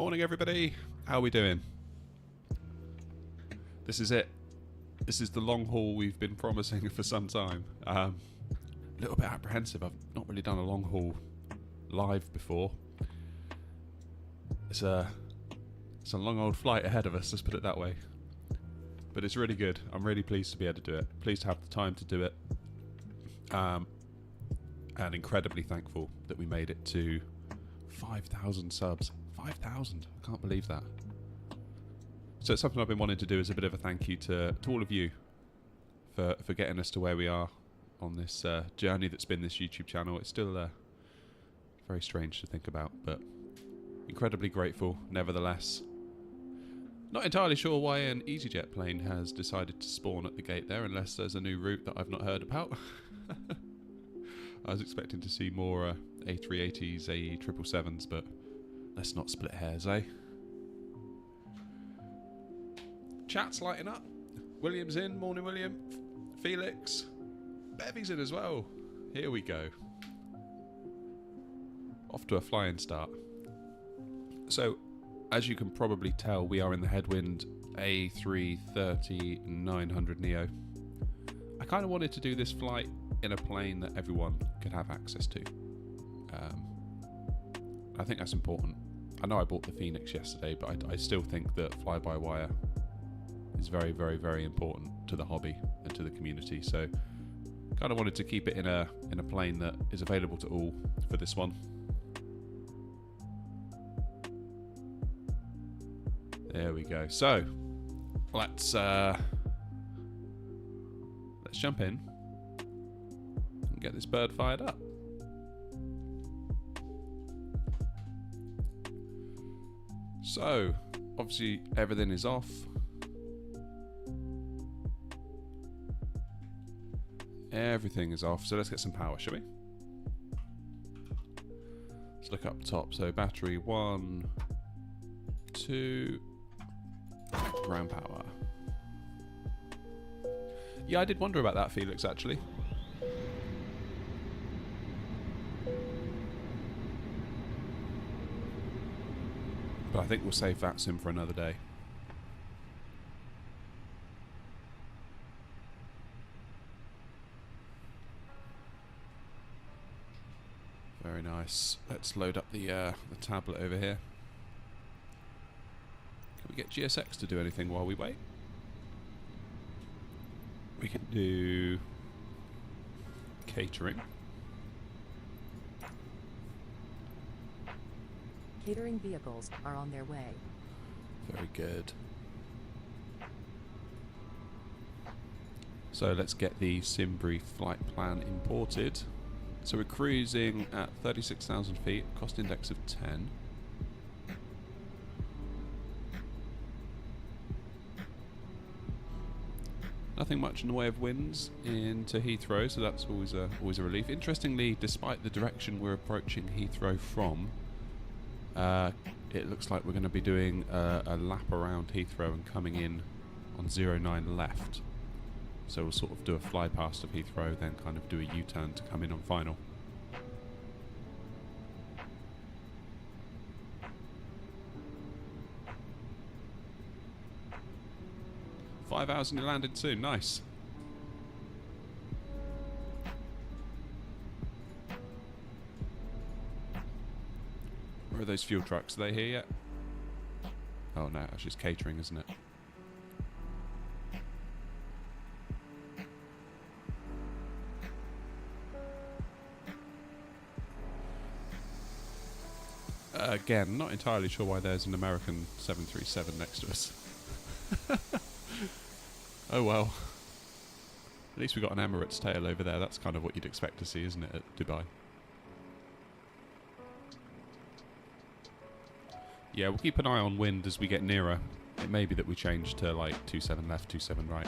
Morning everybody, how are we doing? This is it. This is the long haul we've been promising for some time. A little bit apprehensive, I've not really done a long haul live before. It's a long old flight ahead of us, let's put it that way. But it's really good, I'm really pleased to be able to do it, pleased to have the time to do it. And incredibly thankful that we made it to 5,000 subs. 5,000, I can't believe that. So it's something I've been wanting to do as a bit of a thank you to all of you for getting us to where we are on this journey that's been this YouTube channel. It's still very strange to think about, but incredibly grateful nevertheless. Not entirely sure why an EasyJet plane has decided to spawn at the gate there, unless there's a new route that I've not heard about. I was expecting to see more A380s, A777s, but let's not split hairs, eh? Chat's lighting up. William's in. Morning, William. Felix. Bevy's in as well. Here we go. Off to a flying start. So, as you can probably tell, we are in the Headwind A330-900 Neo. I kind of wanted to do this flight in a plane that everyone could have access to. I think that's important. I know I bought the Phoenix yesterday, but I still think that fly-by-wire is very, very, very important to the hobby and to the community. So, kind of wanted to keep it in a plane that is available to all for this one. There we go. So, let's jump in and get this bird fired up. So, obviously everything is off. Everything is off, so let's get some power, shall we? Let's look up top. So battery 1, 2, ground power. Yeah, I did wonder about that, Felix, actually. But I think we'll save that sim for another day. Very nice. Let's load up the tablet over here. Can we get GSX to do anything while we wait? We can do catering. Catering vehicles are on their way. Very good. So let's get the SimBrief flight plan imported. So we're cruising at 36,000 feet, cost index of 10. Nothing much in the way of winds into Heathrow, so that's always a relief. Interestingly, despite the direction we're approaching Heathrow from, it looks like we're going to be doing a lap around Heathrow and coming in on 09 left. So we'll sort of do a fly past of Heathrow, then kind of do a U-turn to come in on final. Five hours and you landed soon, nice. Where are those fuel trucks? Are they here yet? Oh no, it's just catering, isn't it? Again, not entirely sure why there's an American 737 next to us. Oh well. At least we got an Emirates tail over there. That's kind of what you'd expect to see, isn't it, at Dubai? Yeah, we'll keep an eye on wind as we get nearer. It may be that we change to like 27 left, 27 right.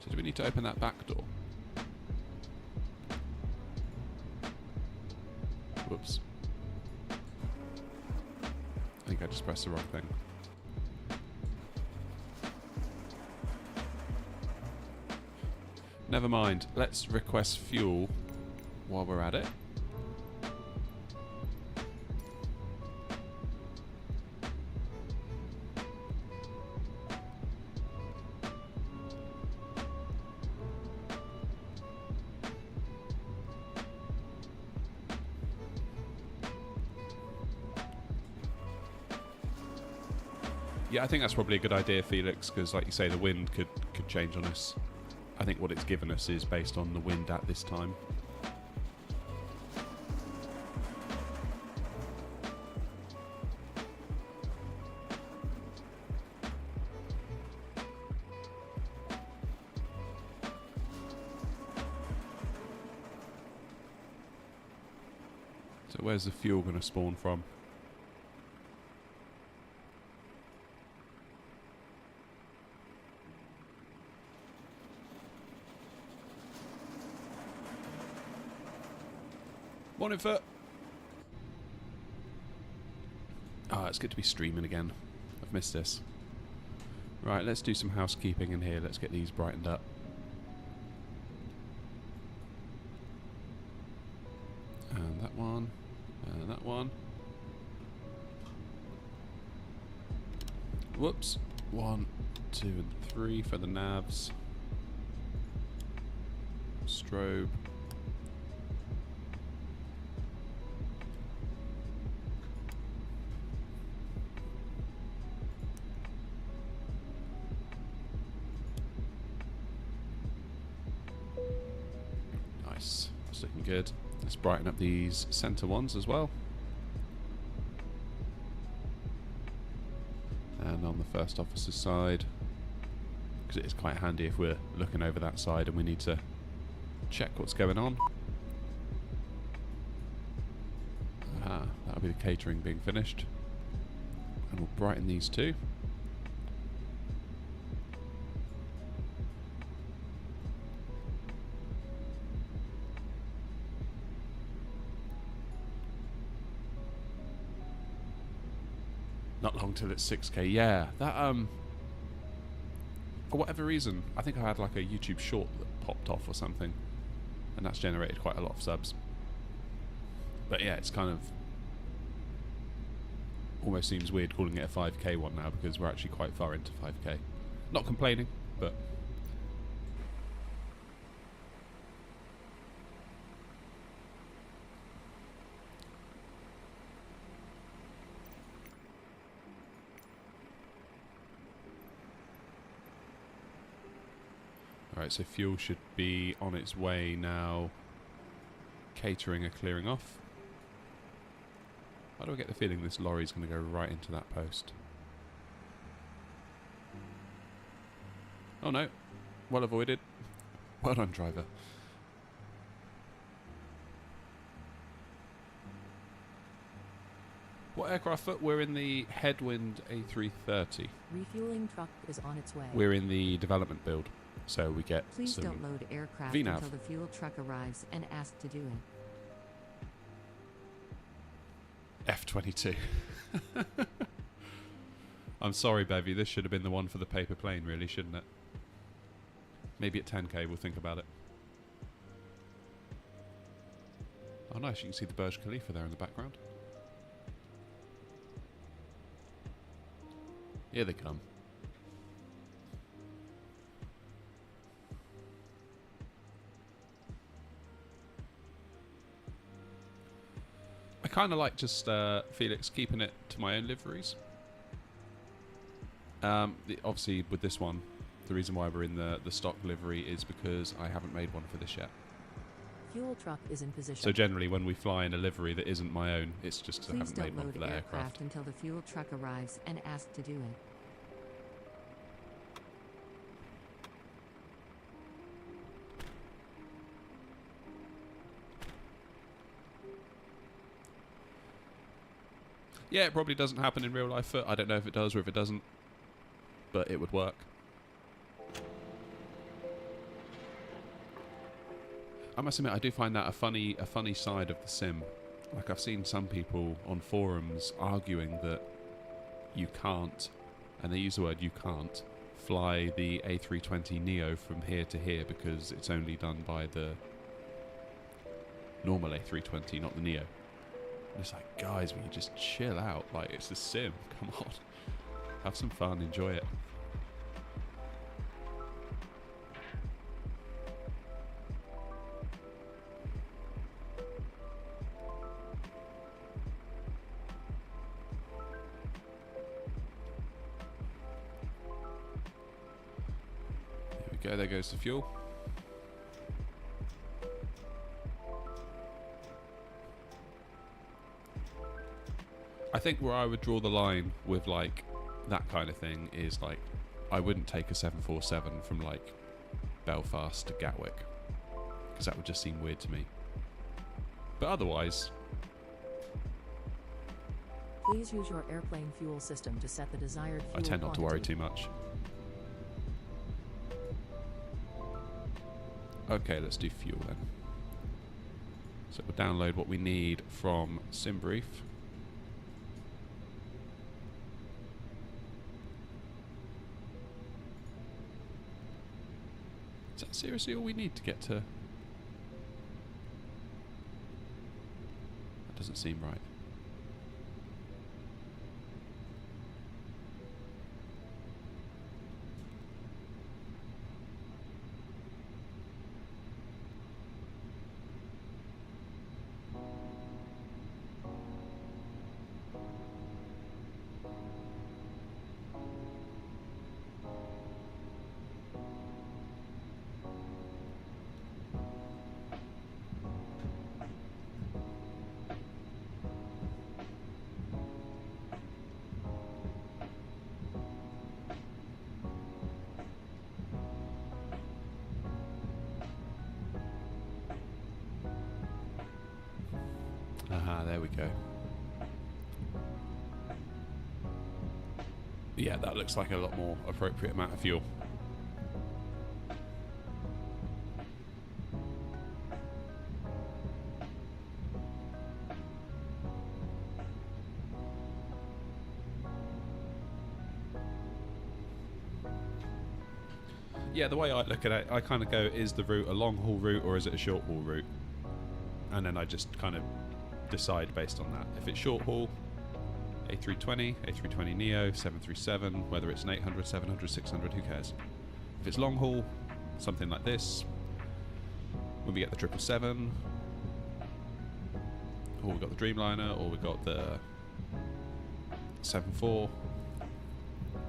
So do we need to open that back door? just pressed the wrong thing. Never mind. Let's request fuel while we're at it. Yeah, I think that's probably a good idea, Felix, because like you say, the wind could change on us. I think what it's given us is based on the wind at this time. So where's the fuel going to spawn from? Morning, Foot. Ah, it's good to be streaming again. I've missed this. Right, let's do some housekeeping in here. Let's get these brightened up. And that one. And that one. Whoops. 1, 2, and 3 for the navs. Strobe. Nice. That's looking good. Let's brighten up these center ones as well. And on the first officer's side, because it is quite handy if we're looking over that side and we need to check what's going on. That'll be the catering being finished. And we'll brighten these two. Not long till it's 6K. Yeah, that for whatever reason, I think I had like a YouTube short that popped off or something, and that's generated quite a lot of subs. But yeah, it's kind of almost seems weird calling it a 5K one now because we're actually quite far into 5K. Not complaining, but alright, so fuel should be on its way now. Catering are clearing off. Why do I get the feeling this lorry's going to go right into that post? Oh no. Well avoided. Well done, driver. What aircraft foot? We're in the Headwind A330. Refueling truck is on its way. We're in the development build. So we get Please some don't load aircraft VNAV. until the fuel truck arrives and ask to do it. F-22. I'm sorry, Bevy. This should have been the one for the paper plane, really, shouldn't it? Maybe at 10K we'll think about it. Oh, nice. You can see the Burj Khalifa there in the background. Here they come. I kind of like just Felix keeping it to my own liveries. Obviously, with this one, the reason why we're in the stock livery is because I haven't made one for this yet. Fuel truck is in position. So generally, when we fly in a livery that isn't my own, it's just because I Please haven't made don't one for load that aircraft aircraft. until the fuel truck arrives and ask to do it. Yeah, it probably doesn't happen in real life. I don't know if it does or if it doesn't, but it would work. I must admit, I do find that a funny side of the sim. Like, I've seen some people on forums arguing that you can't, and they use the word you can't, fly the A320neo from here to here because it's only done by the normal A320, not the neo. And it's like, guys, will you just chill out? Like, it's a sim. Come on. Have some fun. Enjoy it. There we go. There goes the fuel. I think where I would draw the line with like that kind of thing is like I wouldn't take a 747 from like Belfast to Gatwick because that would just seem weird to me. But otherwise, Please use your airplane fuel system to set the desired fuel I tend not to worry quantity. too much. Okay, let's do fuel then. So we'll download what we need from SimBrief. Is that seriously all we need to get to? That doesn't seem right. Aha, there we go. Yeah, that looks like a lot more appropriate amount of fuel. Yeah, the way I look at it, I kind of go, is the route a long haul route or is it a short haul route? And then I just kind of decide based on that. If it's short haul, A320, A320neo, 737, whether it's an 800, 700, 600, who cares? If it's long haul, something like this, when we get the 777, or we've got the Dreamliner, or we've got the 74,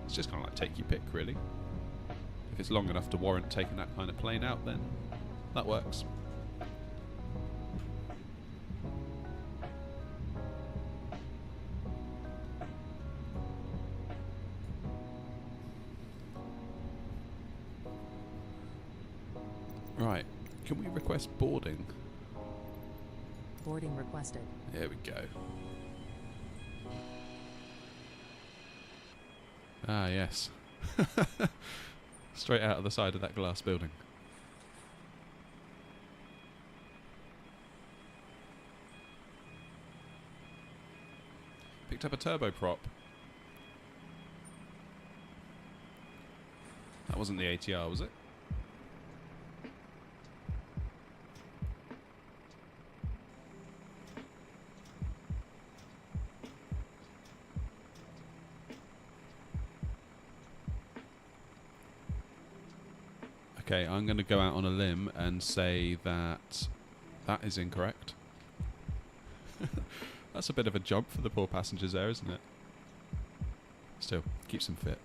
it's just kind of like take your pick, really. If it's long enough to warrant taking that kind of plane out, then that works. Right, can we request boarding? Boarding requested. There we go. Ah, yes. Straight out of the side of that glass building. Picked up a turboprop. That wasn't the ATR, was it? Okay, I'm going to go out on a limb and say that that is incorrect. That's a bit of a jump for the poor passengers there, isn't it? Still, keeps them fit.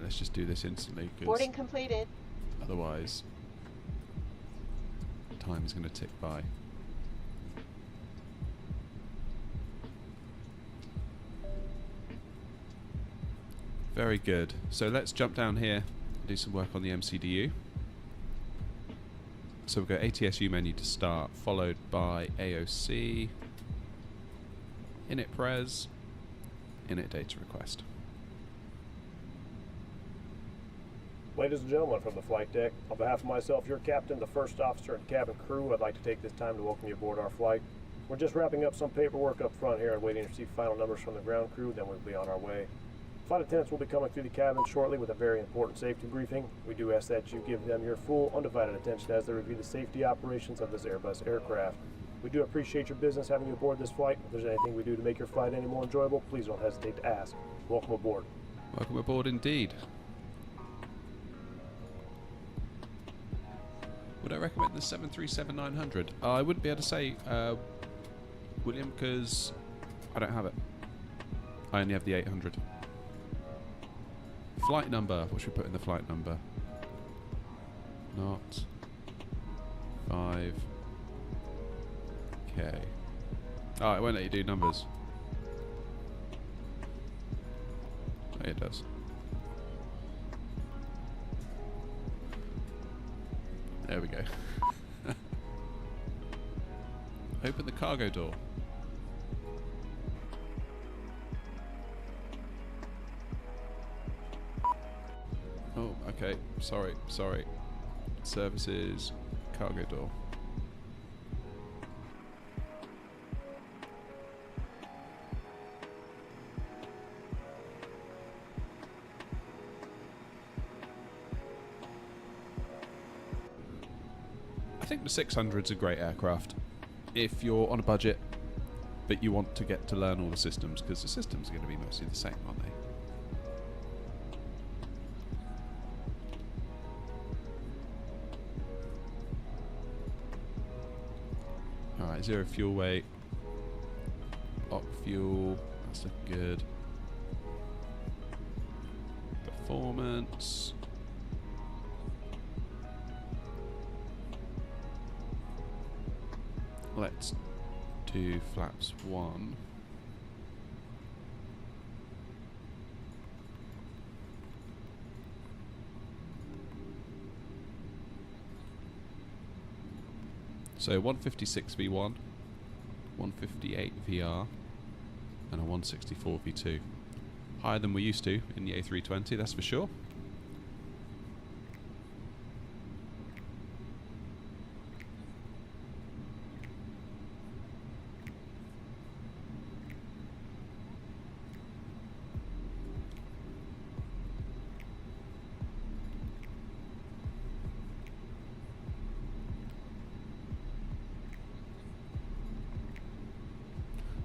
Let's just do this instantly, because Boarding completed. otherwise time is going to tick by. Very good. So let's jump down here and do some work on the MCDU. So we'll go ATSU menu to start, followed by AOC, init pres, init data request. Ladies and gentlemen from the flight deck, on behalf of myself, your captain, the first officer, and cabin crew, I'd like to take this time to welcome you aboard our flight. We're just wrapping up some paperwork up front here and waiting to receive final numbers from the ground crew, then we'll be on our way. Flight attendants will be coming through the cabin shortly with a very important safety briefing. We do ask that you give them your full, undivided attention as they review the safety operations of this Airbus aircraft. We do appreciate your business having you aboard this flight. If there's anything we do to make your flight any more enjoyable, please don't hesitate to ask. Welcome aboard. Welcome aboard indeed. Would I recommend the 737-900? I wouldn't be able to say, William, because I don't have it. I only have the 800. Flight number. What should we put in the flight number? Not 5K. Oh, it won't let you do numbers. Oh, it does. There we go. Open the cargo door. Oh, okay. Sorry. Services, cargo door. I think the 600's a great aircraft if you're on a budget but you want to get to learn all the systems, because the systems are going to be mostly the same, aren't they? Alright, 0 fuel weight, op fuel, that's looking good. Performance. Let's do flaps 1. So 156 V1, 158 VR, and a 164 V2. Higher than we're used to in the A320, that's for sure.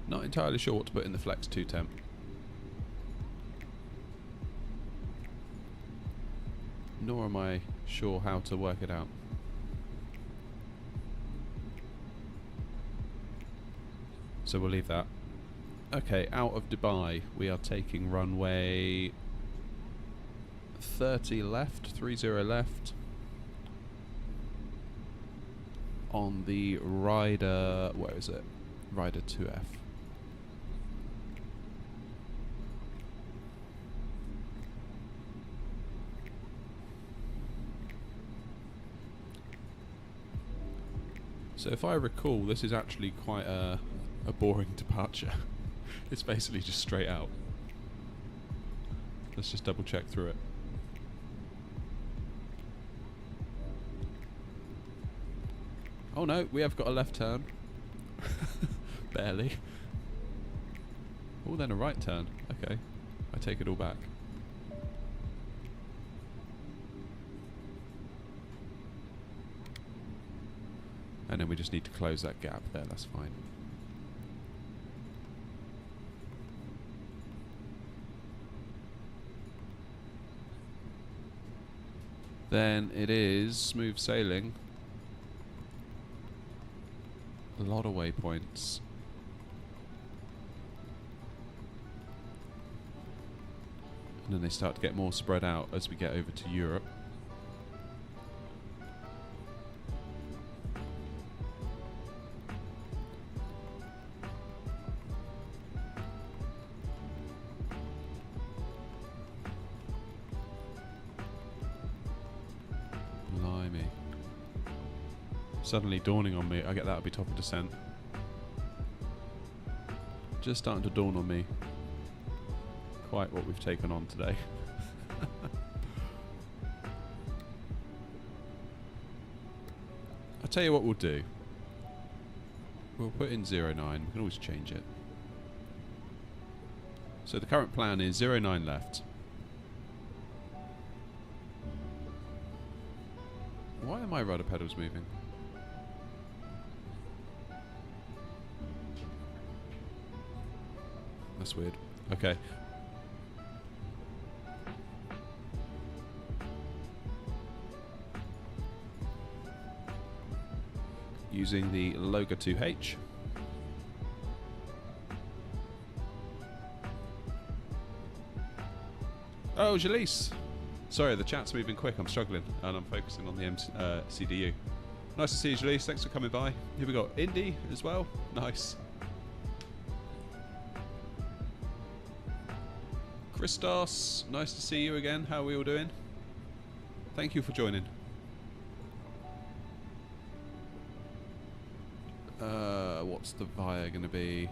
Not entirely sure what to put in the Flex 2 temp. Nor am I sure how to work it out. So we'll leave that. Okay, out of Dubai, we are taking runway 30 left, 30 left. On the Rider, where is it? Rider 2F. So if I recall, this is actually quite a boring departure. It's basically just straight out. Let's just double check through it. Oh no, we have got a left turn. Barely. Oh, then a right turn. Okay, I take it all back. And then we just need to close that gap there, that's fine. Then it is smooth sailing. A lot of waypoints. And then they start to get more spread out as we get over to Europe. Blimey. suddenly dawning on me. I get that'll be top of descent. Just starting to dawn on me quite what we've taken on today. I'll tell you what we'll do. We'll put in 09. We can always change it. So the current plan is 09 left. Why are my rudder pedals moving? That's weird. Okay. Using the Loga 2H. Oh, Jalise! Sorry, the chat's moving quick. I'm struggling, and I'm focusing on the MCDU. Nice to see you, Jalise. Thanks for coming by. Here we got Indy as well. Nice. Christos, nice to see you again. How are we all doing? Thank you for joining. What's the VIA going to be?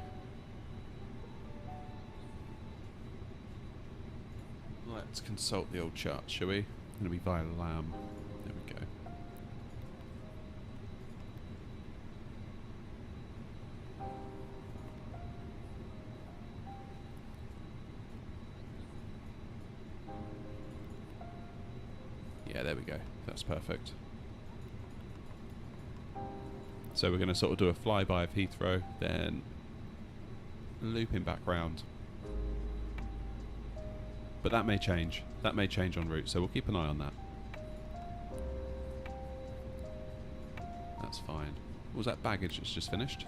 Let's consult the old chart, shall we? Going to be via lamb. There we go. Yeah, there we go. That's perfect. So we're going to sort of do a flyby of Heathrow, then looping back round. But that may change. That may change en route, so we'll keep an eye on that. That's fine. What was that baggage that's just finished?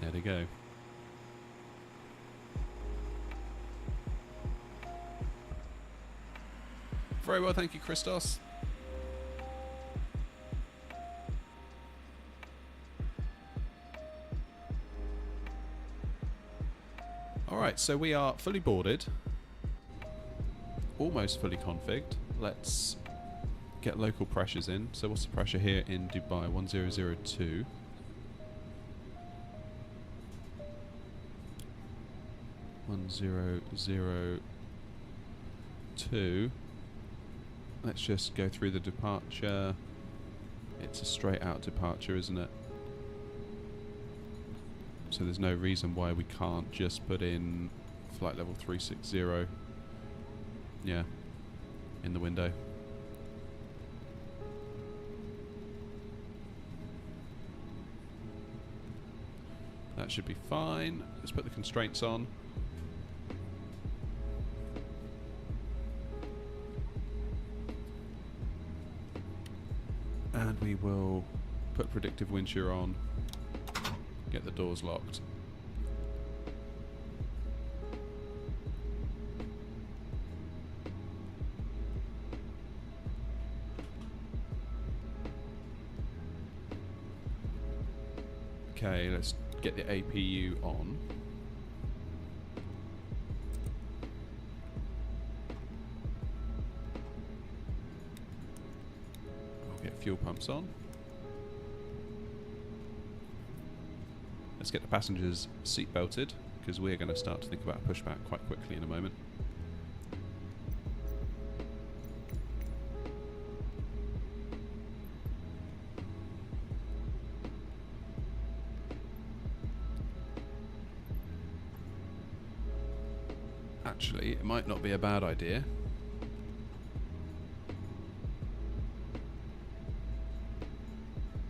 There they go. Very well, thank you, Christos. Alright, so we are fully boarded. Almost fully configured. Let's get local pressures in. So what's the pressure here in Dubai? 1002. 1002. Let's just go through the departure. It's a straight out departure, isn't it? So there's no reason why we can't just put in flight level 360. Yeah, in the window. That should be fine. Let's put the constraints on. And we will put predictive wind shear on, get the doors locked. Okay, let's get the APU on. Fuel pumps on. Let's get the passengers seat belted, because we're going to start to think about pushback quite quickly in a moment. Actually, it might not be a bad idea.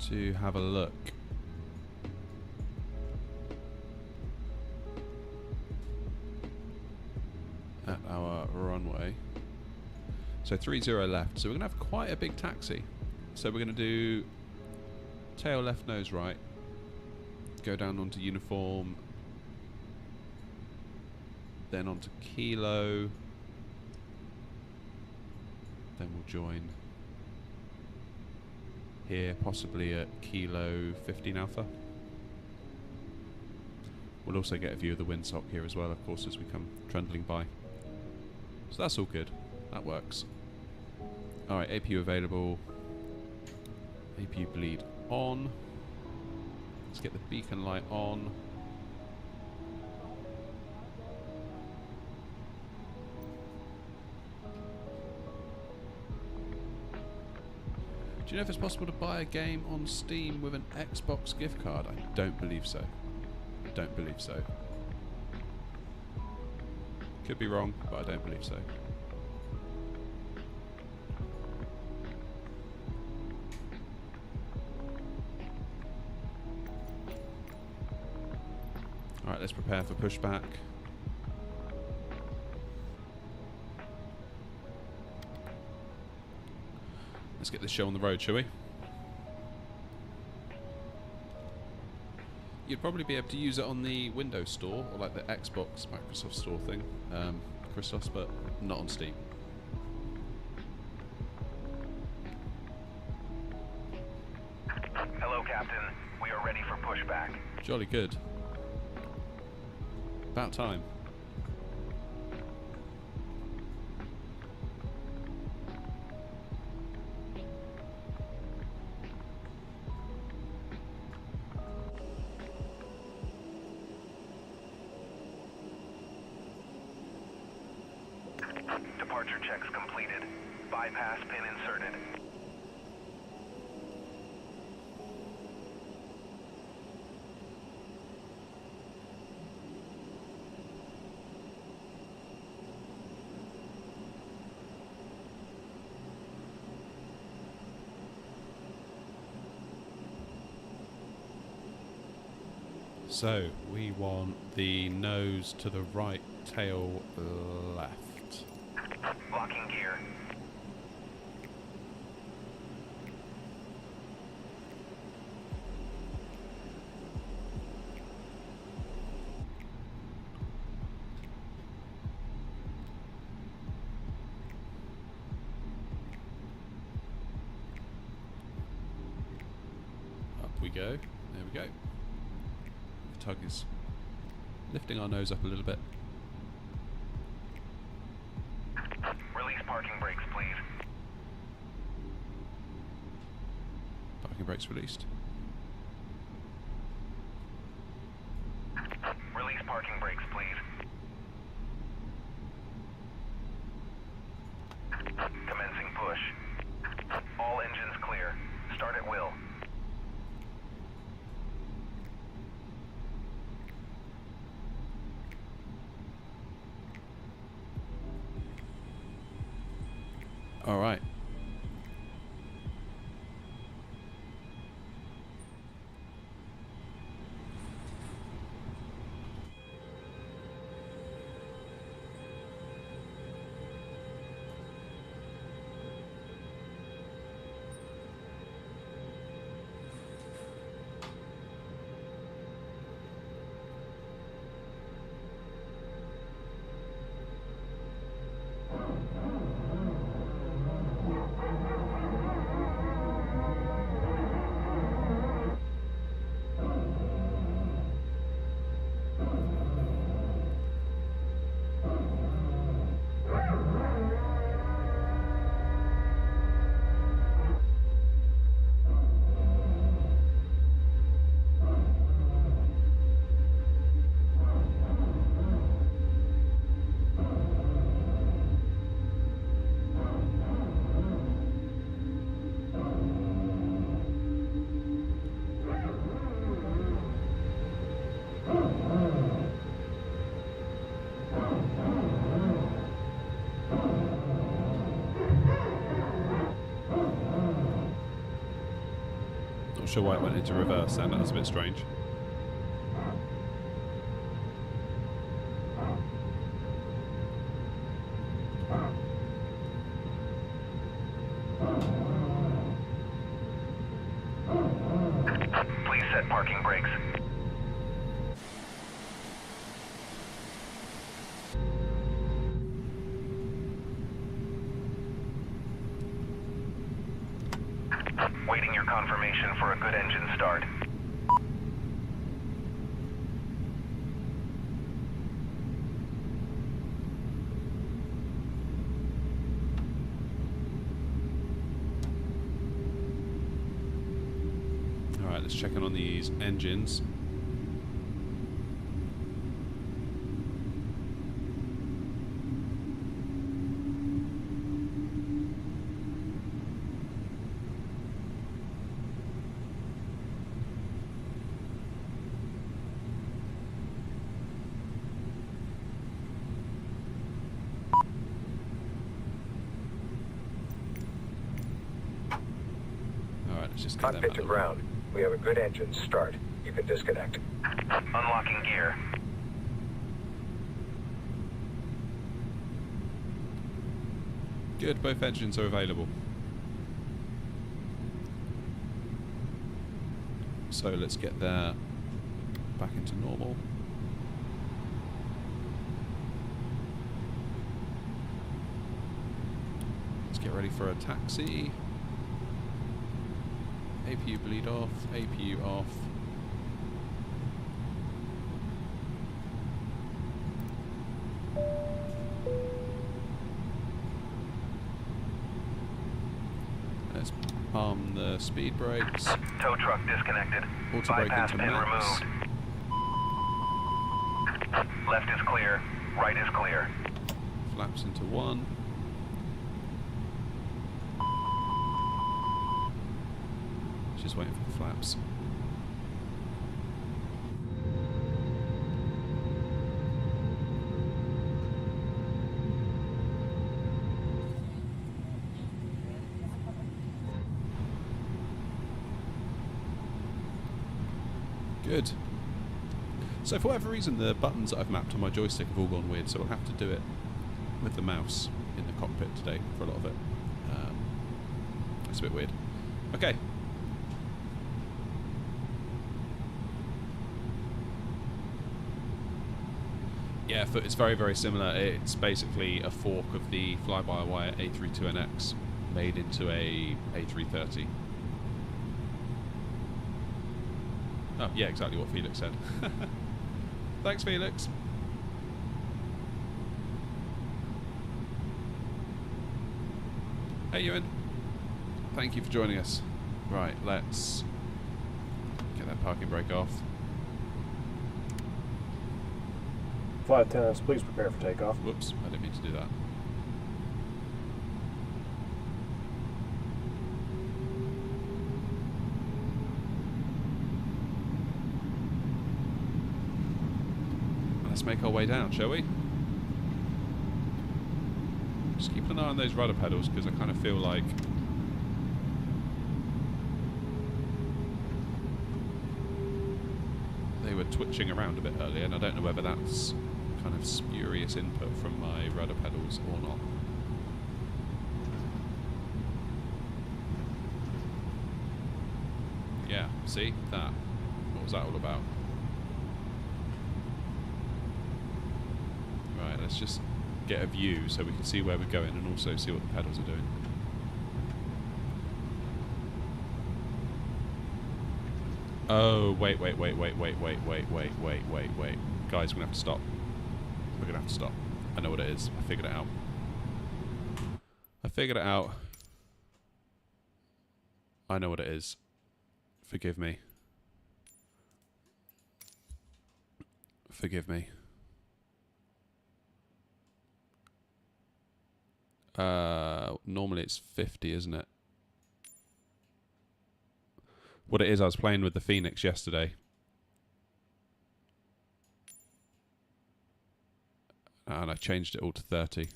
to have a look at our runway. So 30 left, so we're going to have quite a big taxi. So we're going to do tail left, nose right, go down onto uniform, then onto kilo, then we'll join here, possibly at kilo 15 alpha. We'll also get a view of the windsock here as well, of course, as we come trundling by. So that's all good, that works. Alright, APU available, APU bleed on. Let's get the beacon light on. Do you know if it's possible to buy a game on Steam with an Xbox gift card? I don't believe so. I don't believe so. Could be wrong, but I don't believe so. Alright, let's prepare for pushback. Let's get this show on the road, shall we? You'd probably be able to use it on the Windows Store, or like the Xbox Microsoft Store thing, Christos, but not on Steam. Hello, Captain. We are ready for pushback. Jolly good. About time. Departure checks completed. Bypass pin inserted. So, we want the nose to the right, tail left. Locking gear. Up we go. There we go. The tug is lifting our nose up a little bit. Release parking brakes, please. Parking brakes released. Release parking brakes, please. Commencing push. All engines clear. Start at will. All right. Not sure why it went into reverse then, that was a bit strange. Please set parking brakes. Waiting your confirmation for a good engine start. Alright, let's check in on these engines. Alright, let's just get them Cockpit out to of the way. ground. We have a good engine start. You can disconnect. Unlocking gear. Good, both engines are available. So let's get there back into normal. Let's get ready for a taxi. APU bleed off, APU off. Let's palm the speed brakes. Tow truck disconnected. Auto brake Bypass into pin max. removed. Left is clear. Right is clear. Flaps into 1. Just waiting for the flaps. Good. So for whatever reason, the buttons that I've mapped on my joystick have all gone weird, so I'll have to do it with the mouse in the cockpit today for a lot of it. It's a bit weird. Okay. Yeah, it's very, very similar. It's basically a fork of the fly-by-wire A32NX made into a A330. Oh, yeah, exactly what Felix said. Thanks, Felix. Hey, Ewan. Thank you for joining us. Right, let's get that parking brake off. Flight attendants, please prepare for takeoff. Whoops, I didn't mean to do that. Let's make our way down, shall we? Just keep an eye on those rudder pedals, because I kind of feel like they were twitching around a bit earlier, and I don't know whether that's kind of spurious input from my rudder pedals or not. Yeah, see? That. What was that all about? Right, let's just get a view so we can see where we're going and also see what the pedals are doing. Oh, wait. Guys, we're gonna have to stop. We're gonna have to stop. I know what it is. I figured it out. I know what it is. Forgive me. Normally it's 50, isn't it? What it is, I was playing with the Phoenix yesterday. And I changed it all to 30.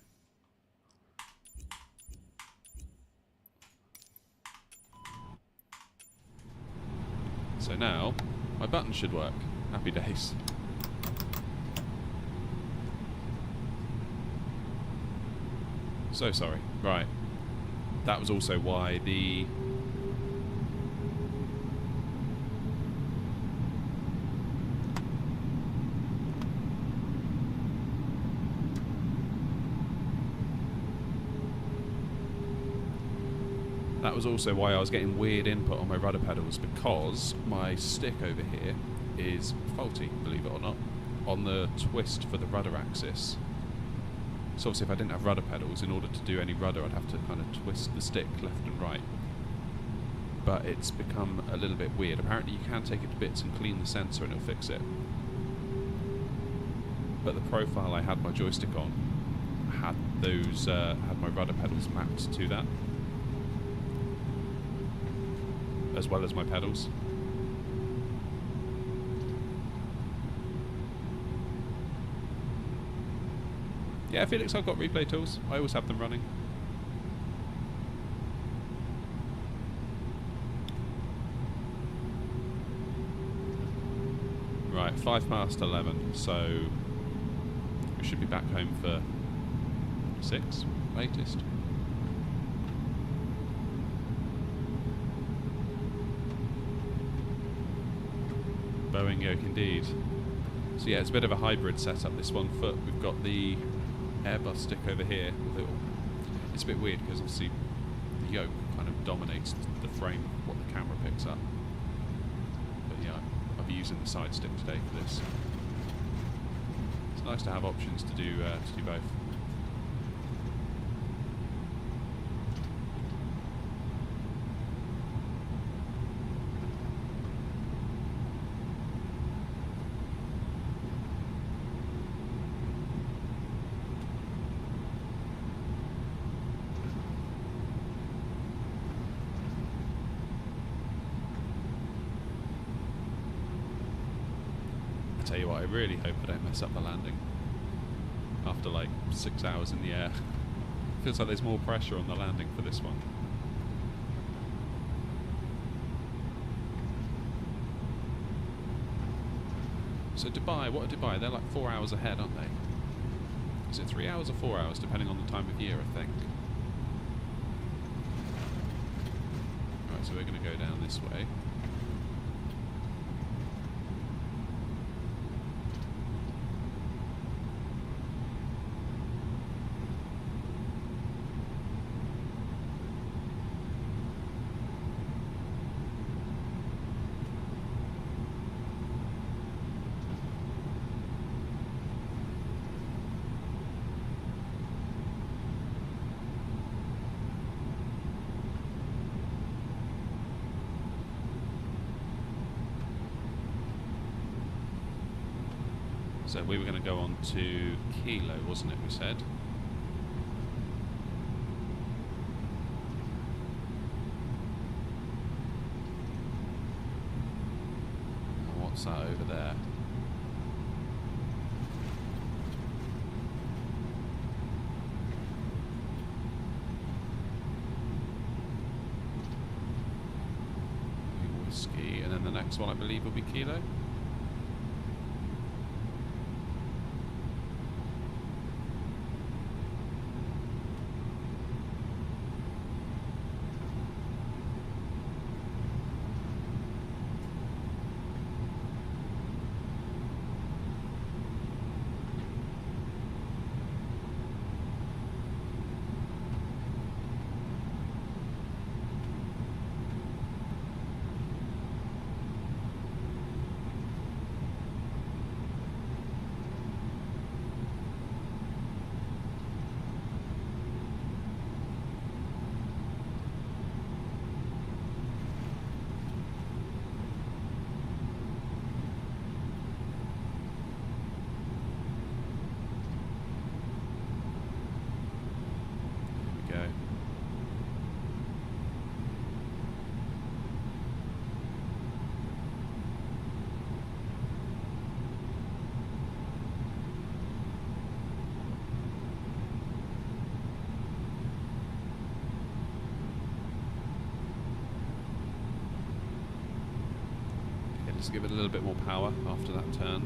now, my button should work. Happy days. So sorry. Right. That was also why the... That was also why I was getting weird input on my rudder pedals, because my stick over here is faulty, believe it or not, on the twist for the rudder axis. So obviously if I didn't have rudder pedals, in order to do any rudder I'd have to kind of twist the stick left and right. But it's become a little bit weird. Apparently you can take it to bits and clean the sensor and it'll fix it. But the profile I had my joystick on had those had my rudder pedals mapped to that, as well as my pedals. Yeah, Felix, I've got replay tools. I always have them running. Right, 11:05, so we should be back home for 6, latest. Boeing yoke indeed. So yeah, it's a bit of a hybrid setup, this 1 foot. We've got the Airbus stick over here. It's a bit weird because obviously the yoke kind of dominates the frame of what the camera picks up. But yeah, I'll be using the side stick today for this. It's nice to have options to do both. Tell you what, I really hope I don't mess up the landing after like 6 hours in the air. Feels like there's more pressure on the landing for this one. So Dubai, what are Dubai? They're like 4 hours ahead, aren't they? Is it 3 hours or 4 hours, depending on the time of year, I think. Right, so we're going to go down this way. So we were going to go on to Kilo, wasn't it, we said? What's that over there? Whiskey, and then the next one I believe will be Kilo. to give it a little bit more power after that turn.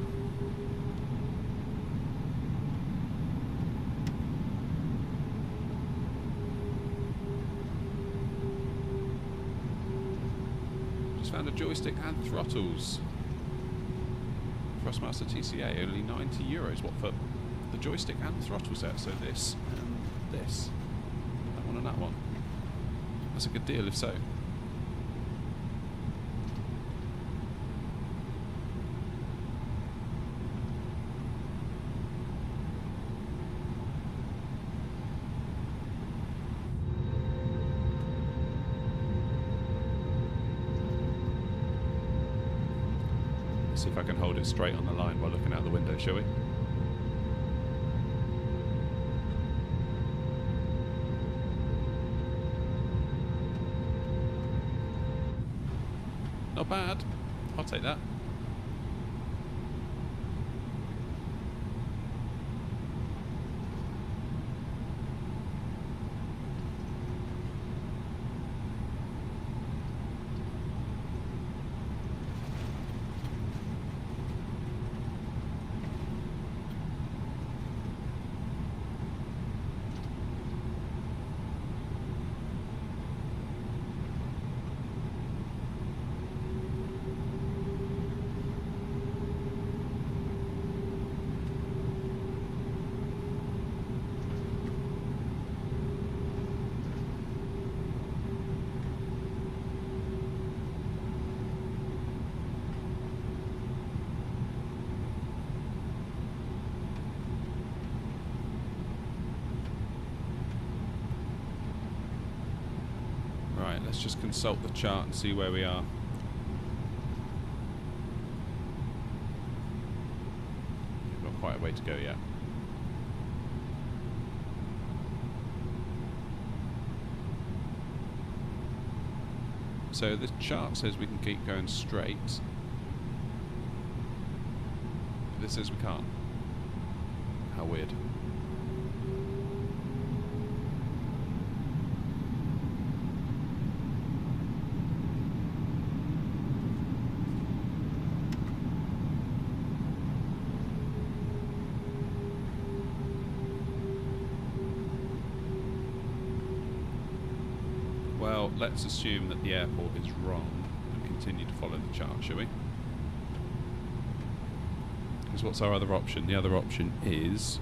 Just found a joystick and throttles. Thrustmaster TCA, only €90. What for the joystick and throttle set? So this and this. That one and that one. That's a good deal if so. See if I can hold it straight on the line while looking out the window, shall we? Not bad. I'll take that. Right, let's just consult the chart and see where we are. We've got quite a way to go yet. So the chart says we can keep going straight. This says we can't. How weird. Well, let's assume that the airport is wrong and continue to follow the chart, shall we? Because what's our other option? The other option is...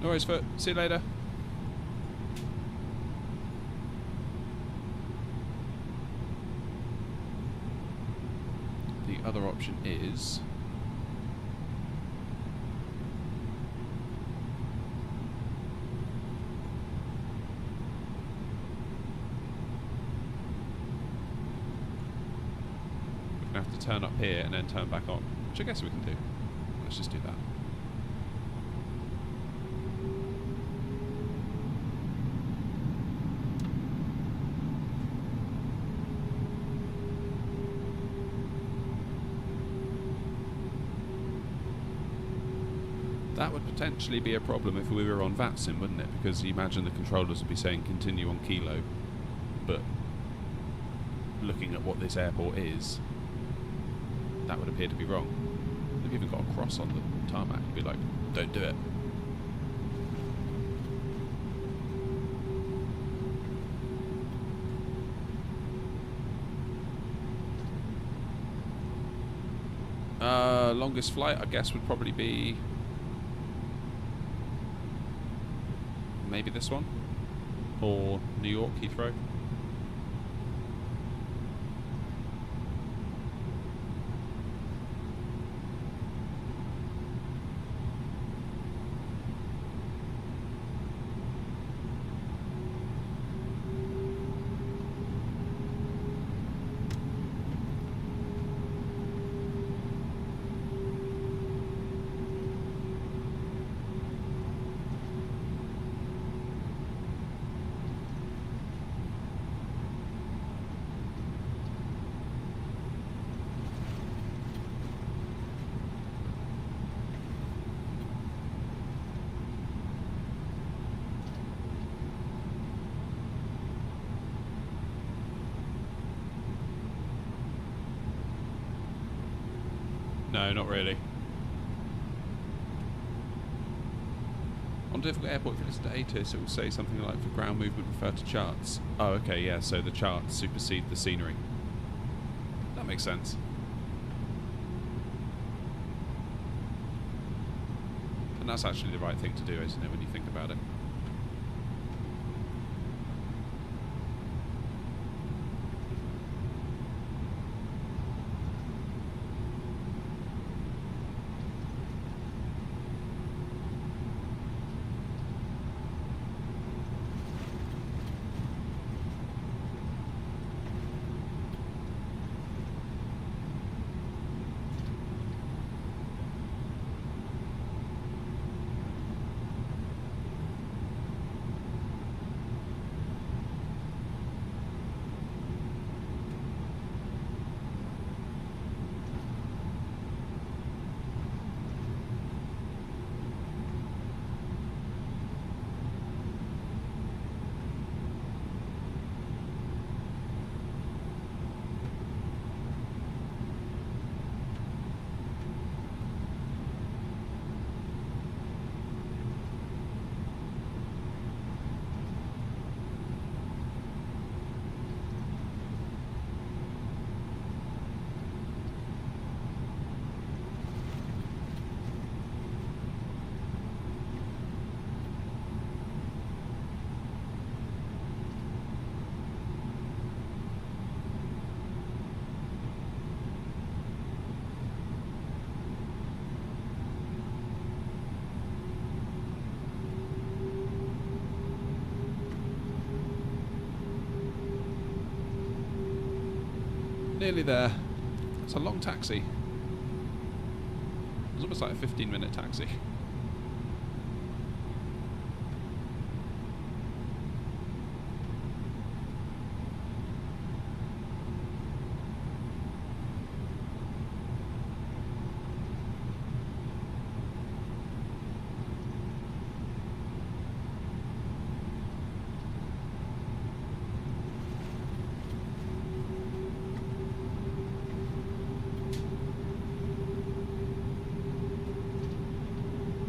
No worries, Foot. See you later. The other option is... have to turn up here and then turn back on, which I guess we can do. Let's just do that. That would potentially be a problem if we were on VATSIM, wouldn't it? Because you imagine the controllers would be saying continue on kilo, but looking at what this airport is, that would appear to be wrong. They've even got a cross on the tarmac. You'd be like, don't do it. Longest flight, I guess, would probably be maybe this one, or New York, Heathrow. No, not really. On difficult airport, if you listen to ATIS, it will say something like, for ground movement, refer to charts. Oh, okay, yeah, so the charts supersede the scenery. That makes sense. And that's actually the right thing to do, isn't it, when you think about it? Nearly there. It's a long taxi. It's almost like a 15-minute taxi.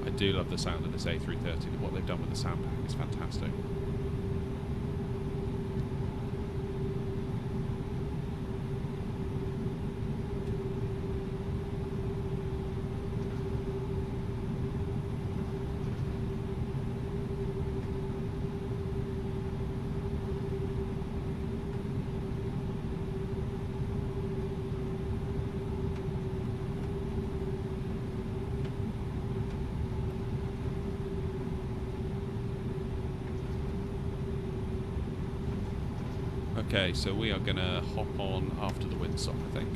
I do love the sound of this A330. What they've done with the sound pack is fantastic. Okay, so we are going to hop on after the windsock, I think.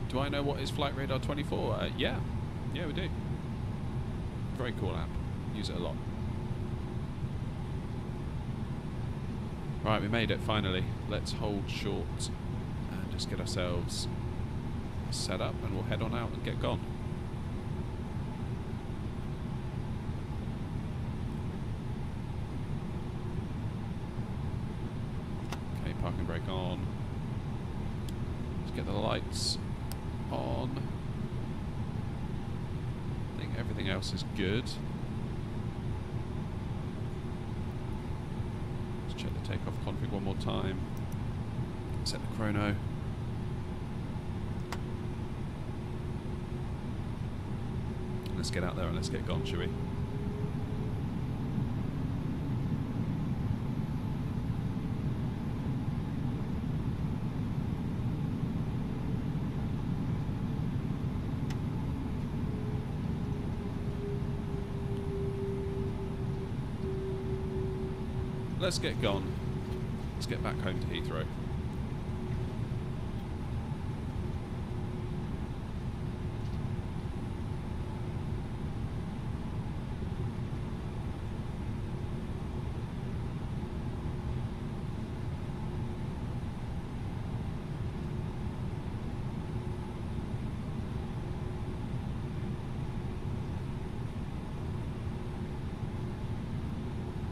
Do I know what is Flight Radar 24? Yeah, we do. Very cool app. Use it a lot. Right, we made it finally. Let's hold short and just get ourselves set up, and we'll head on out and get gone. Okay, parking brake on. Let's get the lights on. I think everything else is good. Let's check the takeoff config one more time. Set the chrono. Let's get out there and let's get gone, shall we? let's get gone. Let's get back home to Heathrow.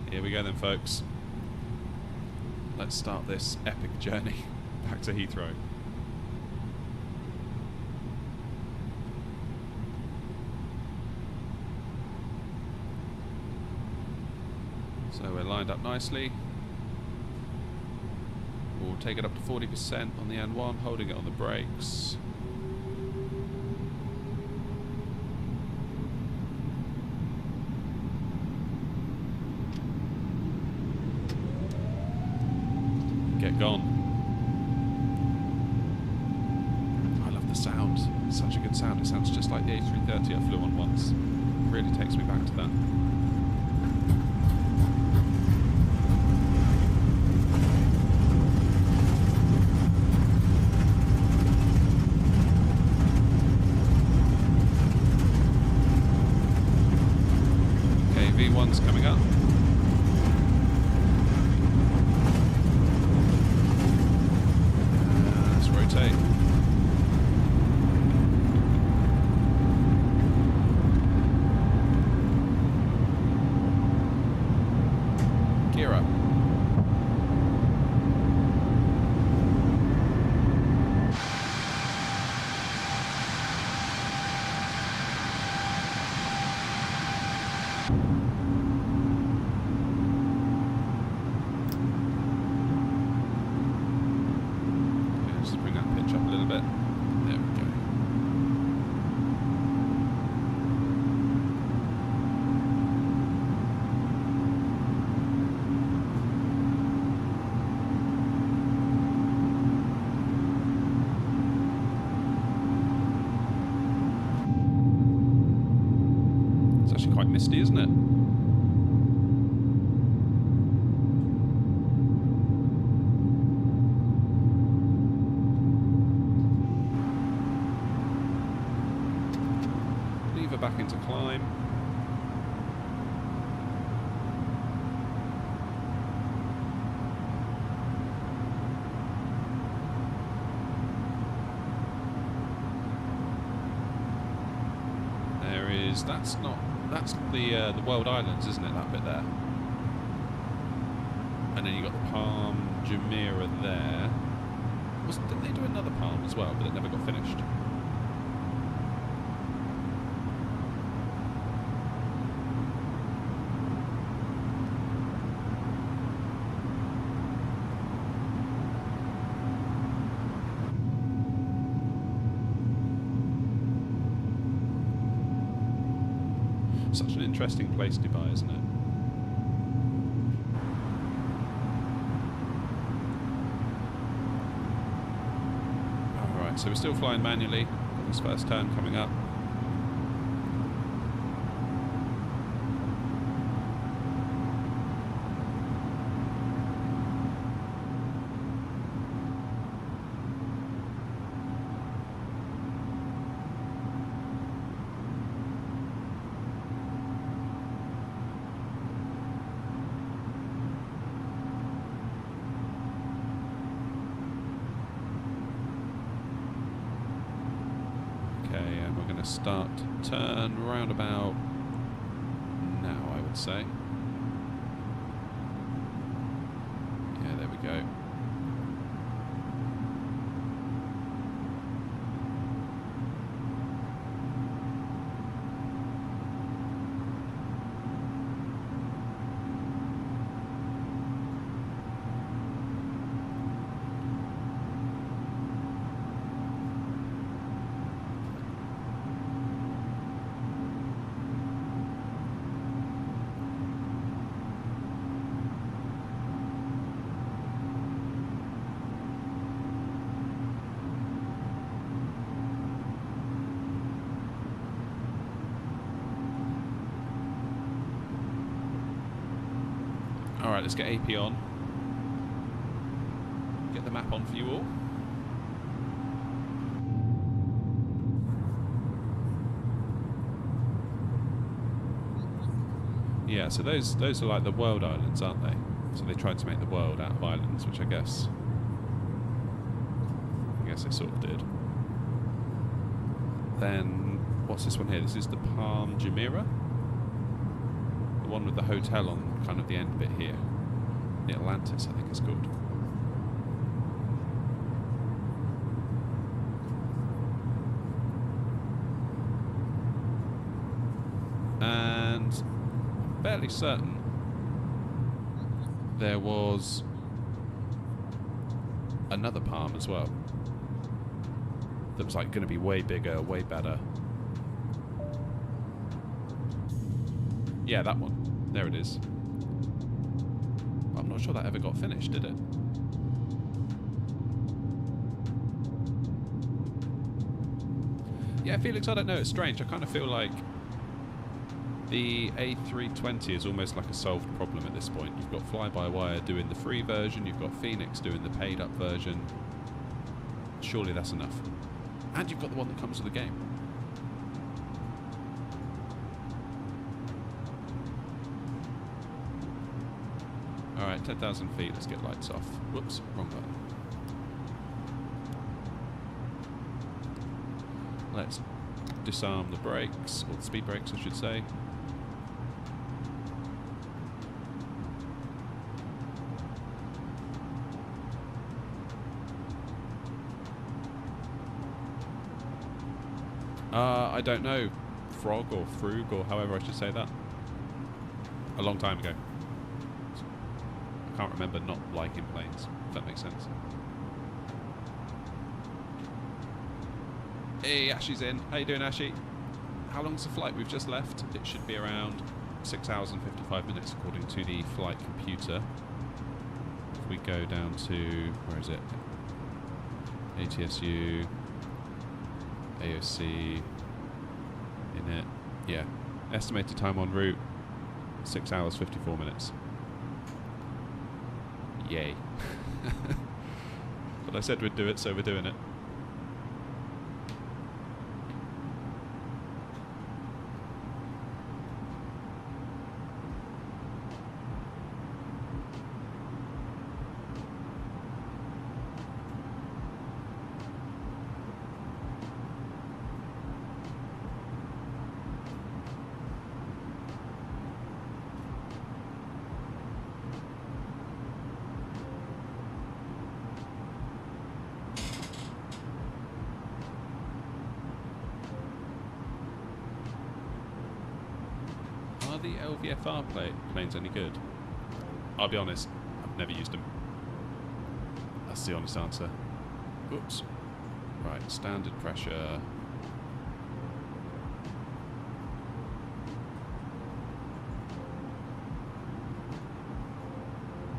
Here we go then, folks. Let's start this epic journey back to Heathrow. So we're lined up nicely. We'll take it up to 40% on the N1, holding it on the brakes. Get gone. I love the sound. It's such a good sound. It sounds just like the A330 I flew on once. It really takes me back to that. Okay, V1's coming up. Rotate. Gear up. Quite misty, isn't it? Lever back into climb. That's the World Islands, isn't it? That bit there. And then you got the Palm Jumeirah there. Didn't they do another Palm as well, but it never got finished? Such an interesting place, Dubai, isn't it? Alright, so we're still flying manually. Got this first turn coming up. Start turn round about now, I would say. Yeah, there we go. Alright, let's get AP on. Get the map on for you all. Yeah, so those are like the world islands, aren't they? So they tried to make the world out of islands, which I guess they sort of did. Then what's this one here? This is the Palm Jumeirah, the one with the hotel on kind of the end bit here. The Atlantis, I think it's called. And fairly certain there was another Palm as well that was like going to be way bigger, way better. Yeah, that one. There it is. I'm not sure that ever got finished, did it? Yeah, Felix, I don't know. It's strange. I kind of feel like the A320 is almost like a solved problem at this point. You've got Fly-by-Wire doing the free version. You've got Phoenix doing the paid-up version. Surely that's enough. And you've got the one that comes with the game. Alright, 10,000 feet. Let's get lights off. Whoops, wrong button. Let's disarm the brakes, or the speed brakes, I should say. I don't know, Frog or Frug or however I should say that. A long time ago. I can't remember not liking planes, if that makes sense. Hey, Ashy's in. How you doing, Ashy? How long's the flight? We've just left. It should be around 6 hours and 55 minutes according to the flight computer. If we go down to, where is it? ATSU, AOC, in it. Yeah. Estimated time en route, 6 hours 54 minutes. Yay. But I said we'd do it, so we're doing it. The LVFR planes any good? I'll be honest, I've never used them. That's the honest answer. Oops. Right, standard pressure.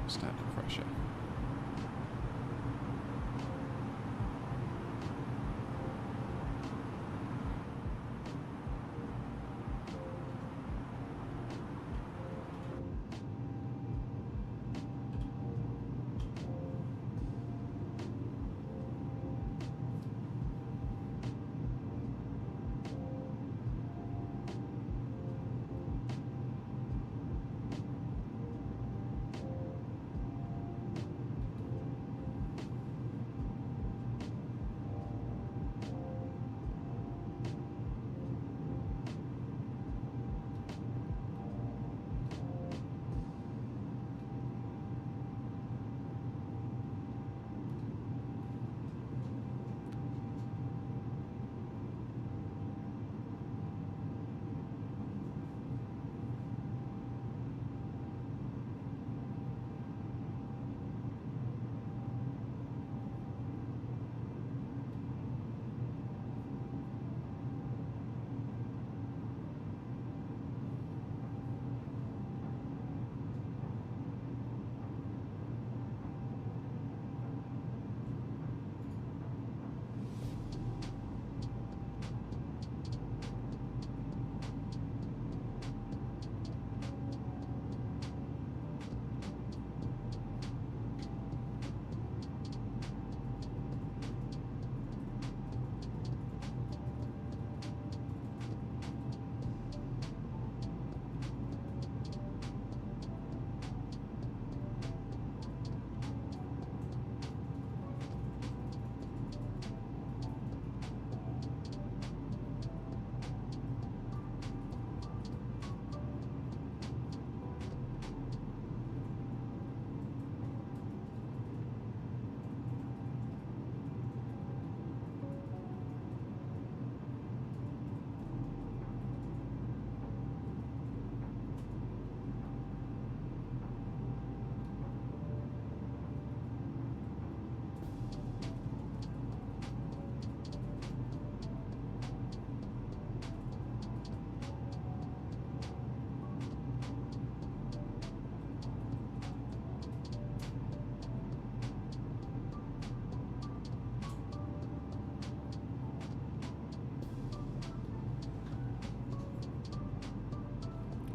Standard pressure.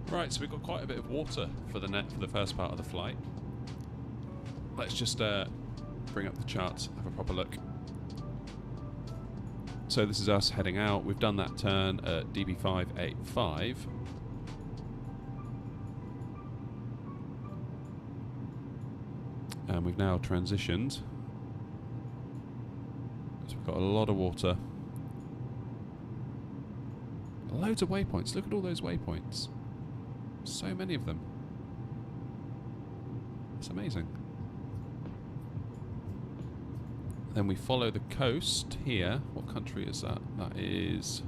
Right, so we've got quite a bit of water for the net for the first part of the flight. Let's just bring up the charts, have a proper look. So this is us heading out. We've done that turn at DB585. And we've now transitioned. So we've got a lot of water. Loads of waypoints. Look at all those waypoints. So many of them. It's amazing. Then we follow the coast here. What country is that? That is...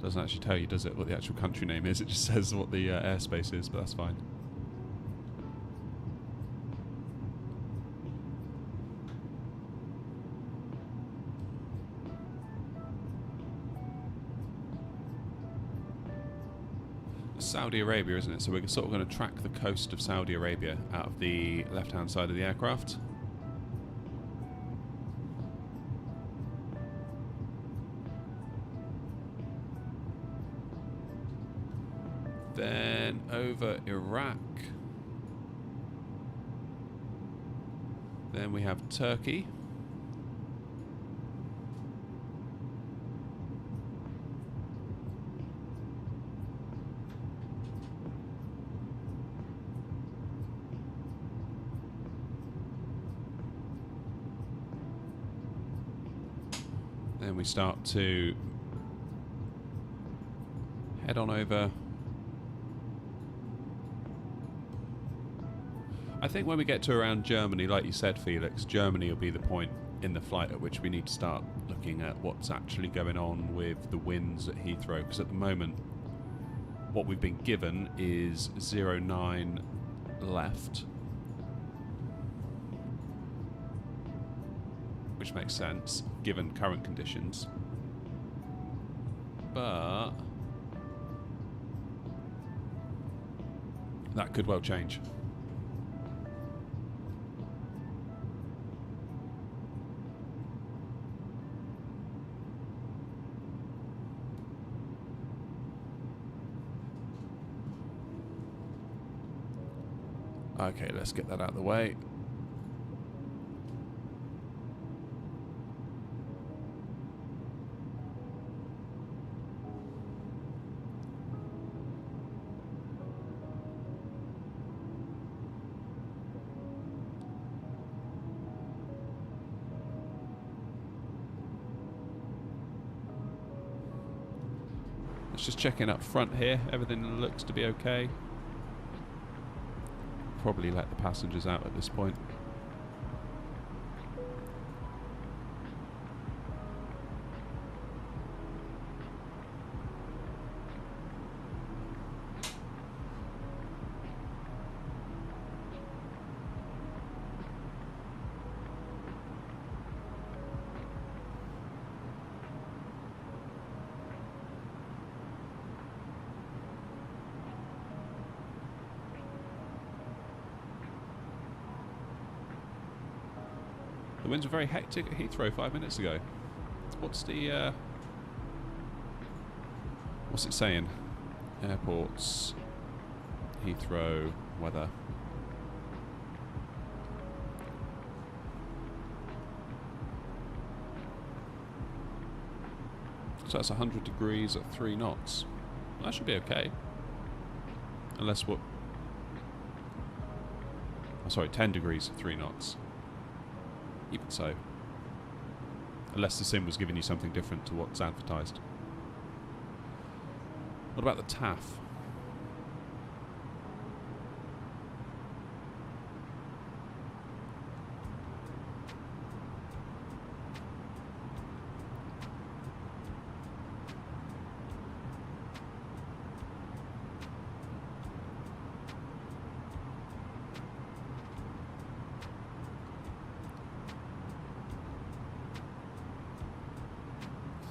Doesn't actually tell you, does it, what the actual country name is? It just says what the airspace is, but that's fine. Saudi Arabia, isn't it? So we're sort of going to track the coast of Saudi Arabia out of the left-hand side of the aircraft. Then over Iraq. Then we have Turkey. Then we start to head on over. I think when we get to around Germany, like you said, Felix, Germany will be the point in the flight at which we need to start looking at what's actually going on with the winds at Heathrow, because at the moment what we've been given is 09 left, which makes sense given current conditions, but that could well change. Okay, let's get that out of the way. Let's just check in up front here. Everything looks to be okay. Probably let the passengers out at this point. The winds were very hectic at Heathrow 5 minutes ago. What's the what's it saying? Airports, Heathrow, weather. So that's 100 degrees at 3 knots. That should be okay. Unless what... Oh, sorry, 10 degrees at 3 knots. Even so. Unless the sim was giving you something different to what's advertised. What about the TAF?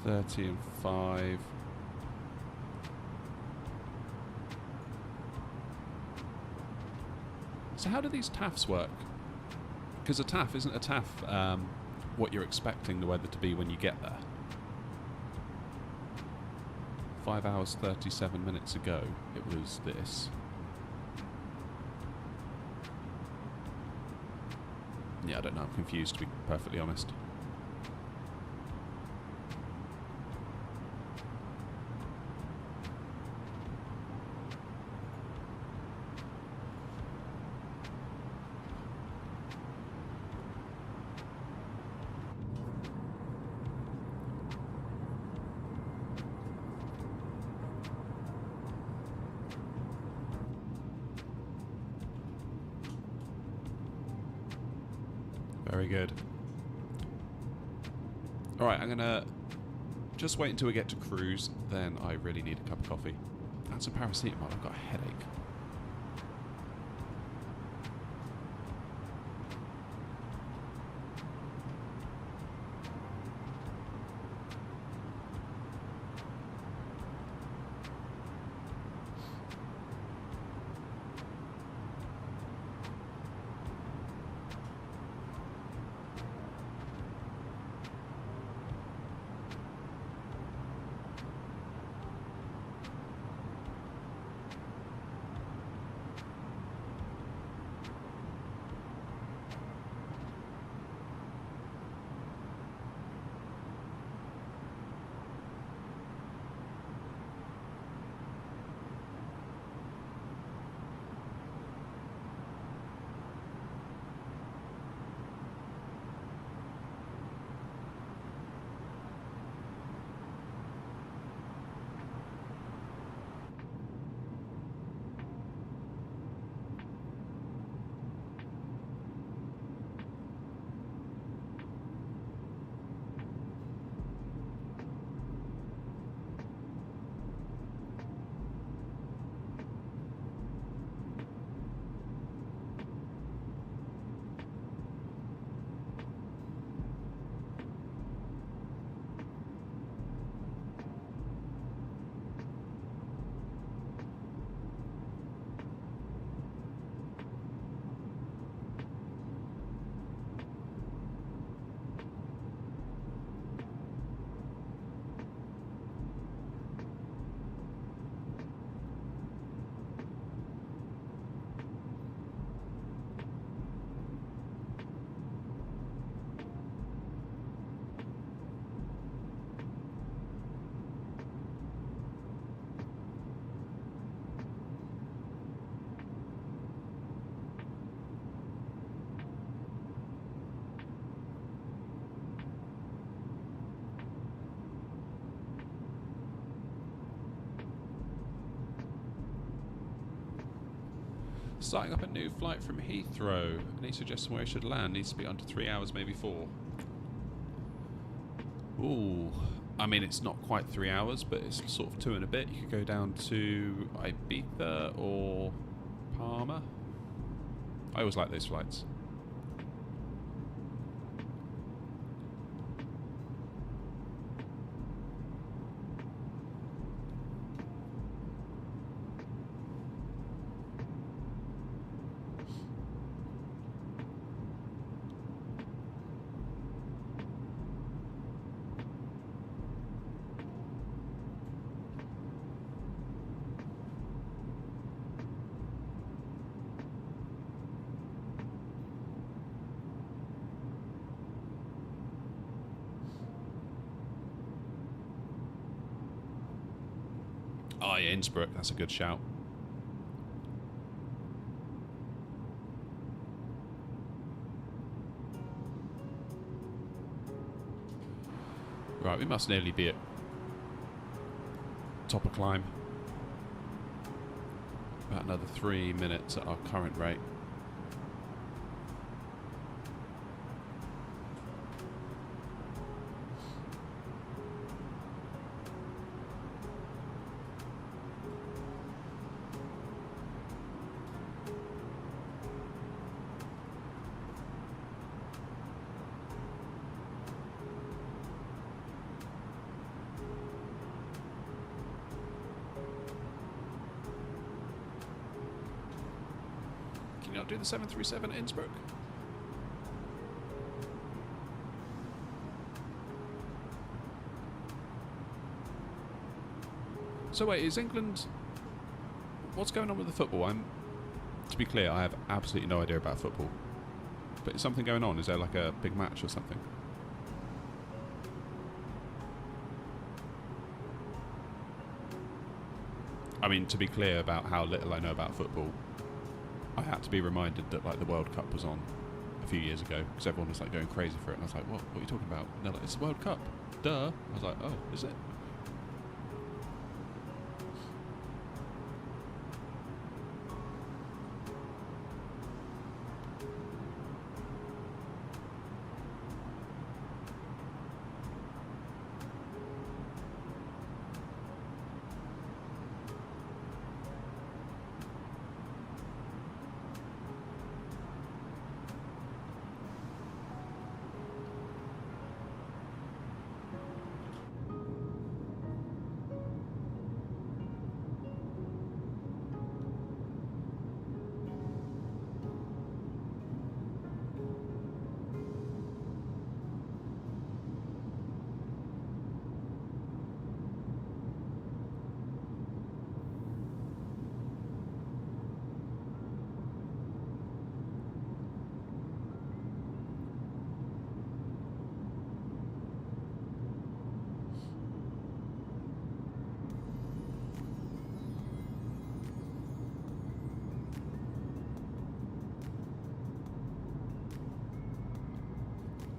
And 5. So how do these TAFs work? Because a TAF isn't a TAF what you're expecting the weather to be when you get there. 5 hours 37 minutes ago it was this. Yeah, I don't know, I'm confused to be perfectly honest. Very good. Alright, I'm gonna just wait until we get to cruise, then I really need a cup of coffee. And some paracetamol, I've got a headache. Starting up a new flight from Heathrow, and he suggests where I should land. Needs to be under 3 hours, maybe 4. Ooh, I mean it's not quite 3 hours, but it's sort of 2 and a bit. You could go down to Ibiza or Palma. I always like those flights. Oh yeah, Innsbruck, that's a good shout. Right, we must nearly be at top of climb. About another 3 minutes at our current rate. Not do the 737 at Innsbruck. So wait, is England... What's going on with the football? To be clear, I have absolutely no idea about football. But is something going on? Is there like a big match or something? I mean, to be clear about how little I know about football, I had to be reminded that like the World Cup was on a few years ago because everyone was like going crazy for it, and I was like, "What are you talking about?" And they're like, "It's the World Cup, duh." I was like, "Oh, is it?"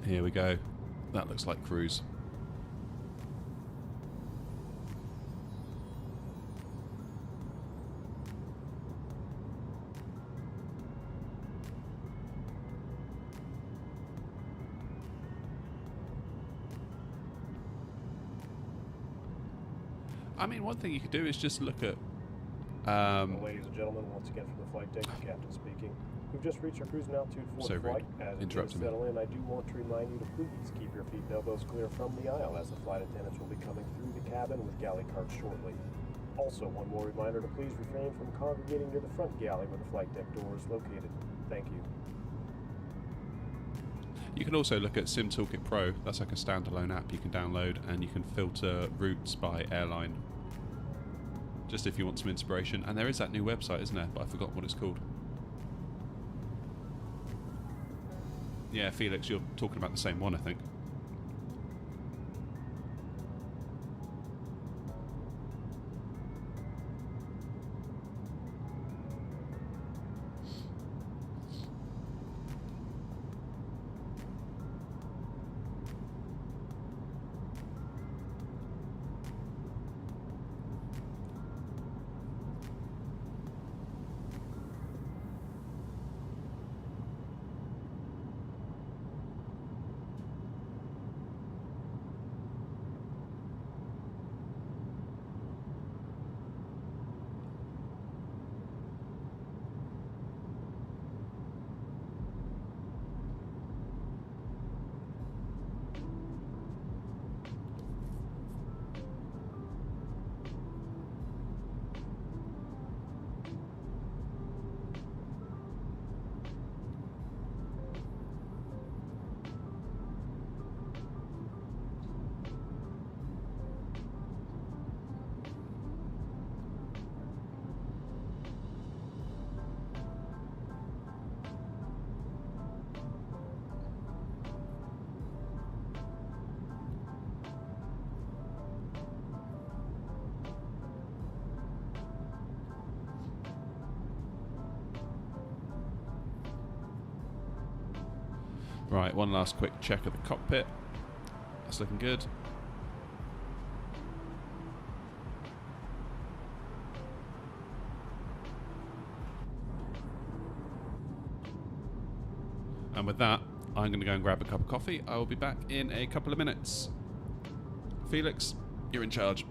Here we go. That looks like cruise. I mean, one thing you could do is just look at... Ladies and gentlemen, once again from the flight deck, the captain speaking. We've just reached our cruising altitude for the flight. As it does settle in, I do want to remind you to please keep your feet and elbows clear from the aisle, as the flight attendants will be coming through the cabin with galley carts shortly. Also, one more reminder to please refrain from congregating near the front galley where the flight deck door is located. Thank you. You can also look at Sim Toolkit Pro. That's like a standalone app you can download, and you can filter routes by airline. Just if you want some inspiration. And there is that new website, isn't there? But I forgot what it's called. Yeah, Felix, you're talking about the same one, I think. Right, one last quick check of the cockpit. That's looking good. And with that, I'm going to go and grab a cup of coffee. I will be back in a couple of minutes. Felix, you're in charge.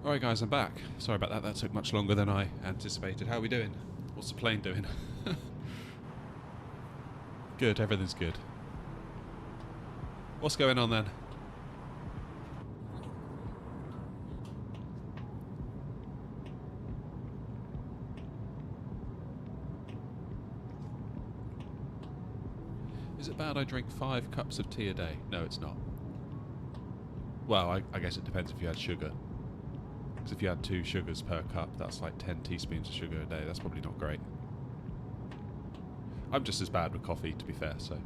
Alright guys, I'm back. Sorry about that, that took much longer than I anticipated. How are we doing? What's the plane doing? Good, everything's good. What's going on then? Is it bad I drink 5 cups of tea a day? No, it's not. Well, I guess it depends if you had sugar. Because if you had 2 sugars per cup, that's like 10 teaspoons of sugar a day. That's probably not great. I'm just as bad with coffee, to be fair, so...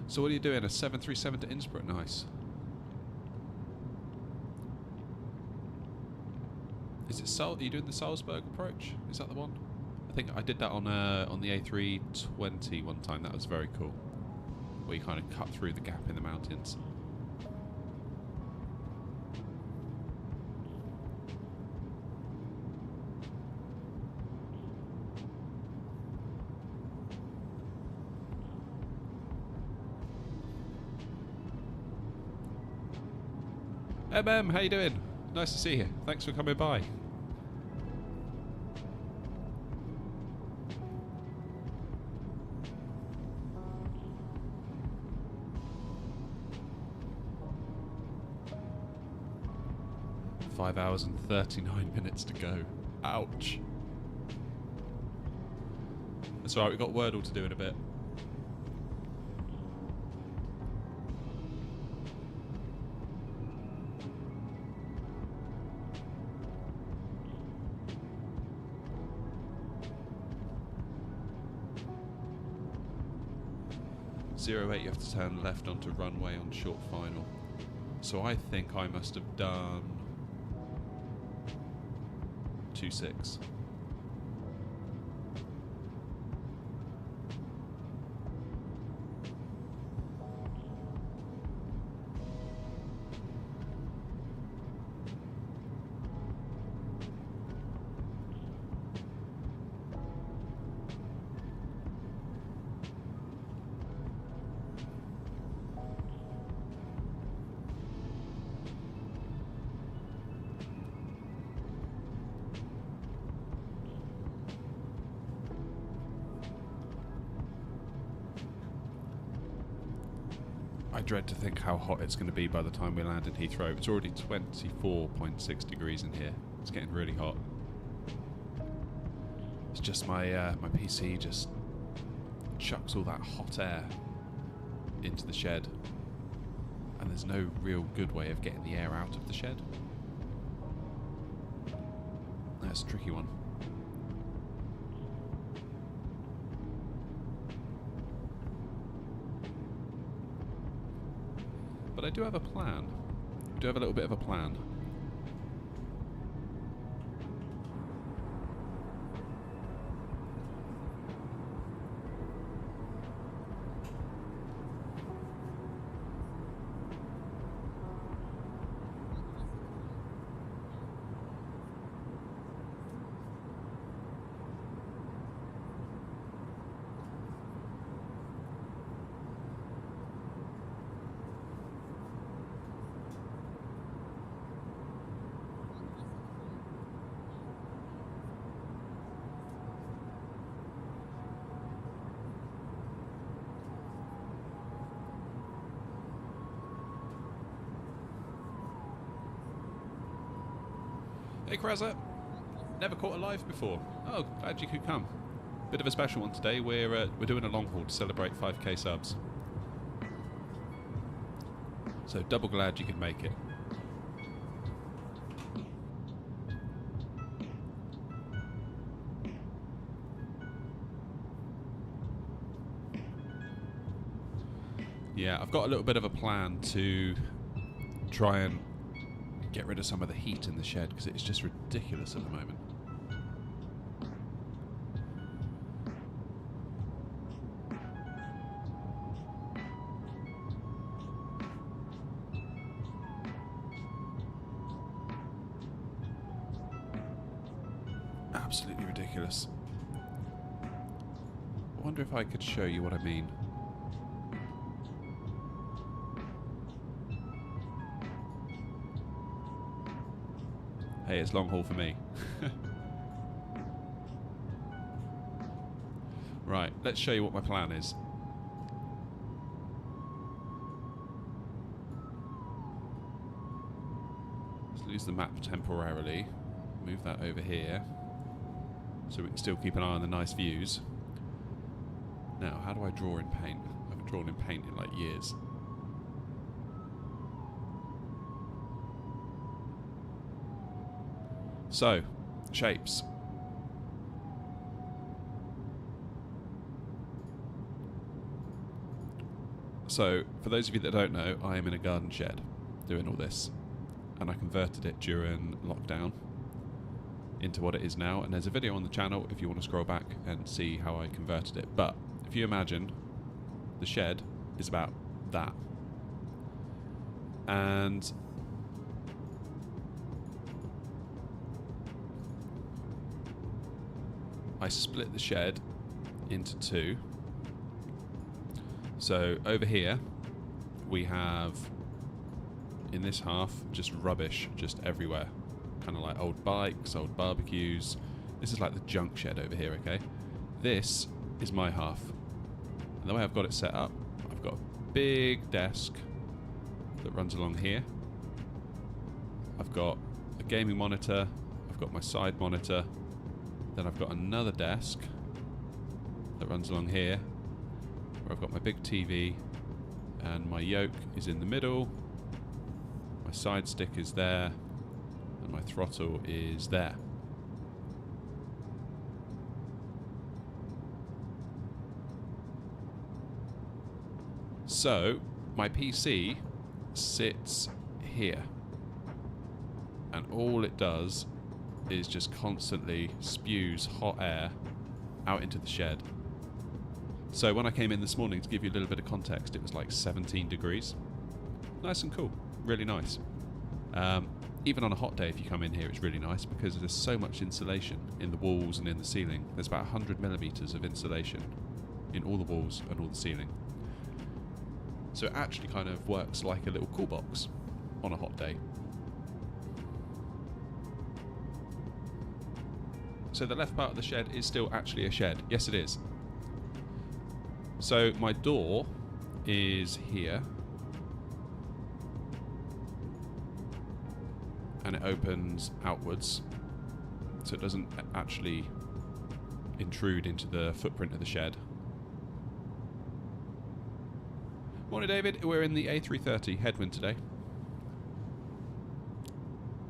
So what are you doing? A 737 to Innsbruck? Nice. Is it are you doing the Salzburg approach? Is that the one? I think I did that on the A320 one time. That was very cool. Where you kind of cut through the gap in the mountains. MM, how you doing? Nice to see you. Thanks for coming by. Five hours and 39 minutes to go. Ouch. That's alright, we've got Wordle to do in a bit. .08, you have to turn left onto runway on short final. So I think I must have done 2.6. I dread to think how hot it's going to be by the time we land in Heathrow. It's already 24.6 degrees in here. It's getting really hot. It's just my PC just chucks all that hot air into the shed, and there's no real good way of getting the air out of the shed. That's a tricky one. But I do have a plan. I do have a little bit of a plan. Hey Krazza, never caught a live before. Oh, glad you could come. Bit of a special one today. We're doing a long haul to celebrate 5k subs. So double glad you could make it. Yeah, I've got a little bit of a plan to try and get rid of some of the heat in the shed because it's just ridiculous at the moment. Absolutely ridiculous. I wonder if I could show you what I mean. Hey, it's long haul for me. Right, let's show you what my plan is. Let's lose the map temporarily. Move that over here, so we can still keep an eye on the nice views. Now, how do I draw in paint? I haven't drawn in paint in like years. So, shapes. So, for those of you that don't know, I am in a garden shed doing all this, and I converted it during lockdown into what it is now, and there's a video on the channel if you want to scroll back and see how I converted it. But if you imagine the shed is about that, and I split the shed into two. So over here we have, in this half, just rubbish just everywhere, kind of like old bikes, old barbecues. This is like the junk shed over here, okay? This is my half, and the way I've got it set up, I've got a big desk that runs along here. I've got a gaming monitor, I've got my side monitor, then I've got another desk that runs along here, where I've got my big TV, and my yoke is in the middle, my side stick is there, and my throttle is there. So my PC sits here, and all it does is just constantly spews hot air out into the shed. So when I came in this morning, to give you a little bit of context, it was like 17 degrees. Nice and cool, really nice. Even on a hot day, if you come in here, it's really nice because there's so much insulation in the walls and in the ceiling. There's about 100 millimeters of insulation in all the walls and all the ceiling. So it actually kind of works like a little cool box on a hot day. So the left part of the shed is still actually a shed. Yes, it is. So my door is here, and it opens outwards, so it doesn't actually intrude into the footprint of the shed. Morning, David. We're in the A330 Headwind today.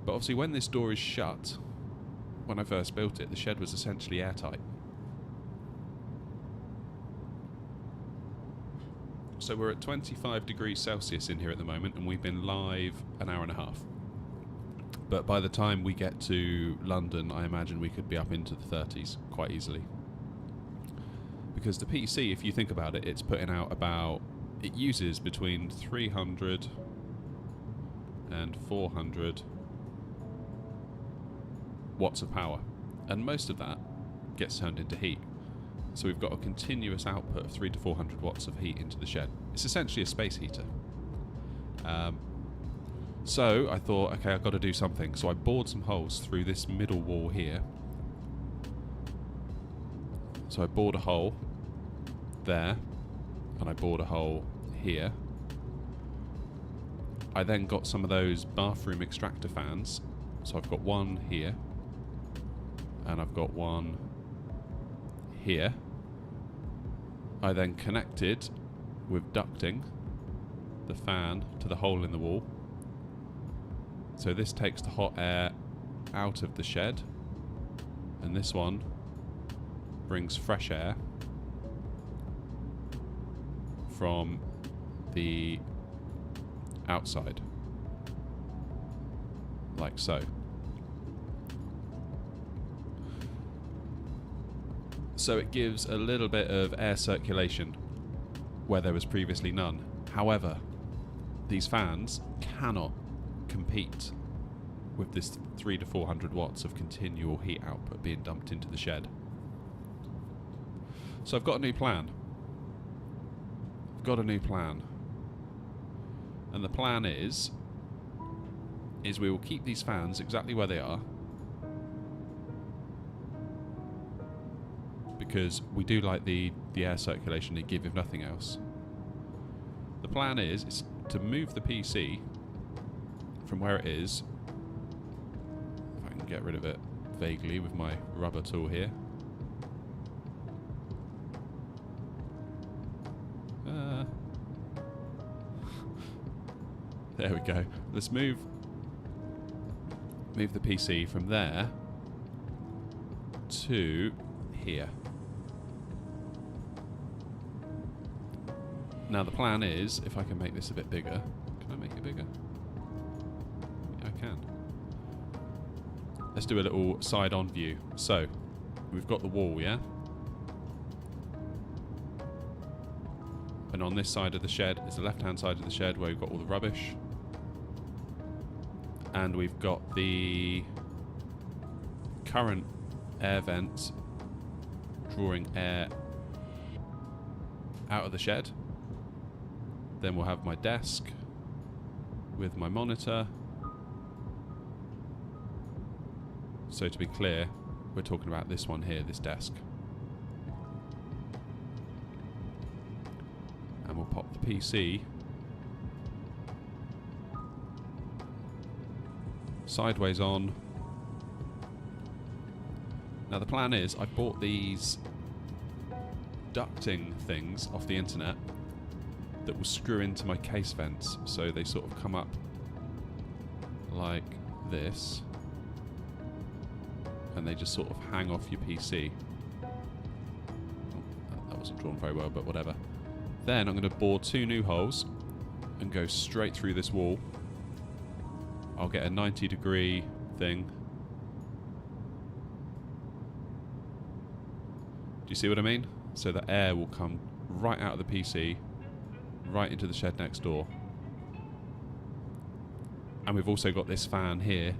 But obviously when this door is shut, when I first built it, the shed was essentially airtight. So we're at 25 degrees Celsius in here at the moment, and we've been live an hour and a half. But by the time we get to London, I imagine we could be up into the 30s quite easily. Because the PC, if you think about it, it's putting out about, it uses between 300 and 400 watts of power, and most of that gets turned into heat. So we've got a continuous output of 300 to 400 watts of heat into the shed. It's essentially a space heater. So I thought, okay, I've got to do something. So I bored some holes through this middle wall here. So I bored a hole there, and I bored a hole here. I then got some of those bathroom extractor fans. So I've got one here, and I've got one here. I then connected with ducting the fan to the hole in the wall. So this takes the hot air out of the shed, and this one brings fresh air from the outside, like so. So it gives a little bit of air circulation where there was previously none. However, these fans cannot compete with this 300 to 400 watts of continual heat output being dumped into the shed. So I've got a new plan. And the plan is, is we will keep these fans exactly where they are, because we do like the air circulation they give if nothing else. The plan is to move the PC from where it is, if I can get rid of it vaguely with my rubber tool here. There we go. Let's move the PC from there to here. Now the plan is, if I can make this a bit bigger, can I make it bigger? Yeah, I can. Let's do a little side-on view. So, we've got the wall, yeah? And on this side of the shed is the left-hand side of the shed where we've got all the rubbish. And we've got the current air vents drawing air out of the shed. Then we'll have my desk with my monitor. So to be clear, we're talking about this one here, this desk. And we'll pop the PC sideways on. Now the plan is, I bought these ducting things off the internet that will screw into my case vents, so they sort of come up like this and they just sort of hang off your PC. Oh, that wasn't drawn very well, but whatever. Then I'm going to bore 2 new holes and go straight through this wall. I'll get a 90-degree thing. Do you see what I mean? So the air will come right out of the PC, right into the shed next door. And we've also got this fan here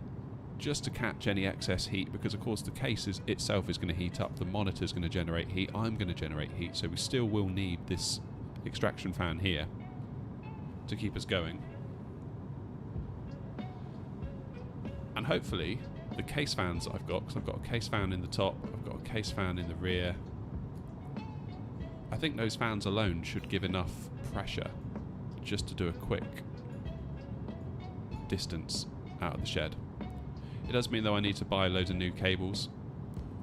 just to catch any excess heat, because of course the case itself is going to heat up, the monitor's going to generate heat, I'm going to generate heat, so we still will need this extraction fan here to keep us going. And hopefully the case fans that I've got, because I've got a case fan in the top, I've got a case fan in the rear, I think those fans alone should give enough pressure just to do a quick distance out of the shed. It does mean though I need to buy loads of new cables,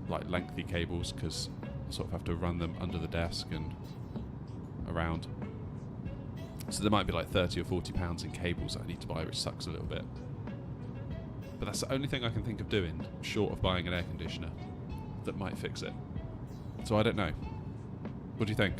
like lengthy cables, because I sort of have to run them under the desk and around. So there might be like 30 or 40 pounds in cables that I need to buy, which sucks a little bit. But that's the only thing I can think of doing, short of buying an air conditioner, that might fix it. So I don't know. What do you think?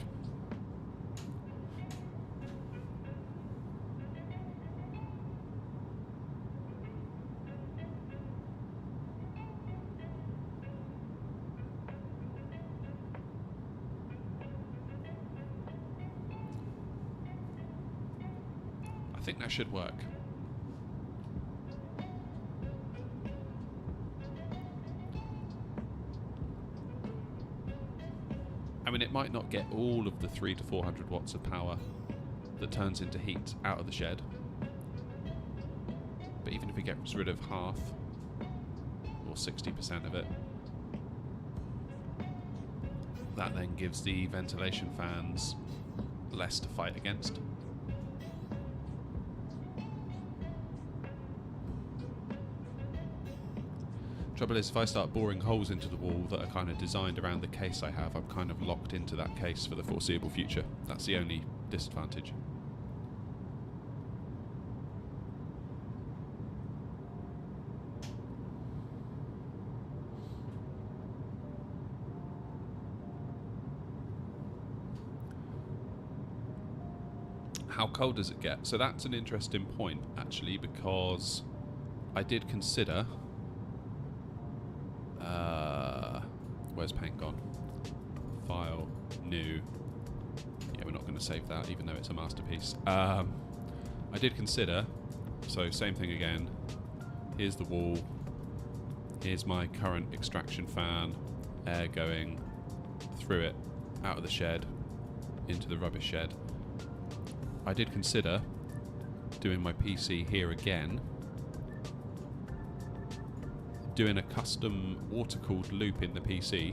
I think that should work. I mean, it might not get all of the 300 to 400 watts of power that turns into heat out of the shed, but even if it gets rid of half or 60% of it, that then gives the ventilation fans less to fight against. Trouble is, if I start boring holes into the wall that are kind of designed around the case I have, I'm kind of locked into that case for the foreseeable future. That's the only disadvantage. How cold does it get? So that's an interesting point, actually, because I did consider... where's paint gone? File, new. Yeah, we're not going to save that, even though it's a masterpiece. I did consider, so same thing again. Here's the wall. Here's my current extraction fan. Air going through it, out of the shed, into the rubbish shed. I did consider doing my PC here again, doing a custom water-cooled loop in the PC,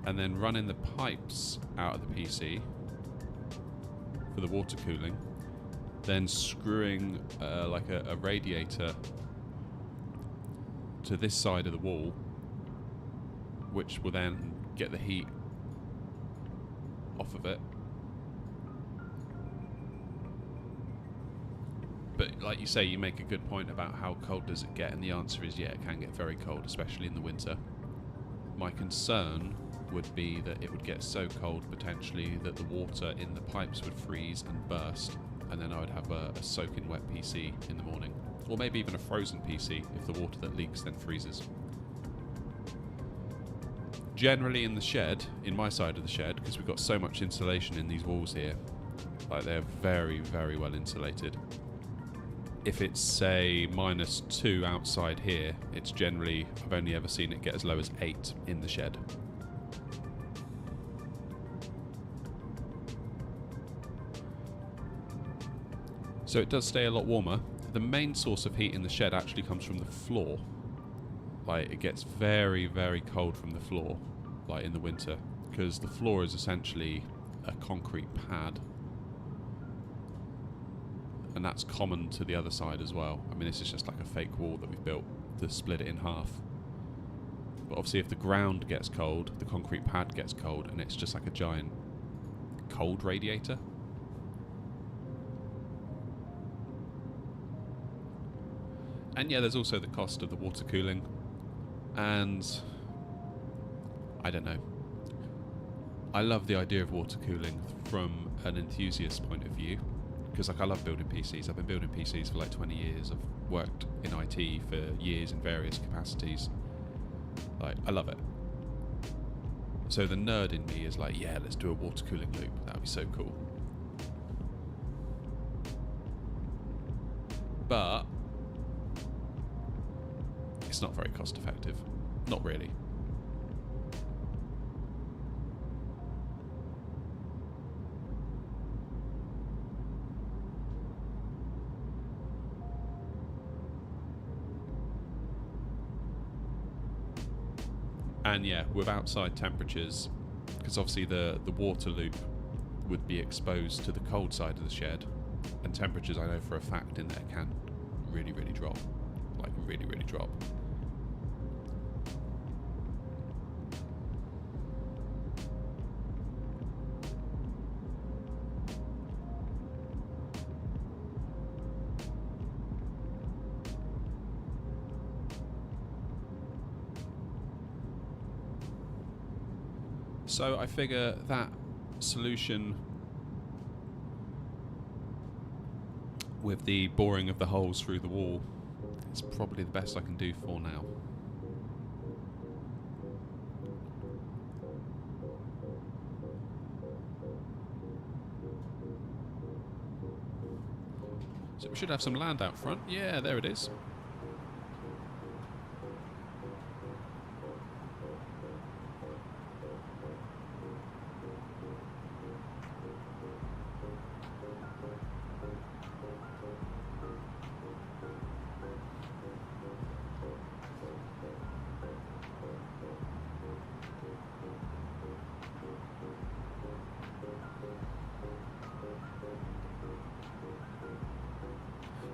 and then running the pipes out of the PC for the water cooling, then screwing like a radiator to this side of the wall, which will then get the heat off of it. But like you say, you make a good point about how cold does it get, and the answer is yeah, it can get very cold, especially in the winter. My concern would be that it would get so cold potentially that the water in the pipes would freeze and burst, and then I would have a soaking wet PC in the morning, or maybe even a frozen PC if the water that leaks then freezes. Generally in the shed, in my side of the shed, because we've got so much insulation in these walls here, like they're very, very well insulated. If it's say -2 outside here, it's generally, I've only ever seen it get as low as 8 in the shed. So it does stay a lot warmer. The main source of heat in the shed actually comes from the floor. Like, it gets very, very cold from the floor, like in the winter, because the floor is essentially a concrete pad. And that's common to the other side as well. I mean, this is just like a fake wall that we've built to split it in half. But obviously if the ground gets cold, the concrete pad gets cold, and it's just like a giant cold radiator. And yeah, there's also the cost of the water cooling. And I don't know. I love the idea of water cooling from an enthusiast point of view, because like I love building PCs. I've been building PCs for like 20 years. I've worked in IT for years in various capacities. Like, I love it. So the nerd in me is like, yeah, let's do a water cooling loop. That would be so cool. But it's not very cost effective. Not really. And yeah, with outside temperatures, because obviously the water loop would be exposed to the cold side of the shed, and temperatures I know for a fact in there can really, really drop. Like really, really drop. So I figure that solution with the boring of the holes through the wall is probably the best I can do for now. So we should have some land out front. Yeah, there it is.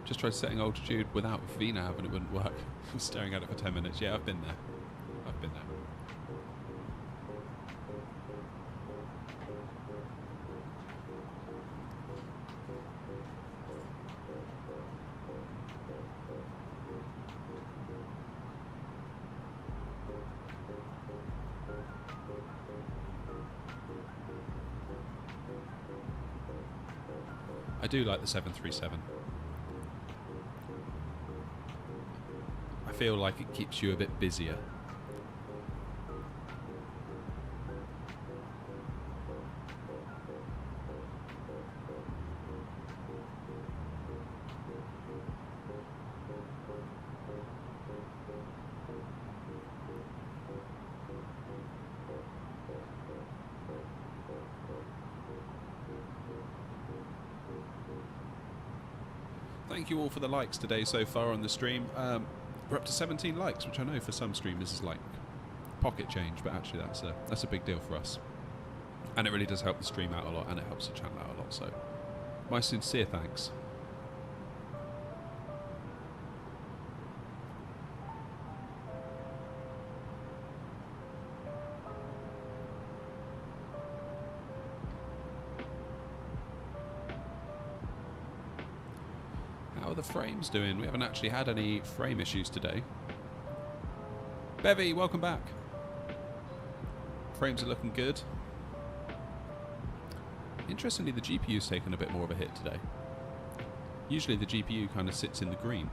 Just tried setting altitude without VNav and it wouldn't work. I was staring at it for 10 minutes. Yeah, I've been there. I've been there. I do like the 737. I feel like it keeps you a bit busier. Thank you all for the likes today so far on the stream. We're up to 17 likes, which I know for some streamers is like pocket change, but actually that's a big deal for us. And it really does help the stream out a lot, and it helps the channel out a lot, so my sincere thanks. How are the frames doing? We haven't actually had any frame issues today. Bevy, welcome back. Frames are looking good. Interestingly, the GPU's taken a bit more of a hit today. Usually the GPU kind of sits in the green.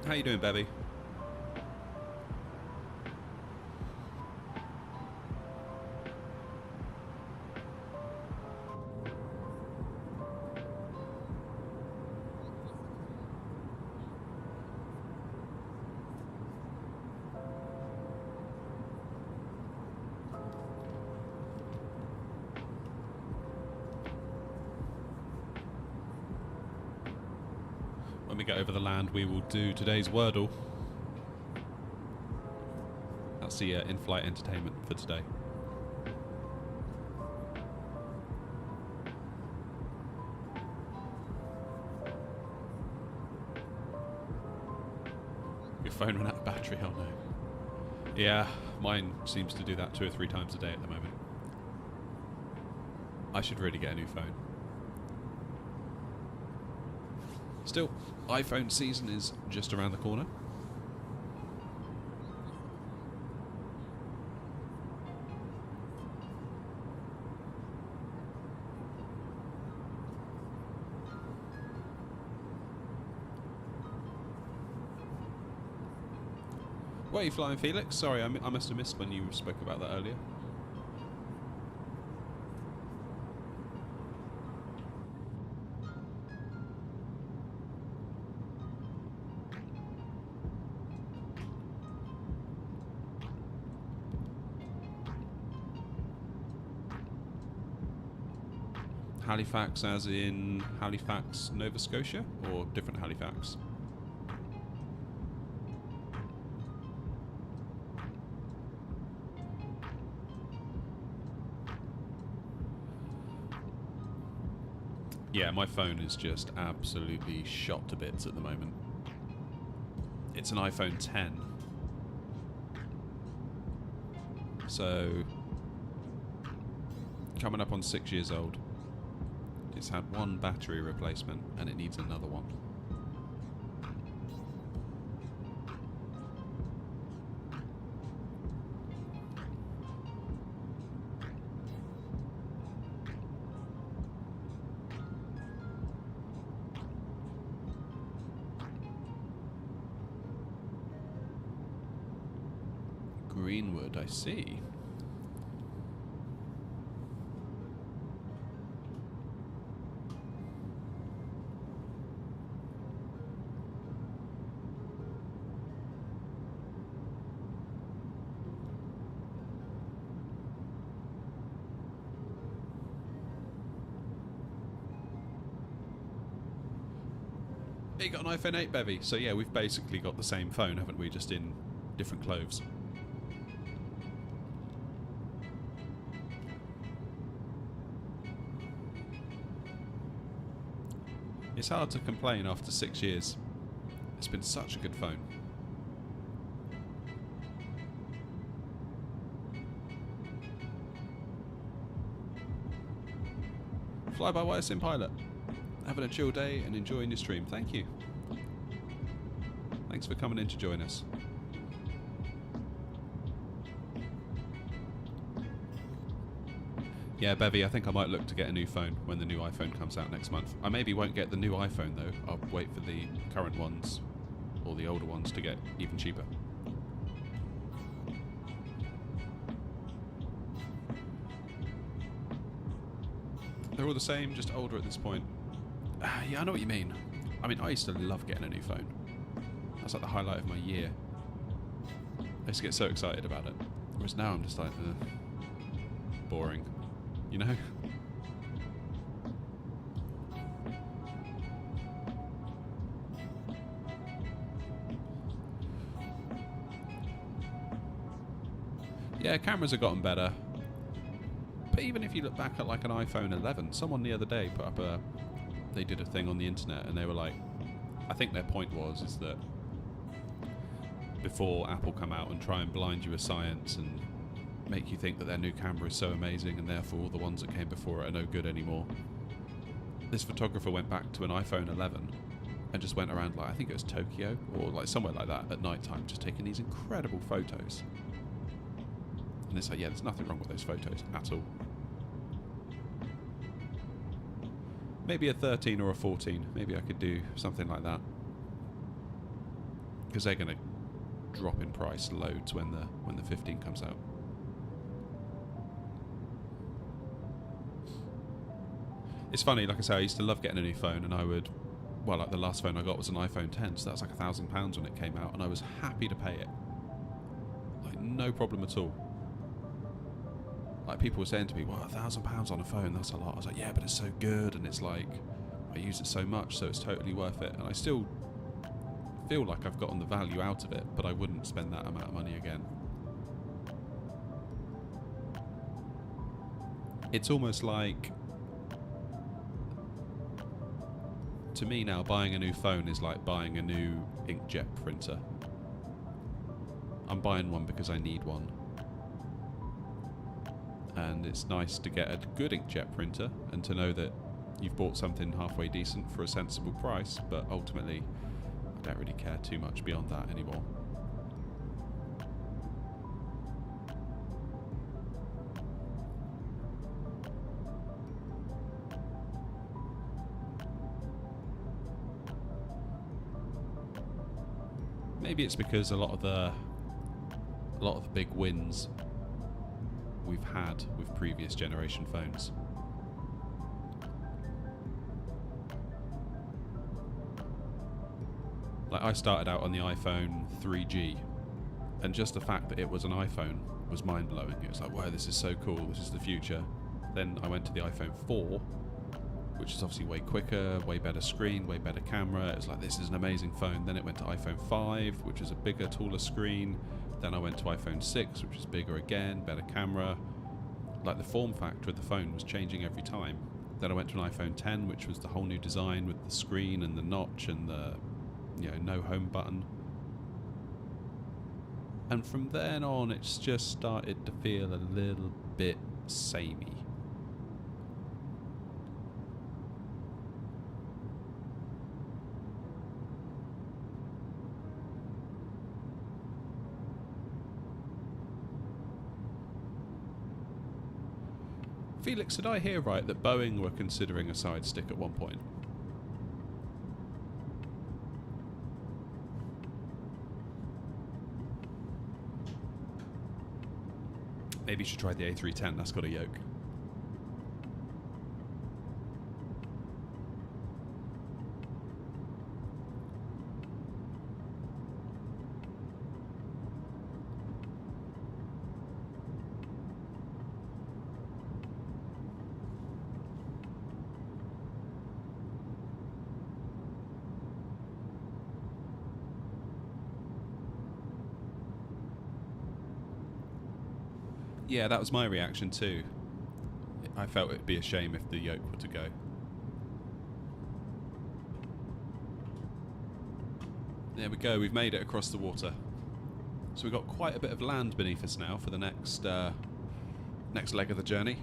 How you doing, Bevy? When we get over the land, we will do today's Wordle. That's the in-flight entertainment for today. Your phone ran out of battery, oh no. Yeah, mine seems to do that 2 or 3 times a day at the moment. I should really get a new phone. Still, iPhone season is just around the corner. Where are you flying, Felix? Sorry, I must have missed when you spoke about that earlier. Halifax as in Halifax, Nova Scotia, or different Halifax? Yeah, my phone is just absolutely shot to bits at the moment. It's an iPhone 10. So, coming up on 6 years old. It's had 1 battery replacement and it needs another one. Greenwood, I see. You got an iPhone 8, Bevy, so yeah, we've basically got the same phone, haven't we, just in different clothes. It's hard to complain after 6 years. It's been such a good phone. Fly-by-wire sim pilot. Having a chill day and enjoying your stream. Thank you. Thanks for coming in to join us. Yeah, Bevy, I think I might look to get a new phone when the new iPhone comes out next month. I maybe won't get the new iPhone though. I'll wait for the current ones or the older ones to get even cheaper. They're all the same, just older at this point. Yeah, I know what you mean. I mean, I used to love getting a new phone. That's like the highlight of my year. I used to get so excited about it. Whereas now I'm just like, boring. You know? Yeah, cameras have gotten better. But even if you look back at like an iPhone 11, someone the other day put up they did a thing on the internet and they were like, I think their point is that before Apple come out and try and blind you with science and make you think that their new camera is so amazing and therefore all the ones that came before it are no good anymore, this photographer went back to an iPhone 11 and just went around, like, I think it was Tokyo or like somewhere like that at night time, just taking these incredible photos. And it's like, yeah, there's nothing wrong with those photos at all. Maybe a 13 or a 14. Maybe I could do something like that. Because they're going to drop in price loads when the 15 comes out. It's funny, like I say, I used to love getting a new phone, and I would, well, like the last phone I got was an iPhone 10, so that was like £1,000 when it came out, and I was happy to pay it. Like, no problem at all. Like, people were saying to me, well, £1,000 on a phone, that's a lot. I was like, yeah, but it's so good, and it's like, I use it so much, so it's totally worth it. And I still feel like I've gotten the value out of it, but I wouldn't spend that amount of money again. It's almost like, to me now, buying a new phone is like buying a new inkjet printer. I'm buying one because I need one. And it's nice to get a good inkjet printer and to know that you've bought something halfway decent for a sensible price, but ultimately I don't really care too much beyond that anymore. Maybe it's because a lot of the big wins we've had with previous generation phones. Like, I started out on the iPhone 3G, and just the fact that it was an iPhone was mind-blowing. It was like, wow, this is so cool, this is the future. Then I went to the iPhone 4, which is obviously way quicker, way better screen, way better camera. It was like, this is an amazing phone. Then it went to iPhone 5, which was a bigger, taller screen. Then I went to iPhone 6, which is bigger again, better camera. Like, the form factor of the phone was changing every time. Then I went to an iPhone 10, which was the whole new design with the screen and the notch and the, you know, no home button. And from then on, it's just started to feel a little bit samey. Felix, did I hear right that Boeing were considering a side stick at one point? Maybe you should try the A310, that's got a yoke. Yeah, that was my reaction too. I felt it'd be a shame if the yoke were to go. There we go, we've made it across the water. So we've got quite a bit of land beneath us now for the next leg of the journey.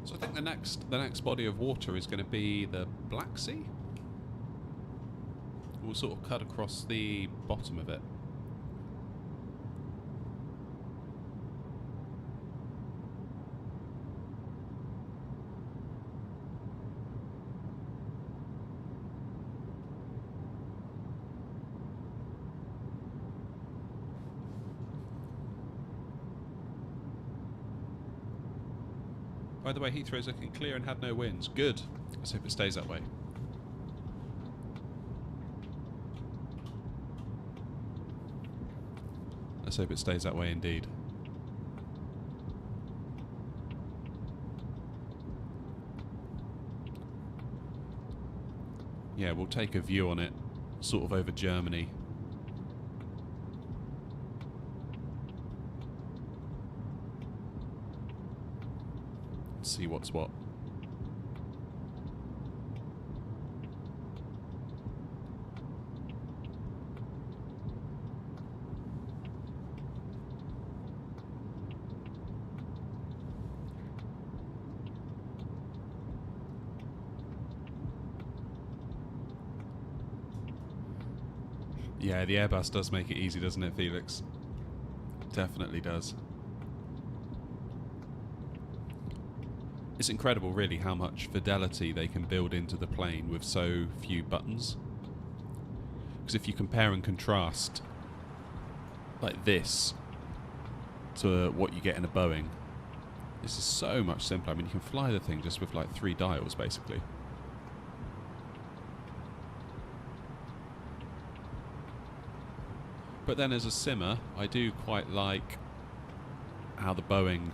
So I think the next body of water is going to be the Black Sea. We'll sort of cut across the bottom of it. By the way, Heathrow's looking clear and had no winds. Good. Let's hope it stays that way. Let's hope it stays that way indeed. Yeah, we'll take a view on it, sort of over Germany. See what's what. Yeah, the Airbus does make it easy, doesn't it, Felix? Definitely does. It's incredible, really, how much fidelity they can build into the plane with so few buttons. Because if you compare and contrast like this to what you get in a Boeing, this is so much simpler. I mean, you can fly the thing just with like 3 dials, basically. But then as a simmer, I do quite like how the Boeing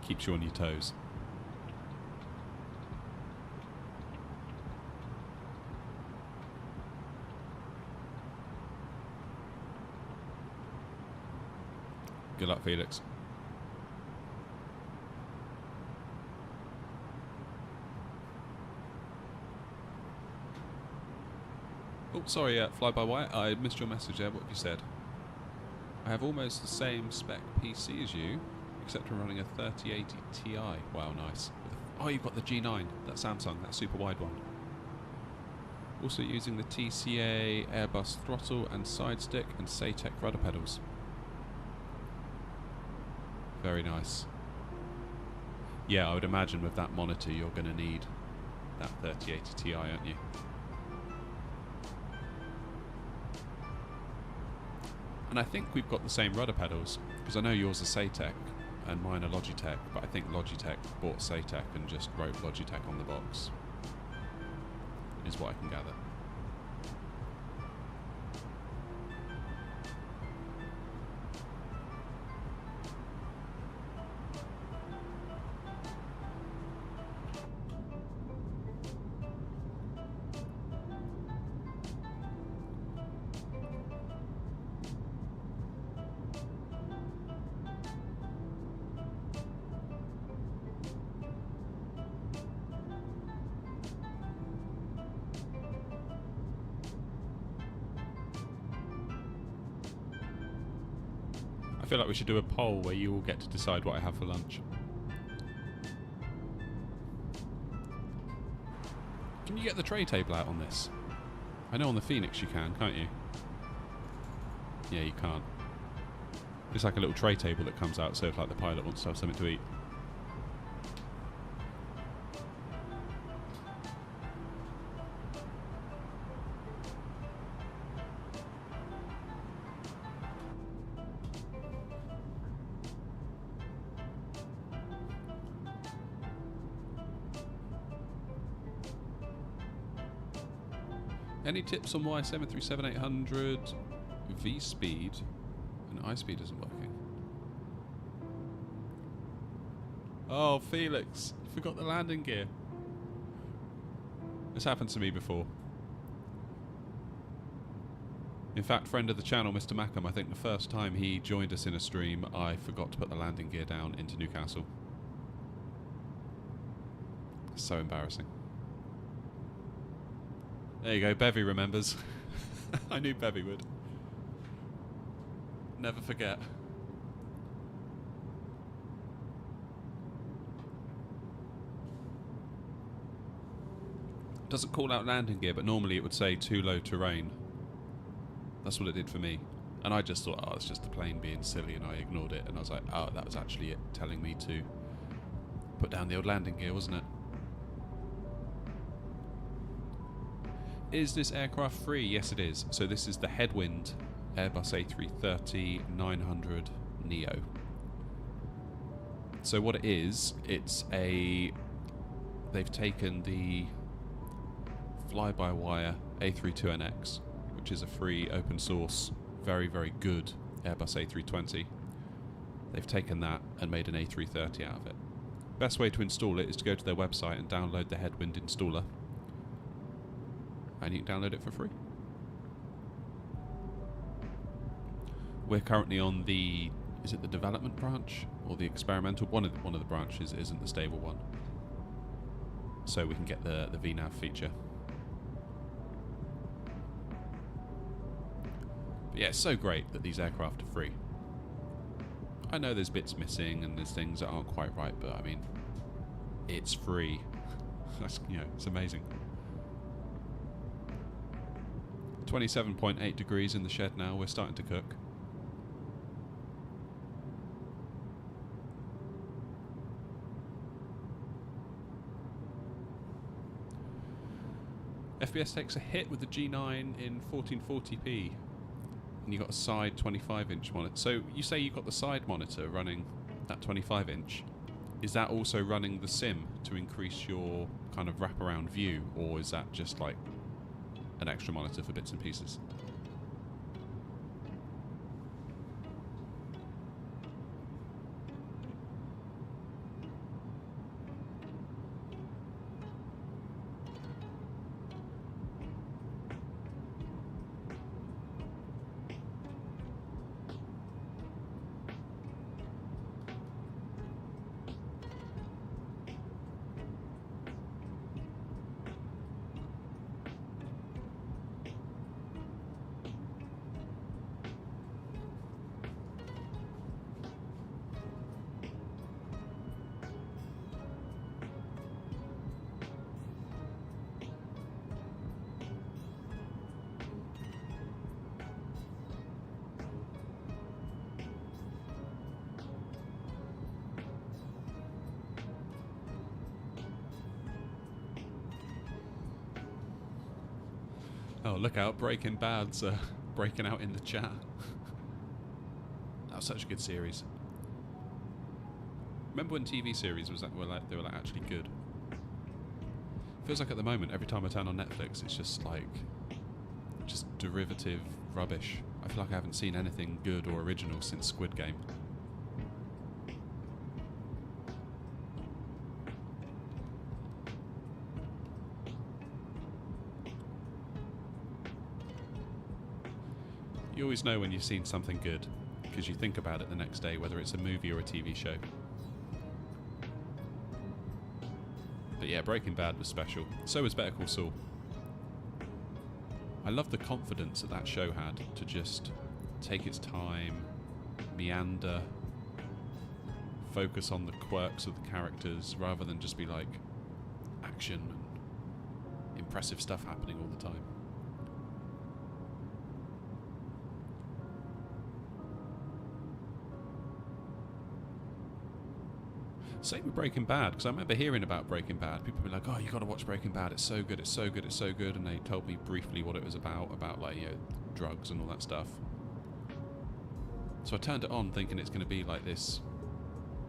keeps you on your toes. Good luck, Felix. Oh, sorry, fly-by-wire. I missed your message there. What have you said? I have almost the same spec PC as you, except I'm running a 3080 Ti. Wow, nice. Oh, you've got the G9, that Samsung, that super wide one. Also using the TCA Airbus throttle and Sidestick and Logitech rudder pedals. Very nice. Yeah, I would imagine with that monitor you're going to need that 3080 Ti, aren't you? And I think we've got the same rudder pedals, because I know yours are Logitech and mine are Logitech, but I think Logitech bought Logitech and just wrote Logitech on the box, is what I can gather. I feel like we should do a poll where you all get to decide what I have for lunch. Can you get the tray table out on this? I know on the Phoenix you can, can't you? Yeah, you can't. It's like a little tray table that comes out, so if like the pilot wants to have something to eat. Any tips on why 737-800 V-speed and I-speed isn't working? Oh, Felix, you forgot the landing gear. This happened to me before. In fact, friend of the channel, Mr. Mackham, I think the first time he joined us in a stream, I forgot to put the landing gear down into Newcastle. So embarrassing. There you go, Bevy remembers. I knew Bevy would. Never forget. Doesn't call out landing gear, but normally it would say too low terrain That's what it did for me. And I just thought, oh, it's just the plane being silly, and I ignored it. And I was like, oh, that was actually it telling me to put down the old landing gear, wasn't it? Is this aircraft free? Yes, it is. So this is the Headwind Airbus A330-900 Neo. So what it is, they've taken the fly-by-wire A32NX, which is a free open source, very, very good Airbus A320. They've taken that and made an A330 out of it. Best way to install it is to go to their website and download the Headwind installer. And you can download it for free. We're currently on the, is it the development branch or the experimental? One of the branches isn't the stable one. So we can get the VNAV feature. But yeah, it's so great that these aircraft are free. I know there's bits missing and there's things that aren't quite right, but I mean, it's free. That's, you know, it's amazing. 27.8 degrees in the shed now. We're starting to cook. FPS takes a hit with the G9 in 1440p. And you got a side 25-inch monitor. So you say you got the side monitor running that 25-inch. Is that also running the sim to increase your kind of wraparound view, or is that just like an extra monitor for bits and pieces? Oh, look out, Breaking Bad's breaking out in the chat. That was such a good series. Remember when TV series were actually good? Feels like at the moment, every time I turn on Netflix, it's just like, just derivative rubbish. I feel like I haven't seen anything good or original since Squid Game. You always know when you've seen something good, because you think about it the next day, whether it's a movie or a TV show. But yeah, Breaking Bad was special. So was Better Call Saul. I love the confidence that show had to just take its time, meander, focus on the quirks of the characters, rather than just be like action and impressive stuff happening all the time. Same with Breaking Bad, because I remember hearing about Breaking Bad. People were like, oh, you got to watch Breaking Bad, it's so good, it's so good, it's so good. And they told me briefly what it was about like, you know, drugs and all that stuff. So I turned it on thinking it's going to be like this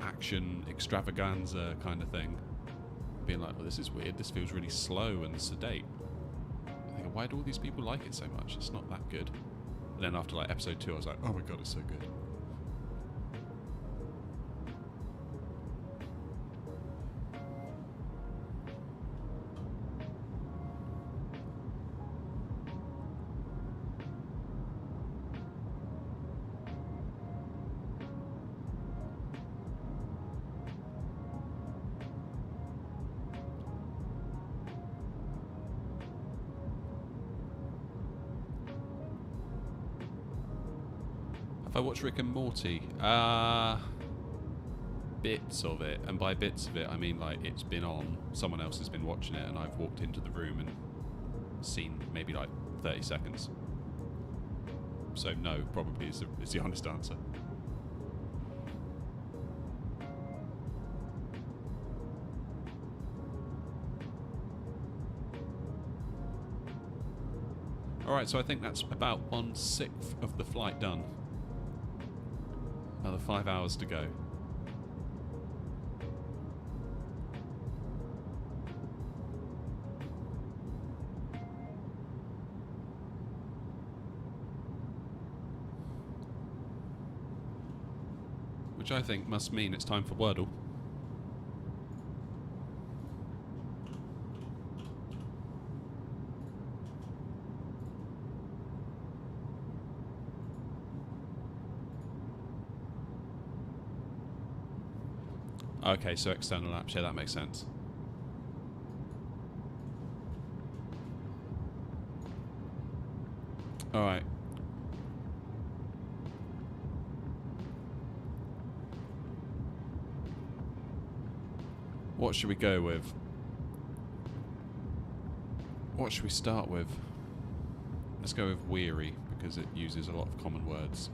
action extravaganza kind of thing. Being like, well, this is weird, this feels really slow and sedate. I think, why do all these people like it so much? It's not that good. And then after like episode 2, I was like, oh my god, it's so good. I watched Rick and Morty. Bits of it, and by bits of it I mean like it's been on, someone else has been watching it, and I've walked into the room and seen maybe like 30 seconds. So no, probably is the honest answer. Alright, so I think that's about 1/6 of the flight done. Another 5 hours to go. Which I think must mean it's time for Wordle. Okay, so external apps, yeah, that makes sense. Alright. What should we go with? What should we start with? Let's go with weary, because it uses a lot of common words.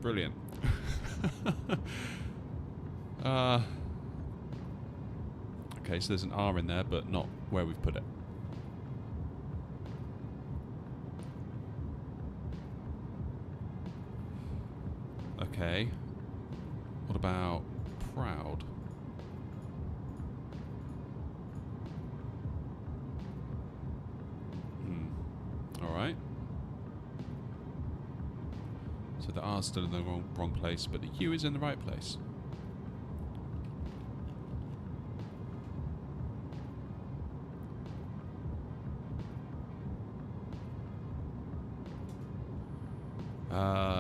Brilliant. Okay, so there's an R in there, but not where we've put it. Okay. What about proud? Alright. So the R's still in the wrong place, but the U is in the right place.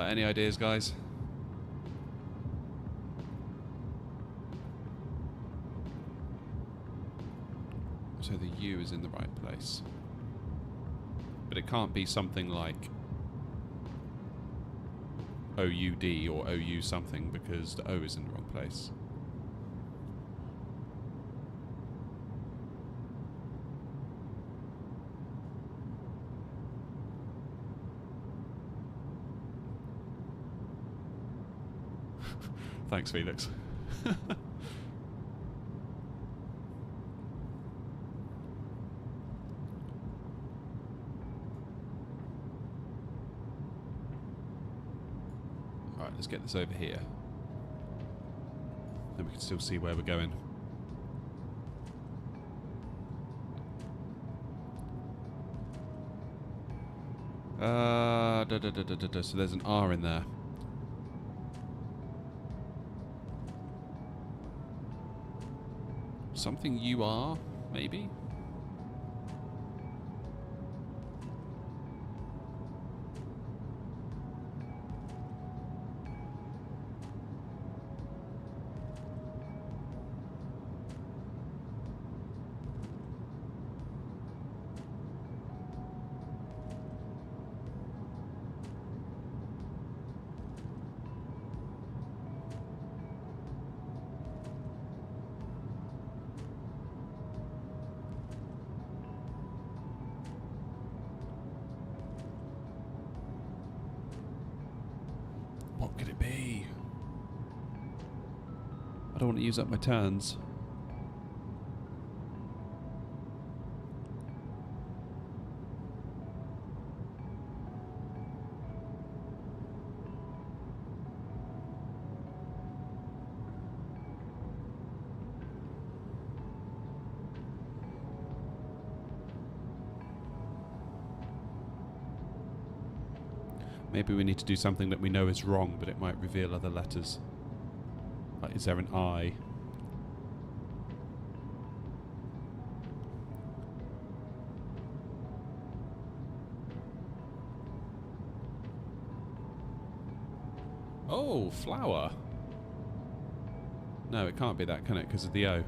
Any ideas, guys? So the U is in the right place. But it can't be something like OUD or OU something, because the O is in the wrong place. Thanks, Felix. Alright, let's get this over here. Then we can still see where we're going. So there's an R in there. Something you are, maybe? What could it be? I don't want to use up my turns. Maybe we need to do something that we know is wrong, but it might reveal other letters. Like, is there an I? Oh, flower. No, it can't be that, can it? Because of the O.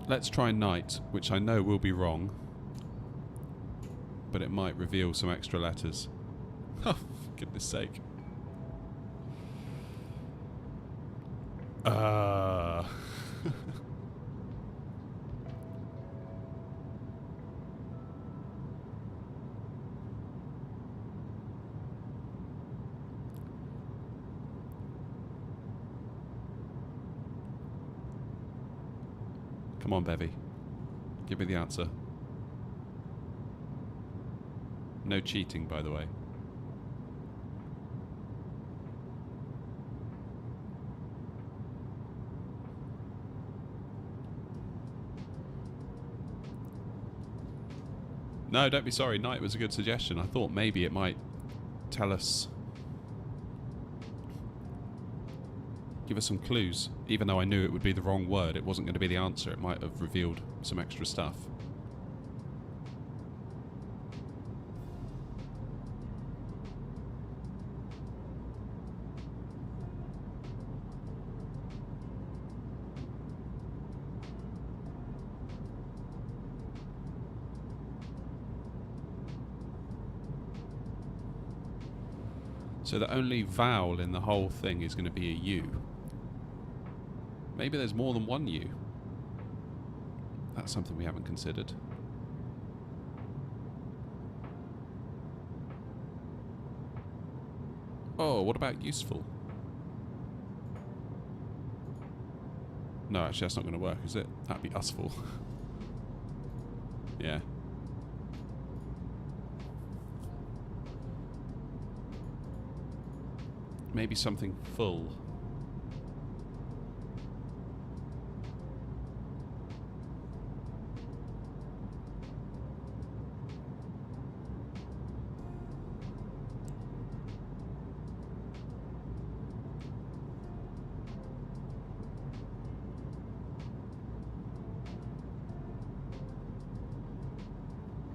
Let's try night, which I know will be wrong, but it might reveal some extra letters. Oh, for goodness sake. Come on, Bevy. Give me the answer. No cheating, by the way. No, don't be sorry. Night was a good suggestion. I thought maybe it might tell us... give us some clues. Even though I knew it would be the wrong word, it wasn't going to be the answer. It might have revealed some extra stuff. So the only vowel in the whole thing is going to be a U. Maybe there's more than one U. That's something we haven't considered. Oh, what about useful? No, actually that's not going to work, is it? That'd be useful. Yeah. Maybe something full.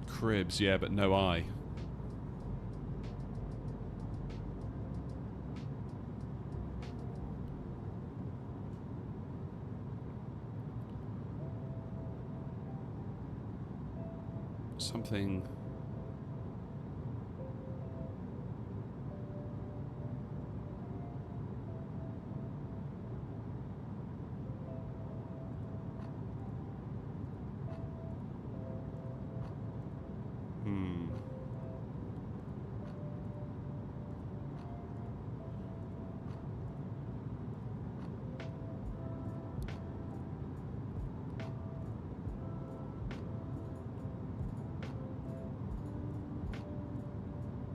Cribs, yeah, but no I. Something...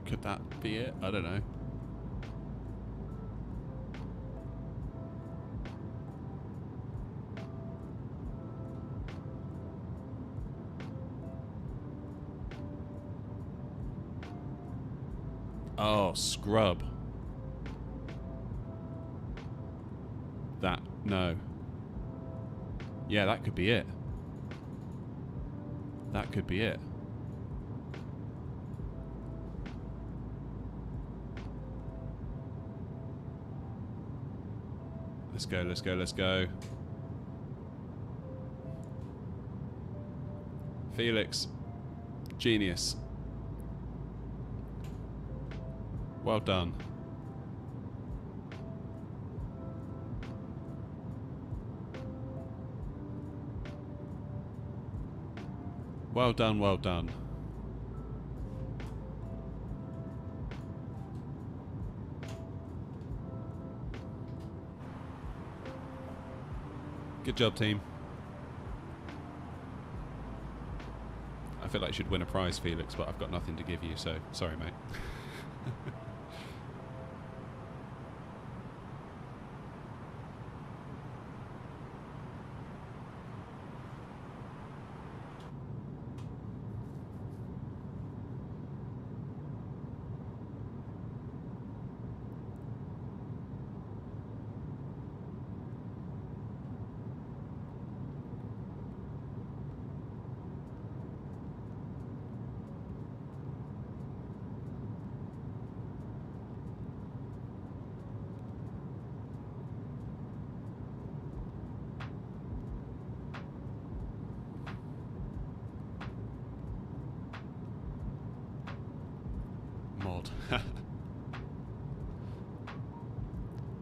Could that be it? I don't know. Oh, scrub. That, no. Yeah, that could be it. That could be it. Let's go, let's go, let's go. Felix. Genius. Well done. Well done, well done. Good job, team. I feel like I should win a prize, Felix, but I've got nothing to give you, so sorry, mate.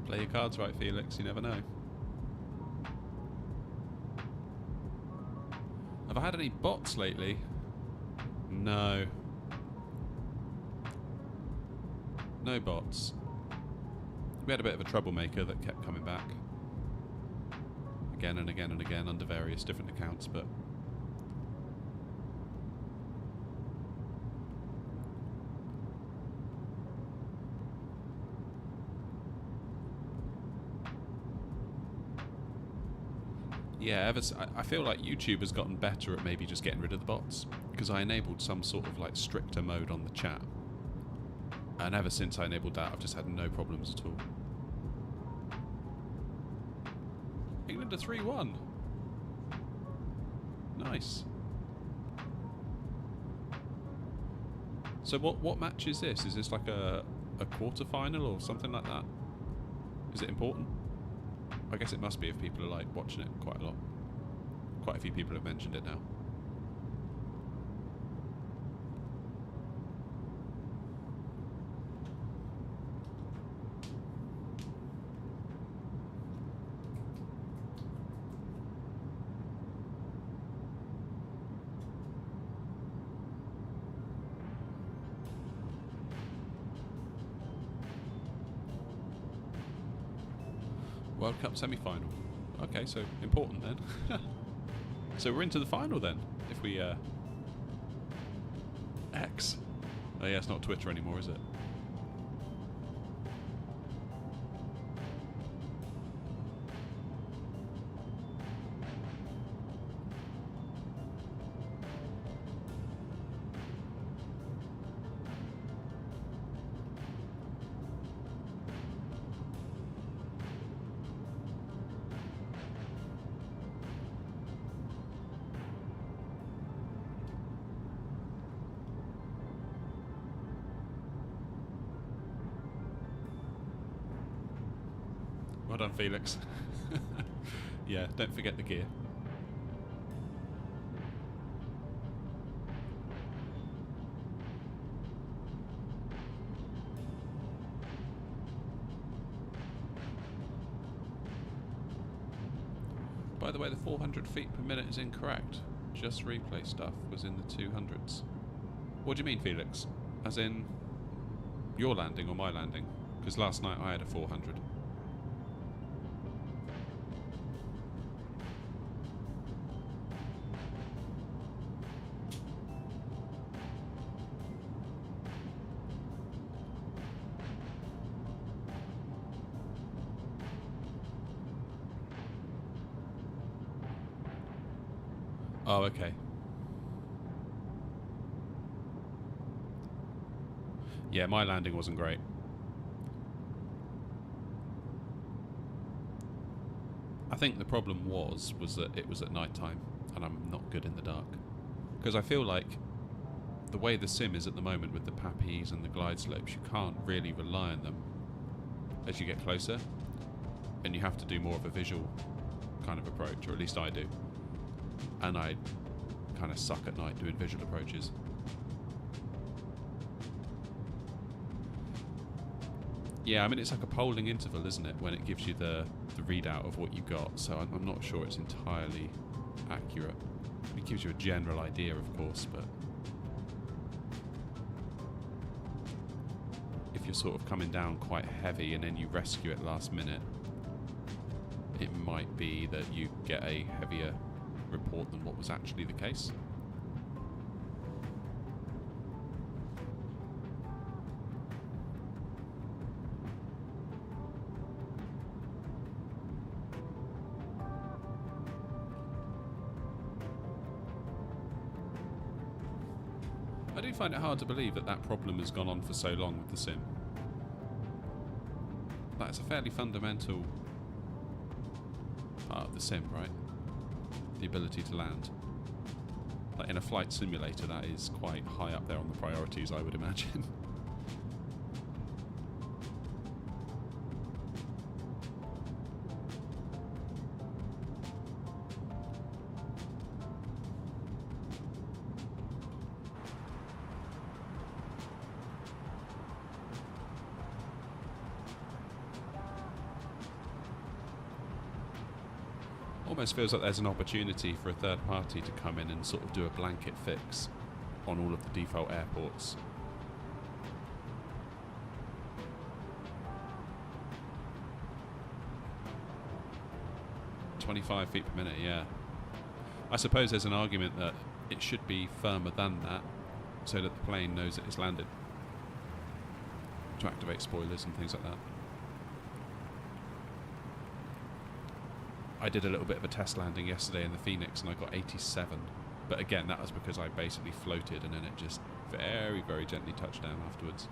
Play your cards right, Felix. You never know. Have I had any bots lately? No. No bots. We had a bit of a troublemaker that kept coming back. Again and again and again under various different accounts, but... Yeah, I feel like YouTube has gotten better at maybe just getting rid of the bots, because I enabled some sort of like stricter mode on the chat, and ever since I enabled that I've just had no problems at all. England are 3-1. Nice. So what match is this? Is this like a quarter-final or something like that? Is it important? I guess it must be if people are like watching it quite a lot. Quite a few people have mentioned it now. World Cup semi-final. Okay, so important then. So we're into the final then, if we X. Oh yeah, it's not Twitter anymore, is it? Well done, Felix. Yeah, don't forget the gear. By the way, the 400 feet per minute is incorrect. Just replay stuff was in the 200s. What do you mean, Felix? As in your landing or my landing? Because last night I had a 400. Oh, okay. Yeah, my landing wasn't great. I think the problem was that it was at night time, and I'm not good in the dark. Because I feel like the way the sim is at the moment with the PAPIs and the glide slopes, you can't really rely on them as you get closer, and you have to do more of a visual kind of approach, or at least I do. And I kind of suck at night doing visual approaches. Yeah, I mean, it's like a polling interval, isn't it, when it gives you the readout of what you got, so I'm not sure it's entirely accurate. It gives you a general idea, of course, but if you're sort of coming down quite heavy and then you rescue it last minute, it might be that you get a heavier report than what was actually the case. I do find it hard to believe that that problem has gone on for so long with the sim. That's a fairly fundamental part of the sim, right? The ability to land. Like in a flight simulator, that is quite high up there on the priorities, I would imagine. Almost feels like there's an opportunity for a third party to come in and sort of do a blanket fix on all of the default airports. "25 feet per minute," yeah. I suppose there's an argument that it should be firmer than that, so that the plane knows that it's landed, to activate spoilers and things like that. I did a little bit of a test landing yesterday in the Phoenix and I got 87, but again that was because I basically floated and then it just very, very gently touched down afterwards.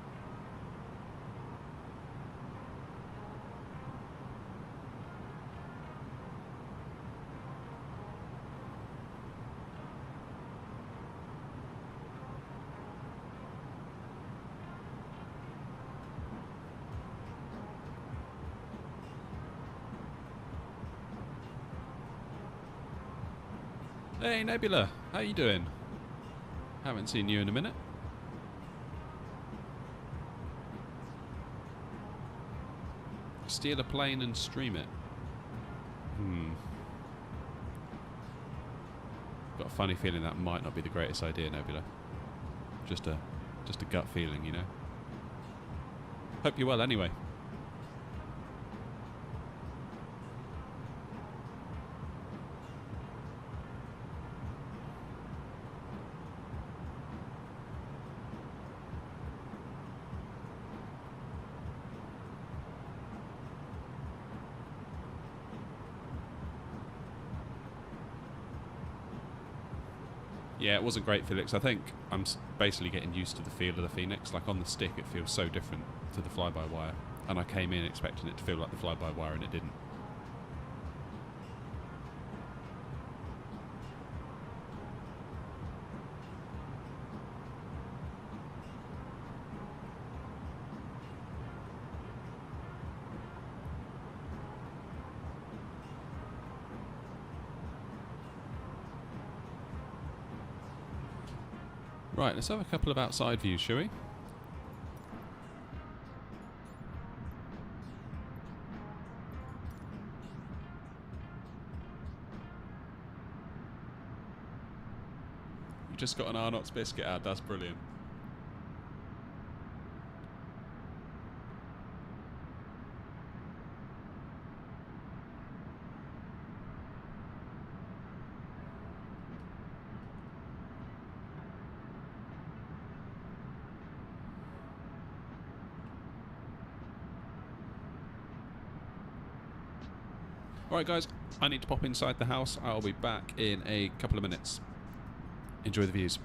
Hey Nebula, how you doing? Haven't seen you in a minute. Steal a plane and stream it. Got a funny feeling that might not be the greatest idea, Nebula. Just a gut feeling, you know. Hope you're well anyway. Yeah, it wasn't great, Felix. I think I'm basically getting used to the feel of the Phoenix. Like on the stick, it feels so different to the fly-by-wire. And I came in expecting it to feel like the fly-by-wire, and it didn't. Right, let's have a couple of outside views, shall we? You just got an Arnott's biscuit out, that's brilliant. Alright guys, I need to pop inside the house. I'll be back in a couple of minutes. Enjoy the views.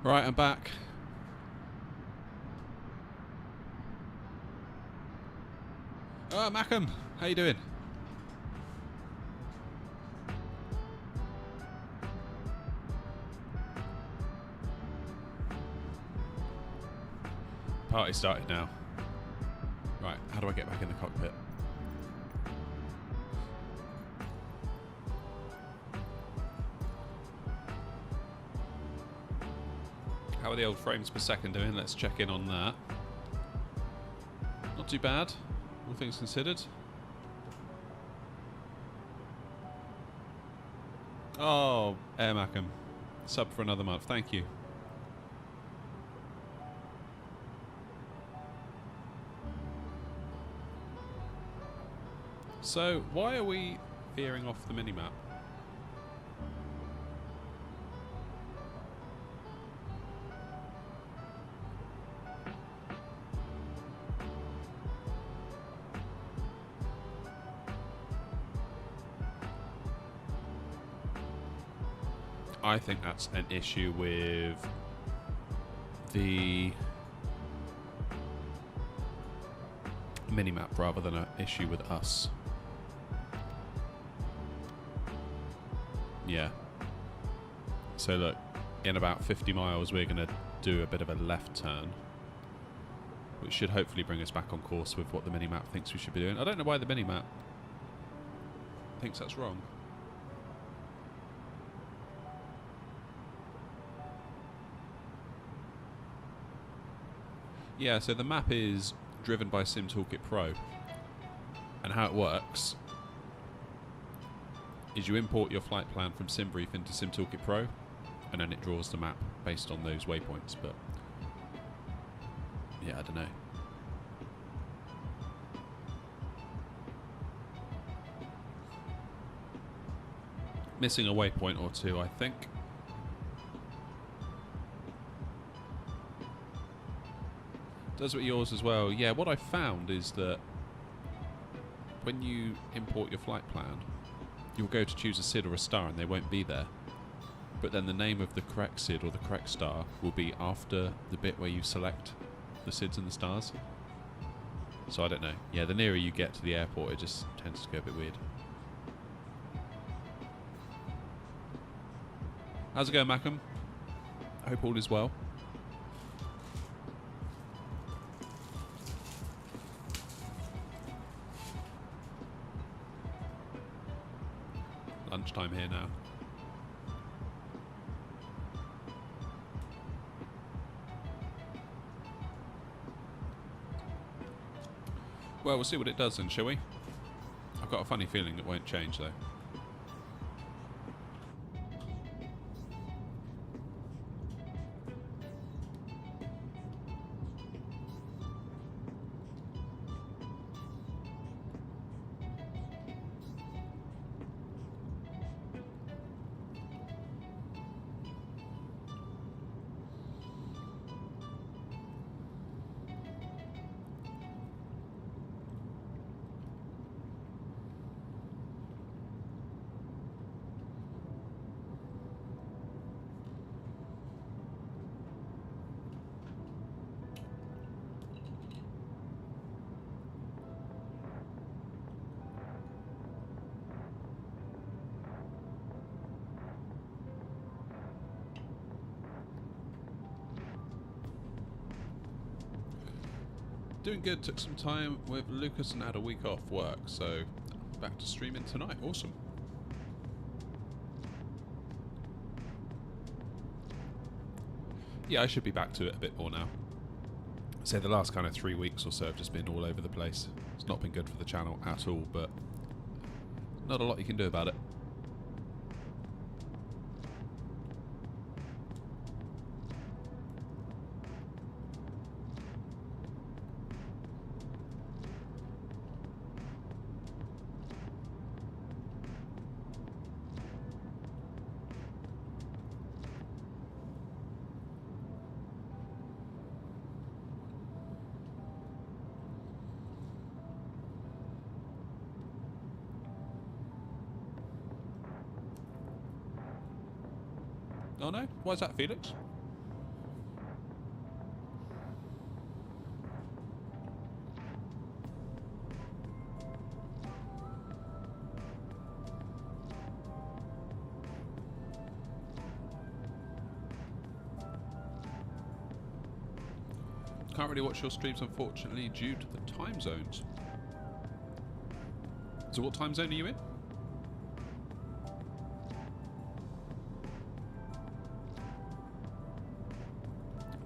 Right, I'm back. Oh, Mackham, how you doing? Party started now. Right, how do I get back in the cockpit? How are the old frames per second doing? Let's check in on that. Not too bad, all things considered. Oh, Air Mackham. Sub for another month, thank you. So, why are we veering off the minimap? I think that's an issue with the minimap rather than an issue with us. Yeah. So look, in about 50 miles we're going to do a bit of a left turn, which should hopefully bring us back on course with what the minimap thinks we should be doing. I don't know why the minimap thinks that's wrong. Yeah, so the map is driven by Sim Toolkit Pro, and how it works is you import your flight plan from SimBrief into Sim Toolkit Pro, and then it draws the map based on those waypoints. But yeah, I don't know. Missing a waypoint or two, I think. Does with yours as well. Yeah, what I found is that when you import your flight plan, you'll go to choose a SID or a star and they won't be there. But then the name of the correct SID or the correct star will be after the bit where you select the SIDs and the stars. So I don't know. Yeah, the nearer you get to the airport, it just tends to go a bit weird. How's it going, Mackham? I hope all is well. Lunchtime here now. Well, we'll see what it does then, shall we? I've got a funny feeling it won't change though. Doing good, took some time with Lucas and had a week off work, so back to streaming tonight. Awesome. Yeah, I should be back to it a bit more now. So the last kind of 3 weeks or so have just been all over the place. It's not been good for the channel at all, but not a lot you can do about it. Oh no? Why is that, Felix? Can't really watch your streams, unfortunately, due to the time zones. So what time zone are you in?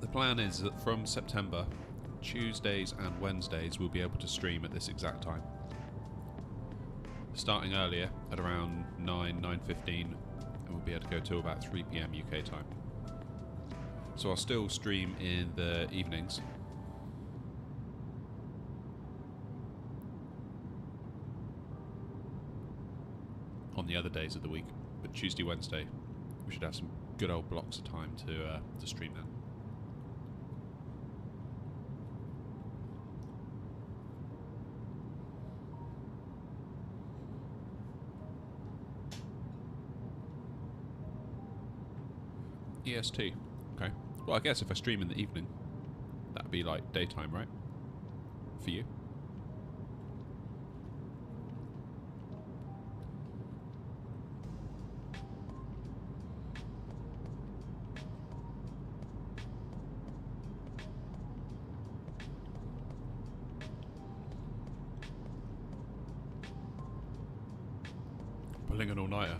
The plan is that from September, Tuesdays and Wednesdays we'll be able to stream at this exact time. Starting earlier at around 9:15, and we'll be able to go till about 3 PM UK time. So I'll still stream in the evenings. On the other days of the week, but Tuesday, Wednesday, we should have some good old blocks of time to stream that. EST. Okay. Well, I guess if I stream in the evening, that'd be like daytime, right? For you? Pulling an all-nighter.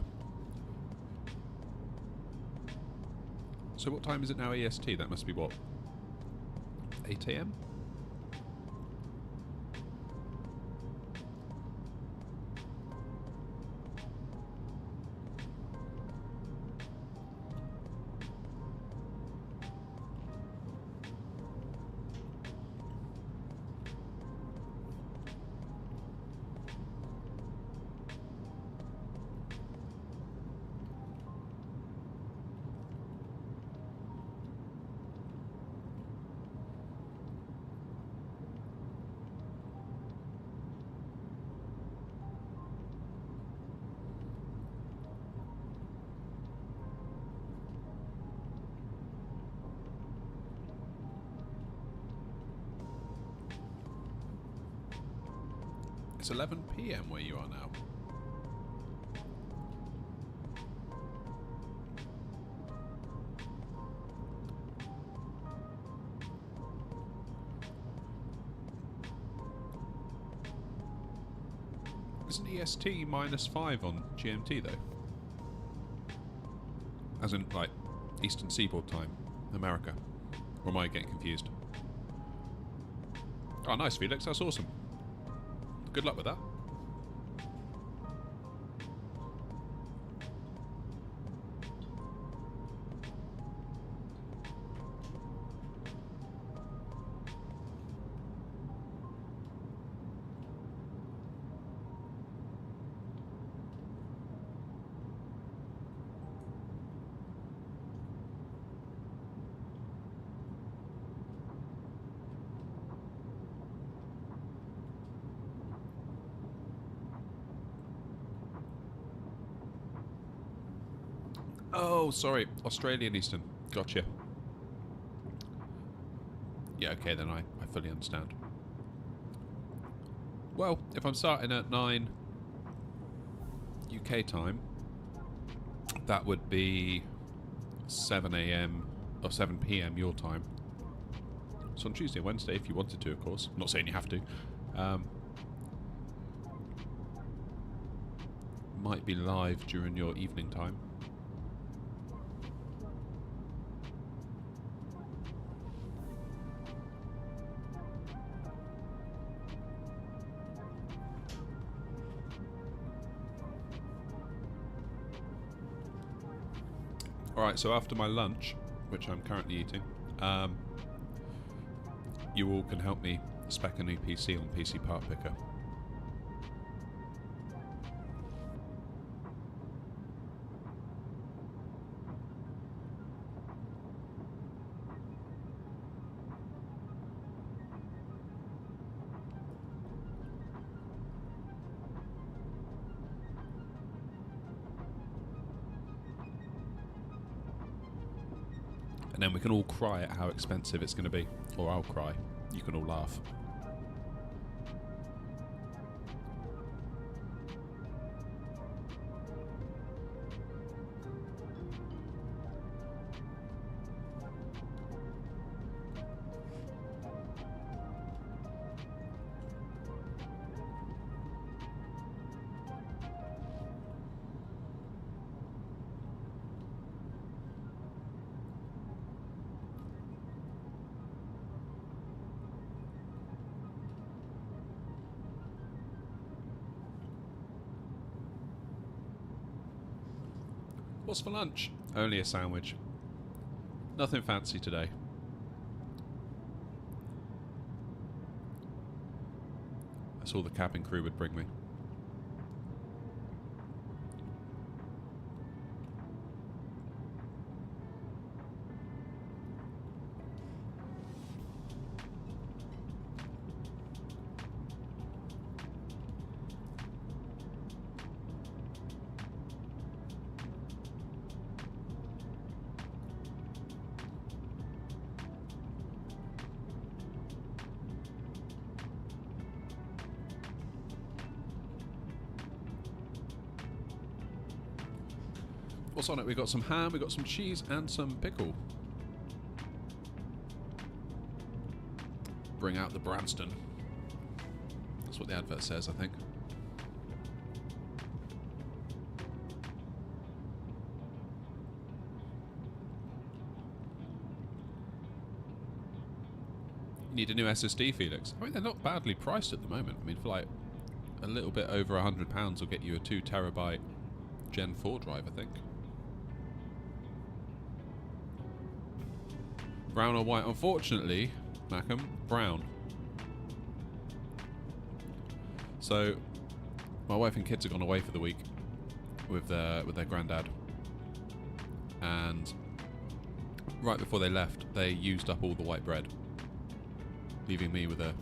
So what time is it now EST? That must be what? 8 AM? It's 11 PM where you are now. Isn't EST -5 on GMT though? As in, like, Eastern Seaboard time, America. Or am I getting confused? Oh, nice, Felix. That's awesome. Good luck with that. Oh, sorry. Australian Eastern. Gotcha. Yeah, okay, then I fully understand. Well, if I'm starting at 9 UK time, that would be 7 AM or 7 PM your time. So on Tuesday and Wednesday, if you wanted to, of course. I'm not saying you have to. Might be live during your evening time. Alright, so after my lunch, which I'm currently eating, you all can help me spec a new PC on PC Part Picker. And then we can all cry at how expensive it's going to be. Or I'll cry. You can all laugh. What's for lunch? Only a sandwich. Nothing fancy today. That's all the cabin crew would bring me. What's on it? We've got some ham, we've got some cheese, and some pickle. Bring out the Branston. That's what the advert says, I think. You need a new SSD, Felix. I mean, they're not badly priced at the moment. I mean, for like a little bit over £100 will get you a 2 terabyte Gen 4 drive, I think. Brown or white? Unfortunately, Mackham, brown. So, my wife and kids have gone away for the week with their granddad, and right before they left, they used up all the white bread, leaving me with a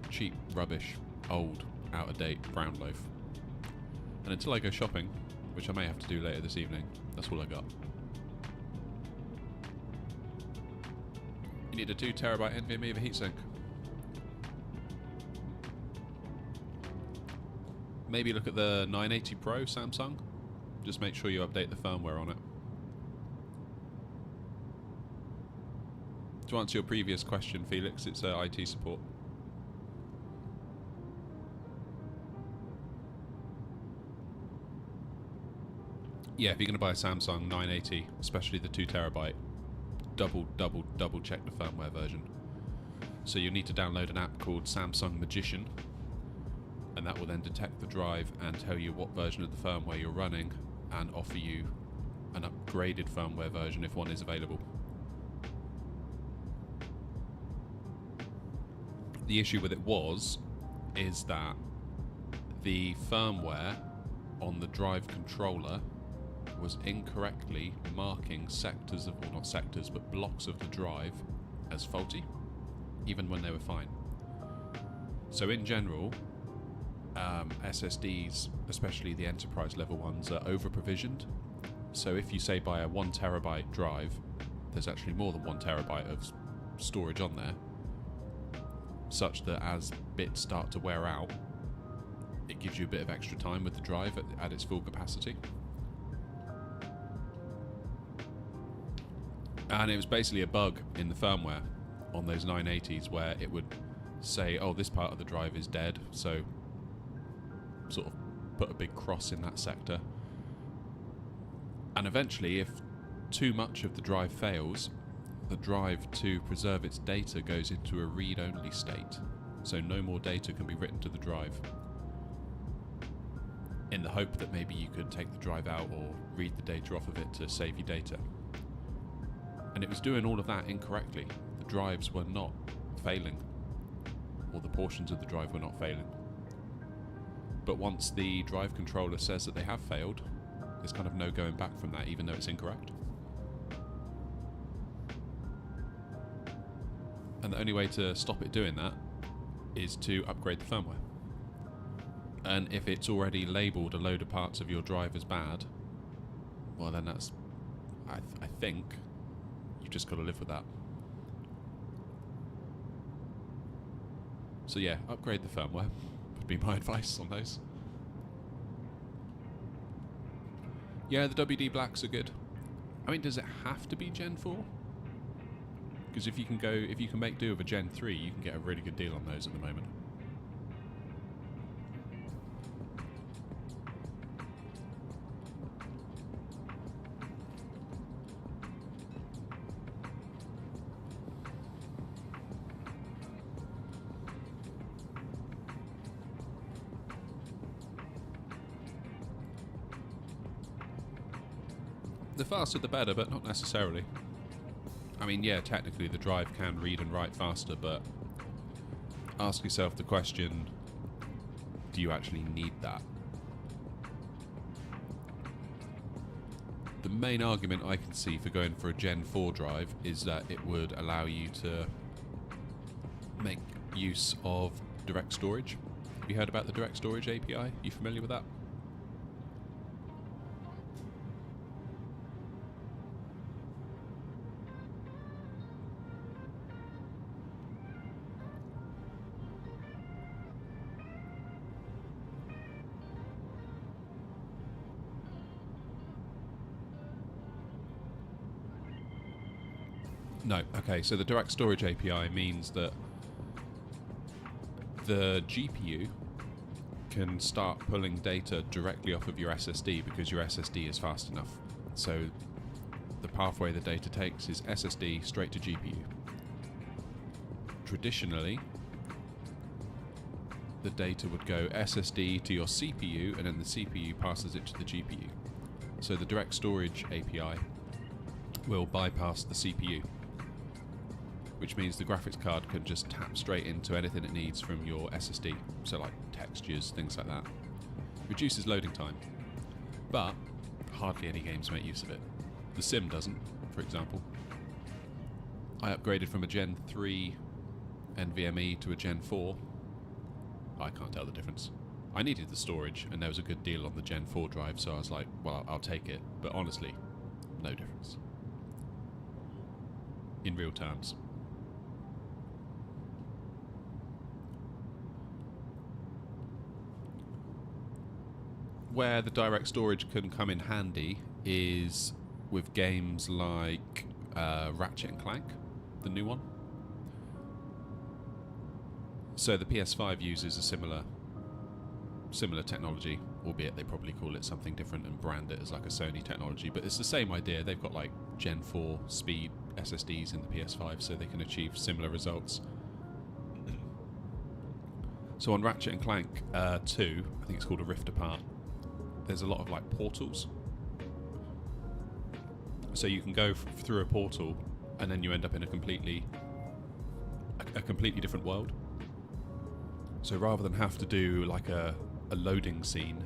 cheap, rubbish, old, out-of-date brown loaf. And until I go shopping, which I may have to do later this evening, that's all I got. You need a 2 terabyte NVMe with heatsink. Maybe look at the 980 Pro Samsung. Just make sure you update the firmware on it. To answer your previous question, Felix, it's IT support. Yeah, if you're going to buy a Samsung 980, especially the 2 terabyte, double check the firmware version. So you'll need to download an app called Samsung Magician, and that will then detect the drive and tell you what version of the firmware you're running and offer you an upgraded firmware version if one is available. The issue with it is that the firmware on the drive controller was incorrectly marking sectors of, or not sectors, but blocks of the drive as faulty, even when they were fine. So in general, SSDs, especially the enterprise level ones, are over provisioned. So if you say buy a 1 terabyte drive, there's actually more than 1 terabyte of storage on there, such that as bits start to wear out, it gives you a bit of extra time with the drive at its full capacity. And it was basically a bug in the firmware on those 980s where it would say, oh, this part of the drive is dead, so sort of put a big cross in that sector. And eventually, if too much of the drive fails, the drive, to preserve its data, goes into a read-only state, so no more data can be written to the drive, in the hope that maybe you could take the drive out or read the data off of it to save you data. And it was doing all of that incorrectly. The drives were not failing, or the portions of the drive were not failing. But once the drive controller says that they have failed, there's kind of no going back from that, even though it's incorrect. And the only way to stop it doing that is to upgrade the firmware. And if it's already labelled a load of parts of your drive as bad, well then that's, I think, you've just got to live with that. So yeah, upgrade the firmware would be my advice on those. Yeah, the WD Blacks are good. I mean, does it have to be Gen 4? Because if you can make do with a Gen 3, you can get a really good deal on those at the moment. The faster the better, but not necessarily. I mean, yeah, technically the drive can read and write faster, but ask yourself the question, do you actually need that? The main argument I can see for going for a Gen 4 drive is that it would allow you to make use of direct storage. Have you heard about the direct storage API? You familiar with that? No. Okay, so the direct storage API means that the GPU can start pulling data directly off of your SSD because your SSD is fast enough. So the pathway the data takes is SSD straight to GPU. Traditionally, the data would go SSD to your CPU and then the CPU passes it to the GPU. So the direct storage API will bypass the CPU, which means the graphics card can just tap straight into anything it needs from your SSD. So like textures, things like that. Reduces loading time, but hardly any games make use of it. The Sim doesn't, for example. I upgraded from a Gen 3 NVMe to a Gen 4. I can't tell the difference. I needed the storage, and there was a good deal on the Gen 4 drive, so I was like, well, I'll take it. But honestly, no difference. In real terms. Where the direct storage can come in handy is with games like Ratchet and Clank, the new one. So the PS5 uses a similar technology, albeit they probably call it something different and brand it as like a Sony technology, but it's the same idea. They've got like Gen 4 speed SSDs in the PS5, so they can achieve similar results. So on Ratchet and Clank 2, I think it's called A Rift Apart, there's a lot of like portals. So you can go through a portal and then you end up in a completely different world. So rather than have to do like a loading scene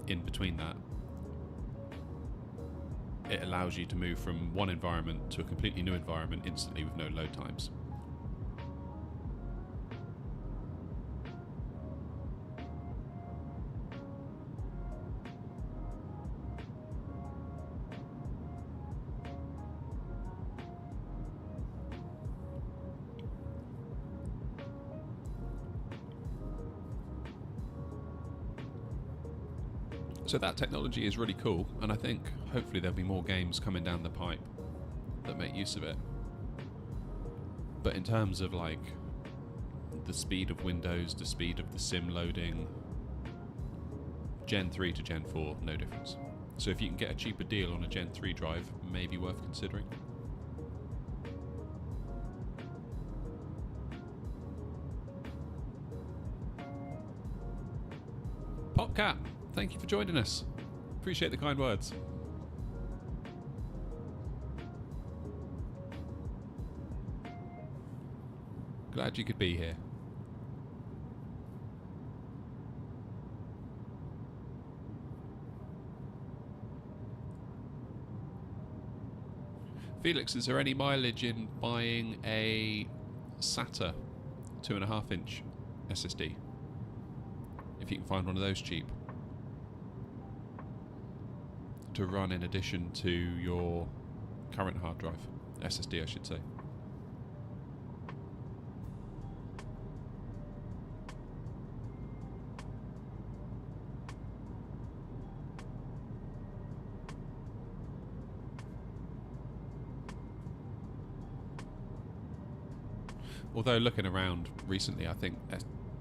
in between that, it allows you to move from one environment to a completely new environment instantly with no load times. So that technology is really cool, and I think hopefully there'll be more games coming down the pipe that make use of it. But in terms of like the speed of Windows, the speed of the sim loading, Gen 3 to Gen 4, no difference. So if you can get a cheaper deal on a Gen 3 drive, maybe worth considering. Popcat, thank you for joining us. Appreciate the kind words. Glad you could be here. Felix, is there any mileage in buying a SATA 2.5-inch SSD? If you can find one of those cheap to run in addition to your current hard drive, SSD I should say. Although looking around recently, I think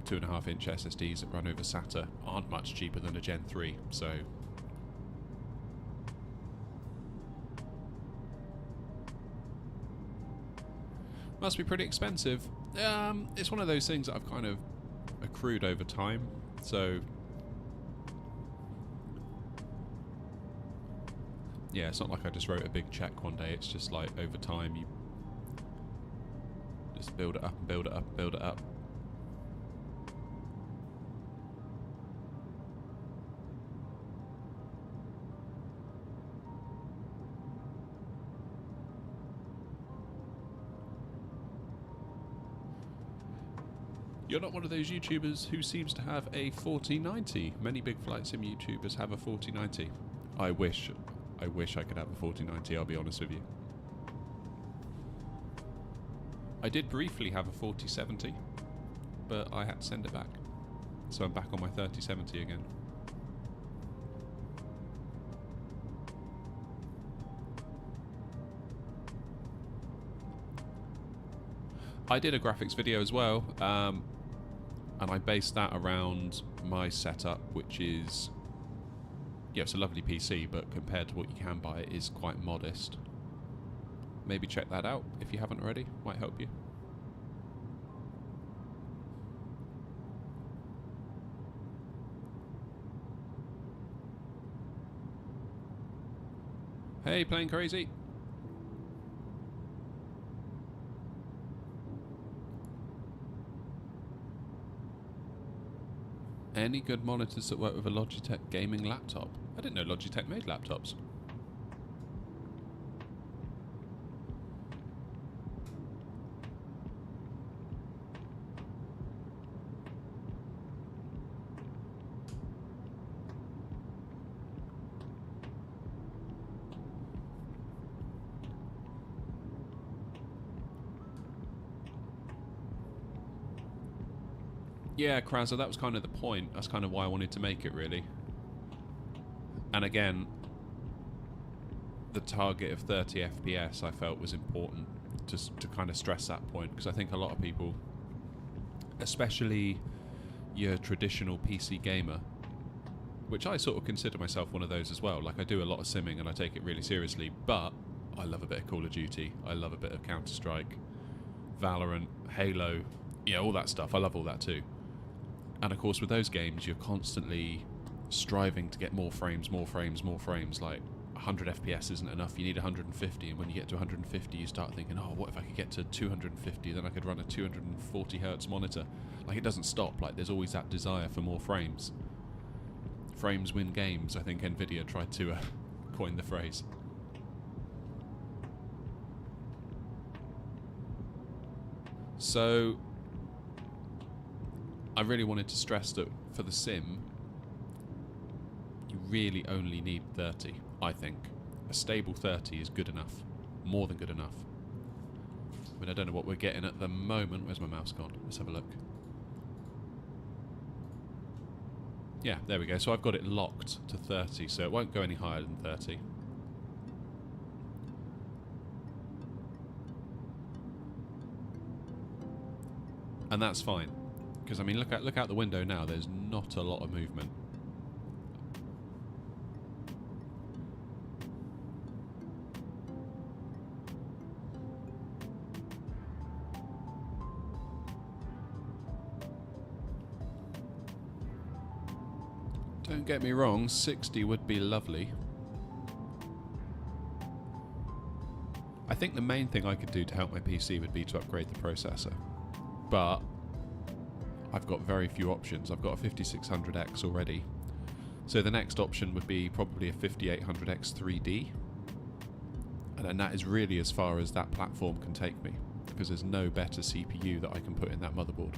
2.5-inch SSDs that run over SATA aren't much cheaper than a Gen 3, so must be pretty expensive. It's one of those things that I've kind of accrued over time, so yeah, it's not like I just wrote a big check one day. It's just like over time you just build it up and build it up and build it up. You're not one of those YouTubers who seems to have a 4090. Many big flight sim YouTubers have a 4090. I wish I could have a 4090, I'll be honest with you. I did briefly have a 4070, but I had to send it back. So I'm back on my 3070 again. I did a graphics video as well, and I based that around my setup, which is, yeah, it's a lovely PC, but compared to what you can buy, it is quite modest. Maybe check that out if you haven't already, might help you. Hey, Playing Crazy. Any good monitors that work with a Logitech gaming laptop? I didn't know Logitech made laptops. Yeah, Krazza, that was kind of the point. That's kind of why I wanted to make it, really. And again, the target of 30 FPS I felt was important to kind of stress that point, because I think a lot of people, especially your traditional PC gamer, which I sort of consider myself one of those as well. Like, I do a lot of simming and I take it really seriously, but I love a bit of Call of Duty. I love a bit of Counter-Strike, Valorant, Halo, yeah, all that stuff. I love all that too. And of course, with those games, you're constantly striving to get more frames, more frames, more frames. Like 100 FPS isn't enough, you need 150, and when you get to 150 you start thinking, oh, what if I could get to 250, then I could run a 240 hertz monitor. Like, it doesn't stop. Like, there's always that desire for more frames. Frames win games, I think Nvidia tried to coin the phrase. So I really wanted to stress that for the sim, you really only need 30, I think. A stable 30 is good enough. More than good enough. I mean, I don't know what we're getting at the moment. Where's my mouse gone? Let's have a look. Yeah, there we go. So I've got it locked to 30, so it won't go any higher than 30. And that's fine. Because, I mean, look out the window now. There's not a lot of movement. Don't get me wrong, 60 would be lovely. I think the main thing I could do to help my PC would be to upgrade the processor. But I've got very few options. I've got a 5600X already. So the next option would be probably a 5800X 3D. And that is really as far as that platform can take me, because there's no better CPU that I can put in that motherboard.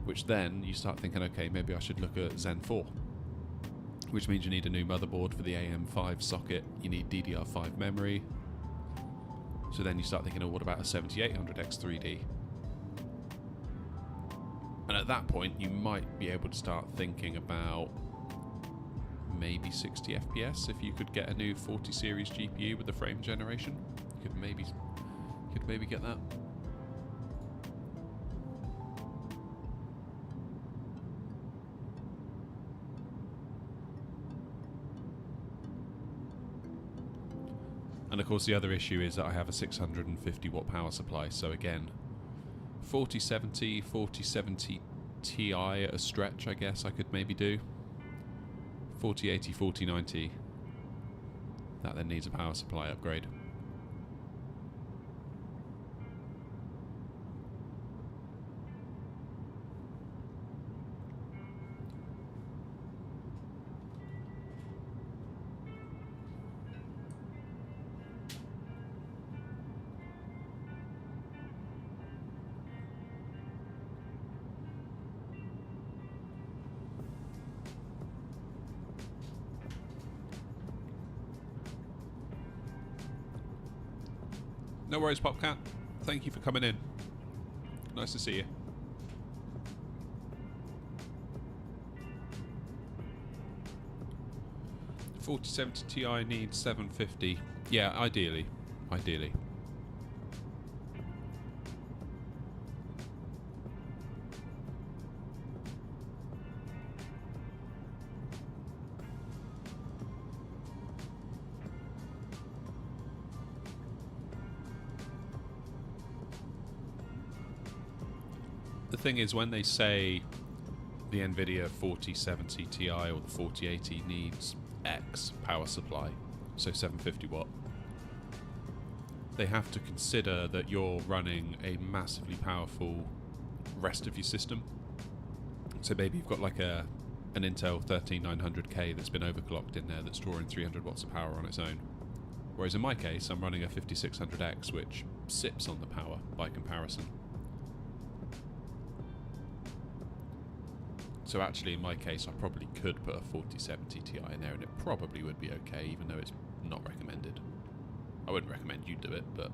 Which then you start thinking, okay, maybe I should look at Zen 4. Which means you need a new motherboard for the AM5 socket. You need DDR5 memory. So then you start thinking, oh, what about a 7800X 3D? And at that point, you might be able to start thinking about maybe 60 FPS if you could get a new 40 series GPU with the frame generation. You could maybe get that. And of course, the other issue is that I have a 650 watt power supply. So again, 4070, 4070 Ti at a stretch, I guess I could maybe do. 4080, 4090. That then needs a power supply upgrade. No worries, Popcat. Thank you for coming in. Nice to see you. The 4070 Ti needs 750. Yeah, ideally. Ideally. The thing is, when they say the Nvidia 4070 Ti or the 4080 needs X power supply, so 750 watt, they have to consider that you're running a massively powerful rest of your system. So maybe you've got like an Intel 13900K that's been overclocked in there that's drawing 300 watts of power on its own. Whereas in my case, I'm running a 5600X, which sips on the power by comparison. So actually, in my case, I probably could put a 4070 Ti in there and it probably would be okay, even though it's not recommended. I wouldn't recommend you do it, but...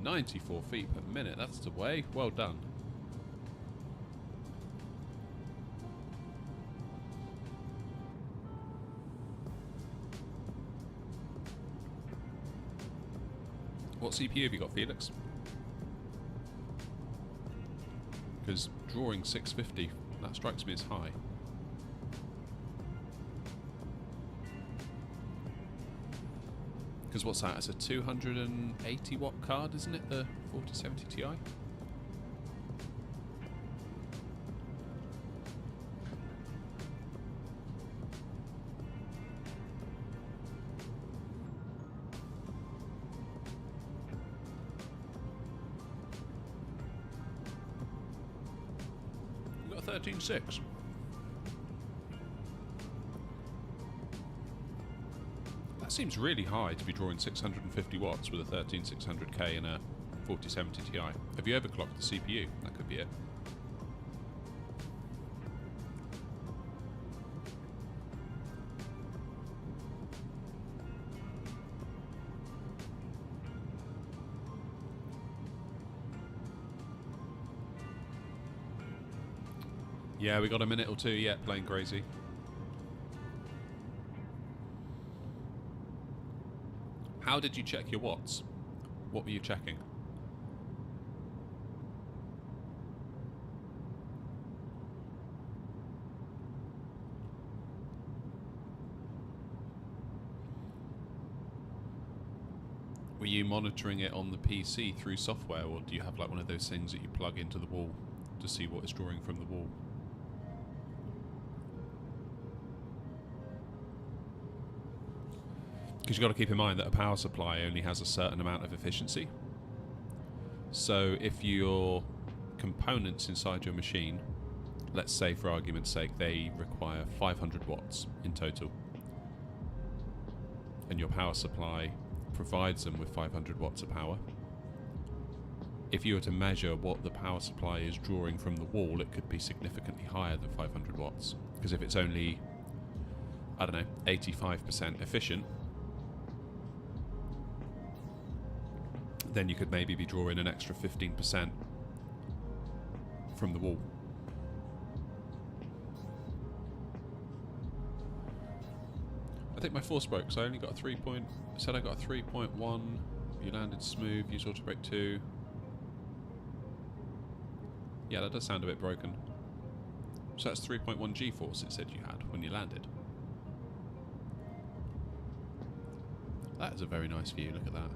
94 feet per minute, that's the way. Well done. What CPU have you got, Felix? Because drawing 650, that strikes me as high. Because what's that? It's a 280 watt card, isn't it? The 4070 Ti? You got a 13.6. That seems really high to be drawing 650 watts with a 13600K and a 4070 Ti. Have you overclocked the CPU? That could be it. Yeah, we got a minute or two yet playing crazy. How did you check your watts? What were you checking? Were you monitoring it on the PC through software, or do you have like one of those things that you plug into the wall to see what it's drawing from the wall? Because you've got to keep in mind that a power supply only has a certain amount of efficiency. So if your components inside your machine, let's say for argument's sake, they require 500 watts in total, and your power supply provides them with 500 watts of power, if you were to measure what the power supply is drawing from the wall, it could be significantly higher than 500 watts. Because if it's only, I don't know, 85% efficient, then you could maybe be drawing an extra 15% from the wall. I think my force broke, so I only got a 3 point. Said I got a 3.1. You landed smooth. Use auto brake 2. Yeah, that does sound a bit broken. So that's 3.1 G-force it said you had when you landed. That is a very nice view. Look at that.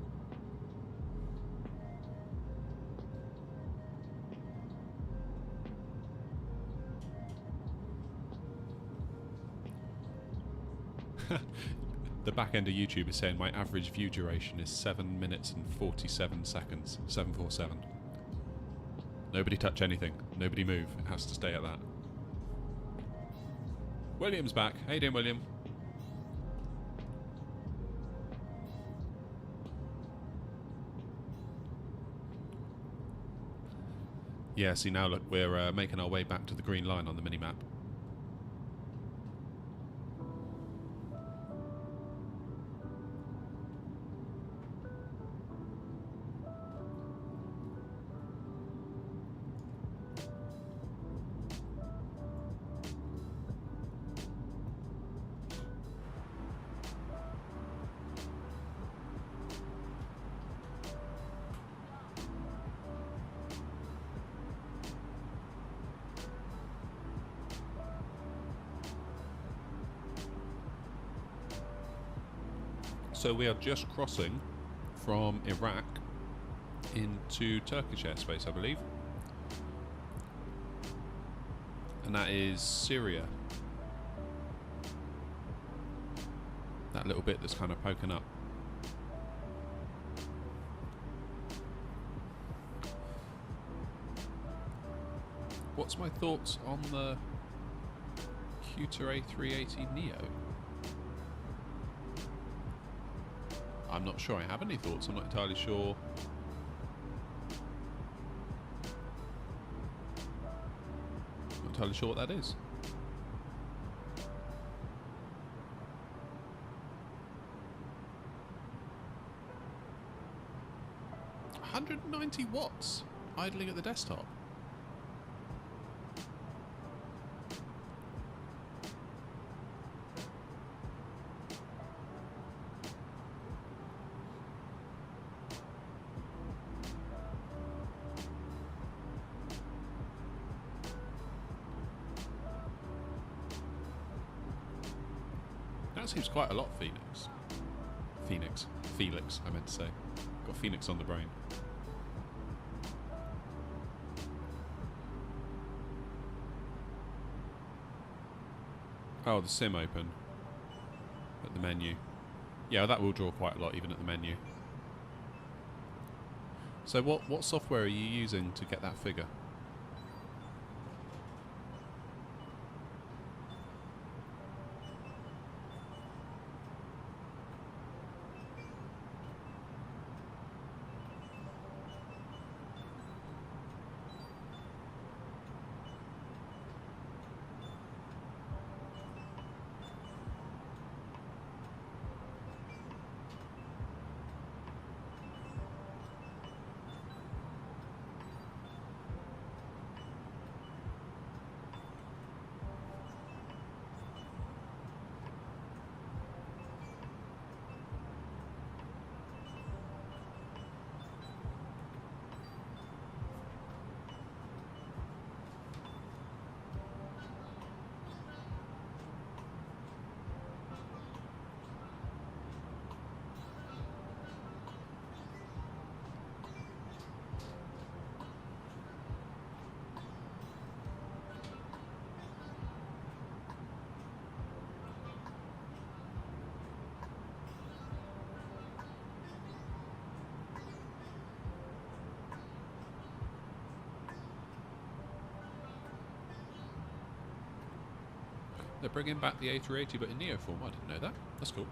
The back end of YouTube is saying my average view duration is 7 minutes and 47 seconds. 747. Nobody touch anything. Nobody move. It has to stay at that. William's back. How you doing, William? Yeah, see now look, we're making our way back to the green line on the mini-map. So we are just crossing from Iraq into Turkish airspace, I believe. And that is Syria. That little bit that's kind of poking up. What's my thoughts on the Qtar A380 Neo? I'm not sure I have any thoughts. I'm not entirely sure. Not entirely sure what that is. $190 watts idling at the desktop. That seems quite a lot, Phoenix. Felix, I meant to say. Got Phoenix on the brain. Oh, the sim open at the menu. Yeah, that will draw quite a lot even at the menu. So what software are you using to get that figure? They're bringing back the A380 but in Neo form. I didn't know that. That's cool.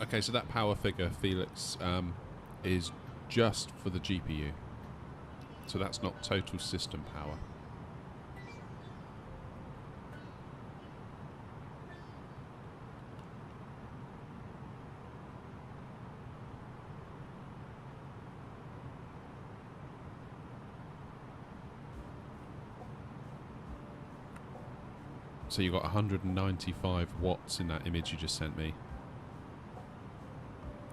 Okay, so that power figure, Felix, is just for the GPU. So that's not total system power. So you've got 195 watts in that image you just sent me.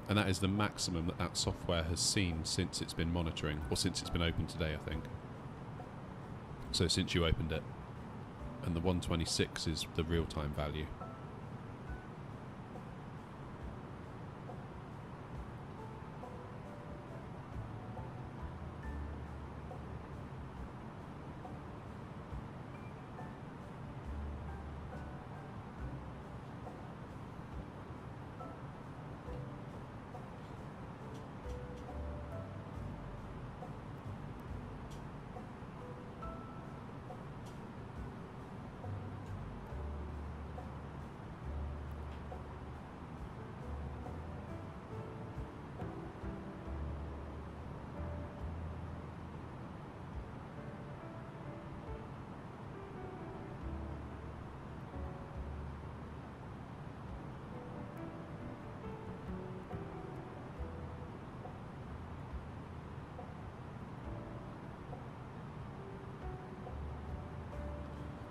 And that is the maximum that that software has seen since it's been monitoring, or since it's been open today, I think. So since you opened it. And the 126 is the real-time value.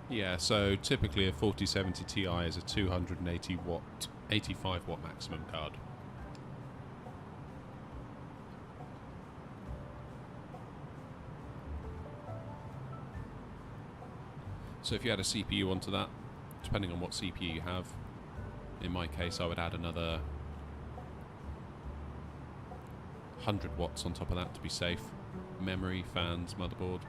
Yeah, so typically a 4070 Ti is a 280 watt, 85 watt maximum card. So if you add a CPU onto that, depending on what CPU you have, in my case I would add another 100 watts on top of that to be safe. Memory, fans, motherboard.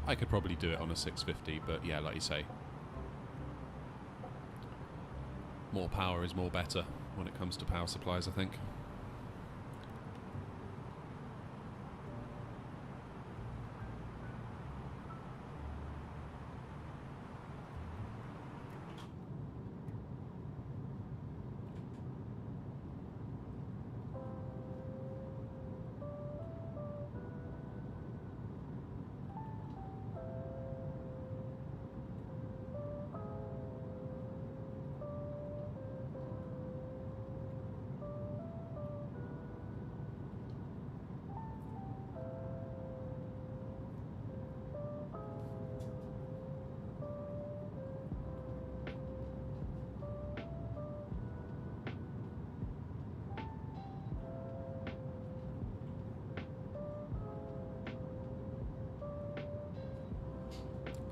I could probably do it on a 650, but yeah, like you say, more power is more better when it comes to power supplies, I think.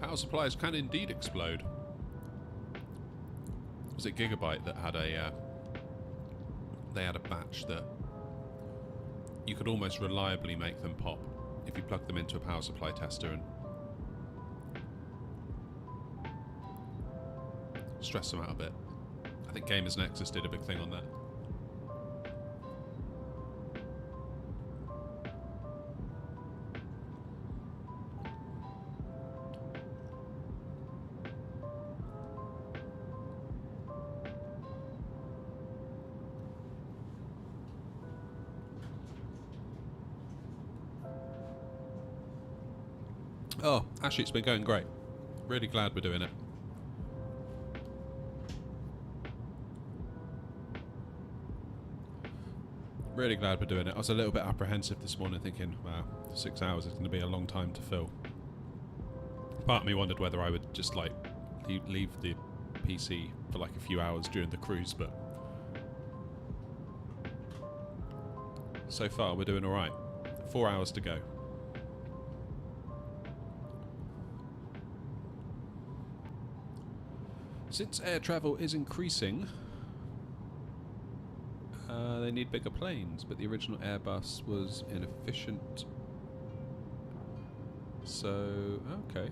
Power supplies can indeed explode. Was it Gigabyte that had a they had a batch that you could almost reliably make them pop if you plug them into a power supply tester and stress them out a bit. I think Gamers Nexus did a big thing on that. Oh, actually, it's been going great. Really glad we're doing it. Really glad we're doing it. I was a little bit apprehensive this morning, thinking, wow, 6 hours is going to be a long time to fill. Part of me wondered whether I would just like leave the PC for like a few hours during the cruise, but so far we're doing all right. 4 hours to go. Since air travel is increasing, they need bigger planes, but the original Airbus was inefficient. So, okay.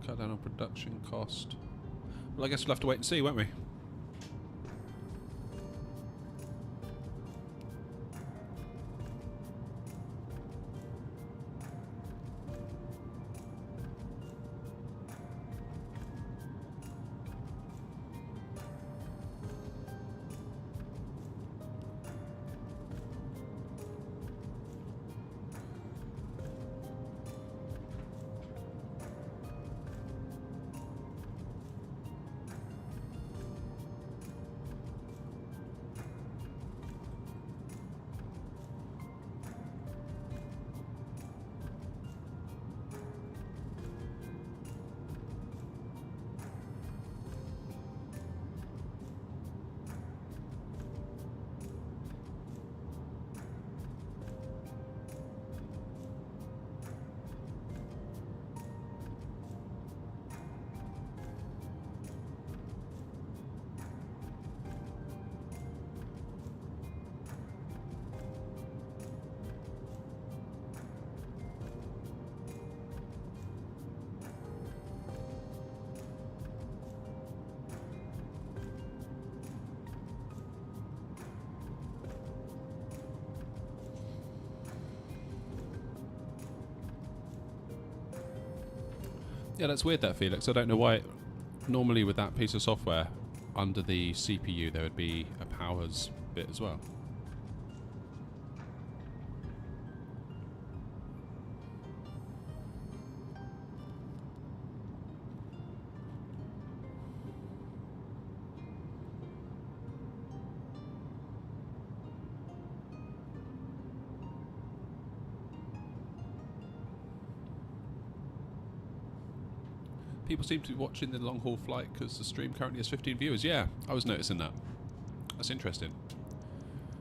Cut down on production cost. Well, I guess we'll have to wait and see, won't we? Yeah, that's weird, that, Felix. I don't know why. Normally with that piece of software, under the CPU, there would be a powers bit as well. people seem to be watching the long haul flight because the stream currently has 15 viewers. Yeah, I was noticing that. That's interesting.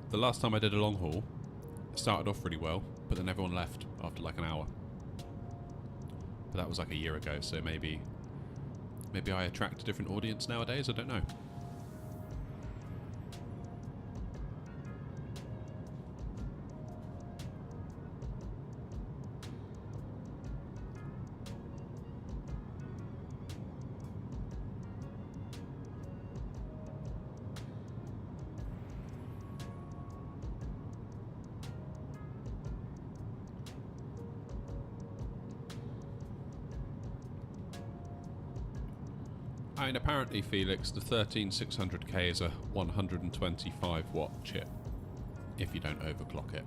The last time I did a long haul, it started off really well, but then everyone left after like an hour. But that was like a year ago, so maybe I attract a different audience nowadays, I don't know. And apparently, Felix, the 13600K is a 125 watt chip, if you don't overclock it.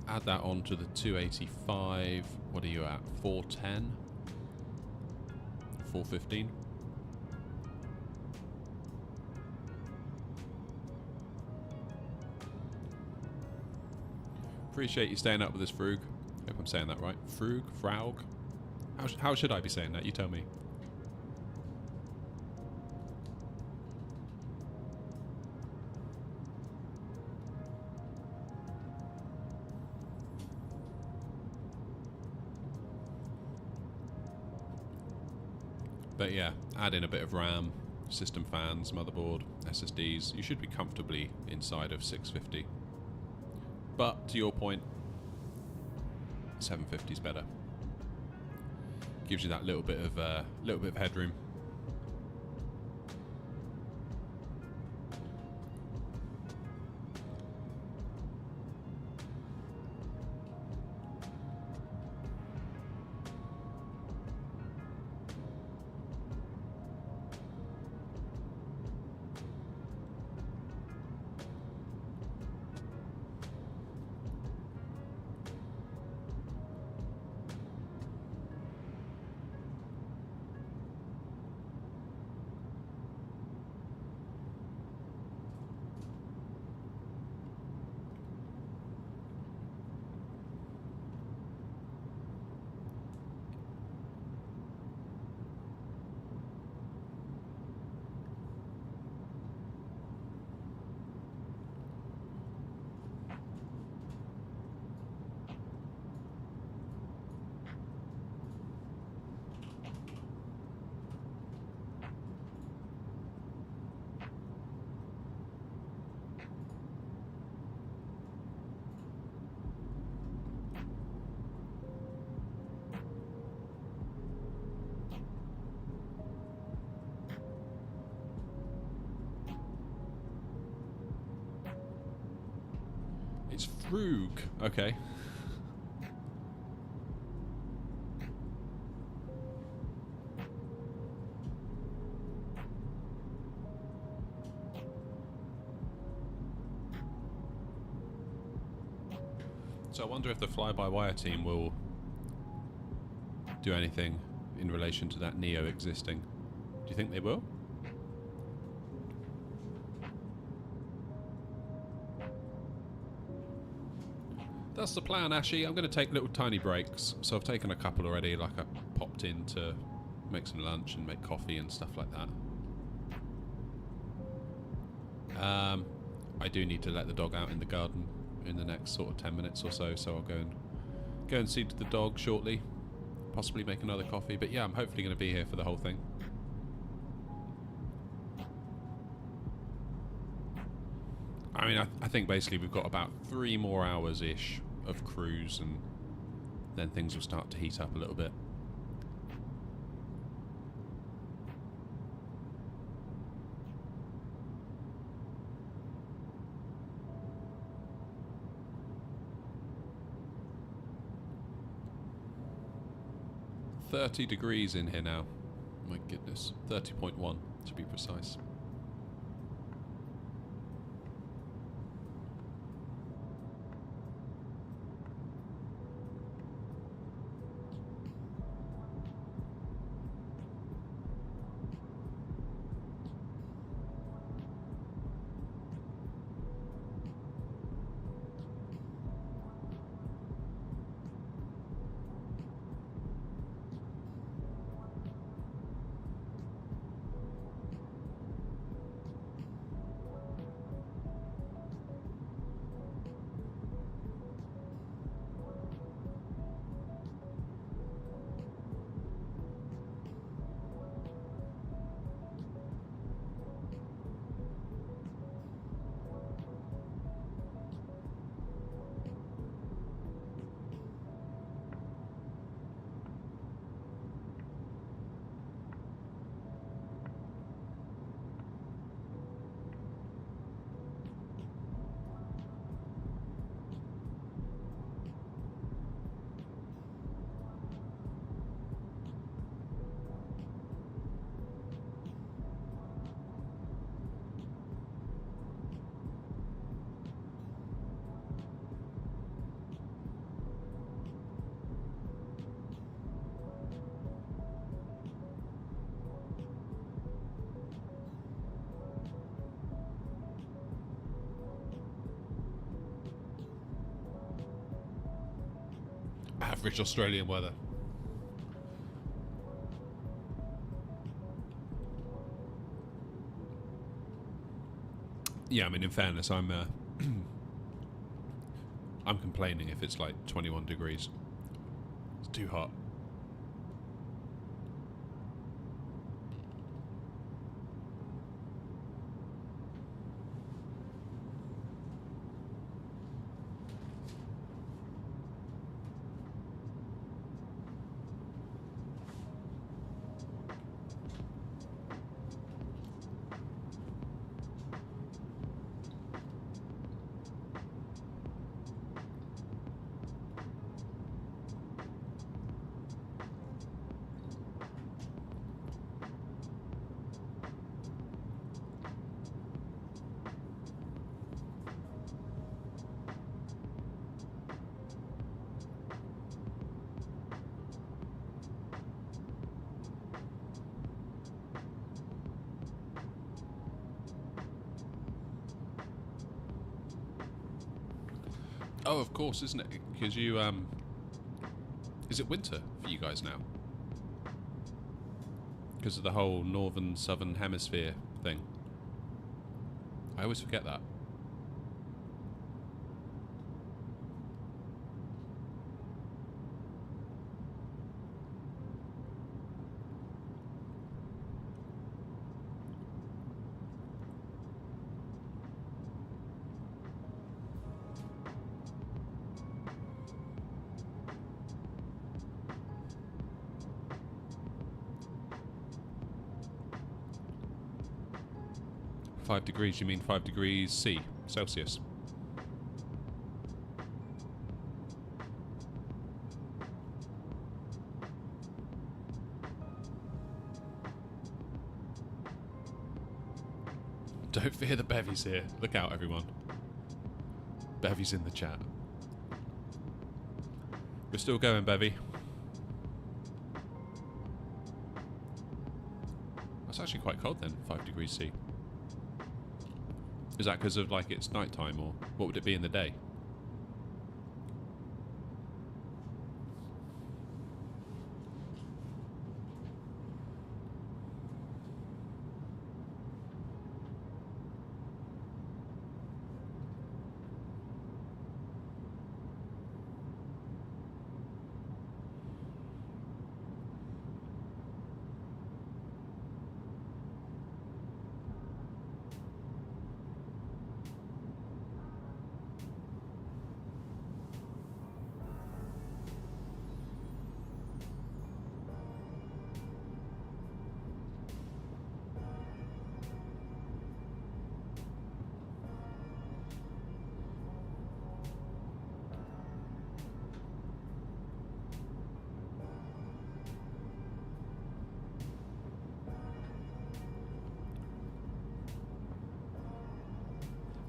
Add that on to the 285, what are you at, 410? 415? Appreciate you staying up with us, Frug. Hope I'm saying that right. Frug? Fraug? How should I be saying that? You tell me. But yeah, add in a bit of RAM, system fans, motherboard, SSDs. You should be comfortably inside of 650. But to your point, 750 is better. Gives you that little bit of headroom. It's Frug. Okay. So I wonder if the fly-by-wire team will do anything in relation to that Neo existing. Do you think they will? That's the plan, Ashy. I'm going to take little tiny breaks. So I've taken a couple already, like I popped in to make some lunch and make coffee and stuff like that. I do need to let the dog out in the garden in the next sort of 10 minutes or so, so I'll go and see to the dog shortly. Possibly make another coffee, but yeah, I'm hopefully going to be here for the whole thing. I mean, I think basically we've got about 3 more hours-ish of cruise, and then things will start to heat up a little bit. .30 degrees in here now. My goodness. 30.1 to be precise. Average Australian weather. Yeah, I mean, in fairness, I'm I'm complaining if it's like 21 degrees. It's too hot. Oh, of course, isn't it? Because you, is it winter for you guys now? Because of the whole northern, southern hemisphere thing. I always forget that. .5 degrees, you mean 5 degrees C, Celsius? Don't fear the bevies here. Look out, everyone. Bevies in the chat. We're still going, Bevy. That's actually quite cold then, 5 degrees C. Is that because of like it's nighttime, or what would it be in the day?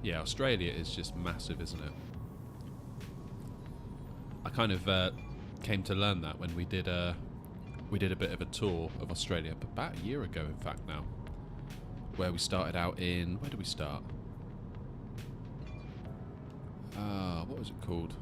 Yeah, Australia is just massive, isn't it? I kind of came to learn that when we did a bit of a tour of Australia, but about a year ago, in fact, now, where we started out in, where did we start? What was it called?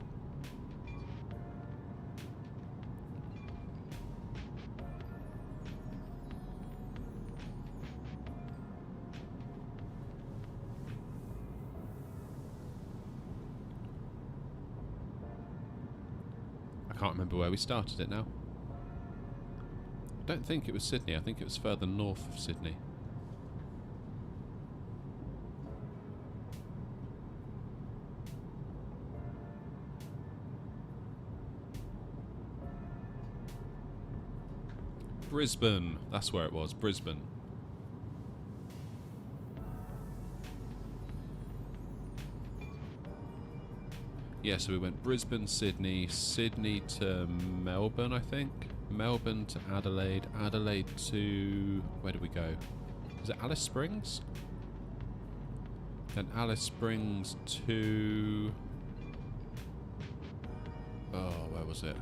I can't remember where we started it now. I don't think it was Sydney. I think it was further north of Sydney. Brisbane. That's where it was. Brisbane. Yeah, so we went Brisbane, Sydney, Sydney to Melbourne, I think. Melbourne to Adelaide, Adelaide to... where did we go? Is it Alice Springs? Then Alice Springs to... oh, where was it?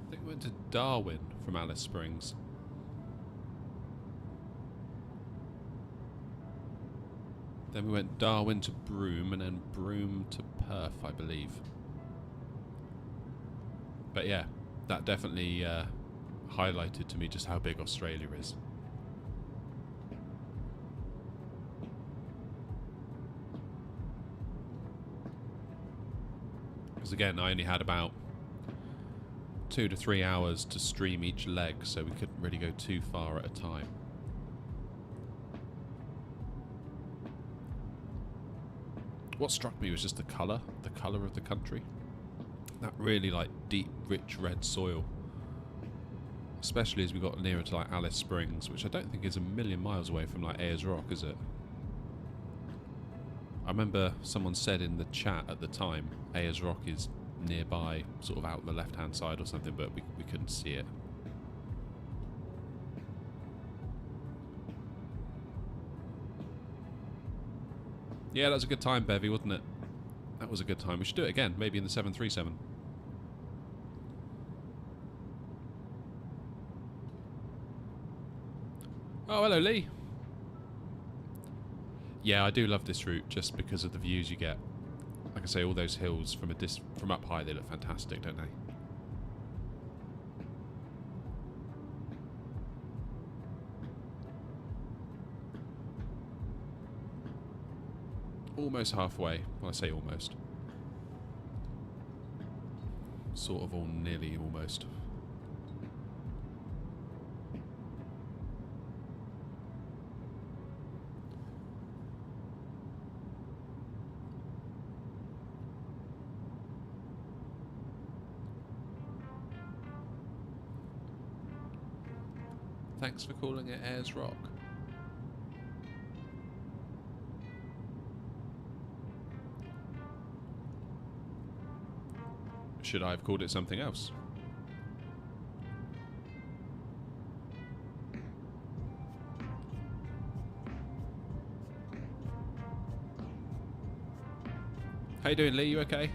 I think we went to Darwin from Alice Springs. Then we went Darwin to Broome, and then Broome to Perth, I believe. But yeah, that definitely highlighted to me just how big Australia is. Because again, I only had about 2 to 3 hours to stream each leg, so we couldn't really go too far at a time. What struck me was just the colour of the country. That really like deep, rich red soil. Especially as we got nearer to like Alice Springs, which I don't think is a million miles away from like Ayers Rock, is it? I remember someone said in the chat at the time, Ayers Rock is nearby, sort of out the left-hand side or something, but we couldn't see it. Yeah, that was a good time, Bevy, wasn't it? That was a good time. We should do it again, maybe in the 737. Oh, hello, Lee. Yeah, I do love this route just because of the views you get. Like I say, all those hills from up high, they look fantastic, don't they? Almost halfway. Well, I say almost. Sort of, or nearly almost. Thanks for calling it Ayers Rock. Should I have called it something else? How you doing, Lee? You okay?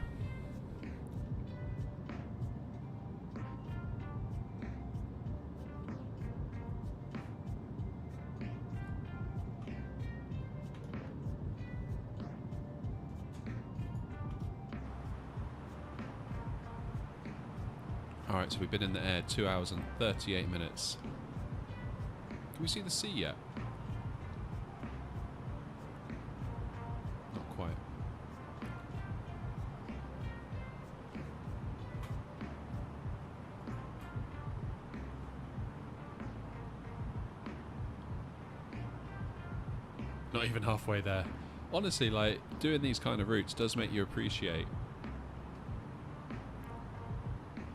Alright, so we've been in the air 2 hours and 38 minutes. Can we see the sea yet? Not quite. Not even halfway there. Honestly, like, doing these kind of routes does make you appreciate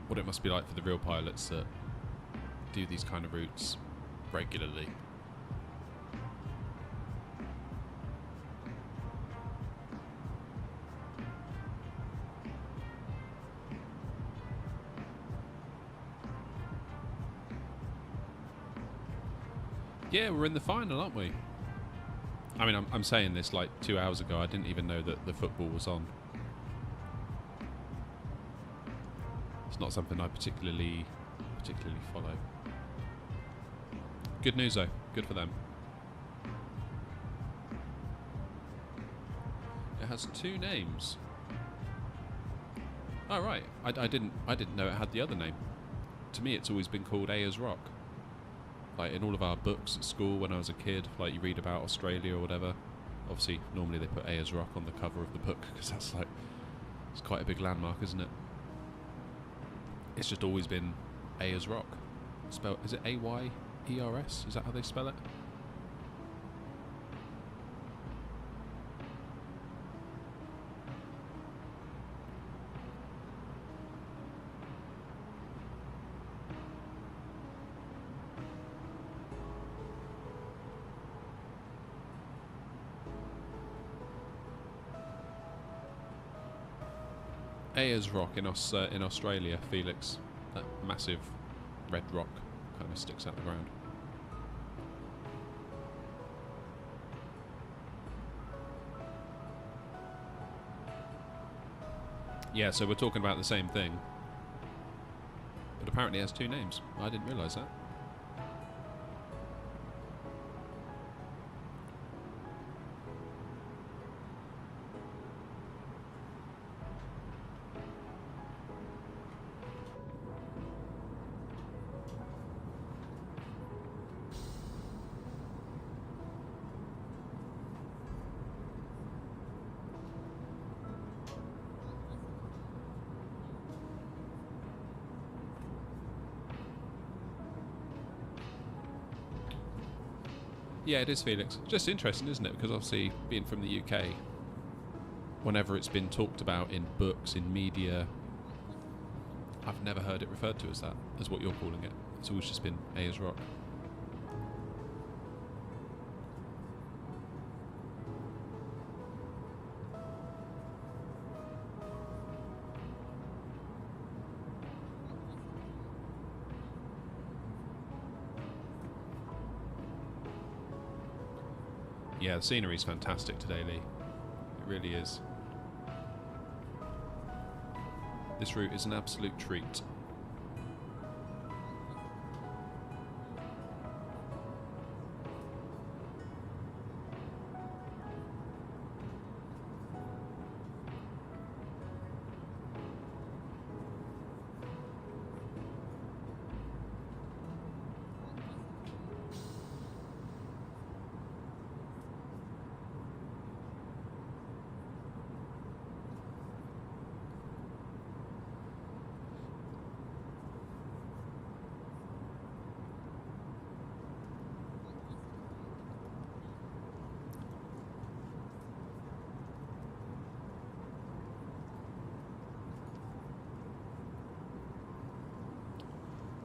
what it must be like for the real pilots that do these kind of routes regularly. Yeah, we're in the final, aren't we? I mean, I'm saying this like 2 hours ago. I didn't even know that the football was on. Not something I particularly follow. Good news though, good for them. It has 2 names. Oh right, I didn't know it had the other name. To me, it's always been called Ayers Rock. Like in all of our books at school when I was a kid, like you read about Australia or whatever. Obviously, normally they put Ayers Rock on the cover of the book because that's like it's quite a big landmark, isn't it? It's just always been Ayers Rock. Is it A-Y-E-R-S? Is that how they spell it? Ayers Rock in Australia, Felix. That massive red rock kind of sticks out the ground. Yeah, so we're talking about the same thing. But apparently it has 2 names. I didn't realise that. Yeah, it is, Felix. Just interesting, isn't it? Because obviously, being from the UK, whenever it's been talked about in books, in media, I've never heard it referred to as that, as what you're calling it. It's always just been A as rock. Yeah, the scenery's fantastic today, Lee. It really is. This route is an absolute treat.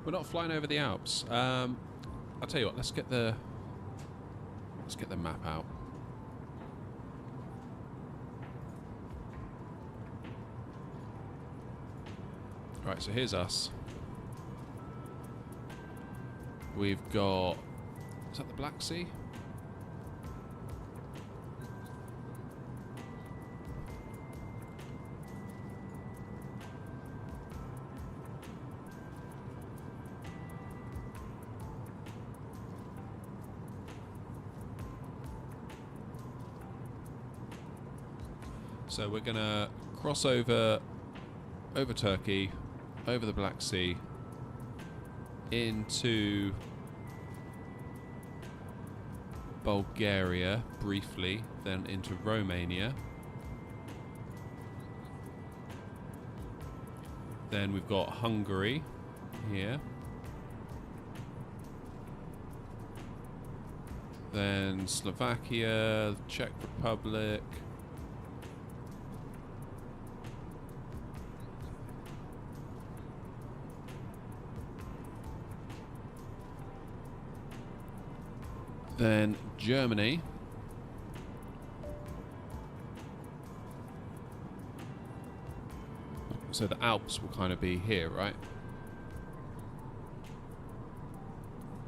We're not flying over the Alps. I'll tell you what. Let's get the map out. Right. So here's us. We've got. Is that the Black Sea? So we're going to cross over Turkey, over the Black Sea, into Bulgaria briefly, then into Romania. Then we've got Hungary here. Then Slovakia, Czech Republic. Then Germany. So the Alps will kind of be here, right?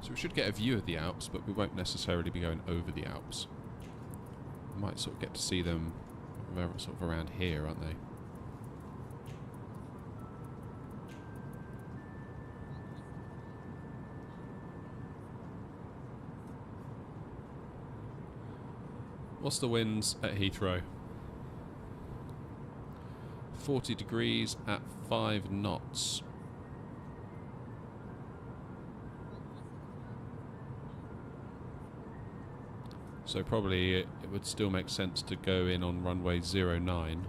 So we should get a view of the Alps, but we won't necessarily be going over the Alps. We might sort of get to see them sort of around here, aren't they? What's the winds at Heathrow? 40 degrees at 5 knots. So probably it would still make sense to go in on runway 09.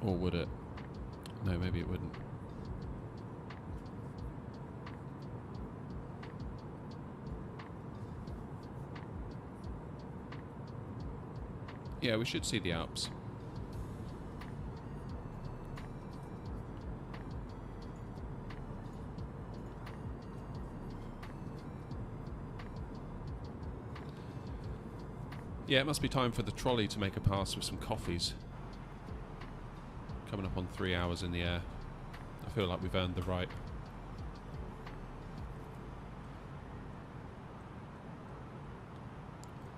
Or would it? No, maybe it wouldn't. Yeah, we should see the Alps. Yeah, it must be time for the trolley to make a pass with some coffees. Coming up on 3 hours in the air. I feel like we've earned the right.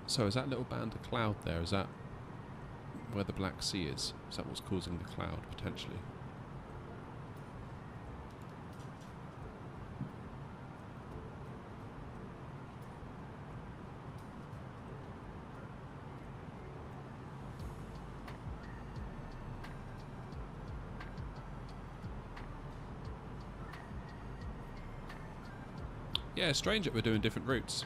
So is that little band of cloud there, is that where the Black Sea is? Is that what's causing the cloud, potentially? Yeah, it's strange that we're doing different routes.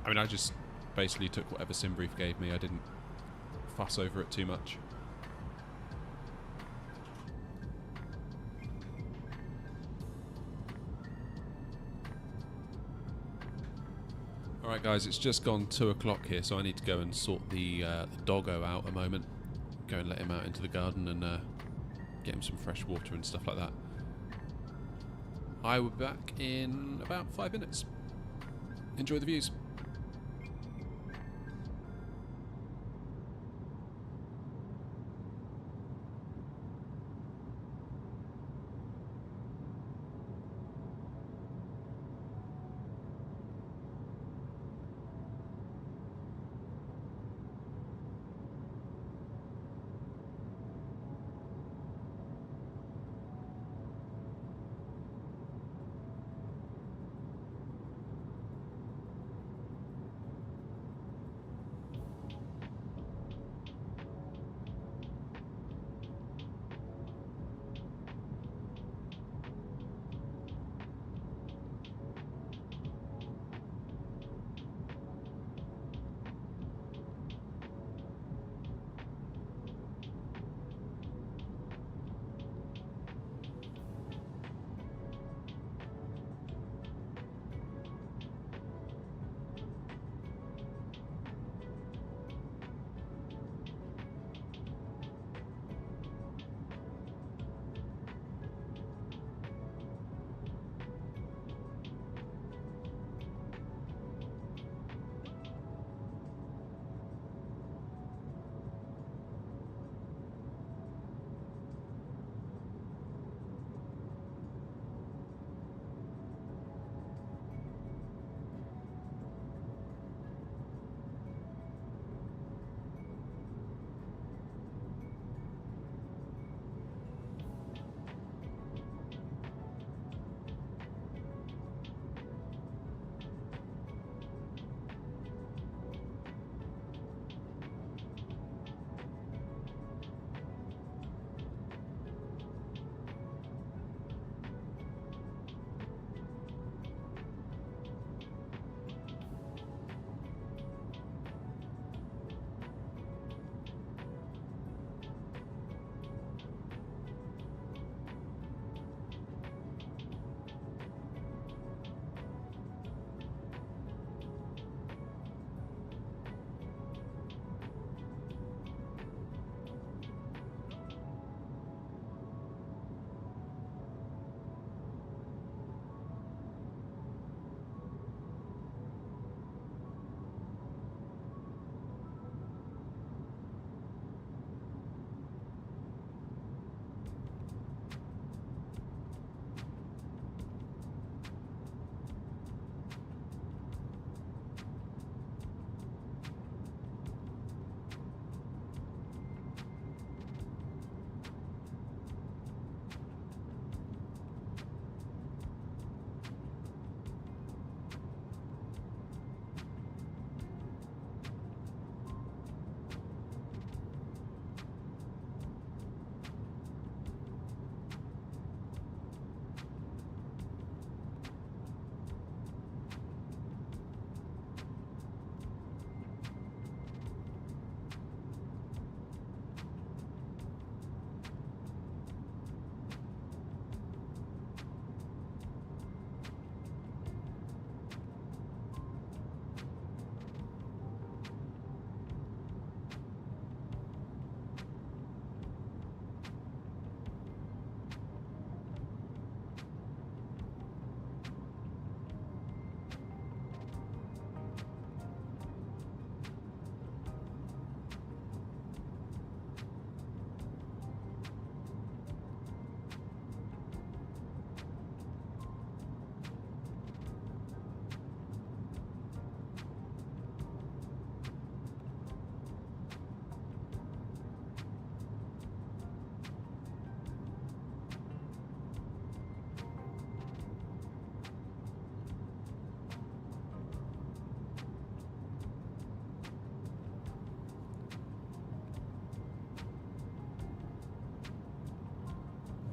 I mean, I just basically took whatever SimBrief gave me. I didn't fuss over it too much. Alright guys, it's just gone 2 o'clock here, so I need to go and sort the doggo out a moment. Go and let him out into the garden and get him some fresh water and stuff like that. I will be back in about 5 minutes. Enjoy the views.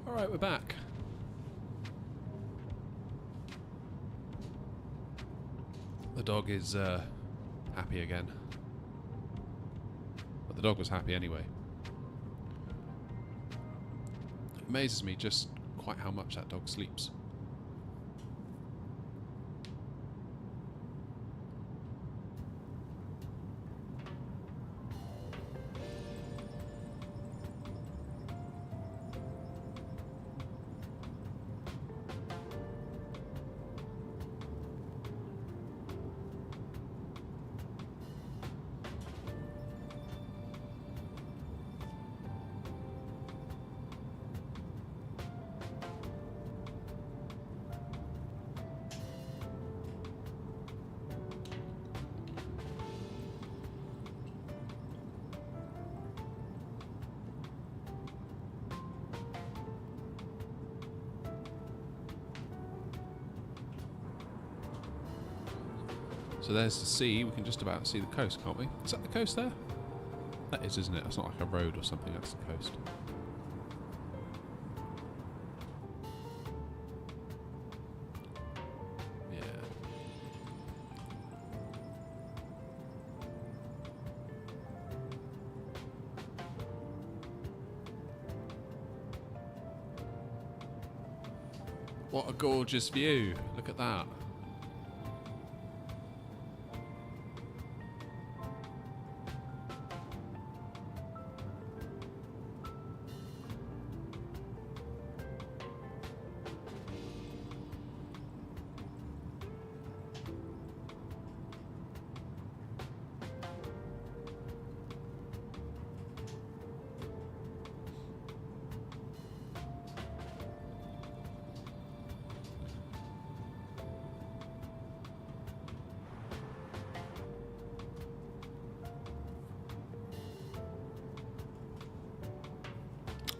Alright, we're back. The dog is happy again. But The dog was happy anyway. It amazes me just quite how much that dog sleeps. So there's the sea. We can just about see the coast, can't we? Is that the coast there? That is, isn't it? That's not like a road or something. That's the coast. Yeah. What a gorgeous view. Look at that.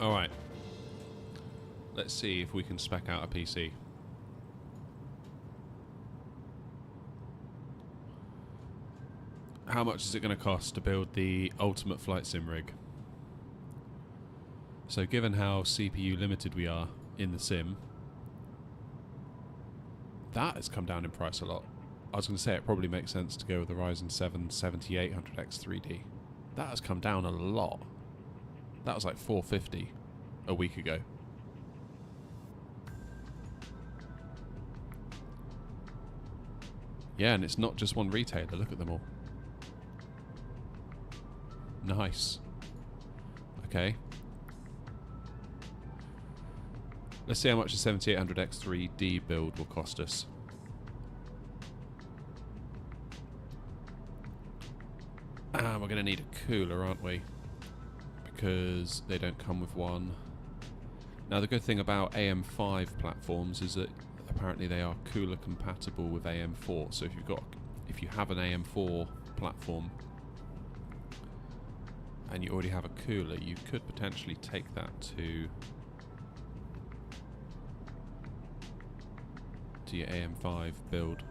Alright. Let's see if we can spec out a PC. How much is it going to cost to build the ultimate flight sim rig? So given how CPU limited we are in the sim, that has come down in price a lot. I was going to say it probably makes sense to go with the Ryzen 7 7800X 3D. That has come down a lot. That was like $450 a week ago. Yeah, and it's not just one retailer. Look at them all. Nice. Okay. Let's see how much the 7800X 3D build will cost us. We're going to need a cooler, aren't we? Because they don't come with one. Now the good thing about AM5 platforms is that apparently they are cooler compatible with AM4. So if you have an AM4 platform and you already have a cooler, you could potentially take that to your AM5 build.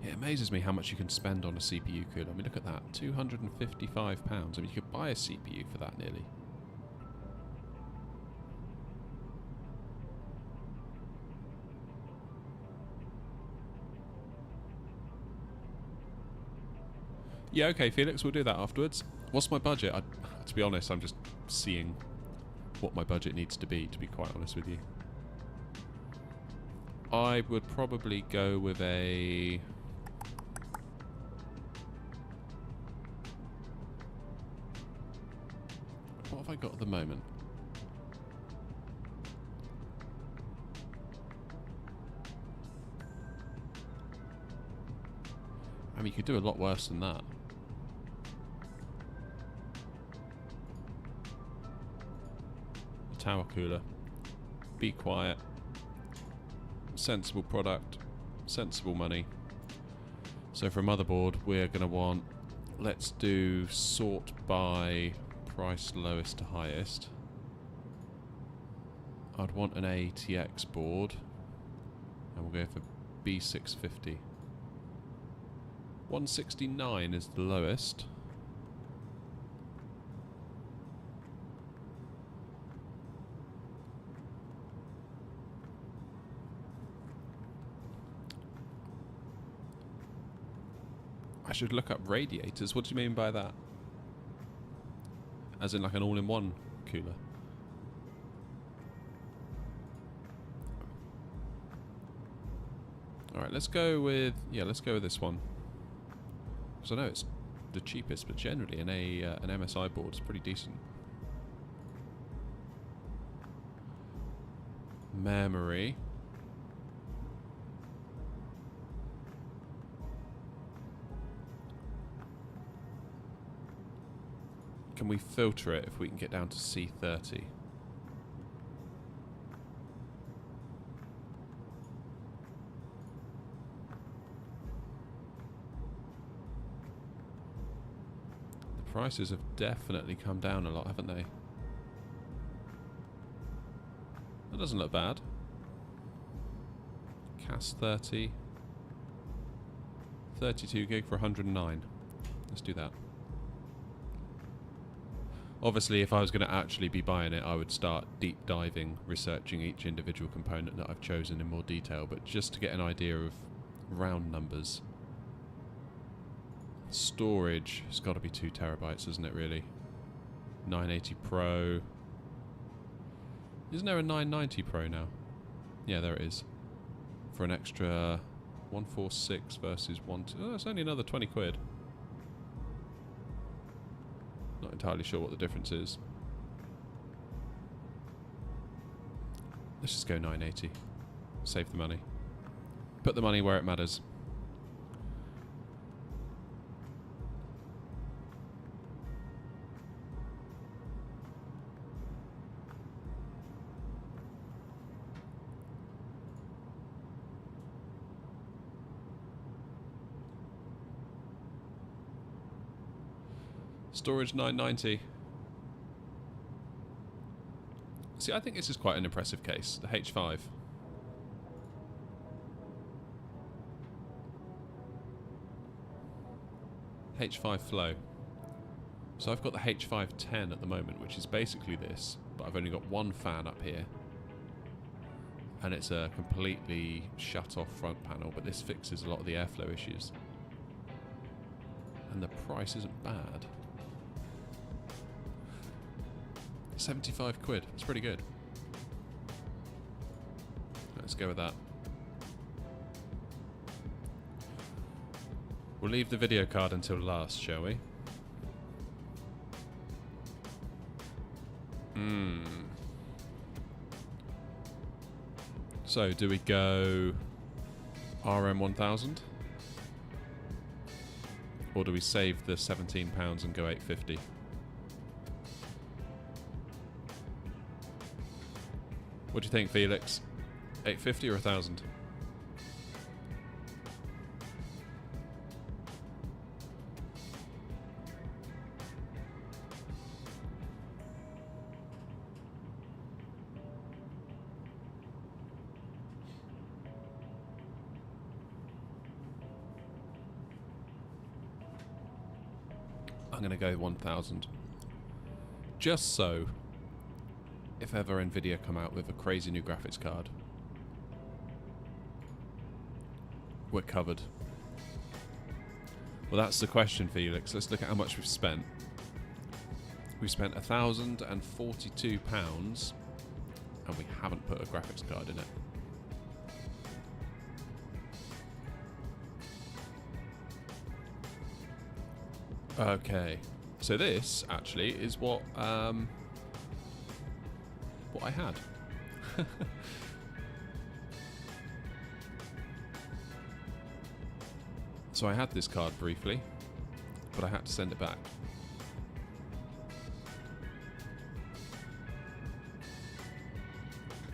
It amazes me how much you can spend on a CPU cooler. I mean, look at that, £255. I mean, you could buy a CPU for that nearly. Yeah, okay, Felix, we'll do that afterwards. What's my budget? To be honest, I'm just seeing what my budget needs to be quite honest with you. I would probably go with a... What have I got at the moment? I mean, you could do a lot worse than that. A tower cooler. Be quiet. Sensible product. Sensible money. So for a motherboard, we're going to want... Let's do sort by price lowest to highest. I'd want an ATX board. And we'll go for B650. 169 is the lowest. I should look up radiators. What do you mean by that? As in like an all-in-one cooler? Alright, let's go with... Yeah, let's go with this one. Because I know it's the cheapest, but generally an MSI board is pretty decent. Memory. Can we filter it if we can get down to C30? The prices have definitely come down a lot, haven't they? That doesn't look bad. CAS 30. 32 gig for 109. Let's do that. Obviously, if I was going to actually be buying it, I would start deep diving, researching each individual component that I've chosen in more detail, but just to get an idea of round numbers. Storage has got to be 2 terabytes, isn't it, really? 980 Pro. Isn't there a 990 Pro now? Yeah, there it is. For an extra 146 versus 1... Oh, it's only another 20 quid. Not entirely sure what the difference is. Let's just go 980. Save the money. Put the money where it matters. Storage 990. See, I think this is quite an impressive case. The H5. H5 Flow. So I've got the H510 at the moment, which is basically this, but I've only got one fan up here. And it's a completely shut off front panel, but this fixes a lot of the airflow issues. And the price isn't bad. 75 quid. That's pretty good. Let's go with that. We'll leave the video card until last, shall we? So, do we go RM1000? Or do we save the £17 and go 850? What do you think, Felix? 850 or 1000? I'm going to go 1000. Just so, if ever Nvidia come out with a crazy new graphics card, we're covered. Well, that's the question, Felix. Let's look at how much we've spent. We've spent £1,042 and we haven't put a graphics card in it. Okay, so this actually is what I had. So I had this card briefly, but I had to send it back.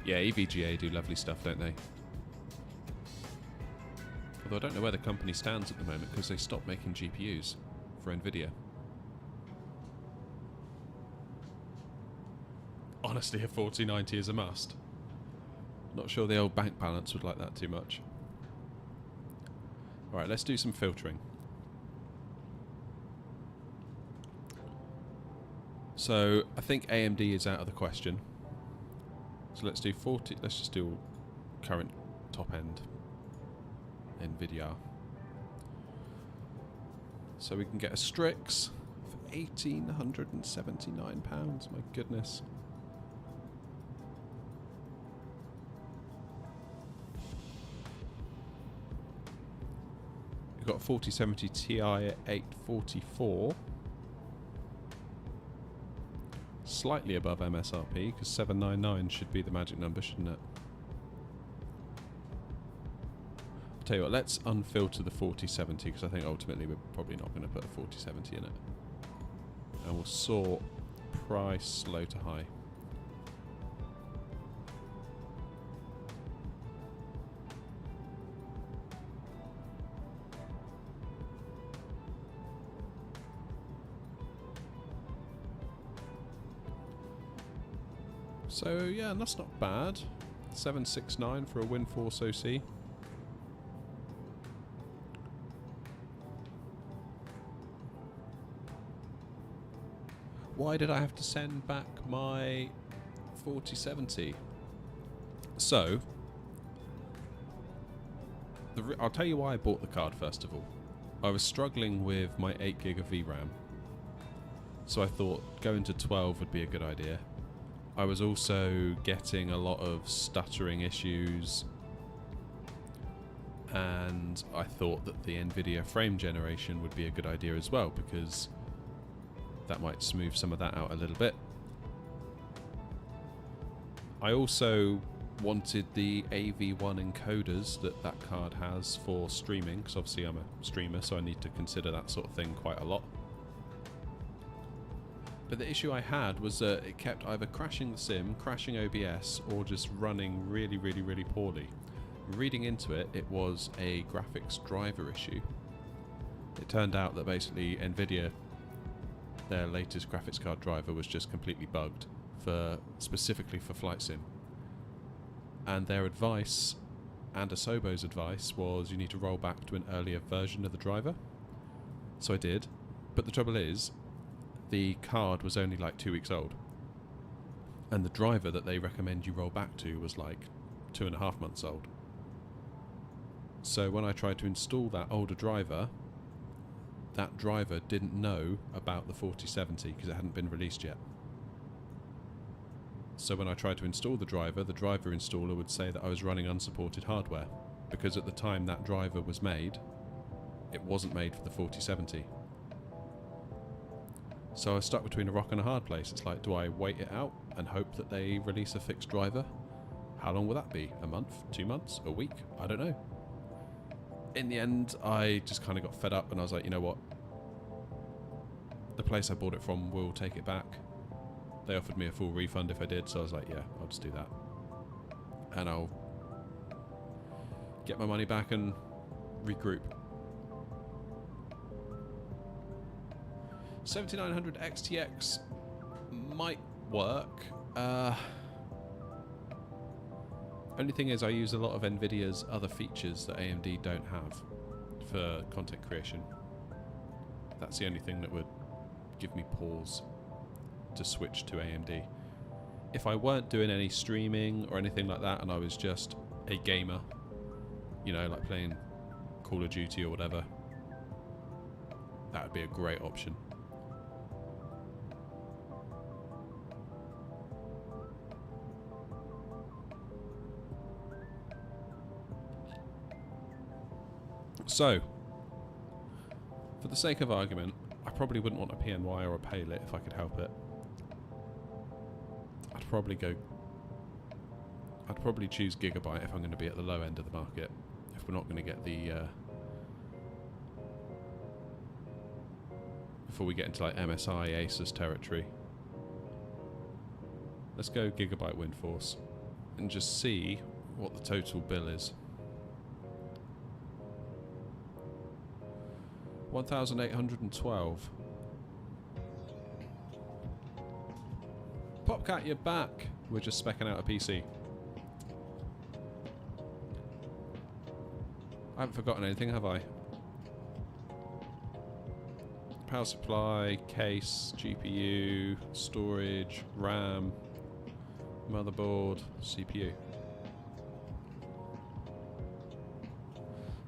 Yeah, EVGA do lovely stuff, don't they? Although I don't know where the company stands at the moment because they stopped making GPUs for Nvidia. Honestly, a 4090 is a must. Not sure the old bank balance would like that too much. Alright, let's do some filtering. So, I think AMD is out of the question. So let's do 40, let's just do current top end Nvidia. So we can get a Strix for £1,879. My goodness. We've got a 4070 Ti at 844. Slightly above MSRP, because 799 should be the magic number, shouldn't it? I'll tell you what, let's unfilter the 4070, because I think ultimately we're probably not going to put a 4070 in it. And we'll sort price low to high. So yeah, that's not bad. 769 for a Windforce OC. Why did I have to send back my 4070? So, I'll tell you why I bought the card first of all. I was struggling with my 8GB of VRAM, so I thought going to 12 would be a good idea. I was also getting a lot of stuttering issues, and I thought that the Nvidia frame generation would be a good idea as well, because that might smooth some of that out a little bit. I also wanted the AV1 encoders that card has for streaming, because obviously I'm a streamer, so I need to consider that sort of thing quite a lot. But the issue I had was that it kept either crashing the sim, crashing OBS, or just running really, really, really poorly. Reading into it, it was a graphics driver issue. It turned out that basically Nvidia, their latest graphics card driver, was just completely bugged, specifically for flight sim. And their advice, and Asobo's advice, was you need to roll back to an earlier version of the driver. So I did, but the trouble is, the card was only like 2 weeks old, and the driver that they recommend you roll back to was like 2.5 months old. So when I tried to install that older driver, that driver didn't know about the 4070 because it hadn't been released yet. So when I tried to install the driver installer would say that I was running unsupported hardware, because at the time that driver was made, it wasn't made for the 4070. So I was stuck between a rock and a hard place. It's like, do I wait it out and hope that they release a fixed driver? How long will that be? A month? 2 months? A week? I don't know. In the end, I just kind of got fed up and I was like, you know what? The place I bought it from will take it back. They offered me a full refund if I did, so I was like, yeah, I'll just do that. And I'll get my money back and regroup. 7900 XTX might work. Only thing is I use a lot of Nvidia's other features that AMD don't have for content creation. That's the only thing that would give me pause to switch to AMD. If I weren't doing any streaming or anything like that and I was just a gamer, you know, like playing Call of Duty or whatever, that would be a great option. So, for the sake of argument, I probably wouldn't want a PNY or a Paylit if I could help it. I'd probably choose Gigabyte if I'm going to be at the low end of the market. If we're not going to get the before we get into like MSI Asus territory. Let's go Gigabyte Windforce and just see what the total bill is. 1,812. Popcat, you're back. We're just specking out a PC. I haven't forgotten anything, have I? Power supply, case, GPU, storage, RAM, motherboard, CPU.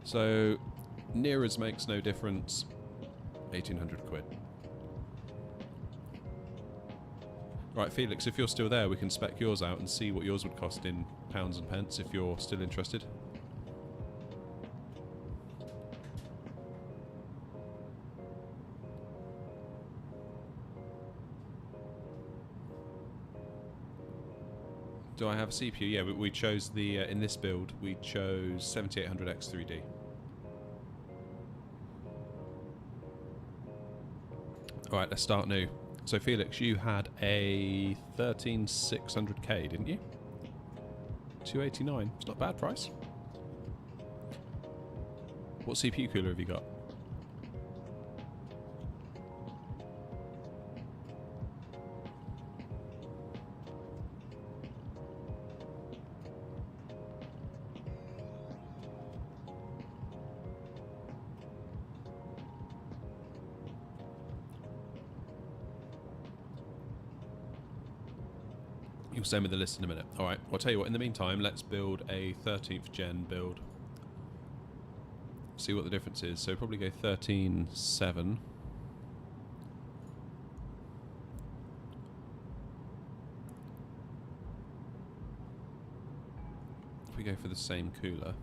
So, near as makes no difference 1,800 quid. Right, Felix, if you're still there, we can spec yours out and see what yours would cost in pounds and pence if you're still interested. Do I have a CPU? Yeah, we chose the, in this build, we chose 7800X3D. Alright, let's start new. So Felix, you had a 13600K, didn't you? 289. It's not a bad price. What CPU cooler have you got? You'll send me the list in a minute. Alright, I'll tell you what, in the meantime, let's build a 13th gen build. See what the difference is. So probably go 13.7. If we go for the same cooler.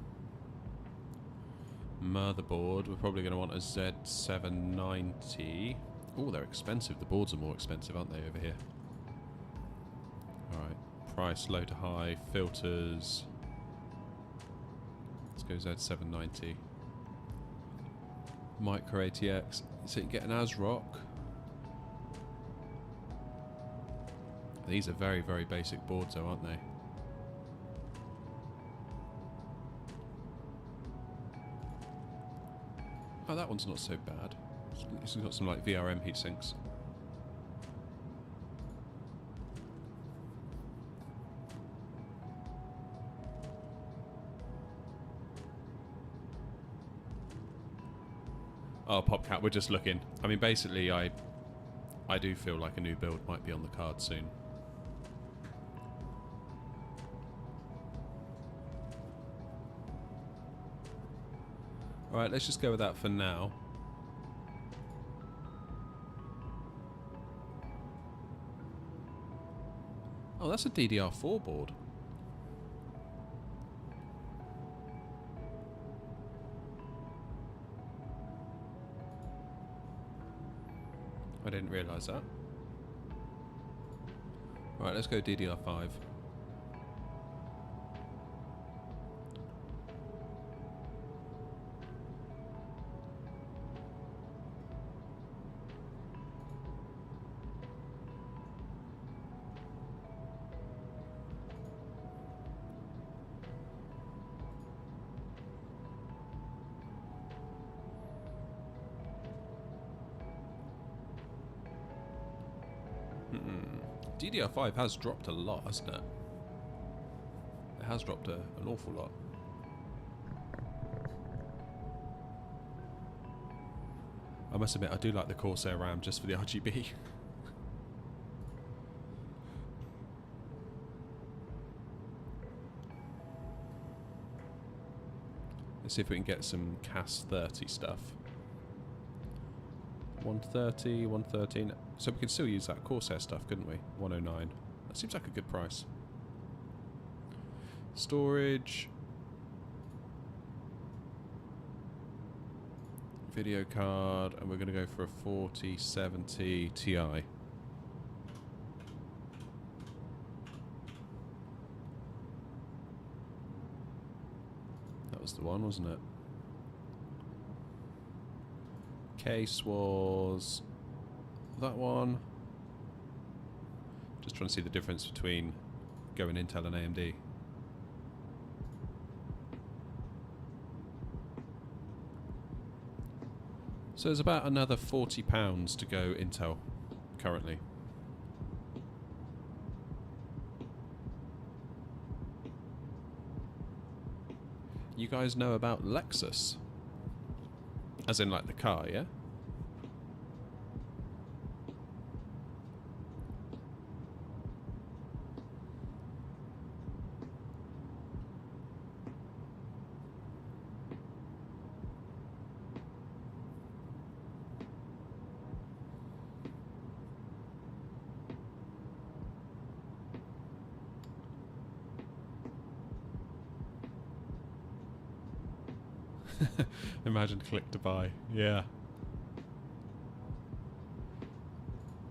Motherboard, we're probably going to want a Z790. Oh, they're expensive. The boards are more expensive, aren't they, over here? Alright, price low to high, filters. Let's go Z790. Micro ATX. So you can get an ASRock. These are very, very basic boards though, aren't they? Oh, that one's not so bad. It's got some like VRM heatsinks. Oh, PopCat, we're just looking. I mean, basically, I do feel like a new build might be on the card soon. Alright, let's just go with that for now. Oh, that's a DDR4 board. I didn't realise that. Right, let's go DDR5. DDR5 has dropped a lot, hasn't it? It has dropped an awful lot. I must admit, I do like the Corsair RAM just for the RGB. Let's see if we can get some CAS 30 stuff. 130, 113. So we could still use that Corsair stuff, couldn't we? 109. That seems like a good price. Storage. Video card. And we're going to go for a 4070 Ti. That was the one, wasn't it? Case was that one. Just trying to see the difference between going Intel and AMD. So there's about another £40 to go Intel currently. You guys know about Lexus? As in like the car, yeah? Imagine click to buy. Yeah.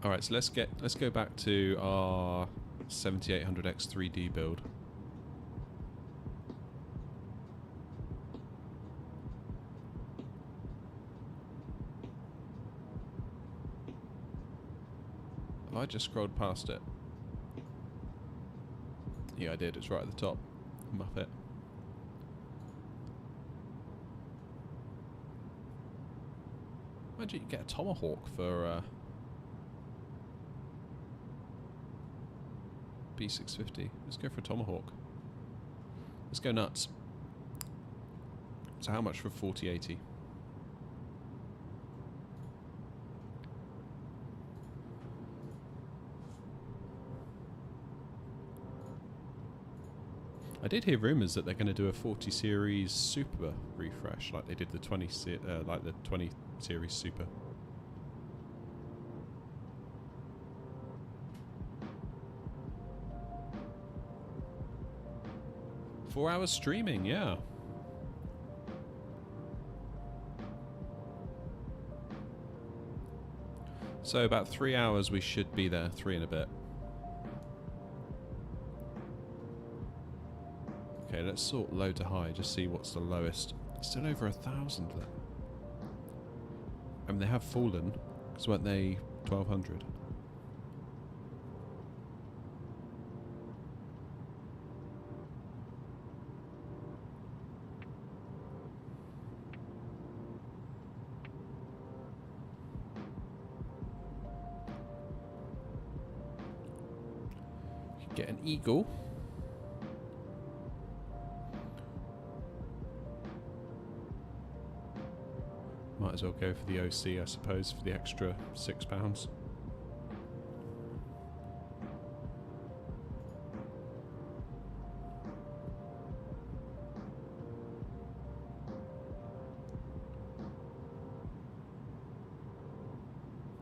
All right, so let's go back to our 7800X 3D build. Have I just scrolled past it? Yeah, I did. It's right at the top. Muppet. Imagine you get a Tomahawk for B650. Let's go for a Tomahawk. Let's go nuts. So how much for 4080? I did hear rumours that they're going to do a 40 series Super refresh, like they did the 20 series Super. Four hours streaming, yeah. So about 3 hours we should be there, 3 and a bit. Okay, let's sort low to high, just see what's the lowest. Still over 1,000 though. I mean, they have fallen, because weren't they 1,200? You get an Eagle. Might as well go for the OC, I suppose, for the extra £6.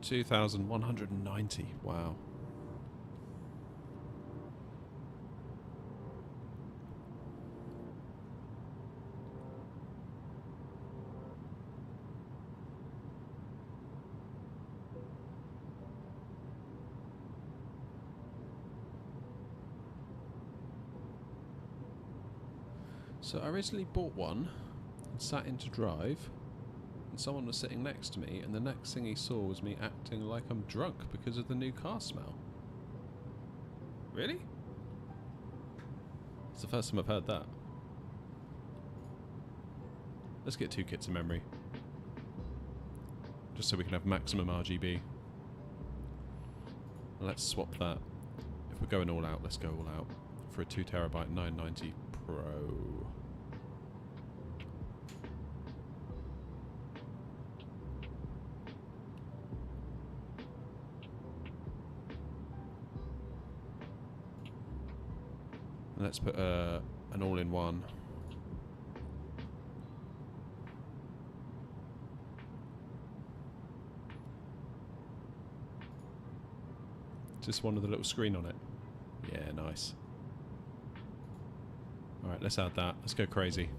$2,190. Wow. So I originally bought one and sat into drive, and someone was sitting next to me, and the next thing he saw was me acting like I'm drunk because of the new car smell. Really? It's the first time I've heard that. Let's get 2 kits of memory, just so we can have maximum RGB. Let's swap that. If we're going all out, let's go all out for a 2TB 990 Pro. Let's put an all-in-one. Just one with a little screen on it. Yeah, nice. Alright, let's add that. Let's go crazy.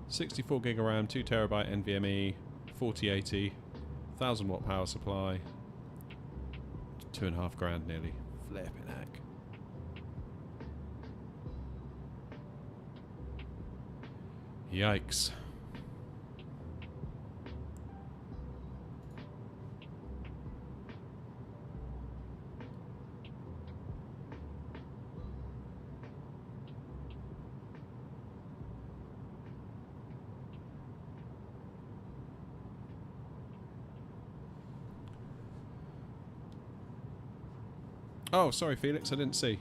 64 gig of RAM, 2TB NVMe, 4080, 1000 watt power supply. 2.5 grand nearly. Flipping heck. Yikes. Oh, sorry, Felix, I didn't see.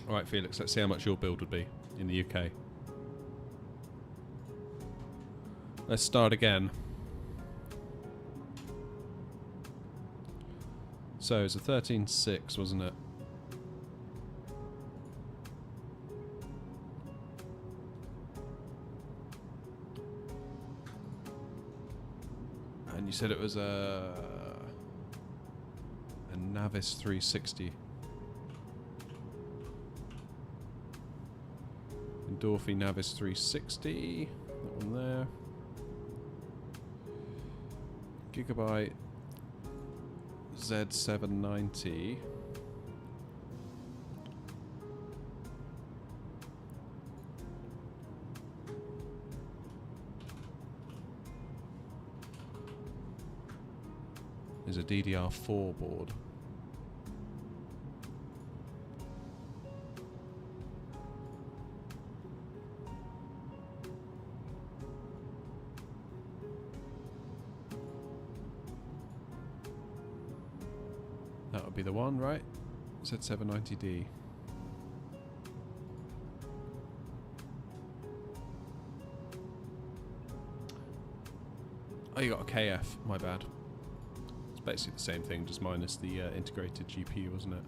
Alright, Felix, let's see how much your build would be in the UK. Let's start again. So, it's a 13.6, wasn't it? And you said it was a Navis 360. Dorothy Navis 360. That one there. Gigabyte Z790. Is a DDR4 board. That would be the one, right? Z790D. Oh, you got a KF, my bad. It's basically the same thing, just minus the integrated GPU, wasn't it?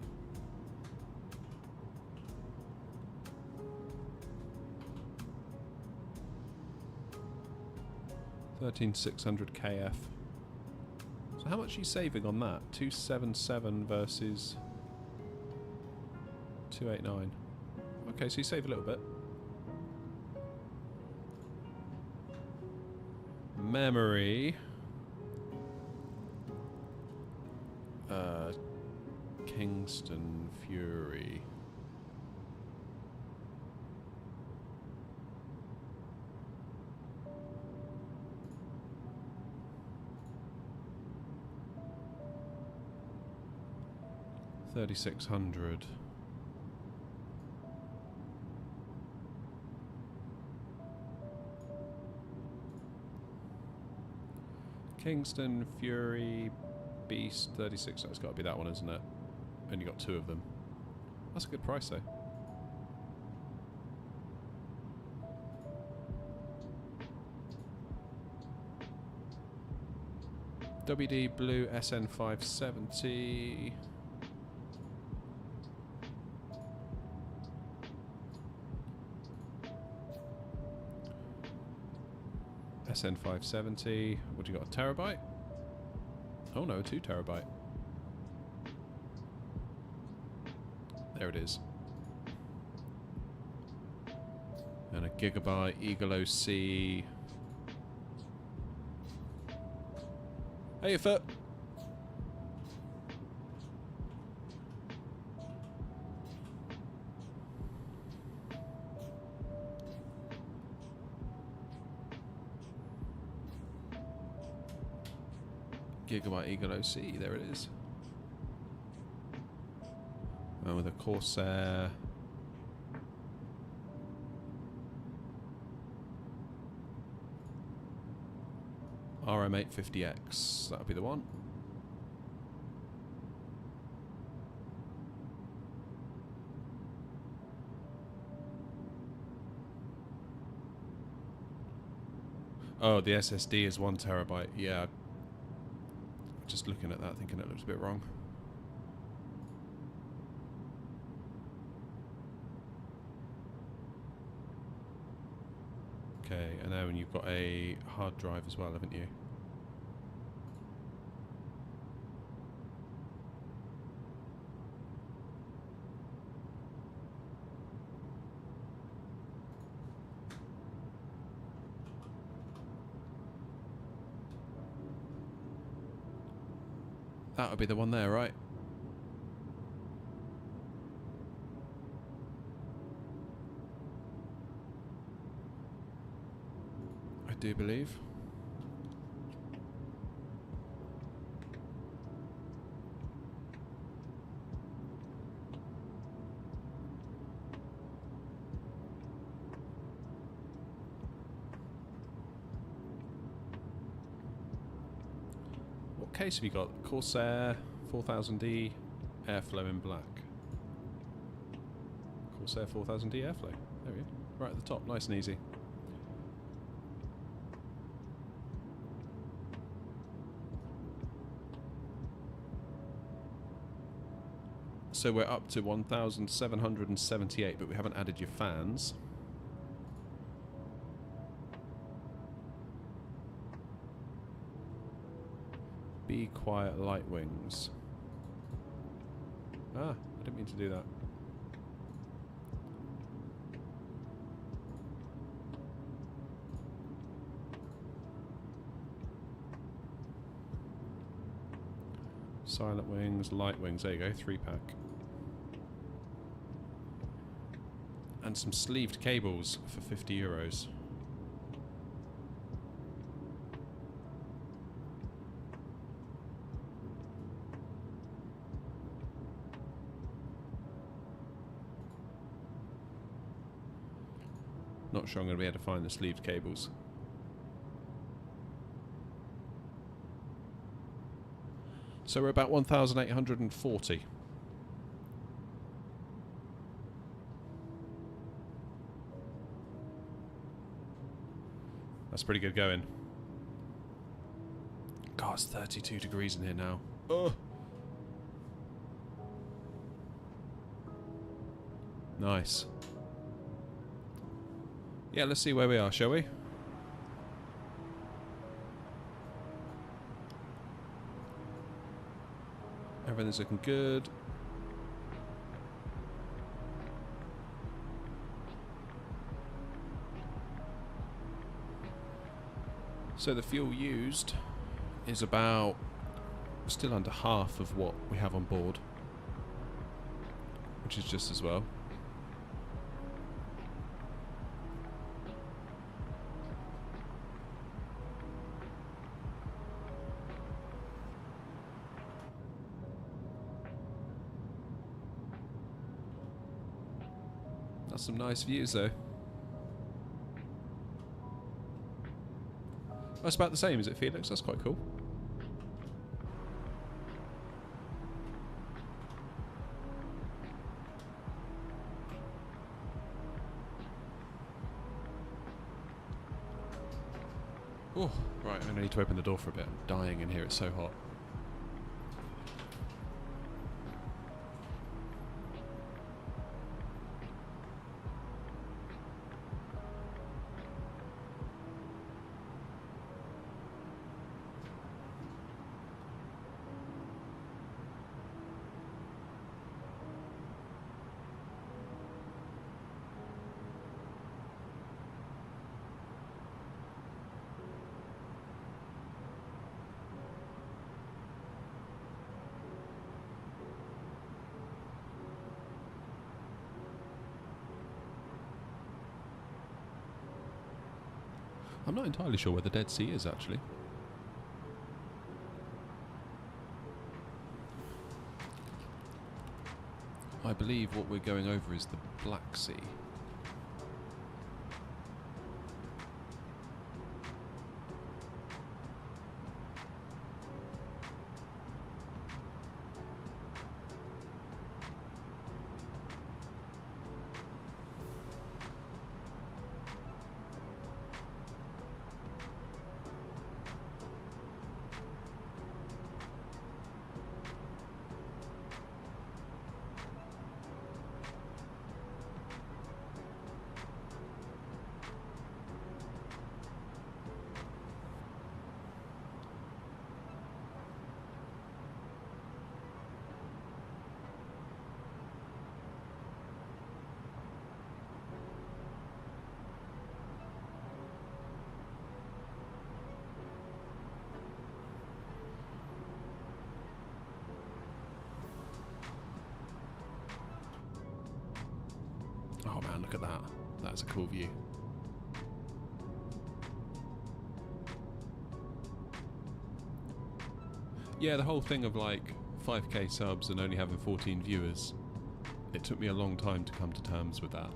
$13,600 KF. So how much are you saving on that? 277 versus 289. Okay, so you save a little bit. Memory. Kingston Fury. $3,600. Kingston Fury Beast 36. That's got to be that one, isn't it? And you got two of them. That's a good price, though. WD Blue SN570. SN570. What do you got? A terabyte? Oh no, 2 terabyte. There it is. And a Gigabyte EGLL. Hey, your foot. Gigabyte EGLL, there it is. And with a Corsair. RM850X, that would be the one. Oh, the SSD is 1 terabyte. Yeah. Just looking at that, thinking it looks a bit wrong. Okay, and then you've got a hard drive as well, haven't you? That would be the one there, right? I do believe. What case have you got? Corsair 4000D Airflow in black. Corsair 4000D Airflow. There we go. Right at the top, nice and easy. So we're up to 1,778, but we haven't added your fans. Be quiet, light wings. Ah, I didn't mean to do that. Silent wings, light wings. There you go, 3-pack. And some sleeved cables for €50. Not sure I'm going to be able to find the sleeved cables. So we're about 1,840. That's pretty good going. God, it's 32 degrees in here now. Oh. Nice. Yeah, let's see where we are, shall we? Everything's looking good. So the fuel used is about still under half of what we have on board, which is just as well. That's some nice views though. That's about the same, is it, Felix? That's quite cool. Oh, right, I'm going to need to open the door for a bit. I'm dying in here, it's so hot. I'm not entirely sure where the Dead Sea is, actually. I believe what we're going over is the Black Sea. Oh man, look at that. That's a cool view. Yeah, the whole thing of like 5k subs and only having 14 viewers, it took me a long time to come to terms with that.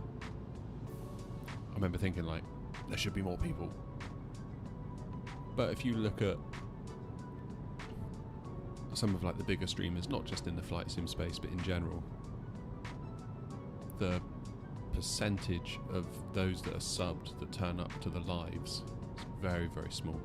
I remember thinking like, there should be more people. But if you look at some of like the bigger streamers, not just in the flight sim space, but in general, the percentage of those that are subbed that turn up to the lives is very, very small.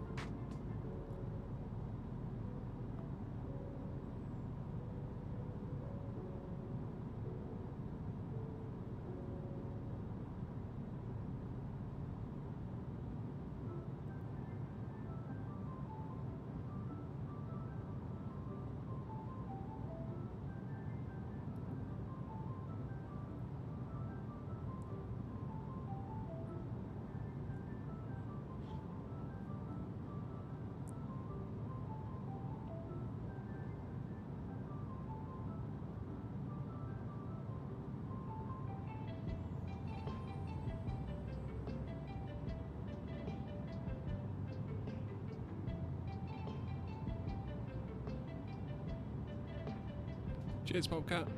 Cheers, Bobcat.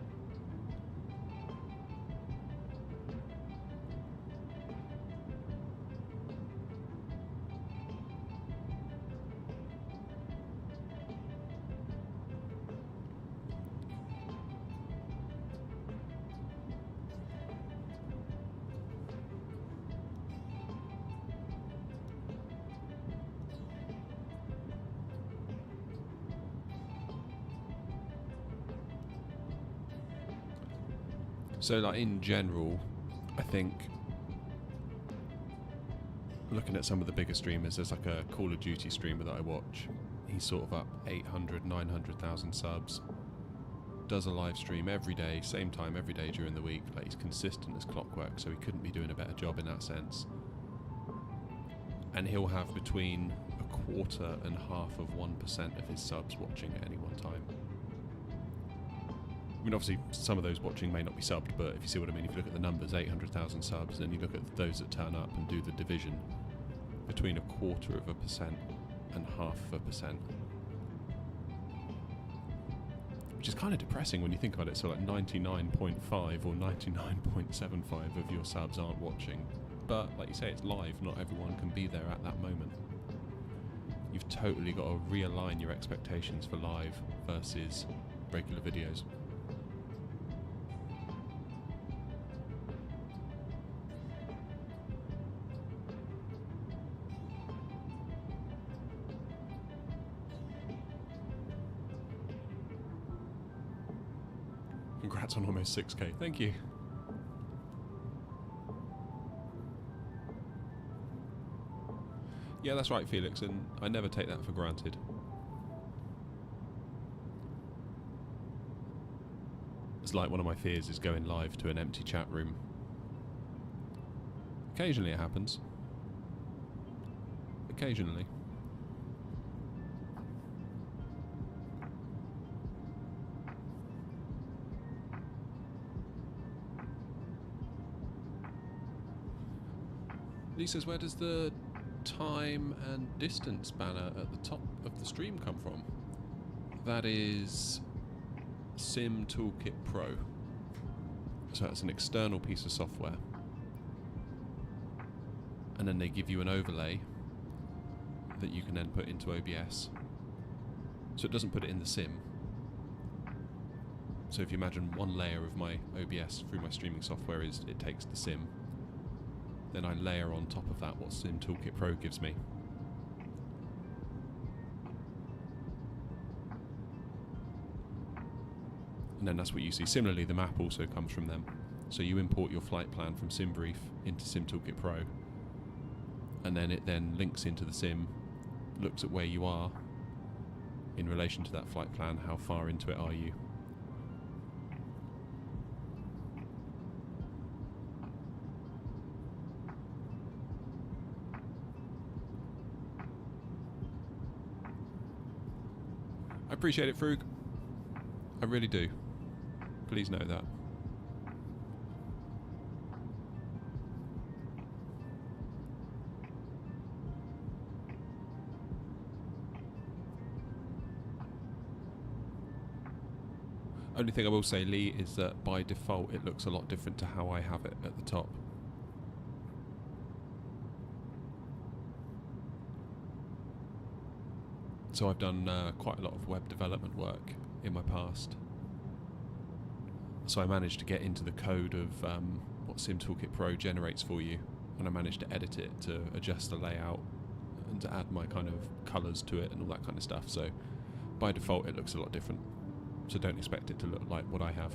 So, like, in general, I think looking at some of the bigger streamers, there's like a Call of Duty streamer that I watch. He's sort of up 800, 900,000 subs. Does a live stream every day, same time every day during the week. Like, he's consistent as clockwork, so he couldn't be doing a better job in that sense. And he'll have between 1/4 and 1/2% of his subs watching at any one time. I mean, obviously, some of those watching may not be subbed, but if you see what I mean, if you look at the numbers, 800,000 subs, and you look at those that turn up and do the division, between 1/4% and 1/2%. Which is kind of depressing when you think about it. So, like 99.5 or 99.75 of your subs aren't watching. But, like you say, it's live, not everyone can be there at that moment. You've totally got to realign your expectations for live versus regular videos. Congrats on almost 6k. Thank you. Yeah, that's right, Felix, and I never take that for granted. It's like one of my fears is going live to an empty chat room. Occasionally it happens. Occasionally. Lee says, where does the time and distance banner at the top of the stream come from? That is Sim Toolkit Pro. So it's an external piece of software. And then they give you an overlay that you can then put into OBS. So it doesn't put it in the sim. So if you imagine one layer of my OBS through my streaming software is it takes the sim, then I layer on top of that what Sim Toolkit Pro gives me. And then that's what you see. Similarly, the map also comes from them. So you import your flight plan from SimBrief into Sim Toolkit Pro, and then it then links into the sim, looks at where you are in relation to that flight plan, how far into it are you. I appreciate it, Frug. I really do. Please know that. Only thing I will say, Lee, is that by default it looks a lot different to how I have it at the top. So I've done quite a lot of web development work in my past. So I managed to get into the code of what Sim Toolkit Pro generates for you, and I managed to edit it to adjust the layout and to add my kind of colours to it and all that kind of stuff. So by default it looks a lot different. So don't expect it to look like what I have.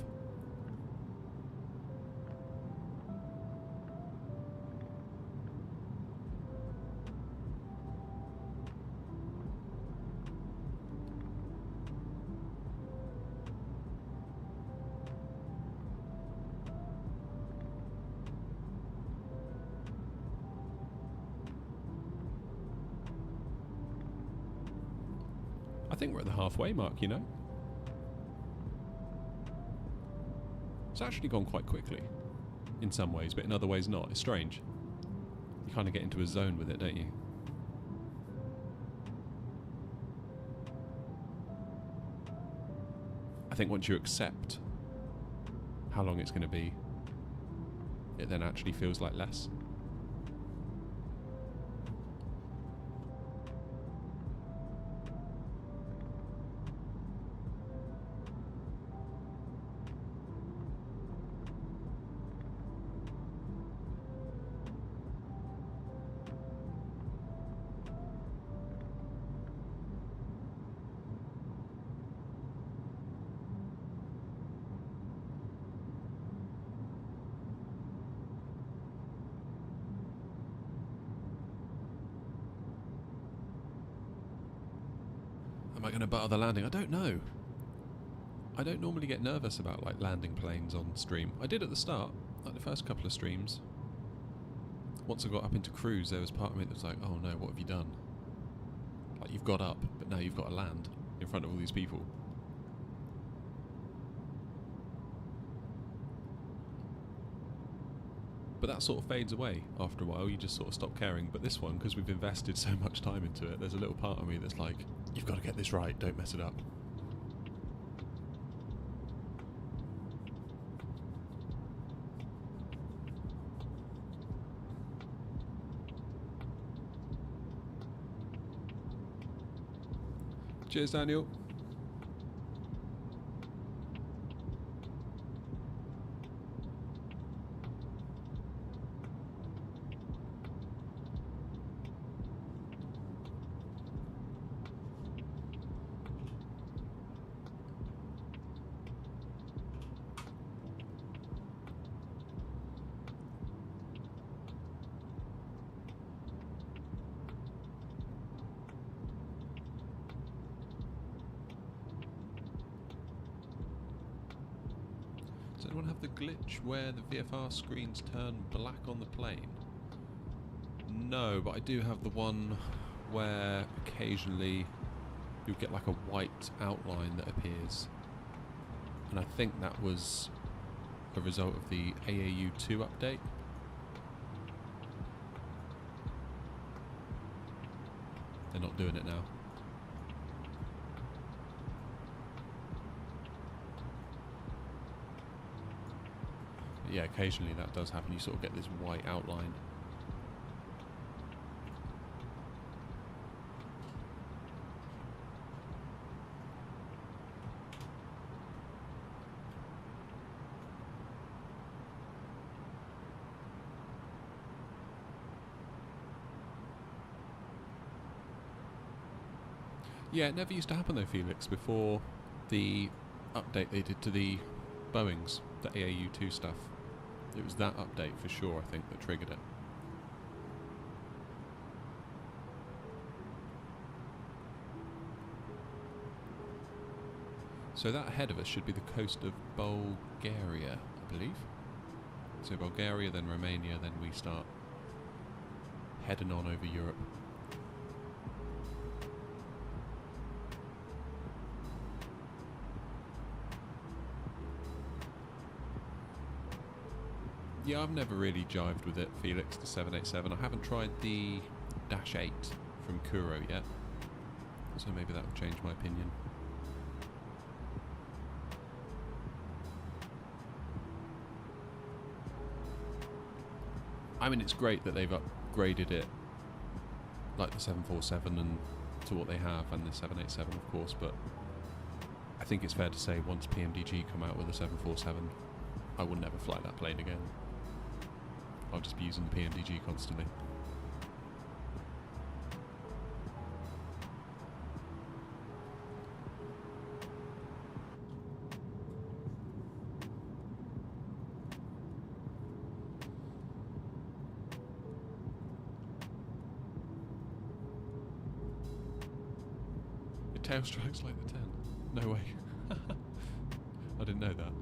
I think we're at the halfway mark, you know? It's actually gone quite quickly in some ways, but in other ways not. It's strange. You kind of get into a zone with it, don't you? I think once you accept how long it's going to be, it then actually feels like less. Am I going to butter the landing? I don't know. I don't normally get nervous about like landing planes on stream. I did at the start, like the first couple of streams. Once I got up into cruise, there was part of me that was like, oh no, what have you done? Like, you've got up, but now you've got to land in front of all these people. But that sort of fades away after a while. You just sort of stop caring. But this one, because we've invested so much time into it, there's a little part of me that's like, you've got to get this right, don't mess it up. Cheers, Daniel. Does anyone have the glitch where the VFR screens turn black on the plane? No, but I do have the one where occasionally you'll get like a white outline that appears. And I think that was a result of the AAU2 update. They're not doing it now. Yeah, occasionally that does happen. You sort of get this white outline. Yeah, it never used to happen though, Felix, before the update they did to the Boeings, the AAU2 stuff. It was that update for sure, I think, that triggered it. So that ahead of us should be the coast of Bulgaria, I believe. So Bulgaria, then Romania, then we start heading on over Europe. Yeah, I've never really jived with it, Felix, the 787. I haven't tried the Dash 8 from Kuro yet, so maybe that will change my opinion. I mean, it's great that they've upgraded it, like the 747 and to what they have, and the 787 of course, but I think it's fair to say once PMDG come out with a 747, I will never fly that plane again. I'll just be using the PMDG constantly. It tail strikes like the 10. No way. I didn't know that.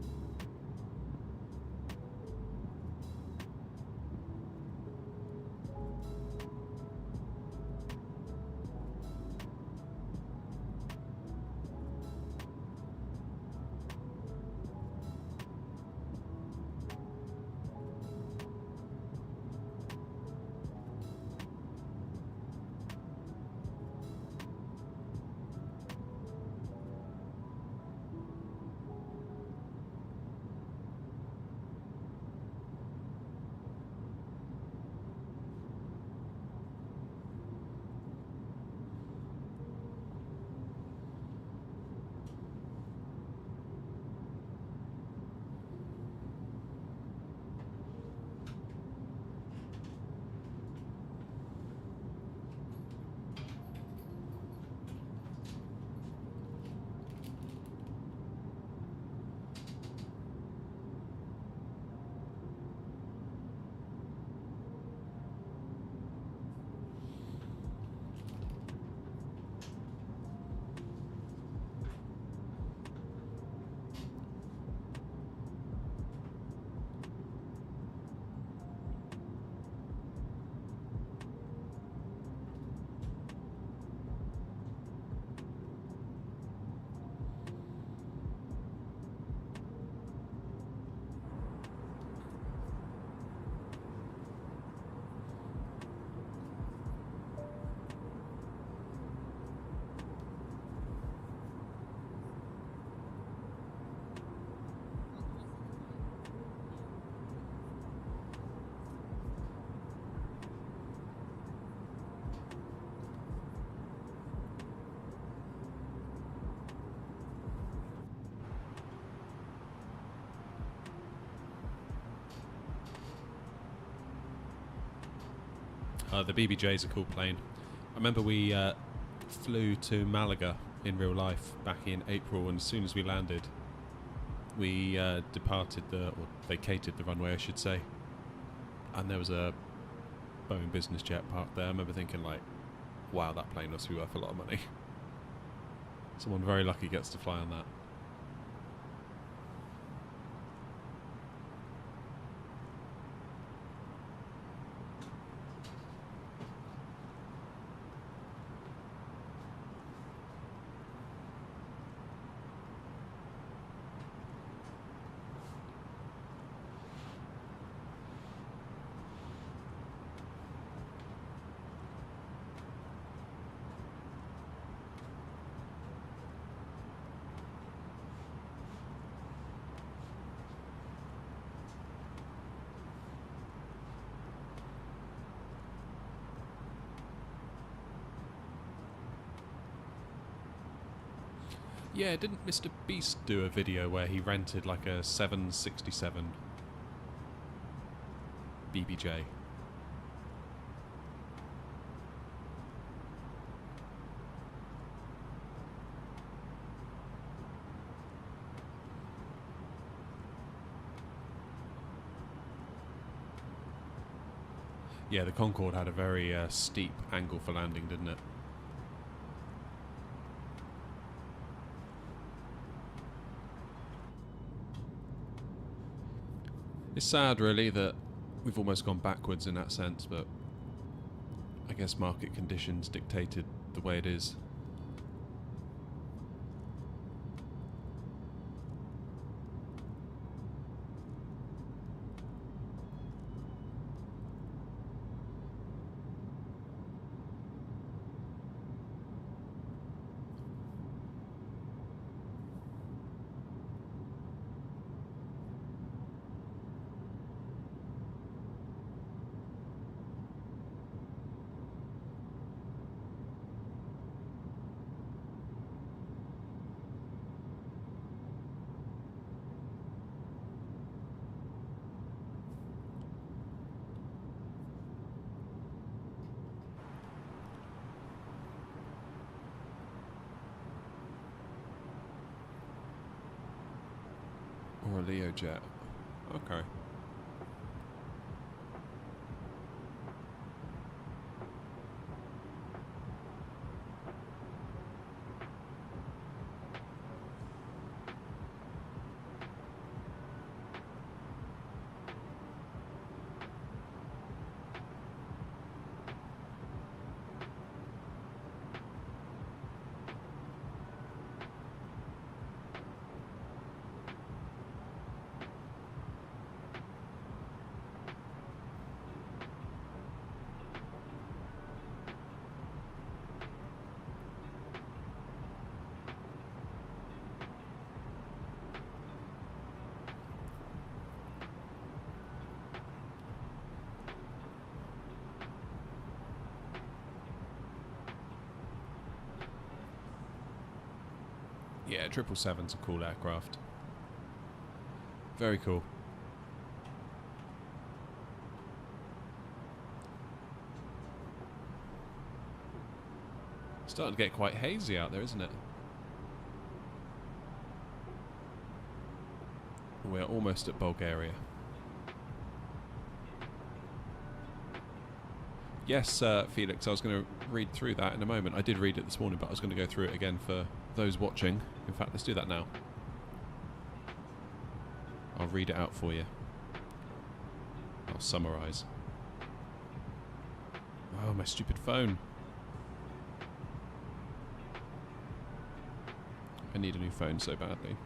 The BBJ is a cool plane. I remember we flew to Malaga in real life back in April, and as soon as we landed, we vacated the runway, I should say, and there was a Boeing business jet parked there. I remember thinking, like, wow, that plane must be worth a lot of money. Someone very lucky gets to fly on that. Yeah, didn't Mr. Beast do a video where he rented like a 767 BBJ? Yeah, the Concorde had a very steep angle for landing, didn't it? It's sad, really, that we've almost gone backwards in that sense, but I guess market conditions dictated the way it is. Or a Learjet. Okay. Yeah, 777's a cool aircraft. Very cool. Starting to get quite hazy out there, isn't it? We're almost at Bulgaria. Yes, Felix, I was going to read through that in a moment. I did read it this morning, but I was going to go through it again for those watching. In fact, let's do that now. I'll read it out for you. I'll summarise. Oh, my stupid phone. I need a new phone so badly.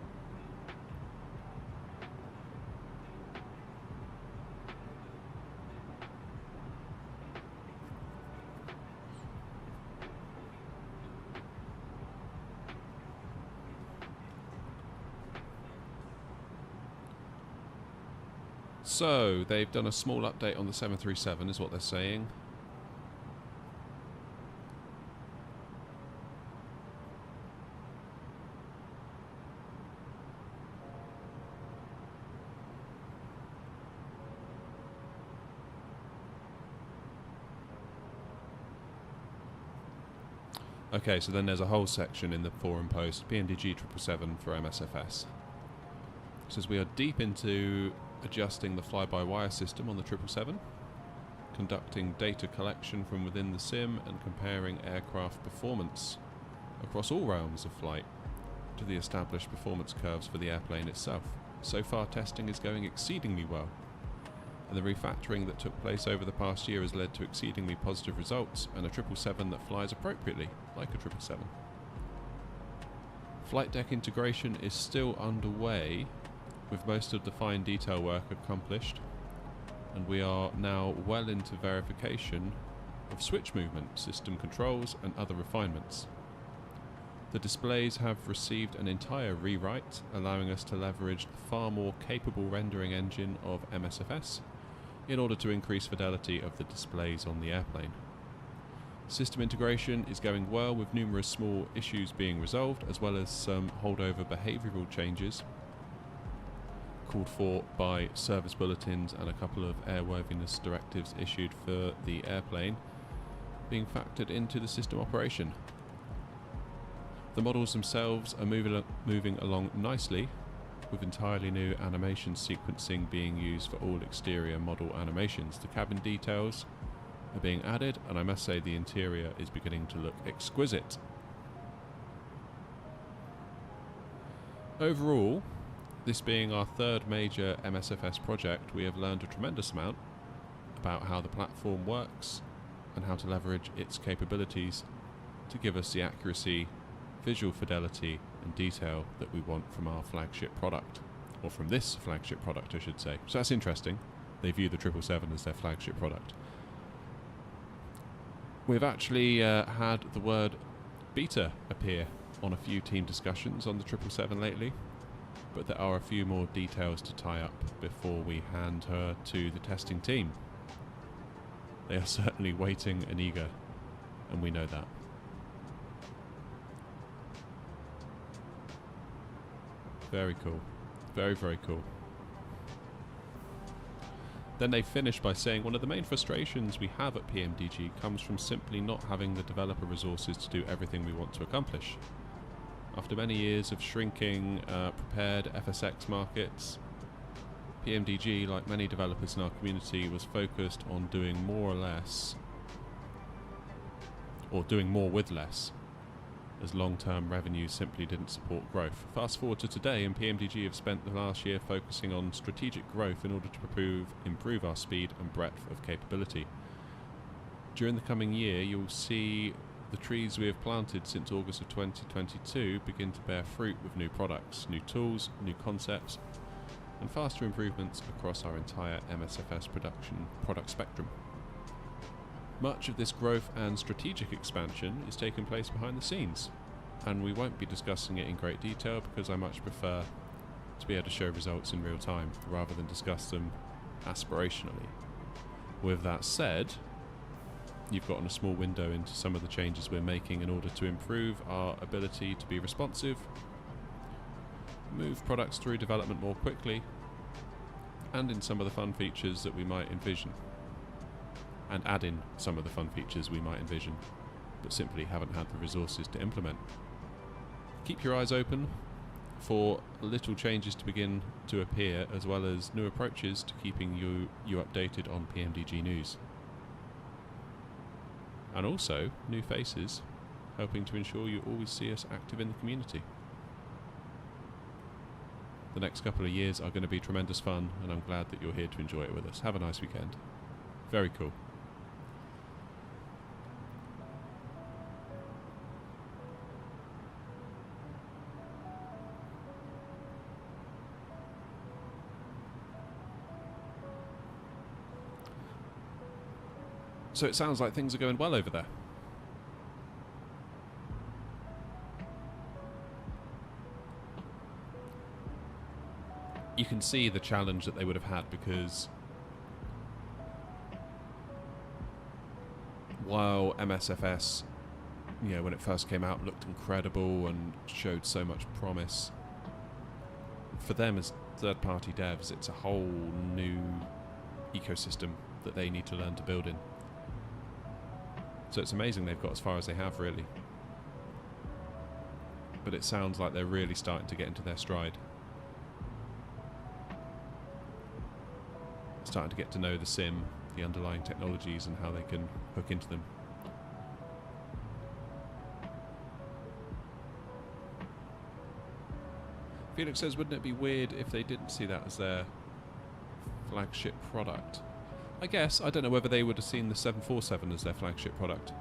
So, they've done a small update on the 737 is what they're saying. Okay, so then there's a whole section in the forum post, PMDG 777 for MSFS. It says we are deep into adjusting the fly-by-wire system on the 777, conducting data collection from within the sim and comparing aircraft performance across all realms of flight to the established performance curves for the airplane itself. So far, testing is going exceedingly well, and the refactoring that took place over the past year has led to exceedingly positive results and a 777 that flies appropriately, like a 777. Flight deck integration is still underway, with most of the fine detail work accomplished, and we are now well into verification of switch movement, system controls and other refinements. The displays have received an entire rewrite, allowing us to leverage the far more capable rendering engine of MSFS in order to increase fidelity of the displays on the airplane. System integration is going well, with numerous small issues being resolved, as well as some holdover behavioural changes called for by service bulletins and a couple of airworthiness directives issued for the airplane being factored into the system operation. The models themselves are moving along nicely, with entirely new animation sequencing being used for all exterior model animations. The cabin details are being added, and I must say the interior is beginning to look exquisite. Overall, this being our third major MSFS project, we have learned a tremendous amount about how the platform works and how to leverage its capabilities to give us the accuracy, visual fidelity and detail that we want from our flagship product, or from this flagship product I should say. So that's interesting. They view the 777 as their flagship product. We've actually had the word beta appear on a few team discussions on the 777 lately, but there are a few more details to tie up before we hand her to the testing team. They are certainly waiting and eager, and we know that. Very cool. Very, very cool. Then they finish by saying one of the main frustrations we have at PMDG comes from simply not having the developer resources to do everything we want to accomplish. After many years of shrinking prepared FSX markets, PMDG, like many developers in our community, was focused on doing more or less, or doing more with less, as long-term revenue simply didn't support growth. Fast forward to today, and PMDG have spent the last year focusing on strategic growth in order to improve our speed and breadth of capability. During the coming year, you'll see the trees we have planted since August of 2022 begin to bear fruit with new products, new tools, new concepts, and faster improvements across our entire MSFS production product spectrum. Much of this growth and strategic expansion is taking place behind the scenes, and we won't be discussing it in great detail because I much prefer to be able to show results in real time rather than discuss them aspirationally. With that said, you've gotten a small window into some of the changes we're making in order to improve our ability to be responsive, move products through development more quickly, and in some of the fun features that we might envision. And add in some of the fun features we might envision, but simply haven't had the resources to implement. Keep your eyes open for little changes to begin to appear, as well as new approaches to keeping you updated on PMDG news. And also, new faces, helping to ensure you always see us active in the community. The next couple of years are going to be tremendous fun, and I'm glad that you're here to enjoy it with us. Have a nice weekend. Very cool. So it sounds like things are going well over there. You can see the challenge that they would have had, because while MSFS, you know, when it first came out, looked incredible and showed so much promise, for them as third-party devs, it's a whole new ecosystem that they need to learn to build in. So it's amazing they've got as far as they have, really. but it sounds like they're really starting to get into their stride. Starting to get to know the sim, the underlying technologies, and how they can hook into them. Felix says, wouldn't it be weird if they didn't see that as their flagship product? I guess. I don't know whether they would have seen the 747 as their flagship product.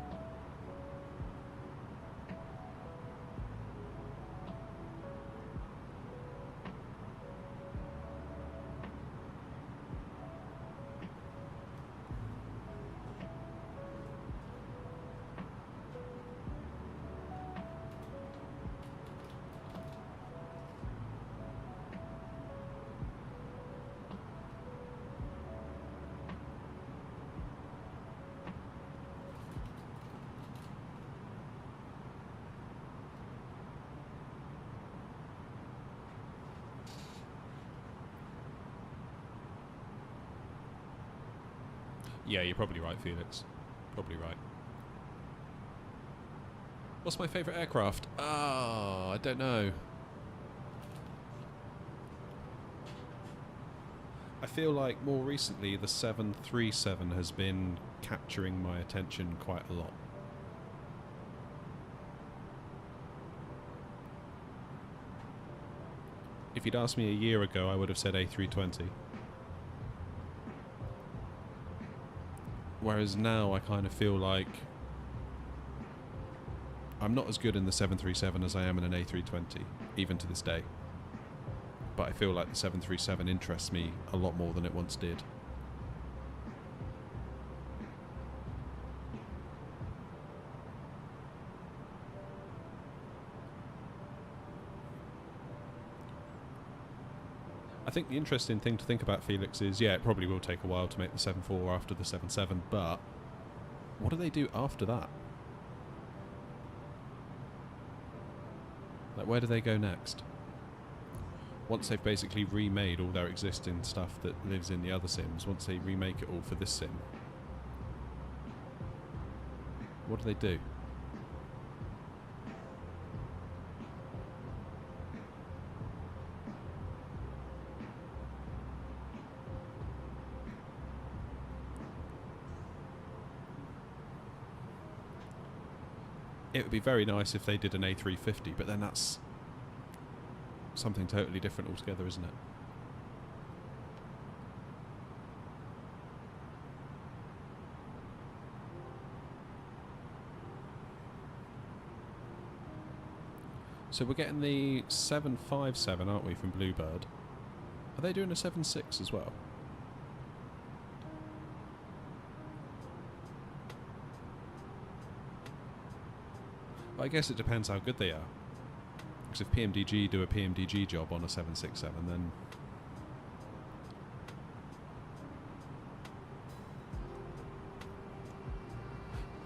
Yeah, you're probably right, Felix. Probably right. What's my favourite aircraft? Ah, I don't know. I feel like more recently the 737 has been capturing my attention quite a lot. If you'd asked me a year ago, I would have said A320. Whereas now I kind of feel like I'm not as good in the 737 as I am in an A320, even to this day. But I feel like the 737 interests me a lot more than it once did. I think the interesting thing to think about, Felix, is, yeah, it probably will take a while to make the 7.4 after the 7.7, but what do they do after that? Like, where do they go next? Once they've basically remade all their existing stuff that lives in the other sims, once they remake it all for this sim, what do they do? It would be very nice if they did an A350, but then that's something totally different altogether, isn't it? So we're getting the 757, aren't we, from Bluebird? Are they doing a 7.6 as well? I guess it depends how good they are. Because if PMDG do a PMDG job on a 767, then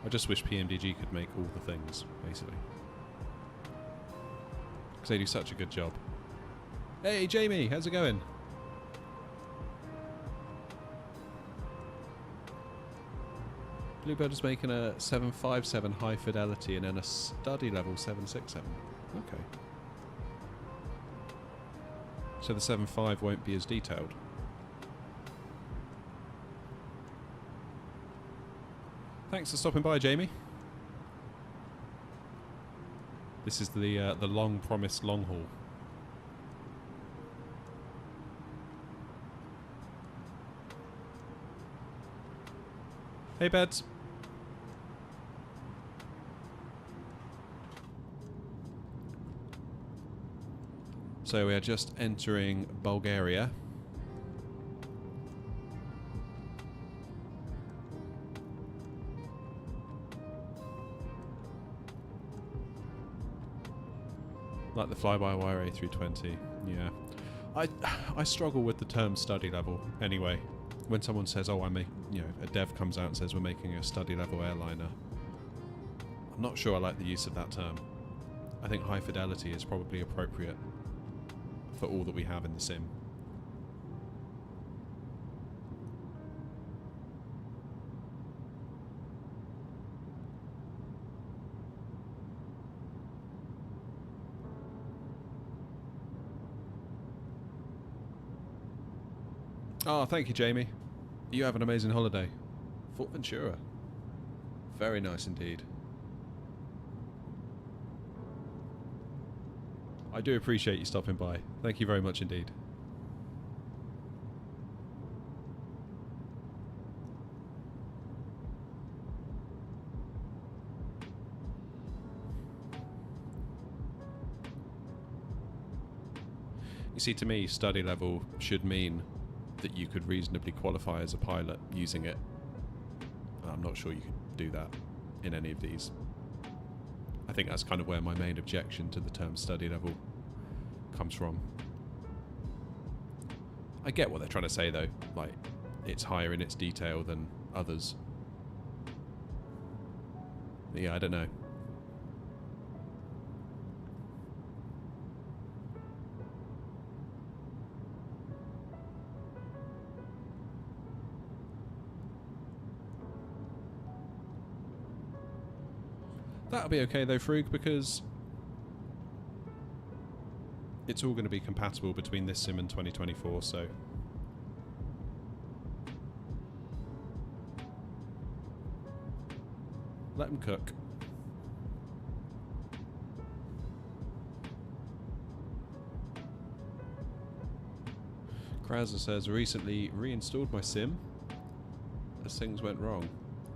I just wish PMDG could make all the things, basically. Because they do such a good job. Hey, Jamie, how's it going? Bluebird is making a 757 high fidelity and then a study level 767. Okay. So the 7.5 won't be as detailed. Thanks for stopping by, Jamie. This is the long promised long haul. Hey, Beds. So we are just entering Bulgaria. Like the fly-by-wire A320, yeah. I struggle with the term study level anyway. When someone says, oh, a dev comes out and says we're making a study level airliner, I'm not sure I like the use of that term. I think high fidelity is probably appropriate for all that we have in the sim. Oh, thank you, Jamie. You have an amazing holiday. Fort Ventura. Very nice indeed. I do appreciate you stopping by. Thank you very much indeed. You see, to me, study level should mean that you could reasonably qualify as a pilot using it. I'm not sure you could do that in any of these. I think that's kind of where my main objection to the term study level comes from. I get what they're trying to say though, like it's higher in its detail than others. But yeah, I don't know. That'll be okay though, Frug, because it's all going to be compatible between this sim and 2024, so let them cook. Krauser says, recently reinstalled my sim as things went wrong.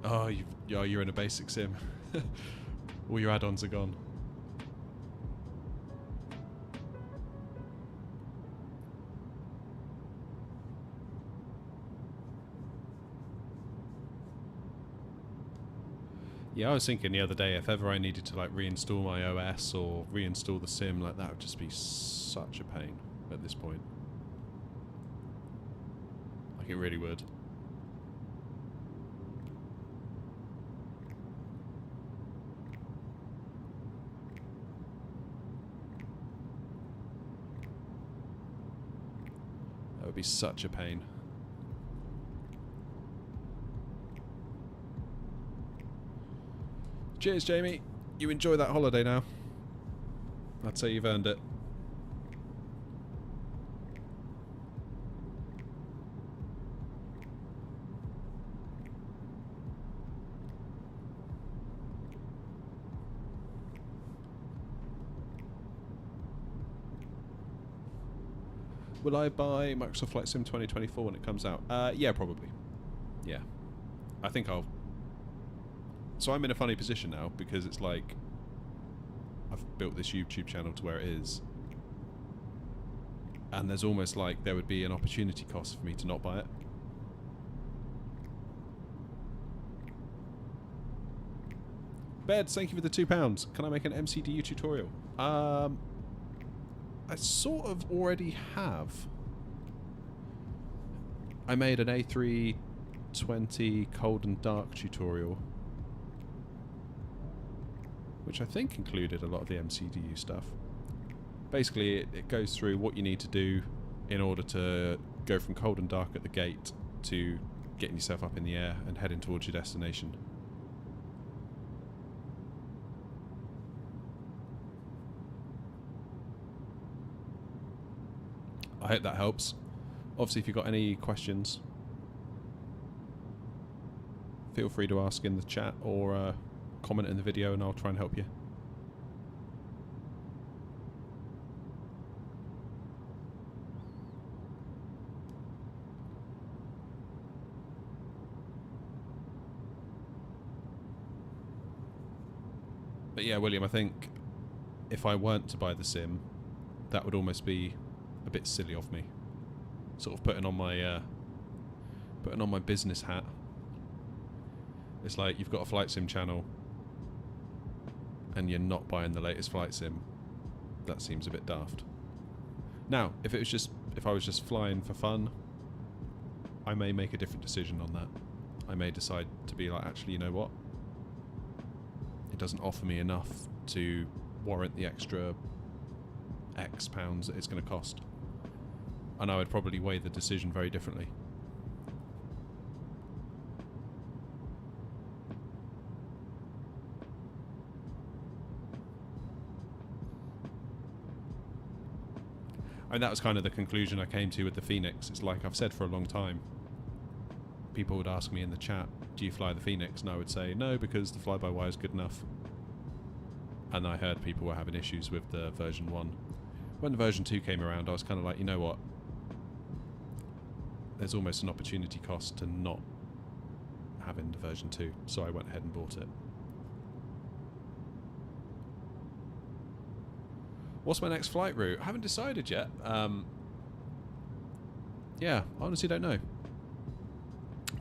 Oh, you're in a basic sim. All your add-ons are gone. Yeah, I was thinking the other day, if ever I needed to like reinstall my OS or reinstall the sim, like that would just be such a pain at this point. Like it really would. That would be such a pain. Cheers, Jamie. You enjoy that holiday now. I'd say you've earned it. Will I buy Microsoft Flight Sim 2024 when it comes out? Yeah, probably. Yeah. I think I'll... So I'm in a funny position now, because it's like... I've built this YouTube channel to where it is. And there's almost like there would be an opportunity cost for me to not buy it. Bed, thank you for the £2. Can I make an MCDU tutorial? I sort of already have. I made an A320 cold and dark tutorial, which I think included a lot of the MCDU stuff. Basically, it goes through what you need to do in order to go from cold and dark at the gate to getting yourself up in the air and heading towards your destination. I hope that helps. Obviously, if you've got any questions, feel free to ask in the chat or comment in the video and I'll try and help you. But yeah, William, I think if I weren't to buy the sim, that would almost be a bit silly of me. Sort of putting on my business hat. It's like you've got a flight sim channel and you're not buying the latest flight sim. That seems a bit daft. Now, if I was just flying for fun, I may make a different decision on that. I may decide to be like, actually, you know what? It doesn't offer me enough to warrant the extra X pounds that it's going to cost. And I would probably weigh the decision very differently. And that was kind of the conclusion I came to with the Phoenix. It's like I've said for a long time. People would ask me in the chat, do you fly the Phoenix? And I would say no, because the fly-by-wire is good enough. And I heard people were having issues with the version 1. When the version 2 came around, I was kind of like, you know what? There's almost an opportunity cost to not having the version 2. So I went ahead and bought it. What's my next flight route? I haven't decided yet. Yeah, I honestly don't know.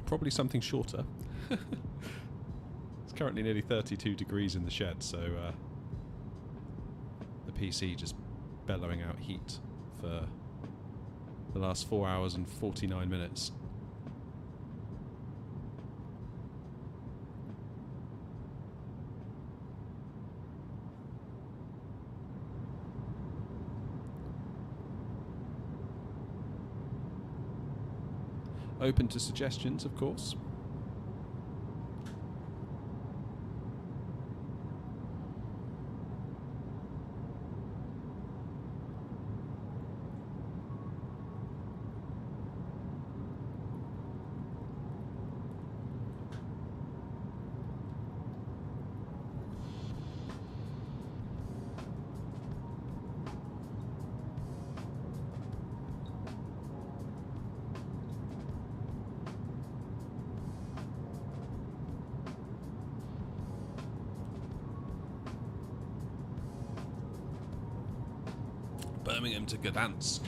Probably something shorter. It's currently nearly 32 degrees in the shed, so the PC just bellowing out heat for the last 4 hours and 49 minutes. Open to suggestions, of course. Birmingham to Gdansk.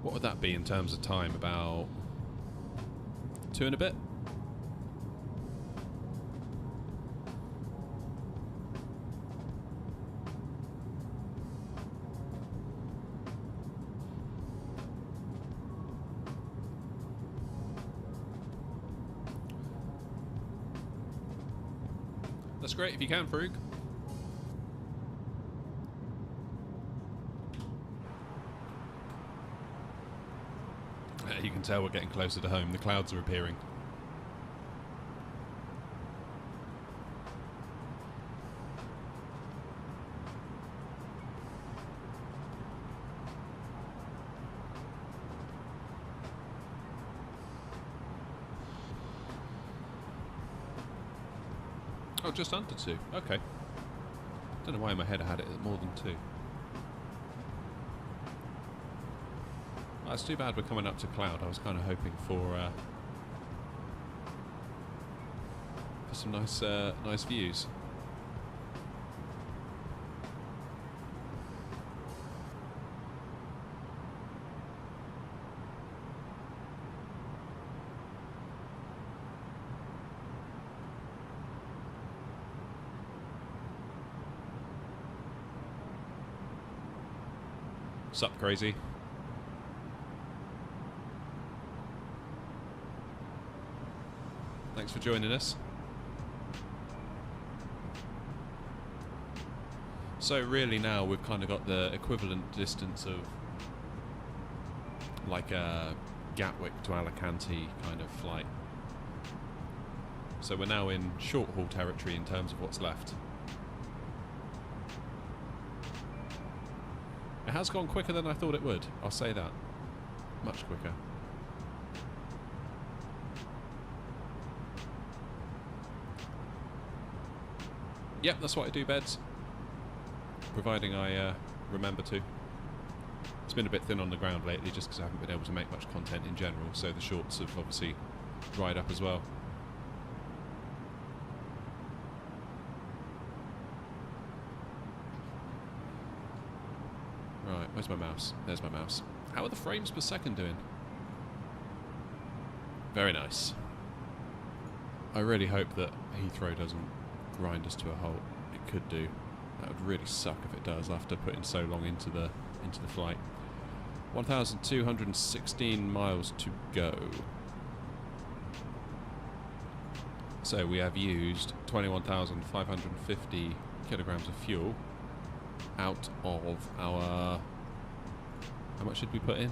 What would that be in terms of time? About 2 and a bit? That's great if you can, Frug. You can tell we're getting closer to home. The clouds are appearing. Oh, just under 2. Okay. Don't know why in my head I had it at more than 2. It's too bad we're coming up to cloud. I was kind of hoping for some nice views. Sup, crazy? Thanks for joining us. So really now we've kind of got the equivalent distance of like a Gatwick to Alicante kind of flight. So we're now in short haul territory in terms of what's left. It has gone quicker than I thought it would, I'll say that. Much quicker. Yep, that's what I do, Beds. Providing I remember to. It's been a bit thin on the ground lately just because I haven't been able to make much content in general, so the shorts have obviously dried up as well. Right, where's my mouse? There's my mouse. How are the frames per second doing? Very nice. I really hope that Heathrow doesn't grind us to a halt. It could do. That would really suck if it does after putting so long into the flight. 1,216 miles to go. So we have used 21,550 kilograms of fuel out of our... How much did we put in?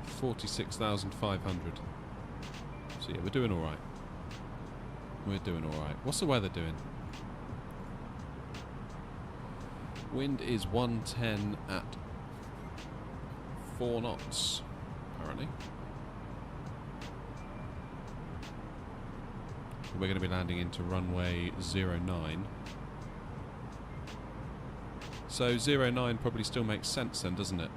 46,500. So yeah, we're doing alright. We're doing alright. What's the weather doing? Wind is 110 at 4 knots, apparently. We're going to be landing into runway 09. So 09 probably still makes sense then, doesn't it?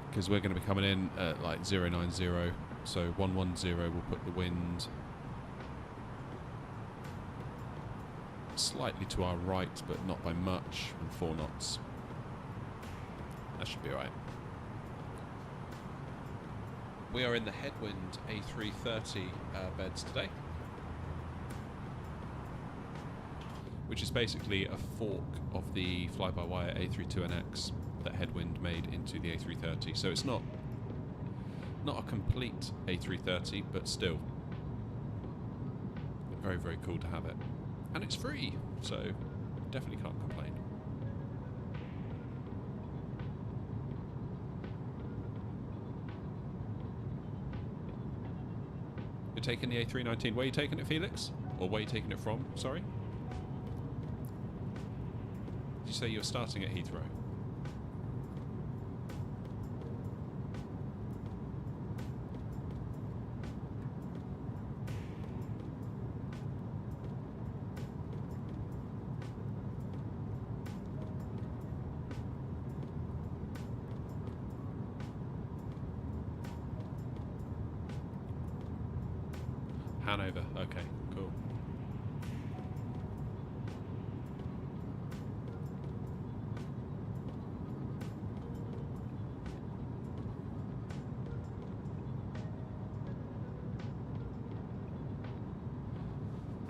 Because we're going to be coming in at like 090, so 110 will put the wind slightly to our right, but not by much, and 4 knots. That should be right. We are in the Headwind A330 beds today, which is basically a fork of the fly-by-wire A32NX that Headwind made into the A330. So it's not a complete A330, but still very, very cool to have it. And it's free, so definitely can't complain. You're taking the A319. Where are you taking it, Felix? Or where are you taking it from? Sorry? Did you say you were starting at Heathrow? Hanover, okay, cool.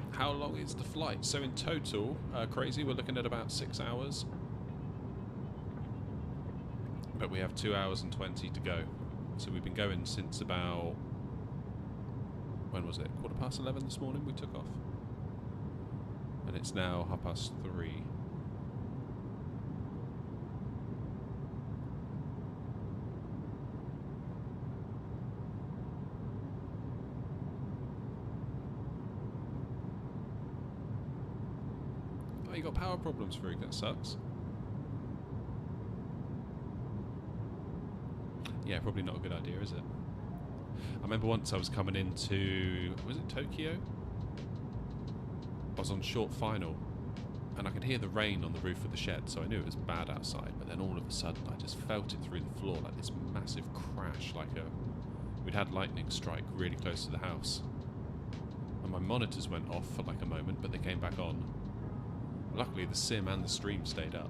How long is the flight? So in total, crazy, we're looking at about 6 hours. But we have 2 hours and 20 to go. So we've been going since about... when was it? 11:15 this morning we took off. And it's now 3:30. Oh, you got power problems, Farouk, that sucks. Yeah, probably not a good idea, is it? I remember once I was coming into, was it Tokyo? I was on short final and I could hear the rain on the roof of the shed, so I knew it was bad outside, but then all of a sudden I just felt it through the floor, like this massive crash, we'd had lightning strike really close to the house. And my monitors went off for like a moment, but they came back on. Luckily the sim and the stream stayed up.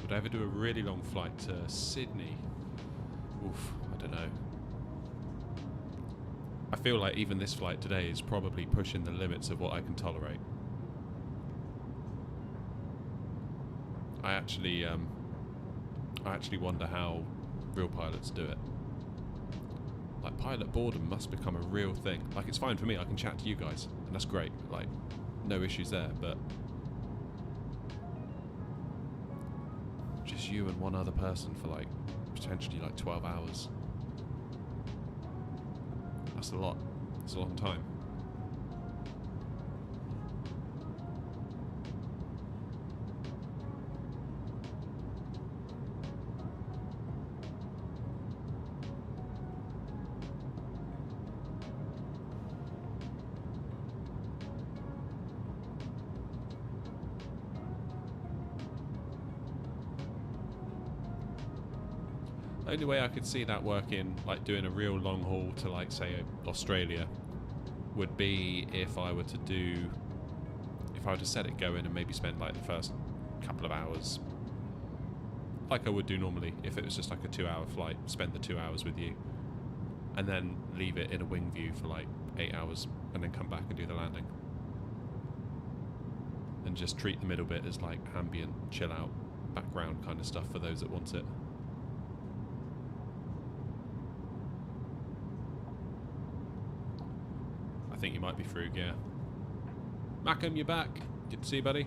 Would I ever do a really long flight to Sydney? Oof, I don't know. I feel like even this flight today is probably pushing the limits of what I can tolerate. I actually wonder how real pilots do it. Like, pilot boredom must become a real thing. Like, it's fine for me, I can chat to you guys, and that's great. Like, no issues there, but just you and one other person for like potentially like 12 hours. That's a lot. It's a long time. The only way I could see that working, like doing a real long haul to, like, say, Australia, would be if I were to set it going and maybe spend like the first couple of hours, like I would do normally if it was just like a 2-hour flight, spend the 2 hours with you, and then leave it in a wing view for like 8 hours, and then come back and do the landing. And just treat the middle bit as like ambient chill out background kind of stuff for those that want it. I think you might be Frug, yeah. Mackham, you're back. Good to see you, buddy.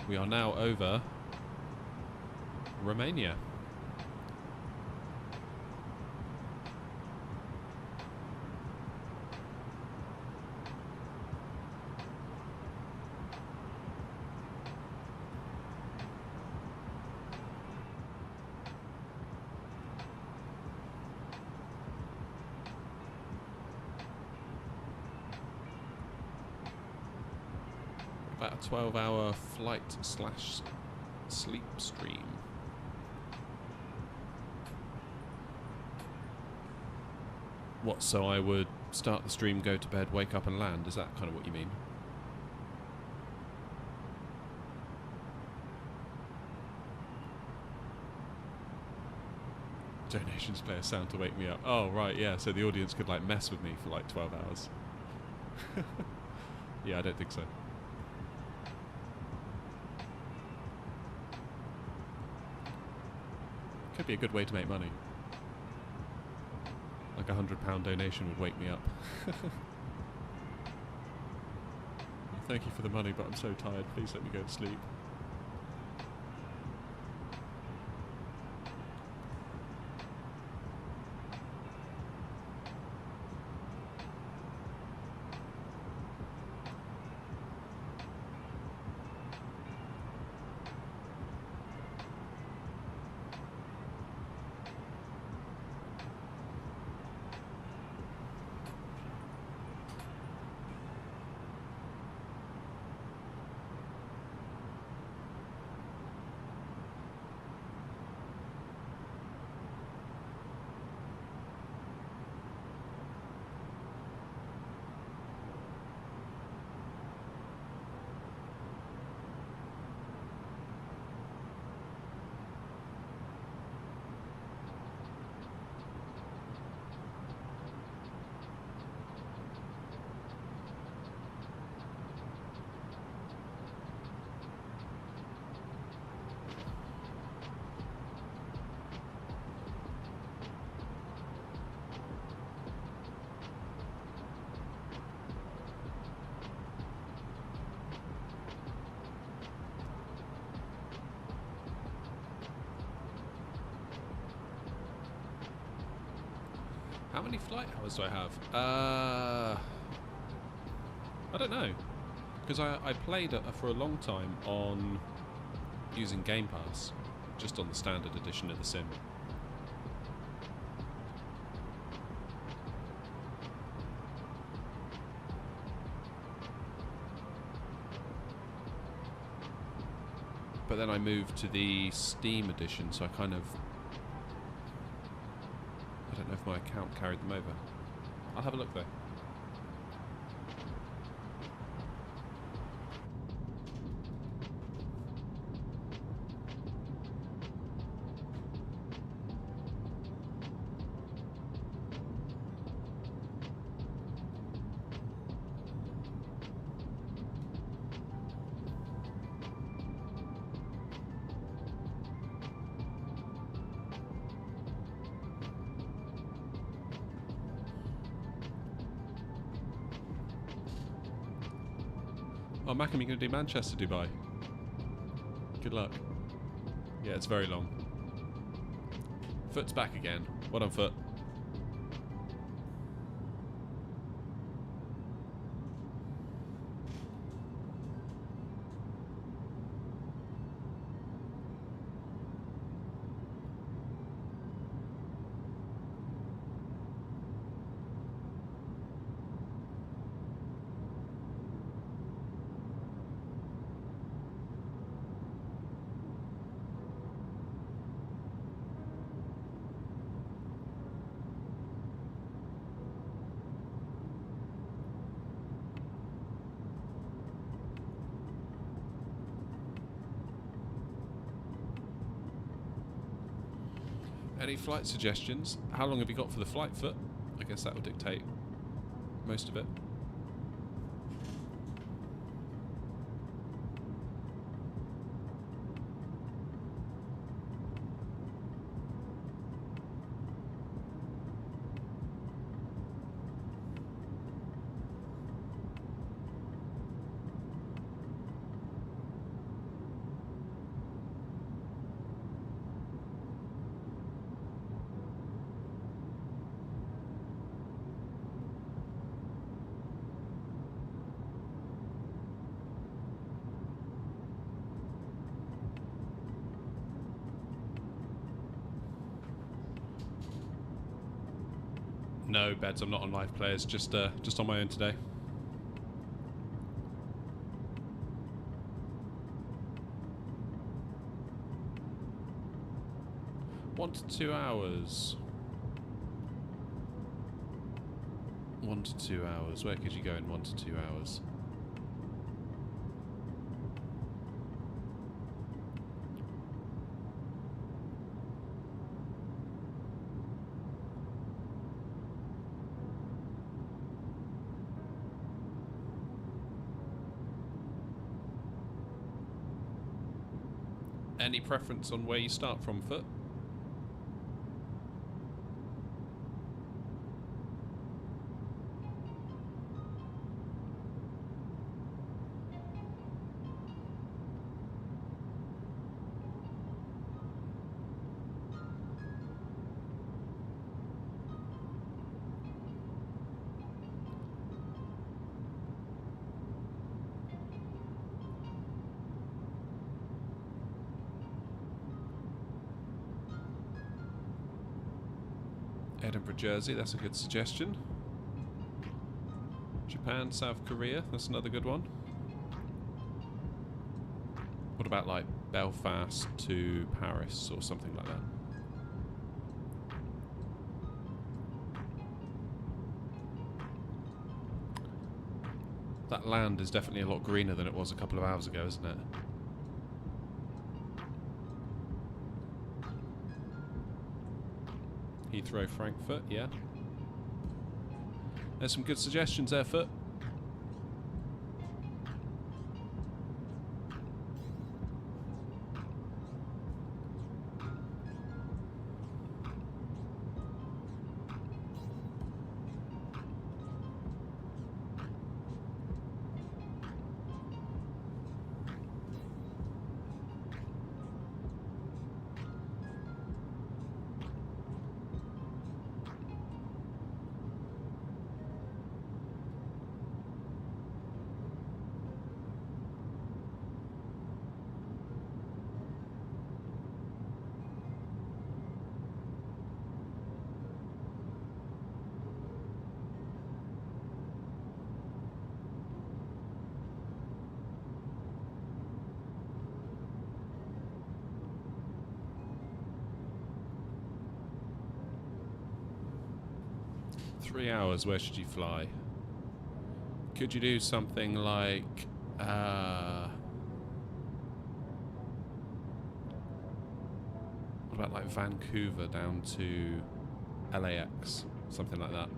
We are now over Romania. About a 12-hour flight / sleep stream. What, so I would start the stream, go to bed, wake up and land? Is that kind of what you mean? Donations play a sound to wake me up. Oh, right, yeah, so the audience could like mess with me for like 12 hours. Yeah, I don't think so. Could be a good way to make money. Like a £100 donation would wake me up. Thank you for the money, but I'm so tired. Please let me go to sleep. How many flight hours do I have? I don't know. Because I played for a long time on using Game Pass, just on the standard edition of the sim. But then I moved to the Steam edition, so I kind of... I don't know if my account carried them over. I'll have a look though. Oh, Mackham, you're going to do Manchester, Dubai? Good luck. Yeah, it's very long. Foot's back again. Well done, Foot. Any flight suggestions? How long have you got for the flight, Foot? I guess that will dictate most of it. No, Beds, I'm not on live players, just on my own today. One to 2 hours. 1 to 2 hours. Where could you go in 1 to 2 hours? Any preference on where you start from, Foot? Edinburgh, Jersey, that's a good suggestion. Japan, South Korea, that's another good one. What about like Belfast to Paris or something like that? That land is definitely a lot greener than it was a couple of hours ago, isn't it? Heathrow, Frankfurt, yeah. There's some good suggestions there, Foot. Three hours, where should you fly? Could you do something like what about like Vancouver down to LAX, something like that?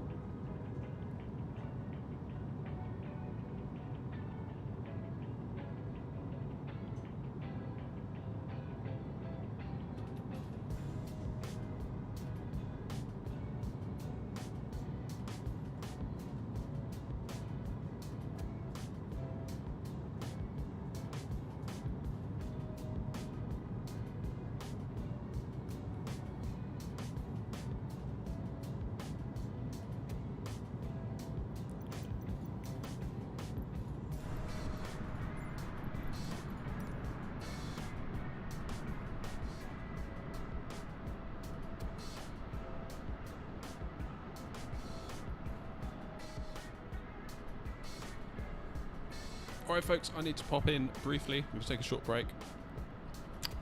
Alright folks, I need to pop in briefly. I'm going to take a short break.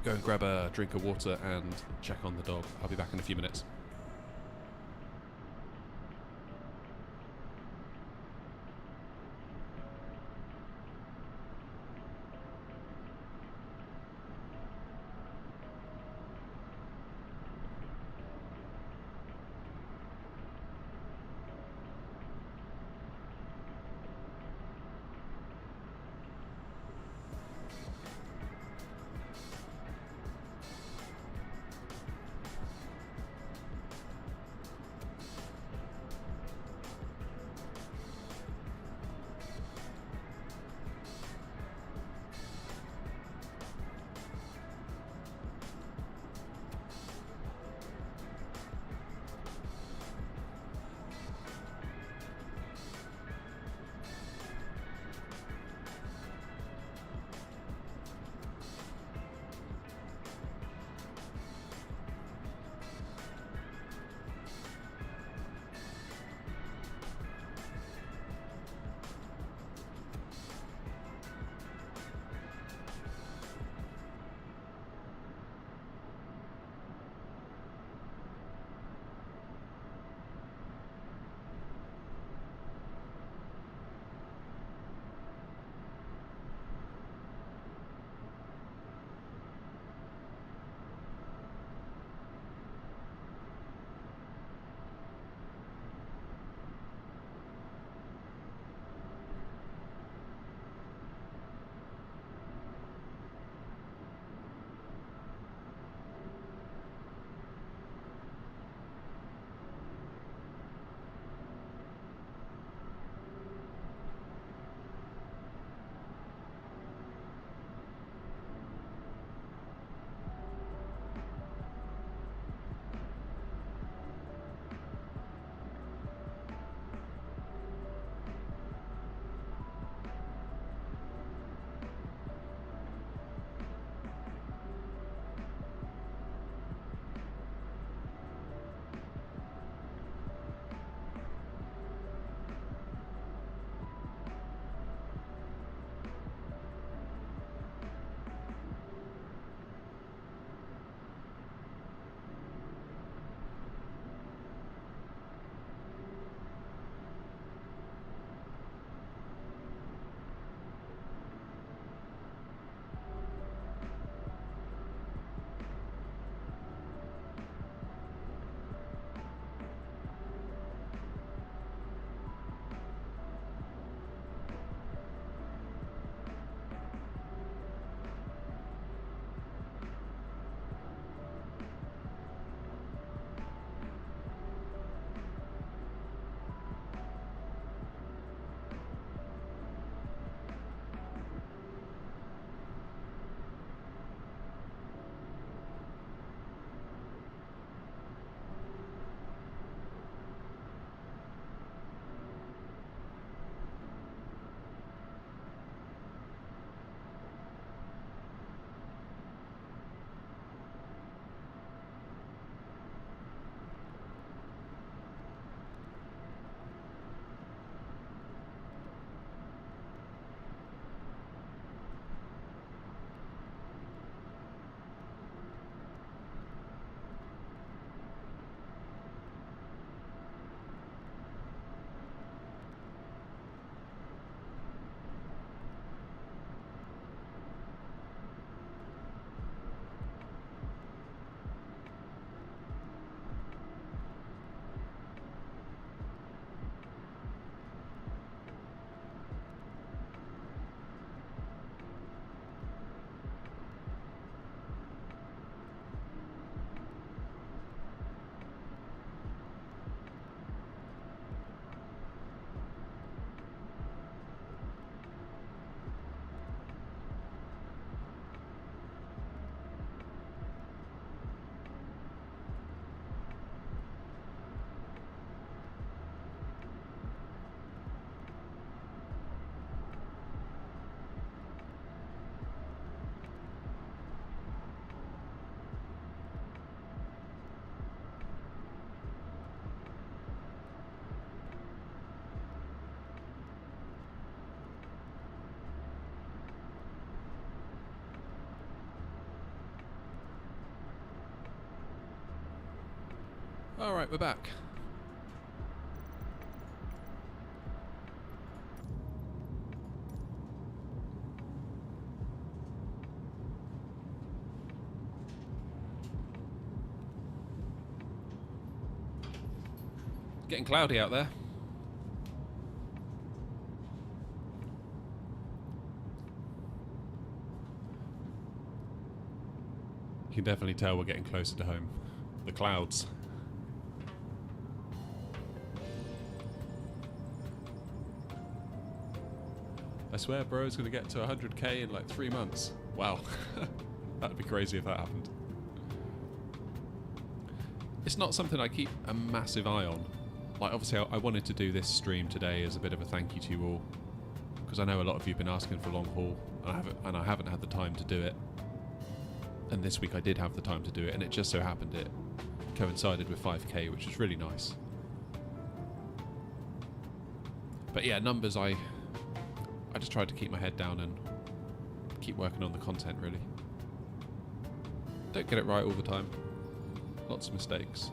Go and grab a drink of water and check on the dog. I'll be back in a few minutes. Alright, we're back. Getting cloudy out there. You can definitely tell we're getting closer to home. The clouds. I swear bro's gonna get to 100k in like 3 months. Wow. That'd be crazy if that happened. It's not something I keep a massive eye on. Like, obviously I wanted to do this stream today as a bit of a thank you to you all, because I know a lot of you have been asking for long haul, and I haven't had the time to do it. And this week I did have the time to do it, and it just so happened it coincided with 5k, which is really nice. But yeah, numbers, I just tried to keep my head down and keep working on the content, really. Don't get it right all the time. Lots of mistakes.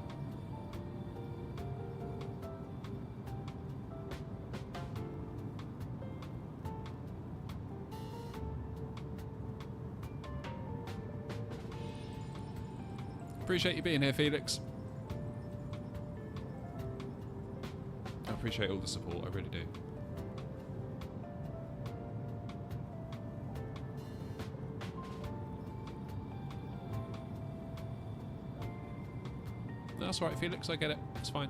Appreciate you being here, Felix. I appreciate all the support, I really do. No, that's alright, Felix, I get it. It's fine.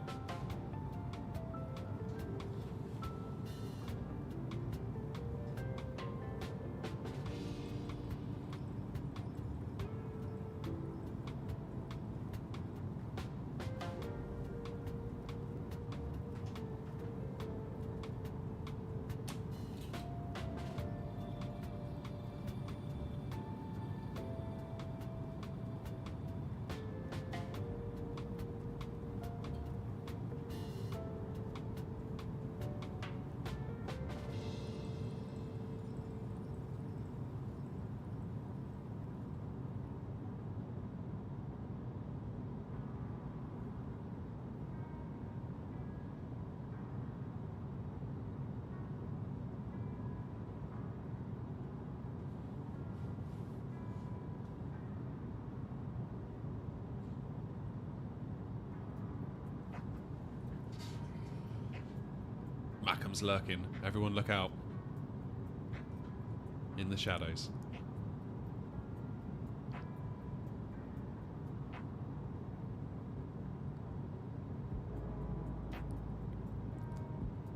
Mackham's lurking. Everyone look out. In the shadows.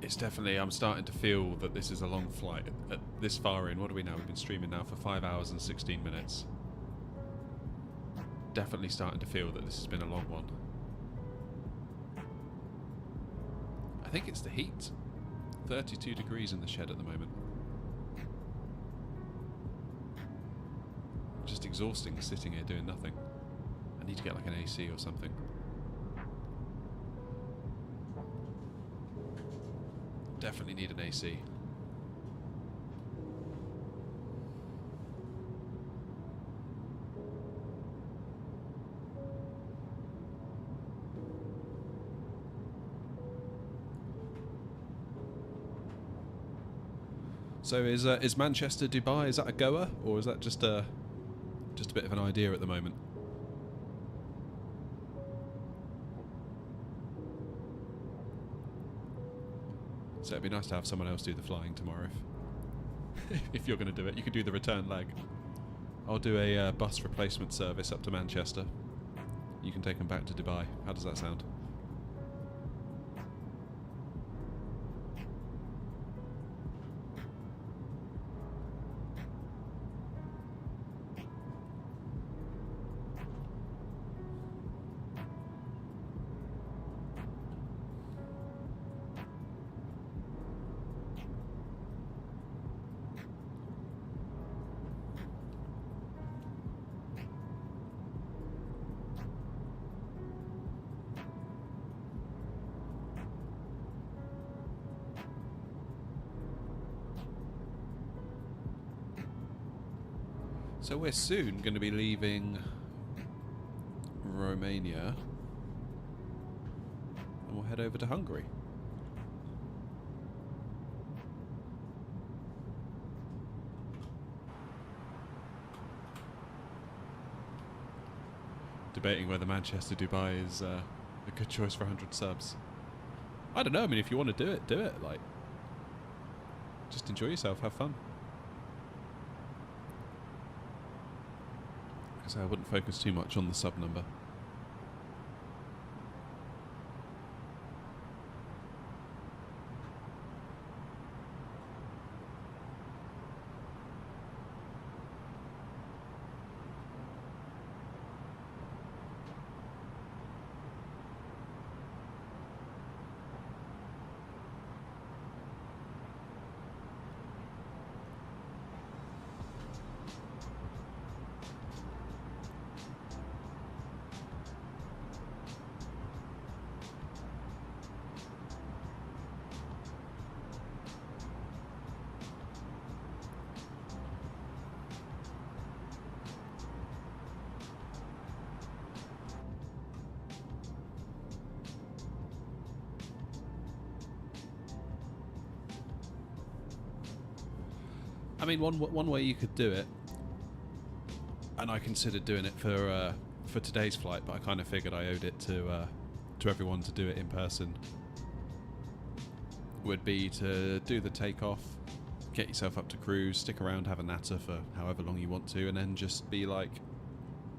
It's definitely, I'm starting to feel that this is a long flight. At this far in, what are we now? We've been streaming now for 5 hours and 16 minutes. Definitely starting to feel that this has been a long one. I think it's the heat. 32 degrees in the shed at the moment. Just exhausting sitting here doing nothing. I need to get like an AC or something. Definitely need an AC. So is Manchester Dubai, is that a goer, or is that just a bit of an idea at the moment? So it'd be nice to have someone else do the flying tomorrow. If you're going to do it, you could do the return leg. I'll do a bus replacement service up to Manchester. You can take them back to Dubai. How does that sound? So we're soon going to be leaving Romania. and we'll head over to Hungary. Debating whether Manchester Dubai is a good choice for 100 subs. I don't know. I mean, if you want to do it, do it. Like, just enjoy yourself, have fun. Because I wouldn't focus too much on the sub number. I mean, one way you could do it, and I considered doing it for today's flight, but I kind of figured I owed it to everyone to do it in person, would be to do the takeoff, get yourself up to cruise, stick around, have a natter for however long you want to, and then just be like,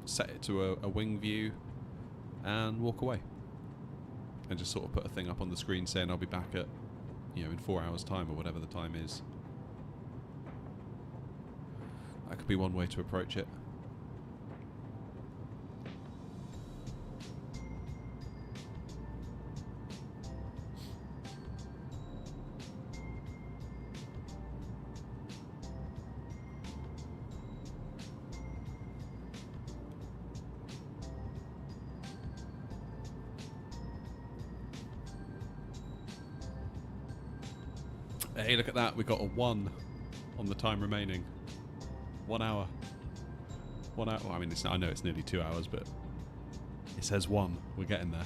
set it to a wing view and walk away. And just sort of put a thing up on the screen saying I'll be back at, in 4 hours time or whatever the time is. That could be one way to approach it. Hey, look at that. We got a 1 on the time remaining. 1 hour. 1 hour. Well, I mean, I know it's nearly 2 hours, but it says 1. We're getting there.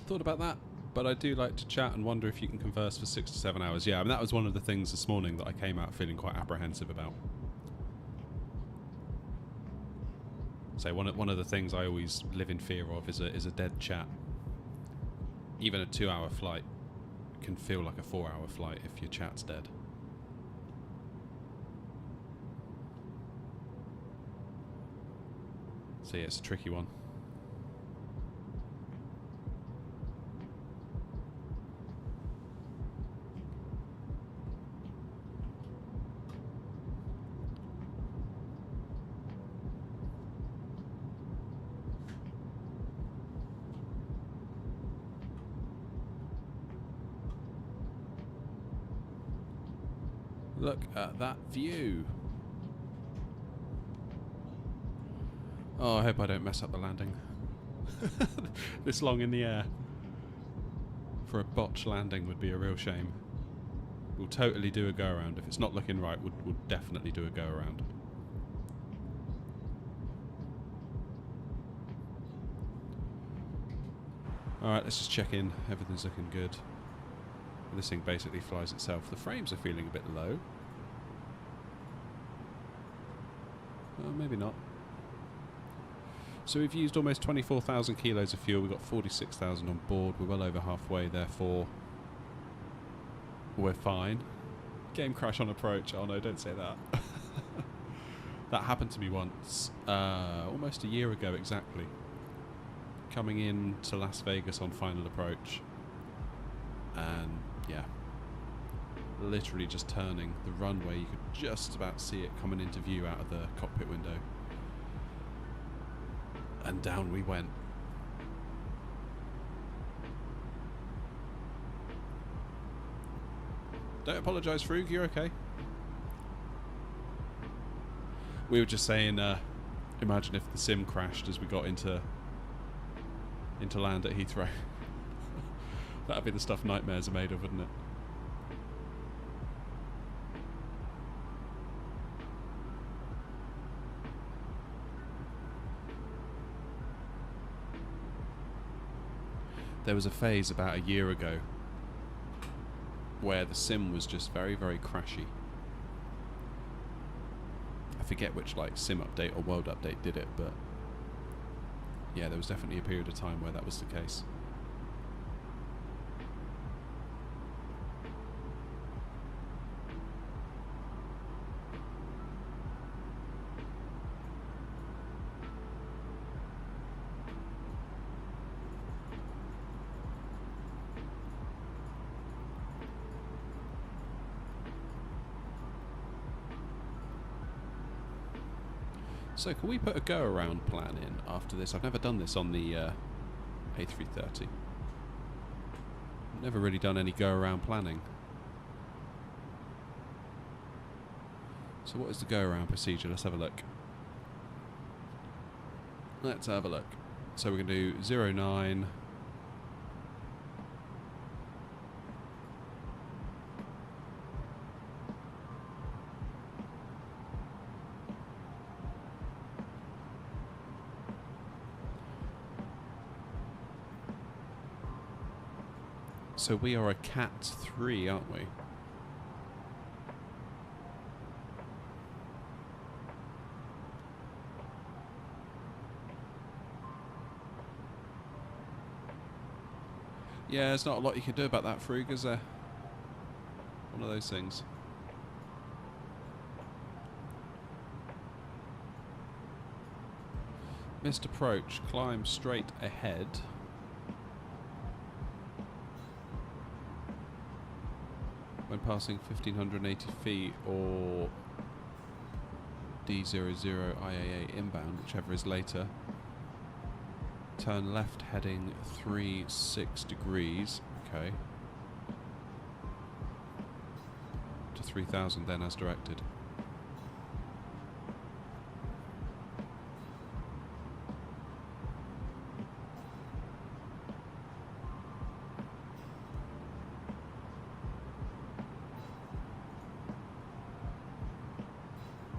Thought about that, but I do like to chat and wonder if you can converse for 6 to 7 hours. Yeah, I mean, that was one of the things this morning that I came out feeling quite apprehensive about. So one of the things I always live in fear of is a dead chat. Even a 2-hour flight can feel like a 4-hour flight if your chat's dead. So yeah, it's a tricky one. Look at that view. Oh, I hope I don't mess up the landing. This long in the air. For a botched landing would be a real shame. We'll totally do a go around. If it's not looking right, we'll definitely do a go around. Alright, let's just check in. Everything's looking good. This thing basically flies itself. The frames are feeling a bit low. Maybe not. So we've used almost 24,000 kilos of fuel. We've got 46,000 on board. We're well over halfway, therefore we're fine. Game crash on approach. Oh no, don't say that. That happened to me once, almost a year ago exactly. Coming in to Las Vegas on final approach. And yeah, literally just turning the runway. You could just about see it coming into view out of the cockpit window. And down we went. Don't apologise, Frug, you're okay. We were just saying, imagine if the sim crashed as we got into land at Heathrow. That'd be the stuff nightmares are made of, wouldn't it? There was a phase about a year ago where the sim was just very, very crashy. I forget which like sim update or world update did it, but yeah, there was definitely a period of time where that was the case. So can we put a go-around plan in after this? I've never done this on the A330. Never really done any go-around planning. So what is the go-around procedure? Let's have a look. Let's have a look. So we're going to do 09... So we are a Cat 3, aren't we? Yeah, there's not a lot you can do about that, Frug, is there? One of those things. Missed approach, climb straight ahead. When passing 1580 feet or D00 IAA inbound, whichever is later. Turn left heading 36 degrees, okay. To 3000 then as directed.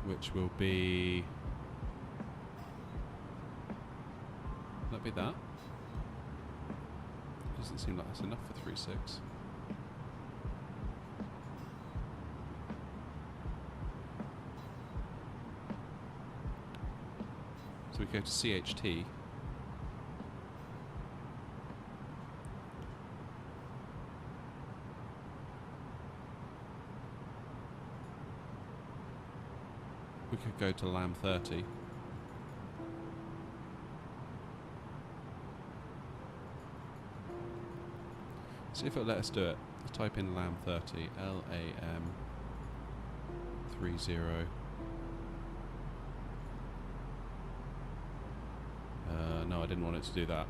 Which will be... Will that be that? Doesn't seem like that's enough for 3.6. So we go to CHT. We could go to LAM 30. See if it'll let us do it. Let's type in LAM 30. LAM 30. No, I didn't want it to do that.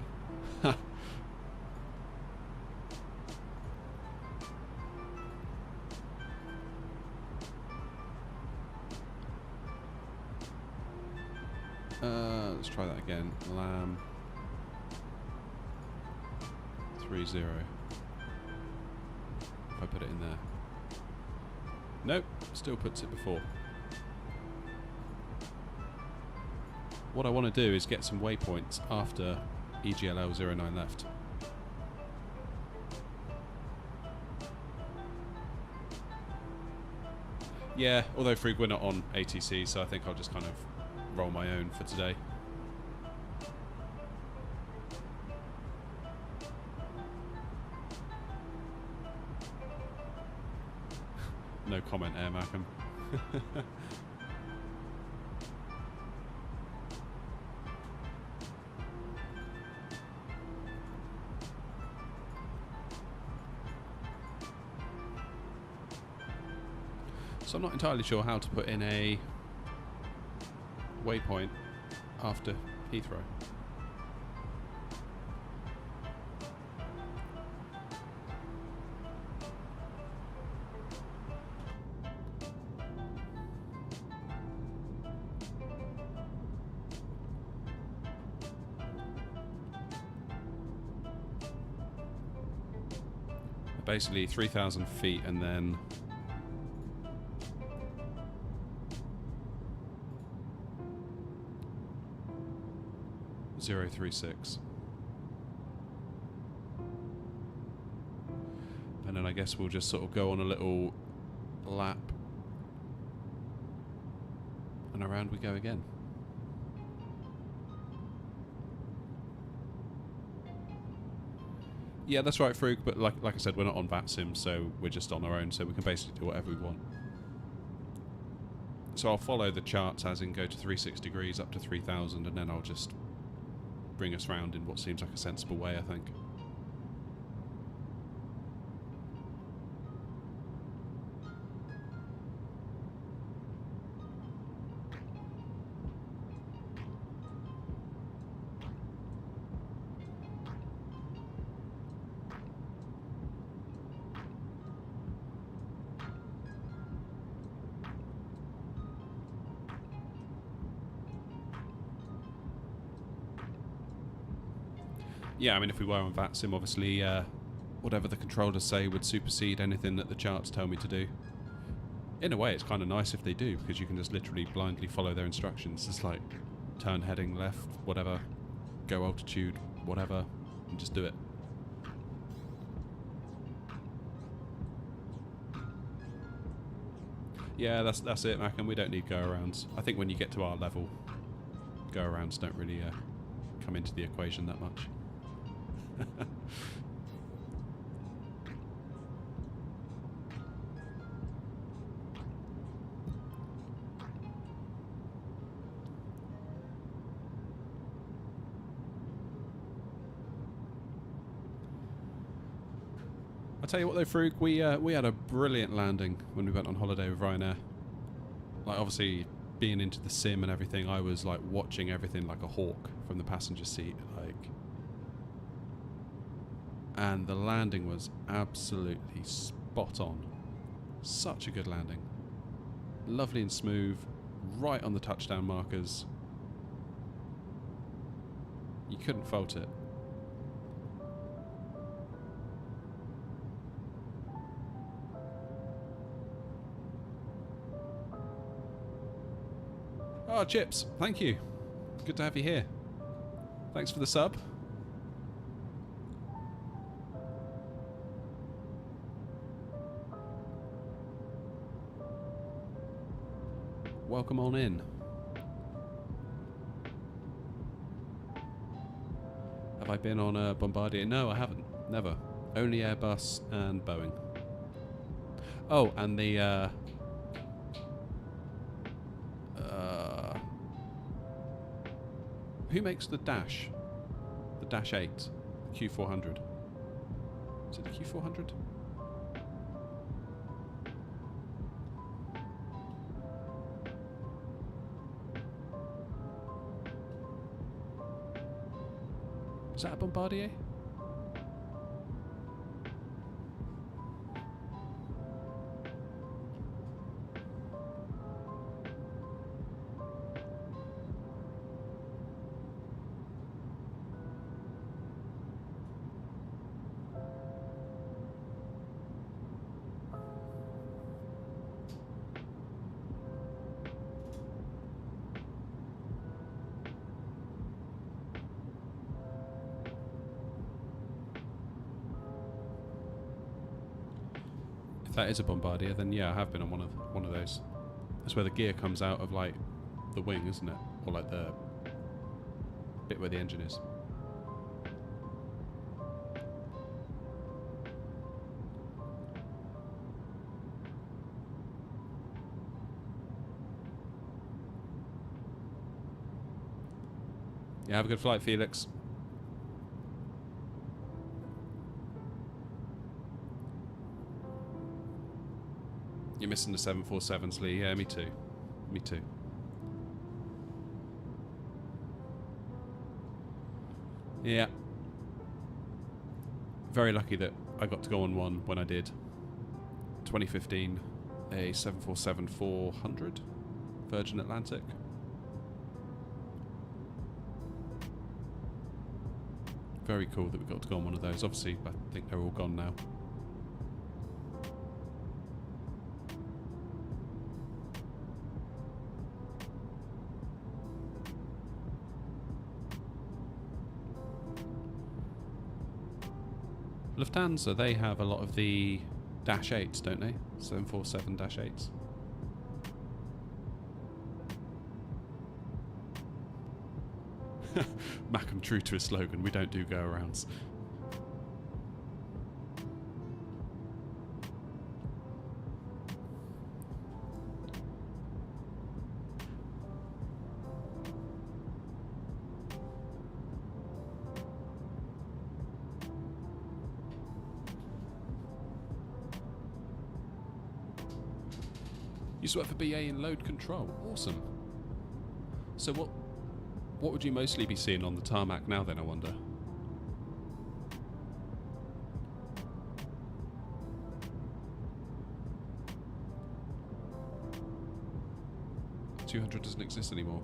Let's try that again. LAM 30. If I put it in there. Nope, still puts it before. What I want to do is get some waypoints after EGLL 09 left. Yeah, although Frigg, we're not on ATC, so I think I'll just kind of roll my own for today. No comment, Air Macam. So I'm not entirely sure how to put in a waypoint after Heathrow. Basically 3,000 feet and then .036, and then I guess we'll just sort of go on a little lap and around we go again. Yeah, that's right, Frug, but like I said, we're not on VATSIM, so we're just on our own, so we can basically do whatever we want. So I'll follow the charts as in go to 360 degrees up to 3,000, and then I'll just bring us round in what seems like a sensible way, I think. Yeah, I mean, if we were on VATSIM, obviously, whatever the controllers say would supersede anything that the charts tell me to do. In a way, it's kind of nice if they do, because you can just literally blindly follow their instructions. It's like, turn heading left, whatever, go altitude, whatever, and just do it. Yeah, that's it, Mac, and we don't need go-arounds. I think when you get to our level, go-arounds don't really come into the equation that much. I'll tell you what though, Frug, we had a brilliant landing when we went on holiday with Ryanair. Like, obviously, being into the sim and everything, I was like watching everything like a hawk from the passenger seat, like. And the landing was absolutely spot on. Such a good landing. Lovely and smooth, right on the touchdown markers. You couldn't fault it. Oh, Chips, thank you. Good to have you here. Thanks for the sub. Welcome on in. Have I been on a Bombardier? No, I haven't. Never. Only Airbus and Boeing. Oh, and the who makes the Dash? The Dash 8, the Q400. Is it the Q400? Is that a Bombardier? that is a Bombardier, then yeah, I have been on one of those. That's where the gear comes out of like the wing, isn't it? Or like the bit where the engine is. Yeah, have a good flight, Felix. You're missing the 747s, Lee. Yeah, me too. Me too. Yeah. Very lucky that I got to go on one when I did. 2015, a 747-400 Virgin Atlantic. Very cool that we got to go on one of those. Obviously, I think they're all gone now. Lufthansa, they have a lot of the Dash 8s, don't they? 747 Dash 8s. Macam true to his slogan, we don't do go-arounds. You used to work for BA in load control. Awesome. So what would you mostly be seeing on the tarmac now then, I wonder? $200 doesn't exist anymore.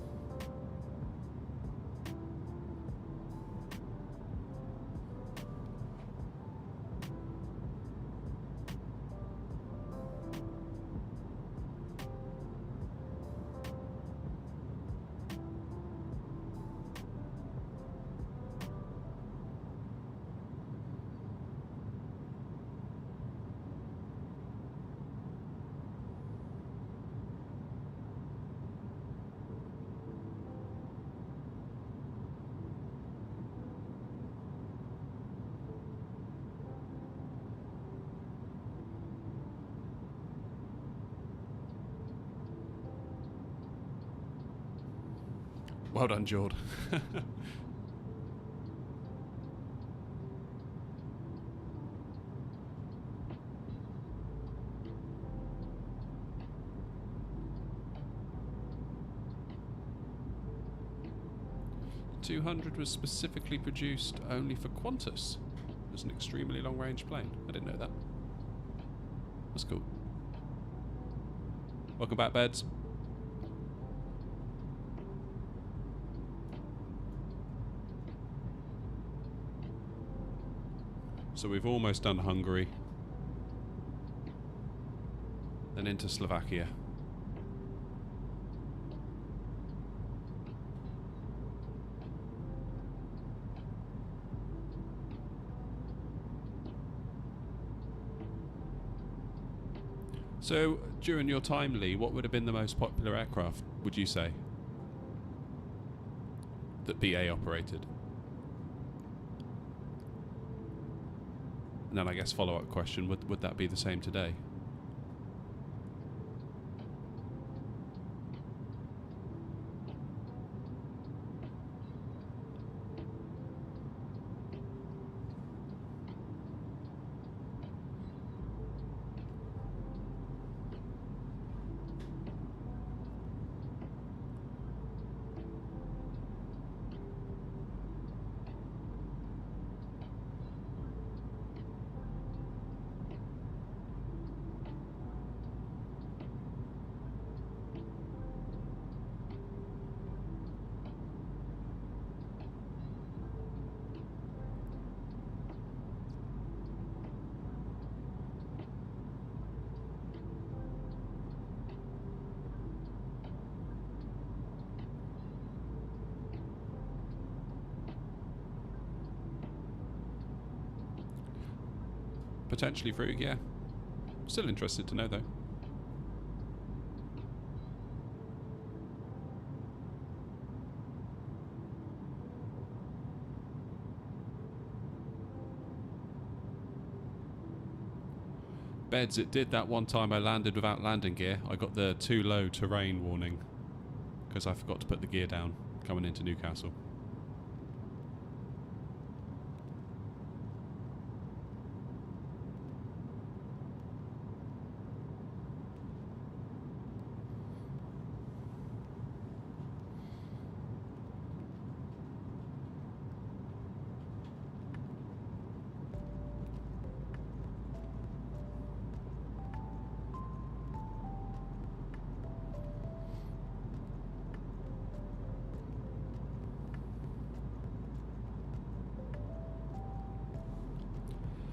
Well done, Jord. $200 was specifically produced only for Qantas. It was an extremely long-range plane. I didn't know that. That's cool. Welcome back, Beds. So we've almost done Hungary, then into Slovakia. So during your time, Lee, what would have been the most popular aircraft, would you say, that BA operated? And then I guess follow-up question, would that be the same today? Potentially Frug, yeah. Still interested to know though. Beds, it did that one time I landed without landing gear. I got the too low terrain warning because I forgot to put the gear down coming into Newcastle.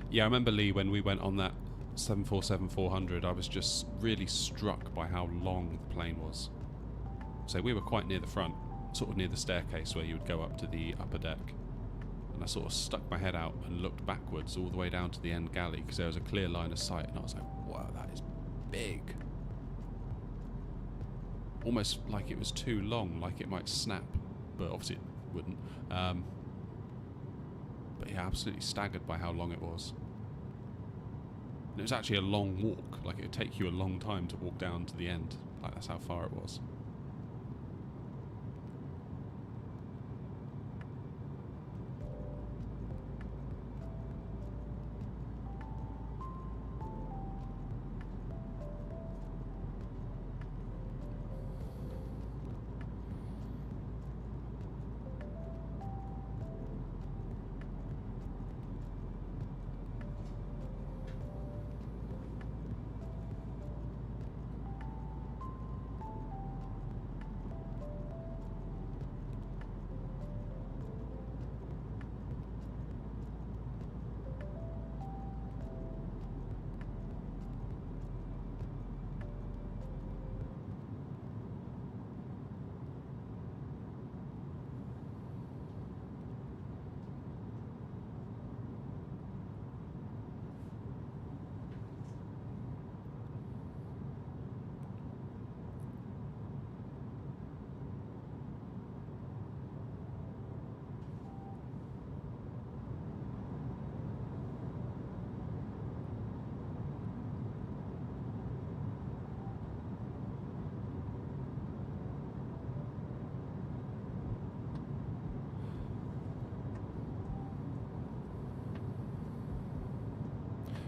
Yeah, I remember, Lee, when we went on that 747-400, I was just really struck by how long the plane was. So we were quite near the front, sort of near the staircase where you would go up to the upper deck. And I sort of stuck my head out and looked backwards all the way down to the end galley because there was a clear line of sight, and I was like, wow, that is big. Almost like it was too long, like it might snap, but obviously it wouldn't. But yeah, absolutely staggered by how long it was. And it was actually a long walk, like it would take you a long time to walk down to the end. Like that's how far it was.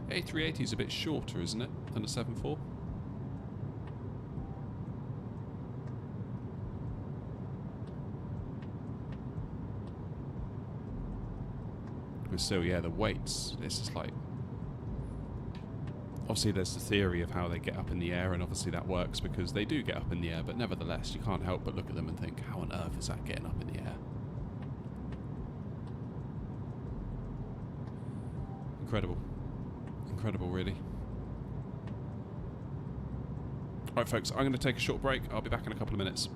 A380 is a bit shorter, isn't it, than a 7.4? But still, yeah, the weights, it's just like... Obviously there's the theory of how they get up in the air, and obviously that works because they do get up in the air, but nevertheless, you can't help but look at them and think, how on earth is that getting up in the air? Incredible. Incredible, really. Alright folks, I'm going to take a short break. I'll be back in a couple of minutes.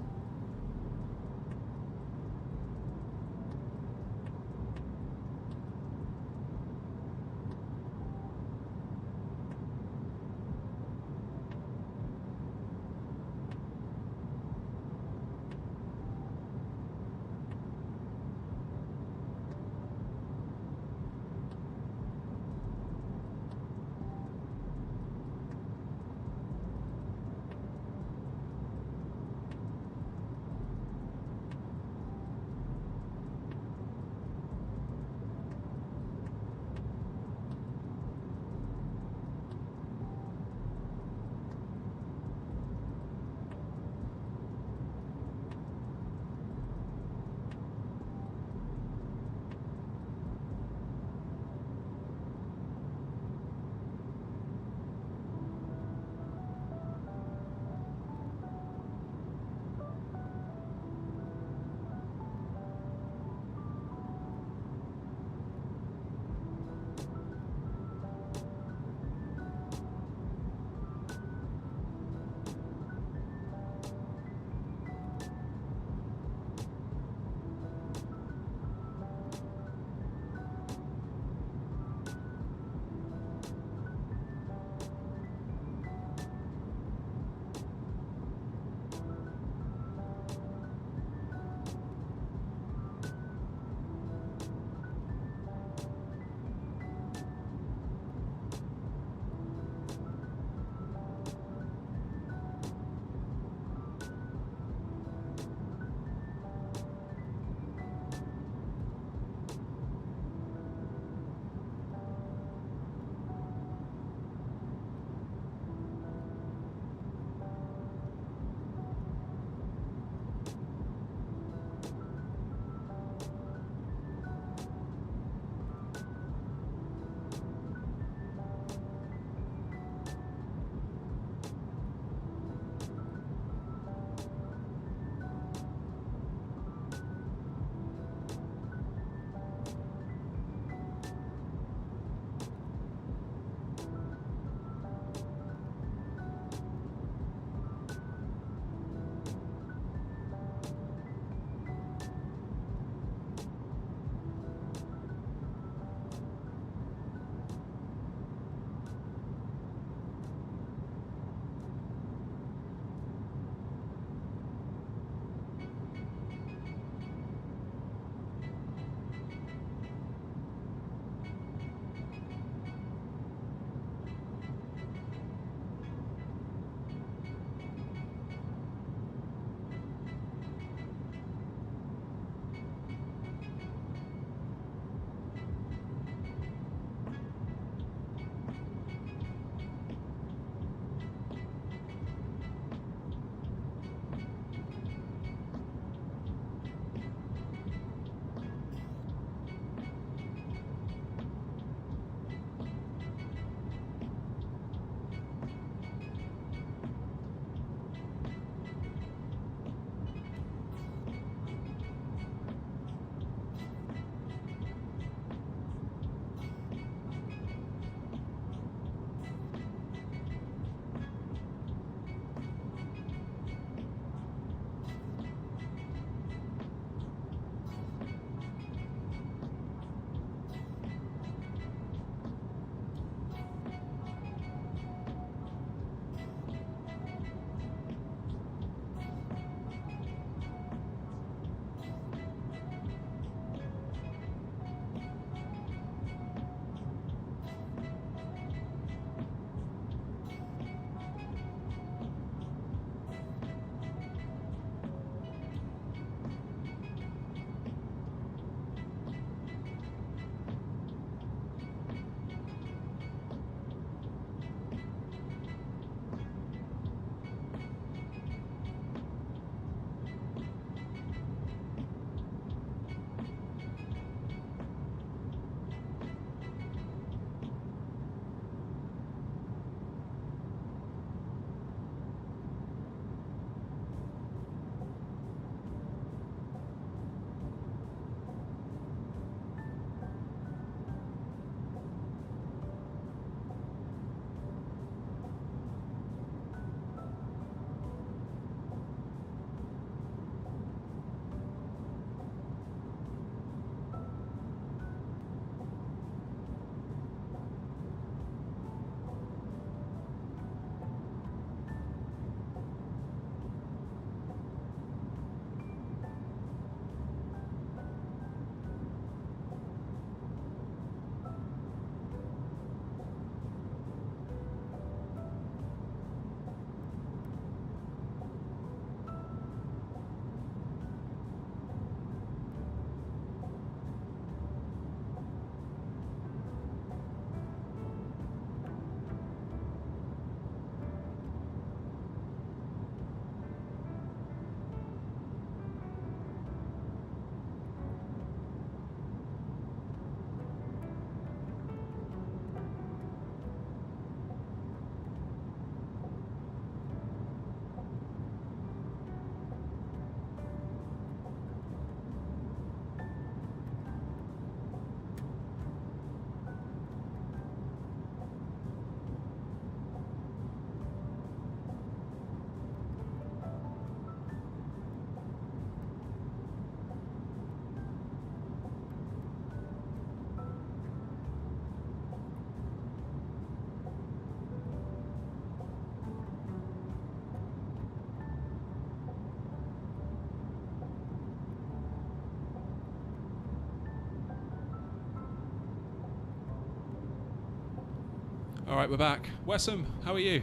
All right, we're back. Wessam, how are you?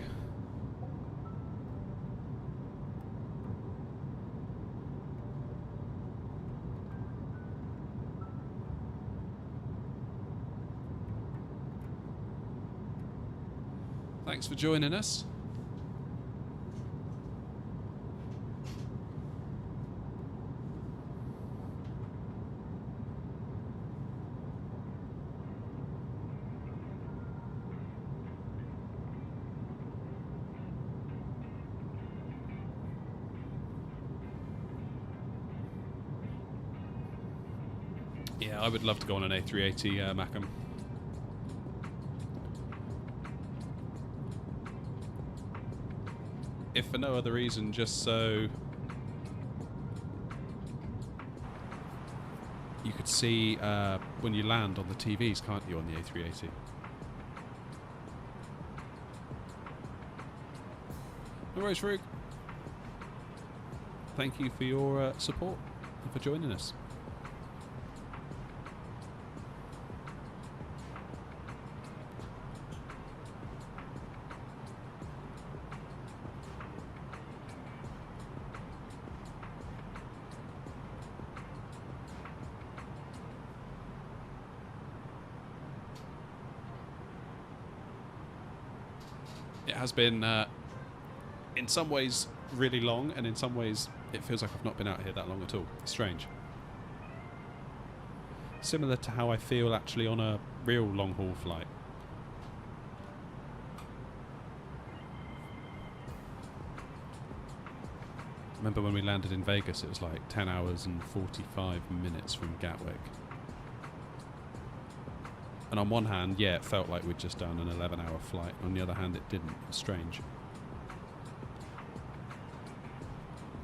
Thanks for joining us. Yeah, I would love to go on an A380 Macam. If for no other reason, just so you could see when you land on the TVs, can't you, on the A380? No worries, Farouk. Thank you for your support and for joining us. It has been, in some ways, really long, and in some ways, it feels like I've not been out here that long at all. It's strange. Similar to how I feel actually on a real long-haul flight. Remember when we landed in Vegas, it was like 10 hours and 45 minutes from Gatwick. And on one hand, yeah, it felt like we'd just done an 11-hour flight. On the other hand, it didn't. It was strange.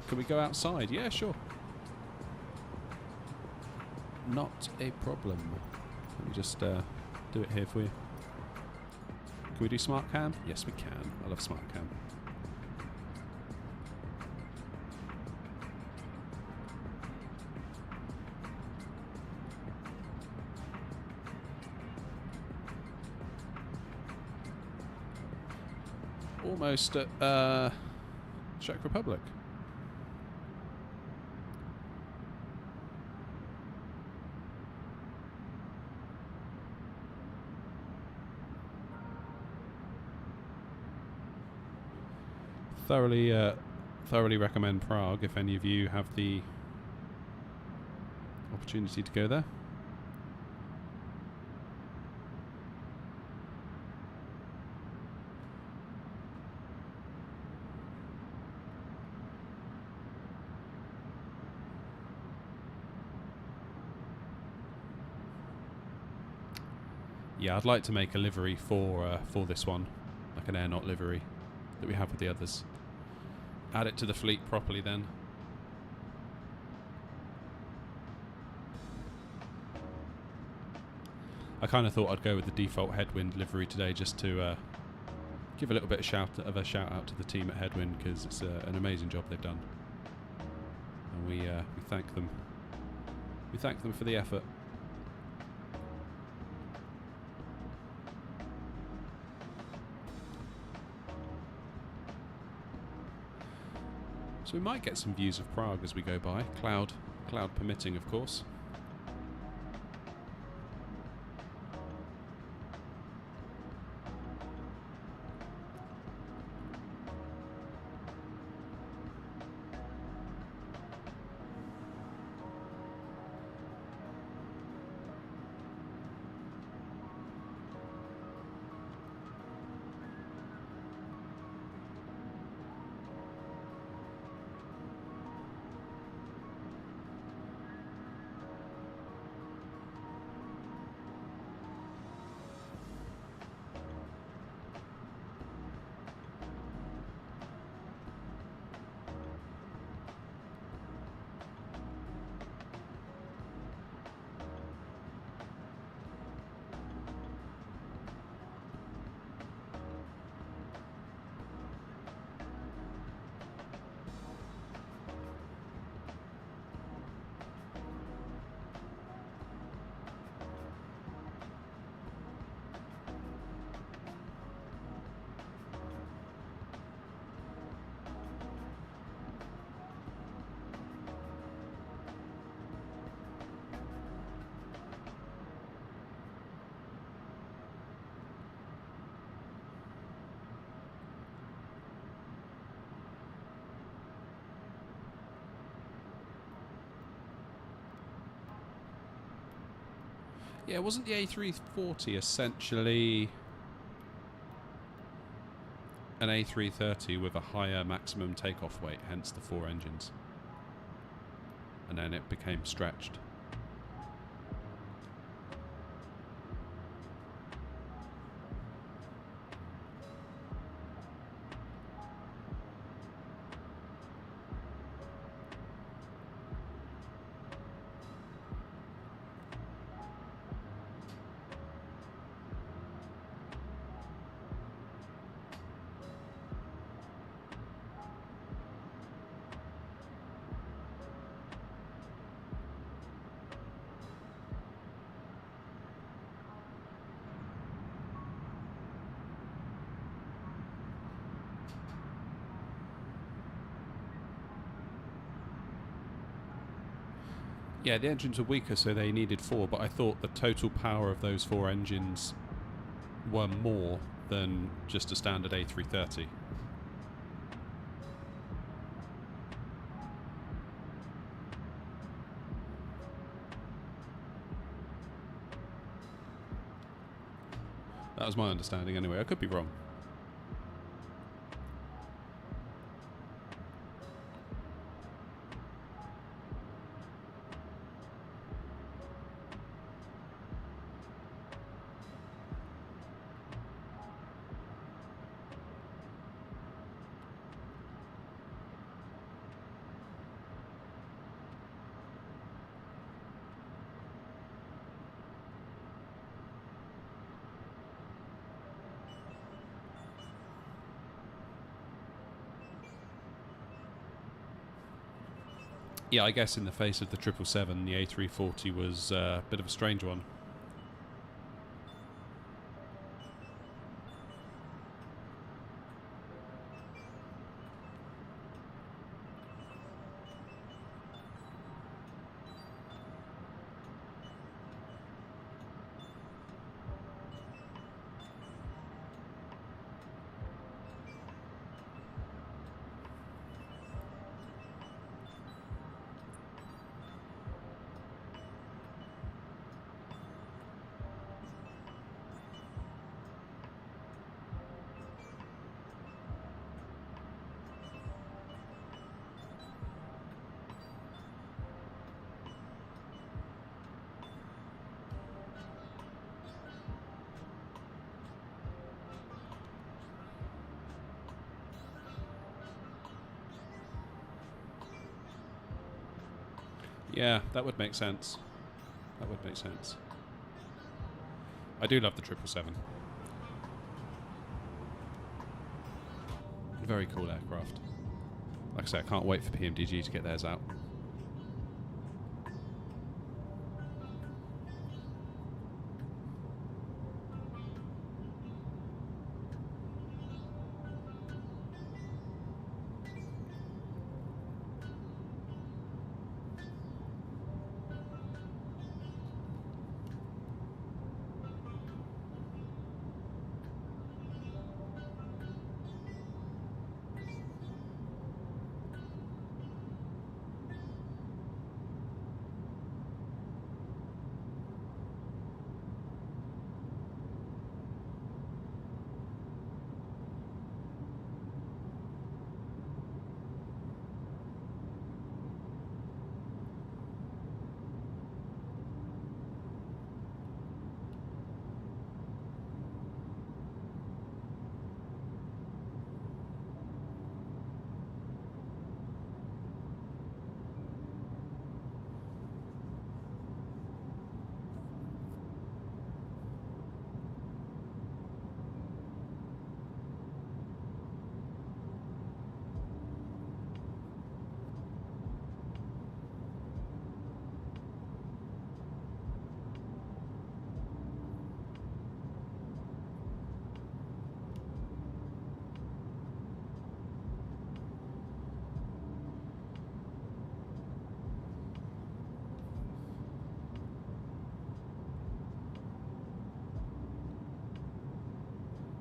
Can we go outside? Yeah, sure. Not a problem. Let me just do it here for you. Can we do smart cam? Yes, we can. I love smart cam. Almost at Czech Republic. Thoroughly recommend Prague if any of you have the opportunity to go there. Yeah, I'd like to make a livery for this one, like an aeronaut livery that we have with the others. Add it to the fleet properly then. I kind of thought I'd go with the default Headwind livery today just to give a little bit of a shout out to the team at Headwind, because it's an amazing job they've done, and we thank them. We thank them for the effort. So we might get some views of Prague as we go by, cloud permitting, of course. Yeah, wasn't the A340 essentially an A330 with a higher maximum takeoff weight, hence the 4 engines? And then it became stretched. Yeah, the engines were weaker, so they needed 4, but I thought the total power of those 4 engines were more than just a standard A330. That was my understanding anyway. I could be wrong. Yeah, I guess in the face of the 777, the A340 was a bit of a strange one. Yeah, that would make sense. That would make sense. I do love the 777. Very cool aircraft. Like I say, I can't wait for PMDG to get theirs out.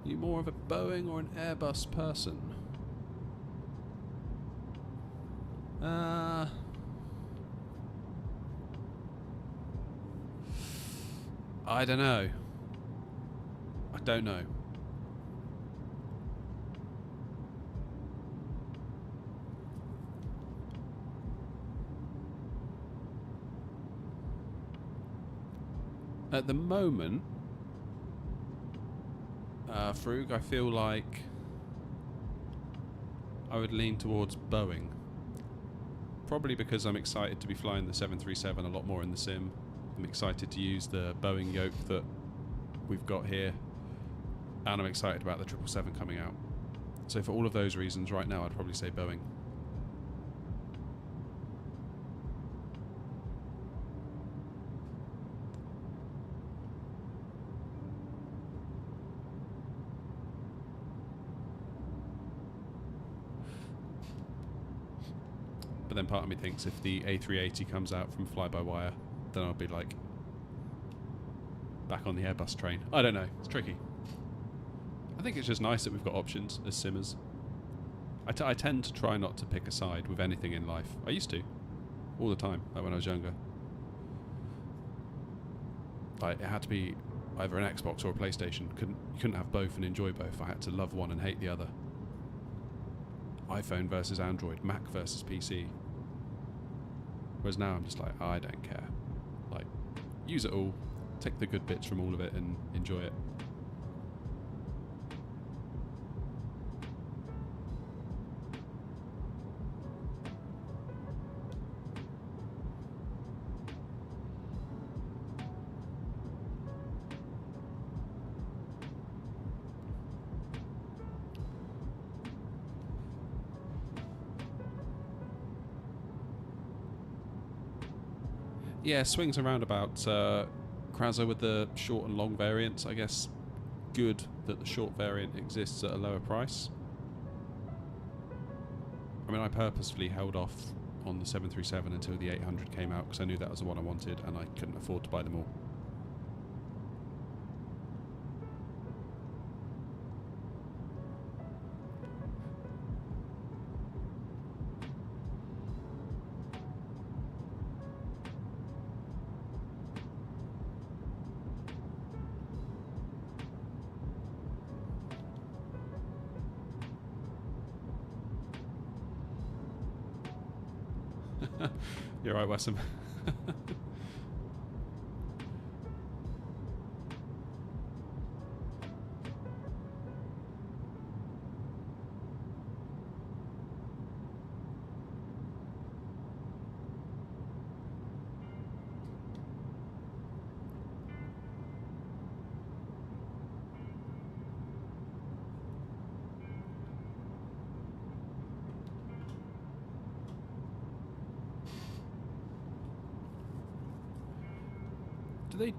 You more of a Boeing or an Airbus person? I don't know. I don't know. At the moment, Frug, I feel like I would lean towards Boeing. Probably because I'm excited to be flying the 737 a lot more in the sim. I'm excited to use the Boeing yoke that we've got here. And I'm excited about the 777 coming out. So for all of those reasons, right now I'd probably say Boeing. But then part of me thinks if the A380 comes out from fly-by-wire, then I'll be like back on the Airbus train. I don't know. It's tricky. I think it's just nice that we've got options as simmers. I tend to try not to pick a side with anything in life. I used to. All the time, like when I was younger. Like, it had to be either an Xbox or a PlayStation. You couldn't have both and enjoy both. I had to love one and hate the other. iPhone versus Android, Mac versus PC. Whereas now I'm just like, I don't care. Like, use it all, take the good bits from all of it and enjoy it. Yeah, swings around about Krazo with the short and long variants. I guess good that the short variant exists at a lower price. I mean, I purposefully held off on the 737 until the 800 came out because I knew that was the one I wanted and I couldn't afford to buy them all. You're right, Wessam.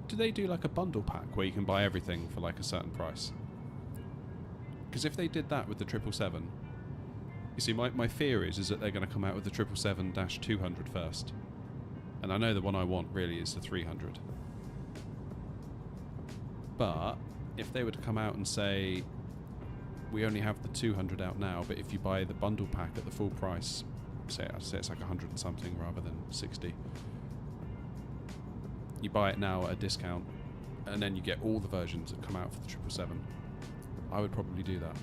Do they do like a bundle pack where you can buy everything for like a certain price? Because if they did that with the 777, you see, my fear is that they're going to come out with the 777-200 first. And I know the one I want really is the 300. But if they were to come out and say, we only have the 200 out now, but if you buy the bundle pack at the full price, I'd say it's like 100 and something rather than 60. You buy it now at a discount, and then you get all the versions that come out for the 777. I would probably do that.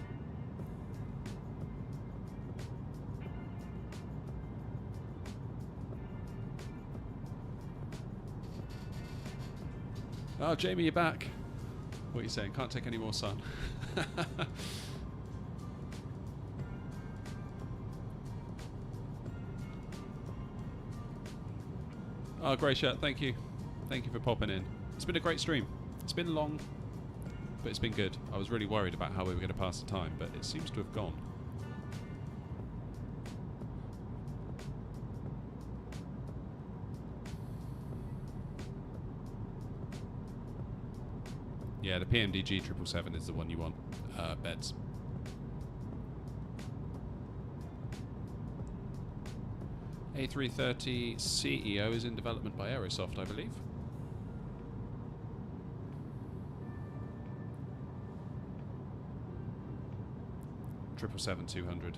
Oh, Jamie, you're back. What are you saying? Can't take any more sun. Oh, great shirt. Thank you. Thank you for popping in. It's been a great stream. It's been long, but it's been good. I was really worried about how we were going to pass the time, but it seems to have gone. Yeah, the PMDG 777 is the one you want, beds. A330 CEO is in development by Aerosoft, I believe. 777-200.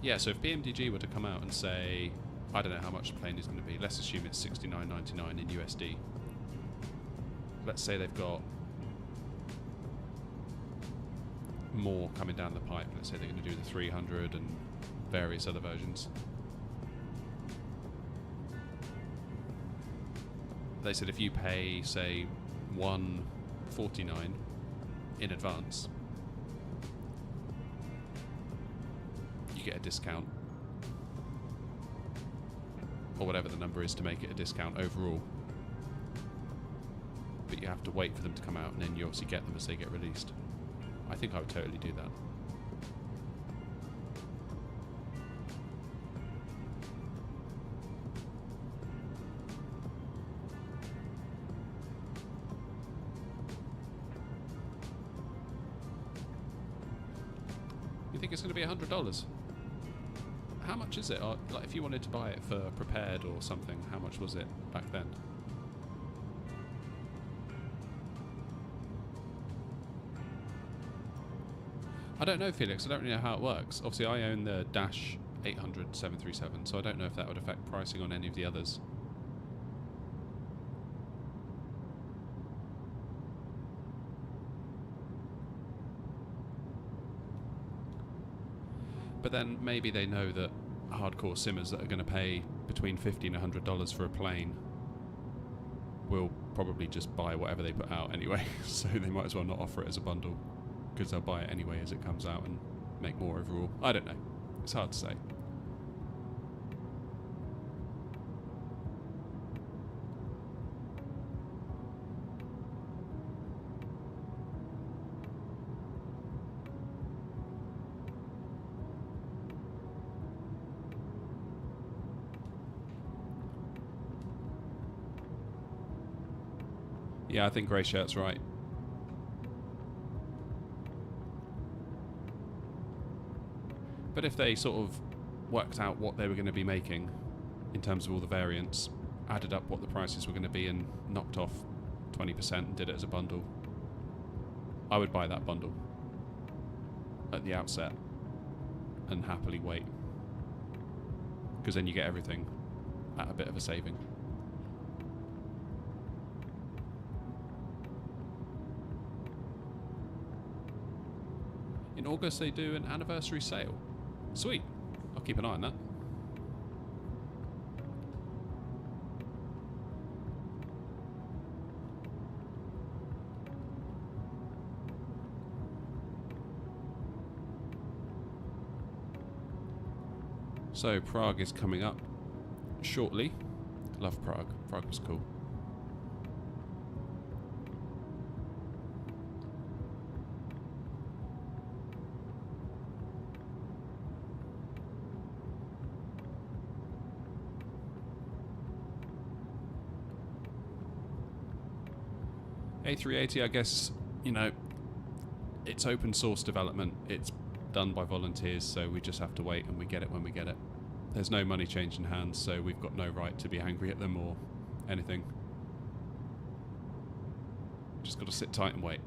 Yeah, so if PMDG were to come out and say, I don't know how much the plane is going to be, let's assume it's $69.99 in USD. Let's say they've got more coming down the pipe. Let's say they're going to do the 300 and various other versions. They said if you pay, say, $149 in advance, you get a discount, or whatever the number is to make it a discount overall. But you have to wait for them to come out, and then you obviously get them as they get released. I think I would totally do that. You think it's going to be $100? How much is it? Or, like, if you wanted to buy it for prepared or something, how much was it back then? I don't know, Felix. I don't really know how it works. Obviously, I own the Dash 800 737, so I don't know if that would affect pricing on any of the others. But then maybe they know that hardcore simmers that are going to pay between $50 and $100 for a plane will probably just buy whatever they put out anyway, so they might as well not offer it as a bundle, because they'll buy it anyway as it comes out and make more overall. I don't know. It's hard to say. Yeah, I think Grey Shirt's right. But if they sort of worked out what they were going to be making in terms of all the variants, added up what the prices were going to be and knocked off 20% and did it as a bundle, I would buy that bundle at the outset and happily wait, because then you get everything at a bit of a saving. In August they do an anniversary sale. Sweet. I'll keep an eye on that. So Prague is coming up shortly. Love Prague. Prague was cool. A380, I guess, you know, it's open source development. It's done by volunteers, so we just have to wait and we get it when we get it. There's no money changing hands, so we've got no right to be angry at them or anything. Just got to sit tight and wait.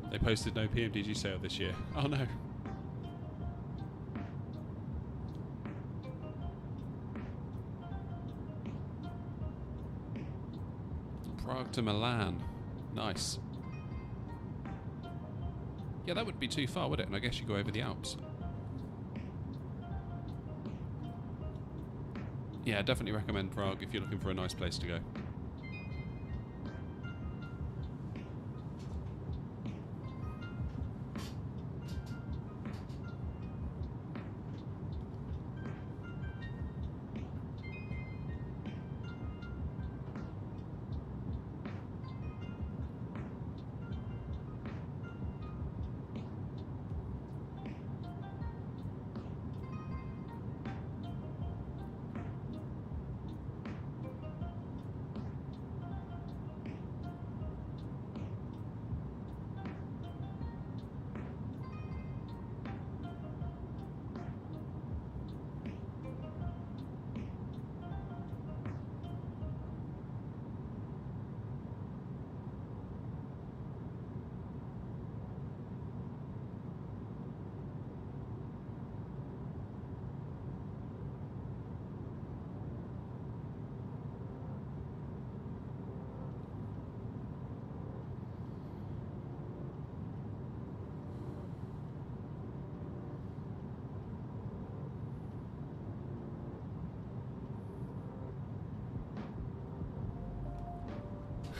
They posted no PMDG sale this year. Oh no. Prague to Milan. Nice. Yeah, that wouldn't be too far, would it? And I guess you go over the Alps. Yeah, definitely recommend Prague if you're looking for a nice place to go.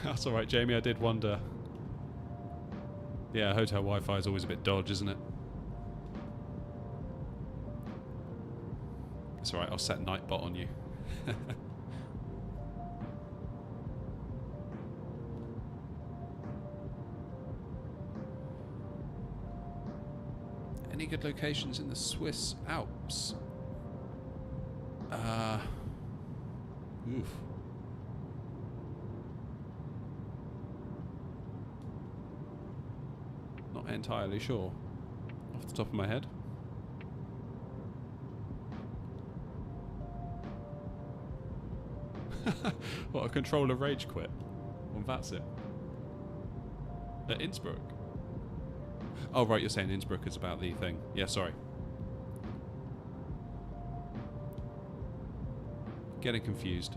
That's alright, Jamie, I did wonder. Yeah, hotel Wi-Fi is always a bit dodge, isn't it? It's alright, I'll set Nightbot on you. Any good locations in the Swiss Alps? Oof. Not entirely sure. Off the top of my head. What, a controller rage quit? Well, that's it. At Innsbruck? Oh, right, you're saying Innsbruck is about the thing. Yeah, sorry. Getting confused.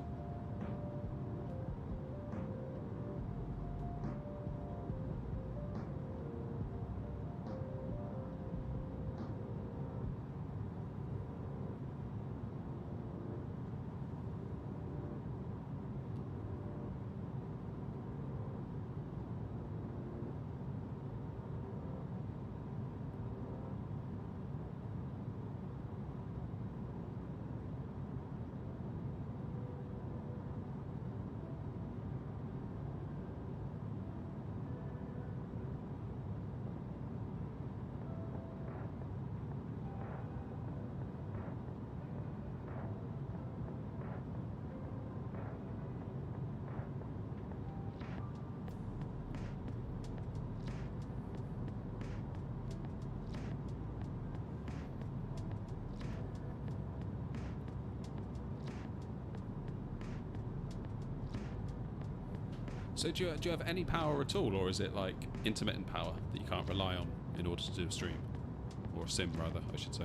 So do you have any power at all, or is it like intermittent power that you can't rely on in order to do a stream? Or a sim, rather, I should say.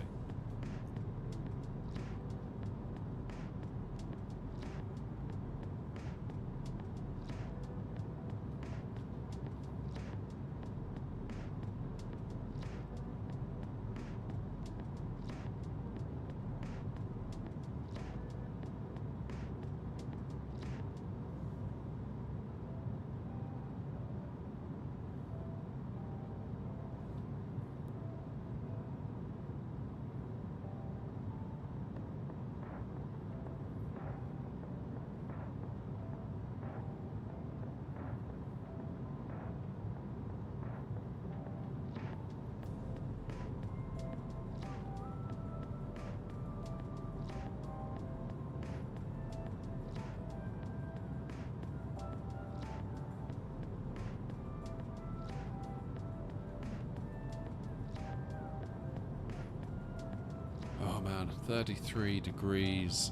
Oh man, 33 degrees.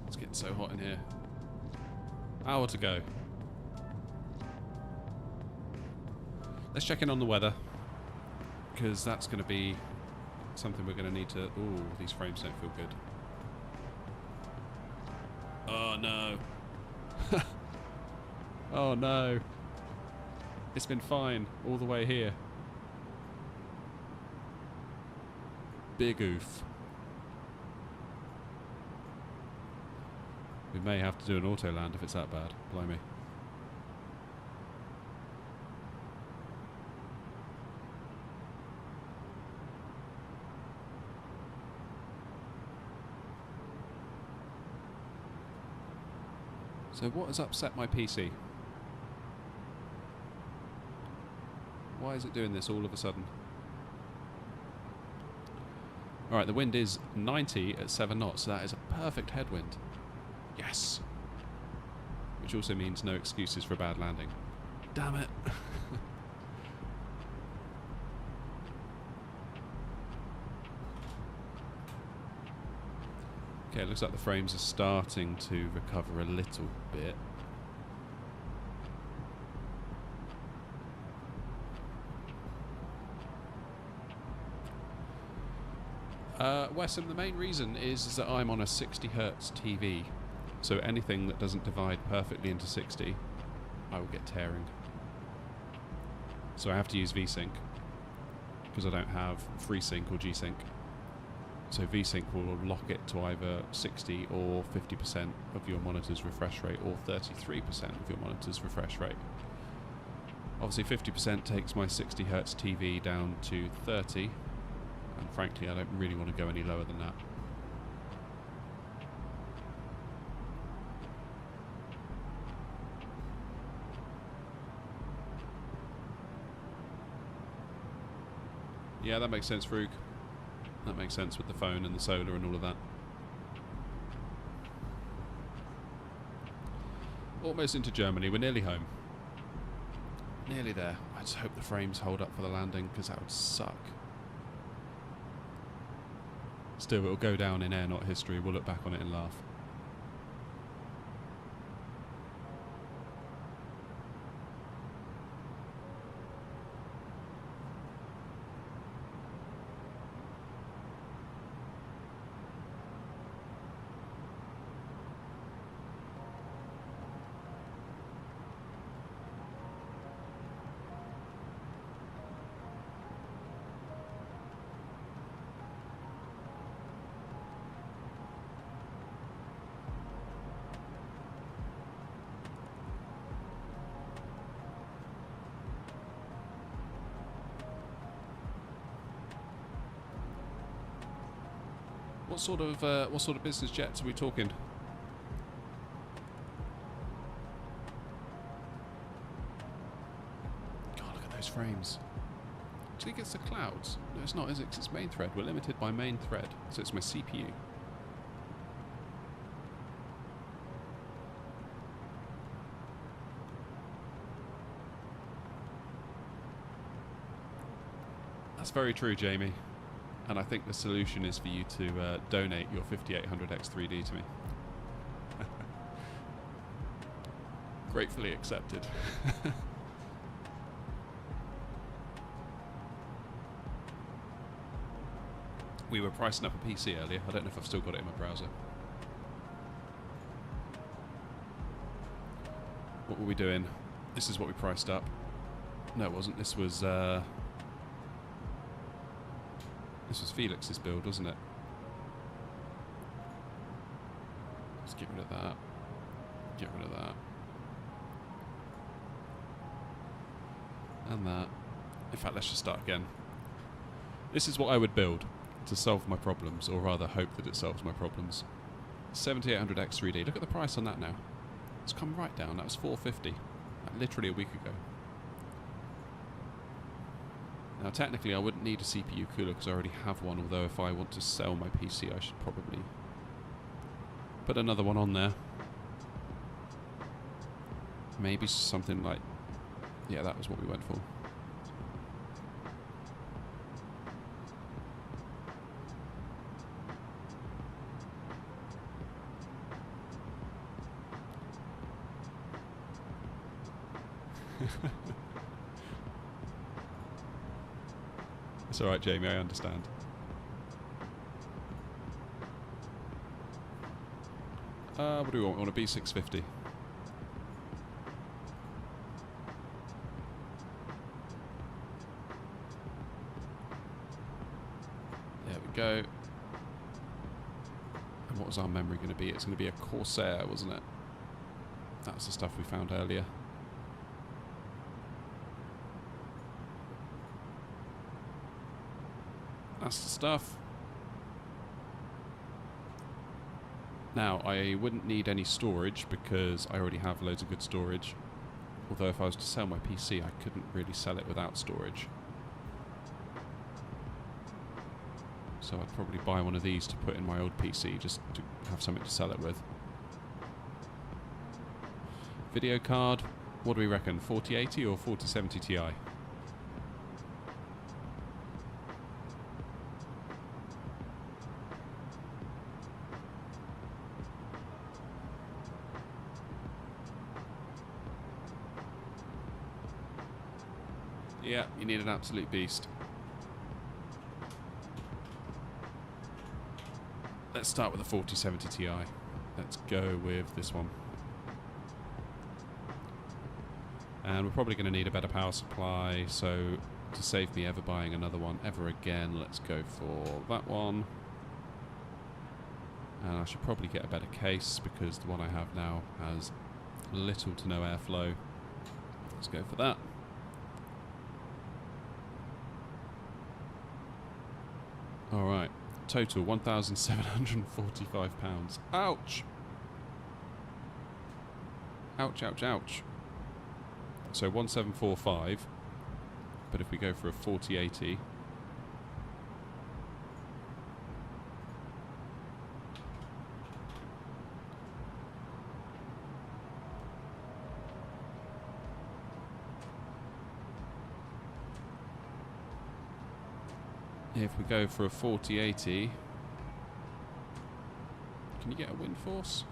It's getting so hot in here. Hour to go. Let's check in on the weather, because that's going to be something we're going to need to... Ooh, these frames don't feel good. Oh no. Oh no. It's been fine all the way here. Big oof. We may have to do an auto land if it's that bad. Blimey. So what has upset my PC? Why is it doing this all of a sudden? Alright, the wind is 90 at 7 knots, so that is a perfect headwind. Yes! Which also means no excuses for a bad landing. Damn it! Okay, it looks like the frames are starting to recover a little bit. Wesson, the main reason is that I'm on a 60 Hz TV, so anything that doesn't divide perfectly into 60, I will get tearing. So I have to use VSync, because I don't have FreeSync or G-Sync. So VSync will lock it to either 60 or 50% of your monitor's refresh rate, or 33% of your monitor's refresh rate. Obviously 50% takes my 60 Hz TV down to 30, and frankly I don't really want to go any lower than that. Yeah, that makes sense, Frug. That makes sense with the phone and the solar and all of that. Almost into Germany. We're nearly home. Nearly there. I just hope the frames hold up for the landing, because that would suck. Still, it'll go down in air, not history. We'll look back on it and laugh. What sort of business jets are we talking? God, look at those frames. Do you think it's the clouds? No, it's not, is it? 'Cause it's main thread. We're limited by main thread, so it's my CPU. That's very true, Jamie. And I think the solution is for you to donate your 5800X3D to me. Gratefully accepted. We were pricing up a PC earlier. I don't know if I've still got it in my browser. What were we doing? This is what we priced up. No, it wasn't. This was Felix's build, wasn't it? Let's get rid of that. Get rid of that. And that. In fact, let's just start again. This is what I would build to solve my problems, or rather hope that it solves my problems. 7800X3D. Look at the price on that now. It's come right down. That was $450. Like literally a week ago. Now technically I wouldn't need a CPU cooler because I already have one, although if I want to sell my PC I should probably put another one on there. Maybe something like... yeah, that was what we went for. It's alright, Jamie, I understand. What do we want? We want a B650. go. And what was our memory going to be? It's going to be a Corsair, wasn't it? That's the stuff we found earlier. That's the stuff. Now, I wouldn't need any storage because I already have loads of good storage. Although if I was to sell my PC, I couldn't really sell it without storage. So I'd probably buy one of these to put in my old PC just to have something to sell it with. Video card, what do we reckon? 4080 or 4070 Ti? Yeah, you need an absolute beast. Let's start with the 4070 Ti. Let's go with this one. And we're probably going to need a better power supply, so to save me ever buying another one ever again, let's go for that one. And I should probably get a better case because the one I have now has little to no airflow. Let's go for that. Alright, total £1,745. Ouch! Ouch, ouch, ouch. So 1745, but if we go for a 4080, if we go for a 4080, can you get a wind force?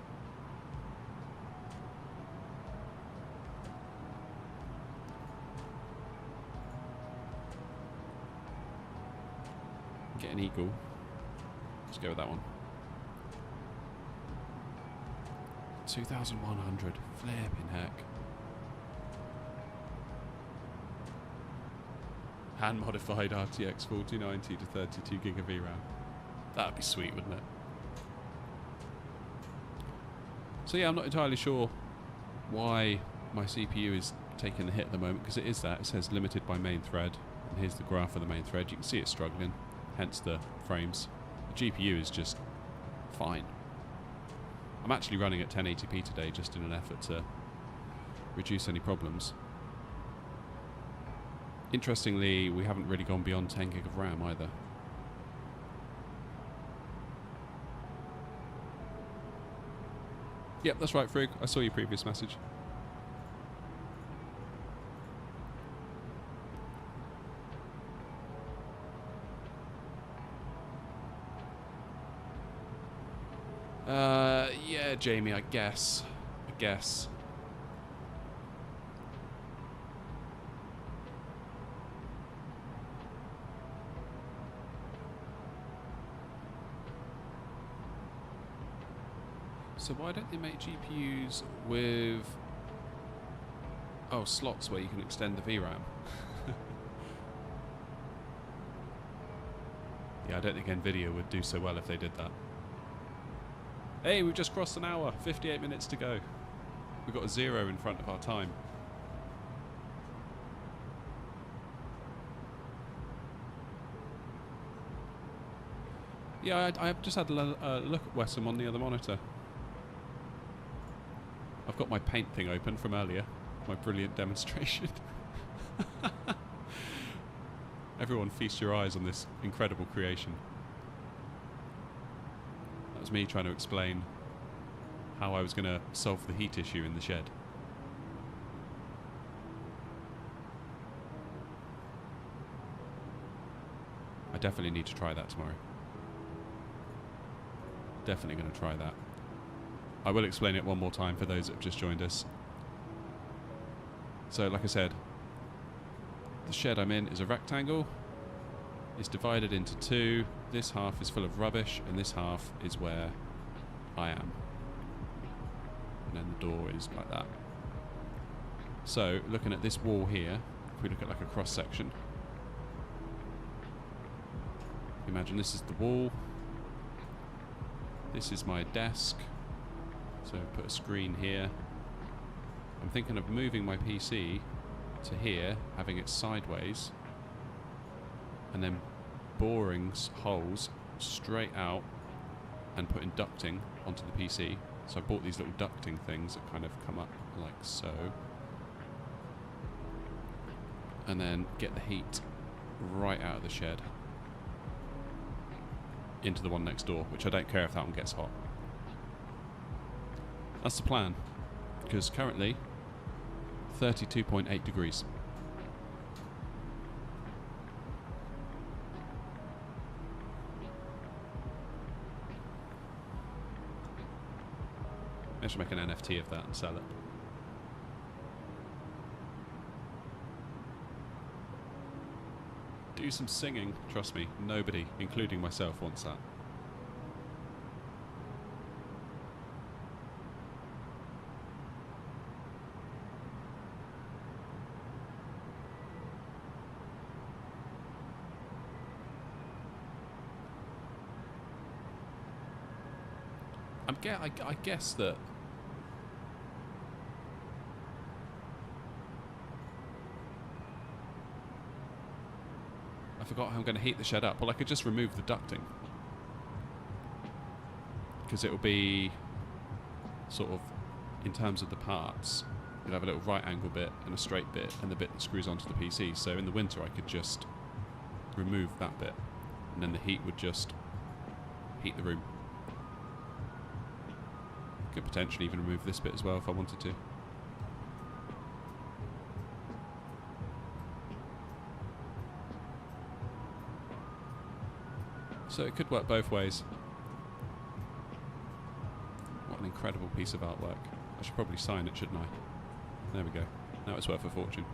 Get an eagle. Let's go with that one. 2,100. Flipping heck. Hand modified RTX 4090 to 32 gig of VRAM. That'd be sweet, wouldn't it? So yeah, I'm not entirely sure why my CPU is taking a hit at the moment, because it is that. It says limited by main thread, and here's the graph of the main thread. You can see it's struggling, hence the frames. The GPU is just fine. I'm actually running at 1080p today just in an effort to reduce any problems. Interestingly, we haven't really gone beyond 10 gig of RAM either. Yep, that's right, Frigg. I saw your previous message. Yeah, Jamie, I guess. So why don't they make GPUs with slots where you can extend the VRAM? Yeah, I don't think Nvidia would do so well if they did that. Hey, we've just crossed an hour, 58 minutes to go. We've got a 0 in front of our time. Yeah, I just had a look at Wessam on the other monitor. I've got my paint thing open from earlier, my brilliant demonstration. Everyone feast your eyes on this incredible creation. That was me trying to explain how I was going to solve the heat issue in the shed. I definitely need to try that tomorrow. Definitely going to try that. I will explain it one more time for those that have just joined us. So, like I said, the shed I'm in is a rectangle. It's divided into two. This half is full of rubbish, and this half is where I am. And then the door is like that. So, looking at this wall here, if we look at like a cross section, Imagine this is the wall. This is my desk. So put a screen here. I'm thinking of moving my PC to here, having it sideways, and then boring holes straight out and putting ducting onto the PC. So I bought these little ducting things that kind of come up like so. And then get the heat right out of the shed into the one next door, which I don't care if that one gets hot. That's the plan, because currently 32.8 degrees. I should make an NFT of that and sell it. Do some singing. Trust me, nobody, including myself, wants that. I guess that I forgot how I'm going to heat the shed up. Well, I could just remove the ducting, because it will be sort of, in terms of the parts, you'll have a little right angle bit and a straight bit and the bit that screws onto the PC. So in the winter I could just remove that bit, and then the heat would just heat the room. Could potentially even remove this bit as well if I wanted to. So it could work both ways. What an incredible piece of artwork. I should probably sign it, shouldn't I? There we go. Now it's worth a fortune.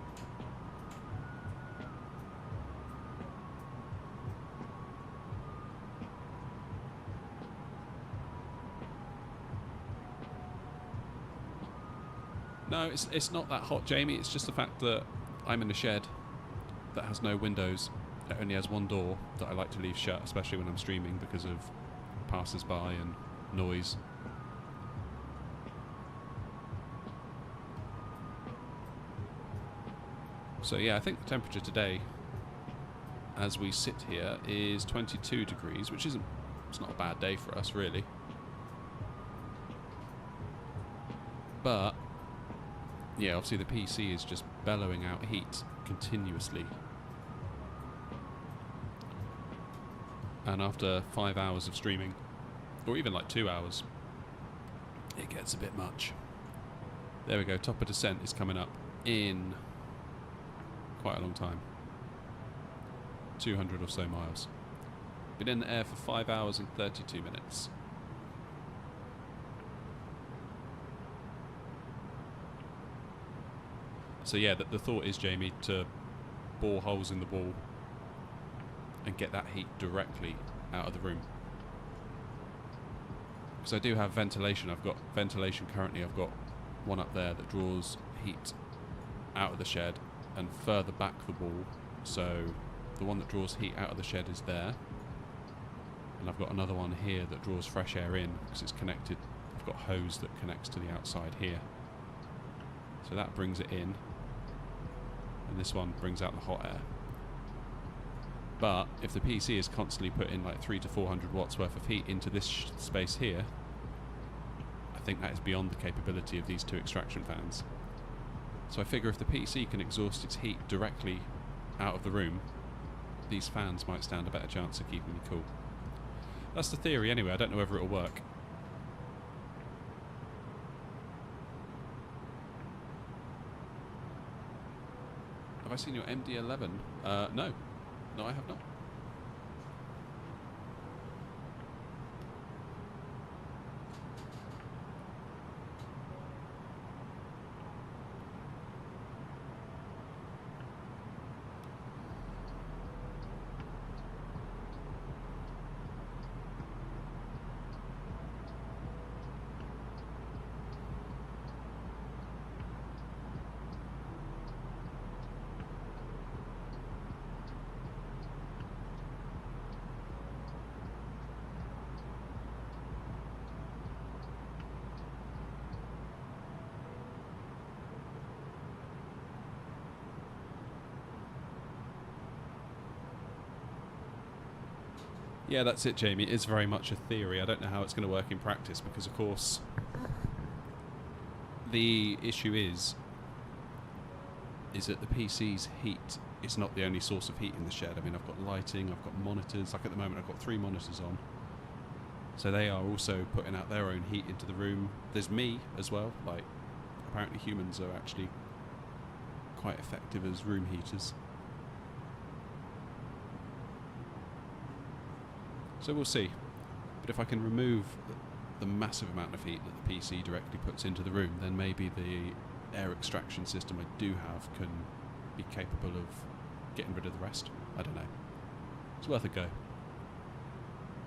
No, it's not that hot, Jamie. It's just the fact that I'm in a shed that has no windows. It only has one door that I like to leave shut, especially when I'm streaming, because of passers-by and noise. So yeah, I think the temperature today, as we sit here, is 22 degrees, which isn't, it's not a bad day for us, really. But yeah, obviously the PC is just bellowing out heat continuously. And after 5 hours of streaming, or even like 2 hours, it gets a bit much. There we go, top of descent is coming up in quite a long time. 200 or so miles. Been in the air for 5 hours and 32 minutes. So yeah, the thought is, Jamie, to bore holes in the wall and get that heat directly out of the room. Because I do have ventilation. I've got ventilation currently. I've got one up there that draws heat out of the shed and further back the wall. So the one that draws heat out of the shed is there. And I've got another one here that draws fresh air in because it's connected. I've got a hose that connects to the outside here. So that brings it in. And this one brings out the hot air. But if the PC is constantly putting like 300 to 400 watts worth of heat into this space here, I think that is beyond the capability of these two extraction fans. So I figure if the PC can exhaust its heat directly out of the room, these fans might stand a better chance of keeping me cool. That's the theory anyway. I don't know whether it'll work. Have I seen your MD11? No. No, I have not. Yeah, that's it, Jamie. It is very much a theory. I don't know how it's going to work in practice because, of course, the issue is that the PC's heat is not the only source of heat in the shed. I mean, I've got lighting, I've got monitors. Like at the moment, I've got 3 monitors on. So they are also putting out their own heat into the room. There's me as well. Like, apparently humans are actually quite effective as room heaters. So we'll see. But if I can remove the massive amount of heat that the PC directly puts into the room, then maybe the air extraction system I do have can be capable of getting rid of the rest. I don't know. It's worth a go.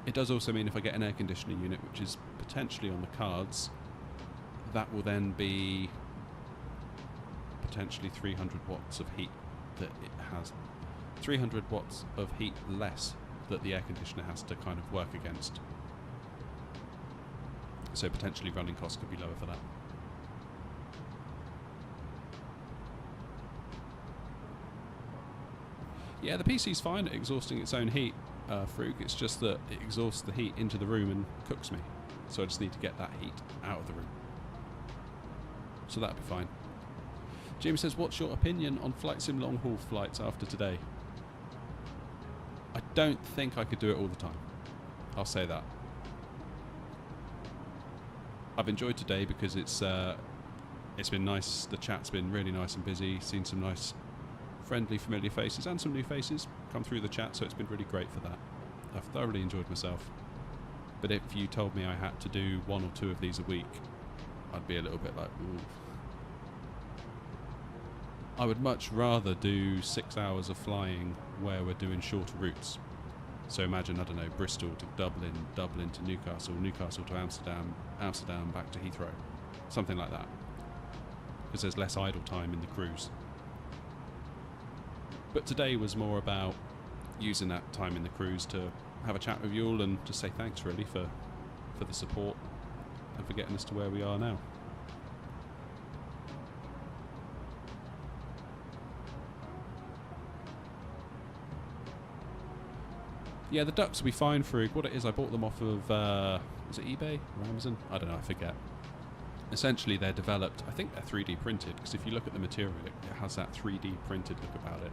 It does also mean if I get an air conditioning unit, which is potentially on the cards, that will then be potentially 300 watts of heat that it has. 300 watts of heat less that the air conditioner has to kind of work against. So potentially running costs could be lower for that. Yeah, the PC's fine at exhausting its own heat, Frug. It's just that it exhausts the heat into the room and cooks me. So I just need to get that heat out of the room. So that'll be fine. Jim says, what's your opinion on flight sim long haul flights after today? I don't think I could do it all the time. I'll say that. I've enjoyed today because it's been nice. The chat's been really nice and busy. Seen some nice, friendly, familiar faces and some new faces come through the chat, so it's been really great for that. I've thoroughly enjoyed myself. But if you told me I had to do 1 or 2 of these a week, I'd be a little bit like, ooh. I would much rather do 6 hours of flying where we're doing shorter routes. So imagine, I don't know, Bristol to Dublin, Dublin to Newcastle, Newcastle to Amsterdam, Amsterdam back to Heathrow. Something like that. Because there's less idle time in the cruise. But today was more about using that time in the cruise to have a chat with you all and just say thanks really for the support and for getting us to where we are now. Yeah, the ducks will be fine, Frug. What it is, I bought them off of, was it eBay or Amazon? I don't know, I forget. Essentially, they're developed, I think they're 3D printed, because if you look at the material, it has that 3D printed look about it.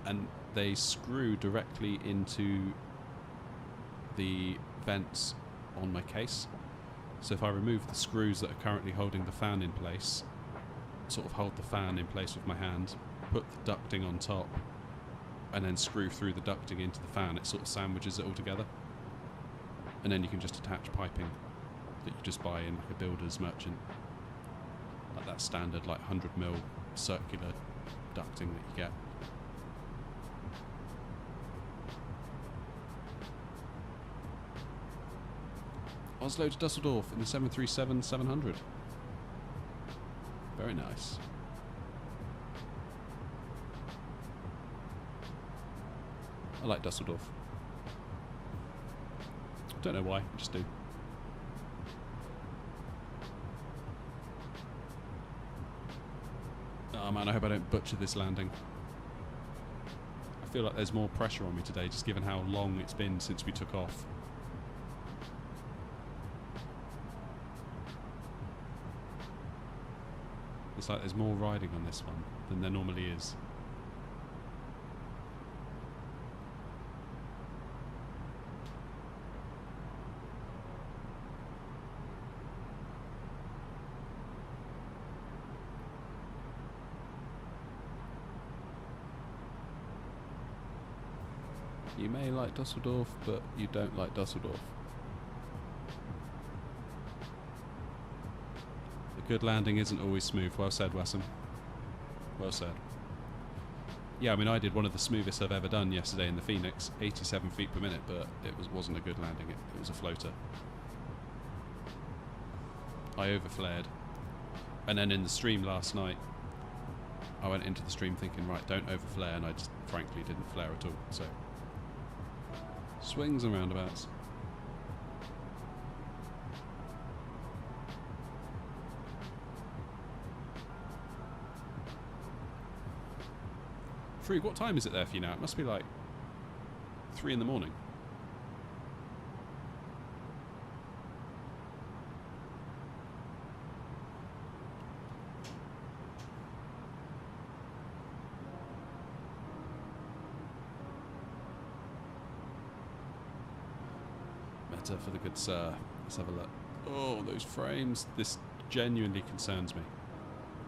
And they screw directly into the vents on my case. So if I remove the screws that are currently holding the fan in place, sort of hold the fan in place with my hand, put the ducting on top, and then screw through the ducting into the fan, it sort of sandwiches it all together. And then you can just attach piping that you just buy in like a builder's merchant. Like that standard like 100mm circular ducting that you get. Oslo to Dusseldorf in the 737-700. Very nice. I like Dusseldorf. Don't know why, I just do. Oh man, I hope I don't butcher this landing. I feel like there's more pressure on me today, just given how long it's been since we took off. It's like there's more riding on this one than there normally is. You may like Dusseldorf, but you don't like Dusseldorf. A good landing isn't always smooth. Well said, Wassam. Well said. Yeah, I mean, I did one of the smoothest I've ever done yesterday in the Phoenix, 87 feet per minute, but it wasn't a good landing. It was a floater. I overflared. And then in the stream last night, I went into the stream thinking, right, don't overflare, and I just frankly didn't flare at all, so... Swings and roundabouts. Frug, what time is it there for you now? It must be like 3 in the morning. better for the good sir. Let's have a look. Oh, those frames. This genuinely concerns me,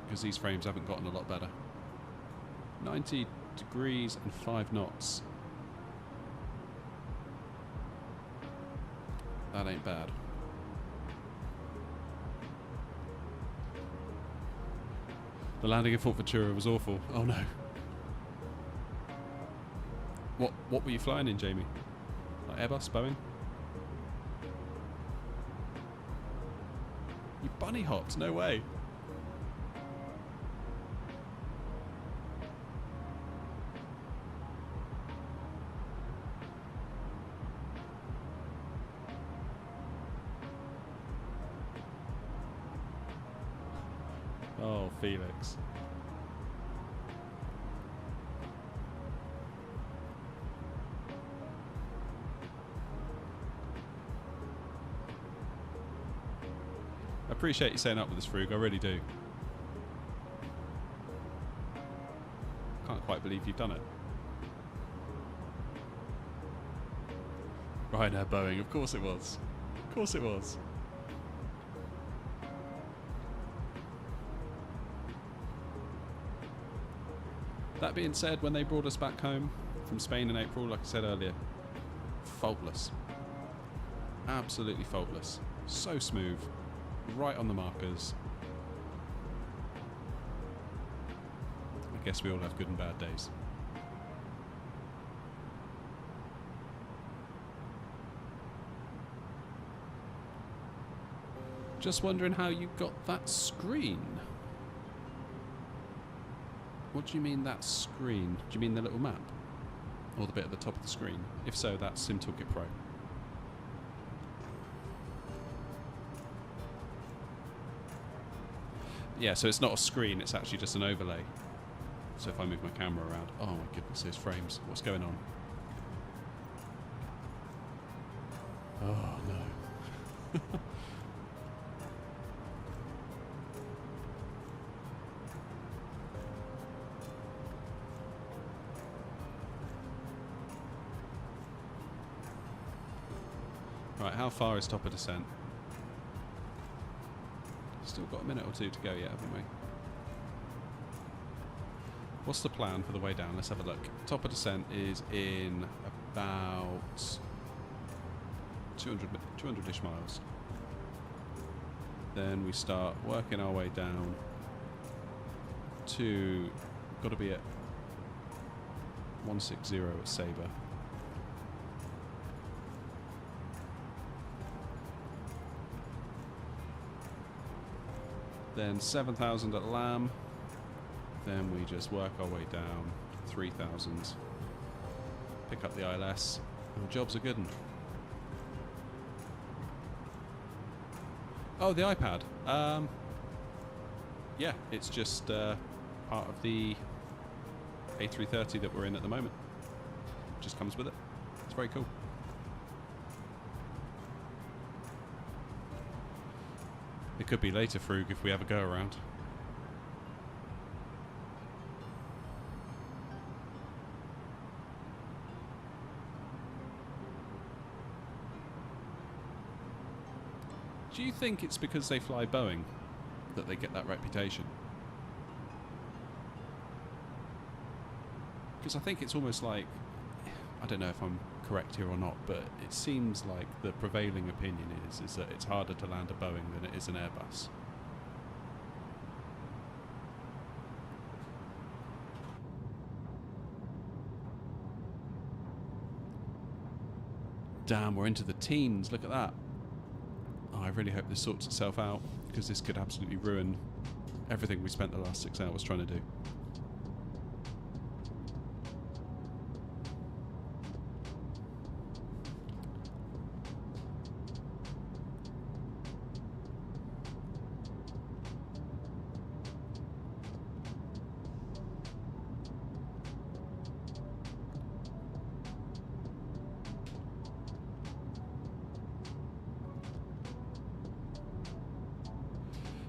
because these frames haven't gotten a lot better. 90 degrees and 5 knots. That ain't bad. The landing in Fort Ventura was awful. Oh no. What were you flying in, Jamie? Like Airbus, Boeing? You bunny hopped? No way. Oh, Felix. I appreciate you staying up with us, Frug. I really do. Can't quite believe you've done it. Ryanair, Boeing. Of course it was. Of course it was. That being said, when they brought us back home from Spain in April, like I said earlier, faultless. Absolutely faultless. So smooth. Right on the markers. I guess we all have good and bad days. Just wondering how you got that screen. What do you mean that screen? Do you mean the little map? Or the bit at the top of the screen? If so, that's Sim Toolkit Pro. Yeah, so it's not a screen, it's actually just an overlay. So if I move my camera around... Oh my goodness, those frames. What's going on? Oh no. Right, how far is top of descent? Still got a minute or two to go yet, haven't we? What's the plan for the way down? Let's have a look. Top of descent is in about 200-ish miles. Then we start working our way down to... got to be at 160 at Sabre. Then 7,000 at Lamb. Then we just work our way down 3,000. Pick up the ILS. And the job's a good one. Oh, the iPad. Yeah, it's just part of the A330 that we're in at the moment. Just comes with it. It's very cool. It could be later, Frug, if we have a go around. Do you think it's because they fly Boeing that they get that reputation? Because I think it's almost like, I don't know if I'm correct here or not, but it seems like the prevailing opinion is that it's harder to land a Boeing than it is an Airbus. Damn, we're into the teens, look at that. Oh, I really hope this sorts itself out, because this could absolutely ruin everything we spent the last 6 hours trying to do.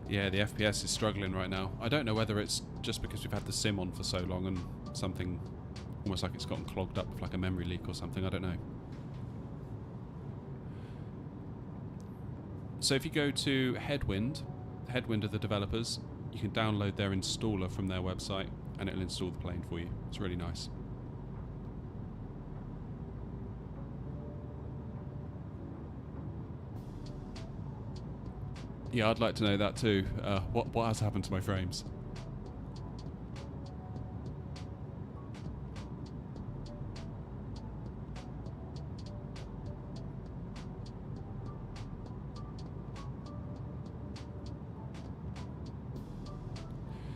Yeah, the FPS is struggling right now. I don't know whether it's just because we've had the sim on for so long and something almost like it's gotten clogged up with like a memory leak or something. I don't know. So if you go to Headwind are the developers, you can download their installer from their website and it'll install the plane for you. It's really nice. Yeah, I'd like to know that too. What has happened to my frames?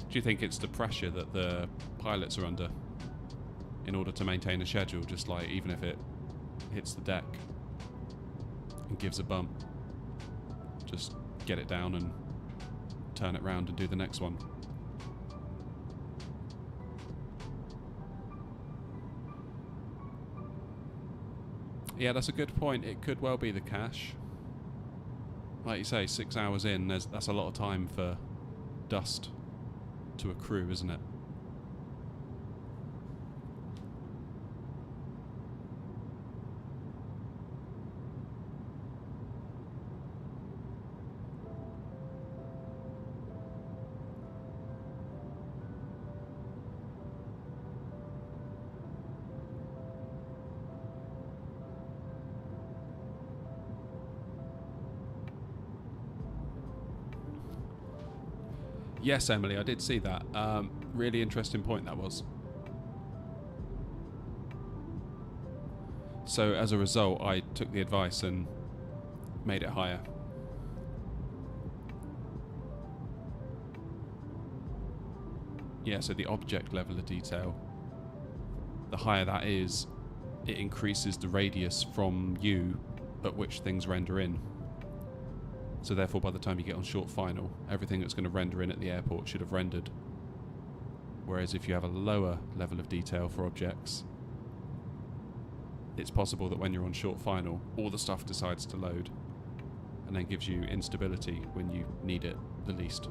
Do you think it's the pressure that the pilots are under in order to maintain a schedule, just like even if it hits the deck and gives a bump, just get it down and turn it round and do the next one? Yeah, that's a good point. It could well be the cache. Like you say, 6 hours in, that's a lot of time for dust to accrue, isn't it? Yes, Emily, I did see that. Really interesting point that was. So as a result, I took the advice and made it higher. Yeah, so the object level of detail, the higher that is, it increases the radius from you at which things render in. So therefore, by the time you get on short final, everything that's going to render in at the airport should have rendered. Whereas if you have a lower level of detail for objects, it's possible that when you're on short final, all the stuff decides to load and then gives you instability when you need it the least.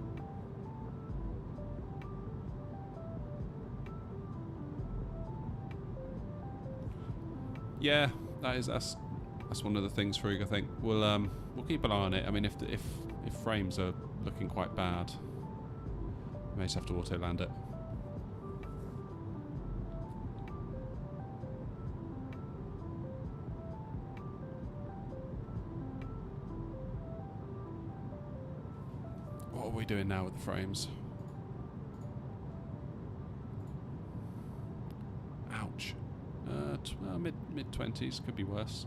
Yeah, that's one of the things, Frug. I think we'll keep an eye on it. I mean, if frames are looking quite bad, we may just have to auto land it. What are we doing now with the frames? Ouch. Mid 20s, could be worse.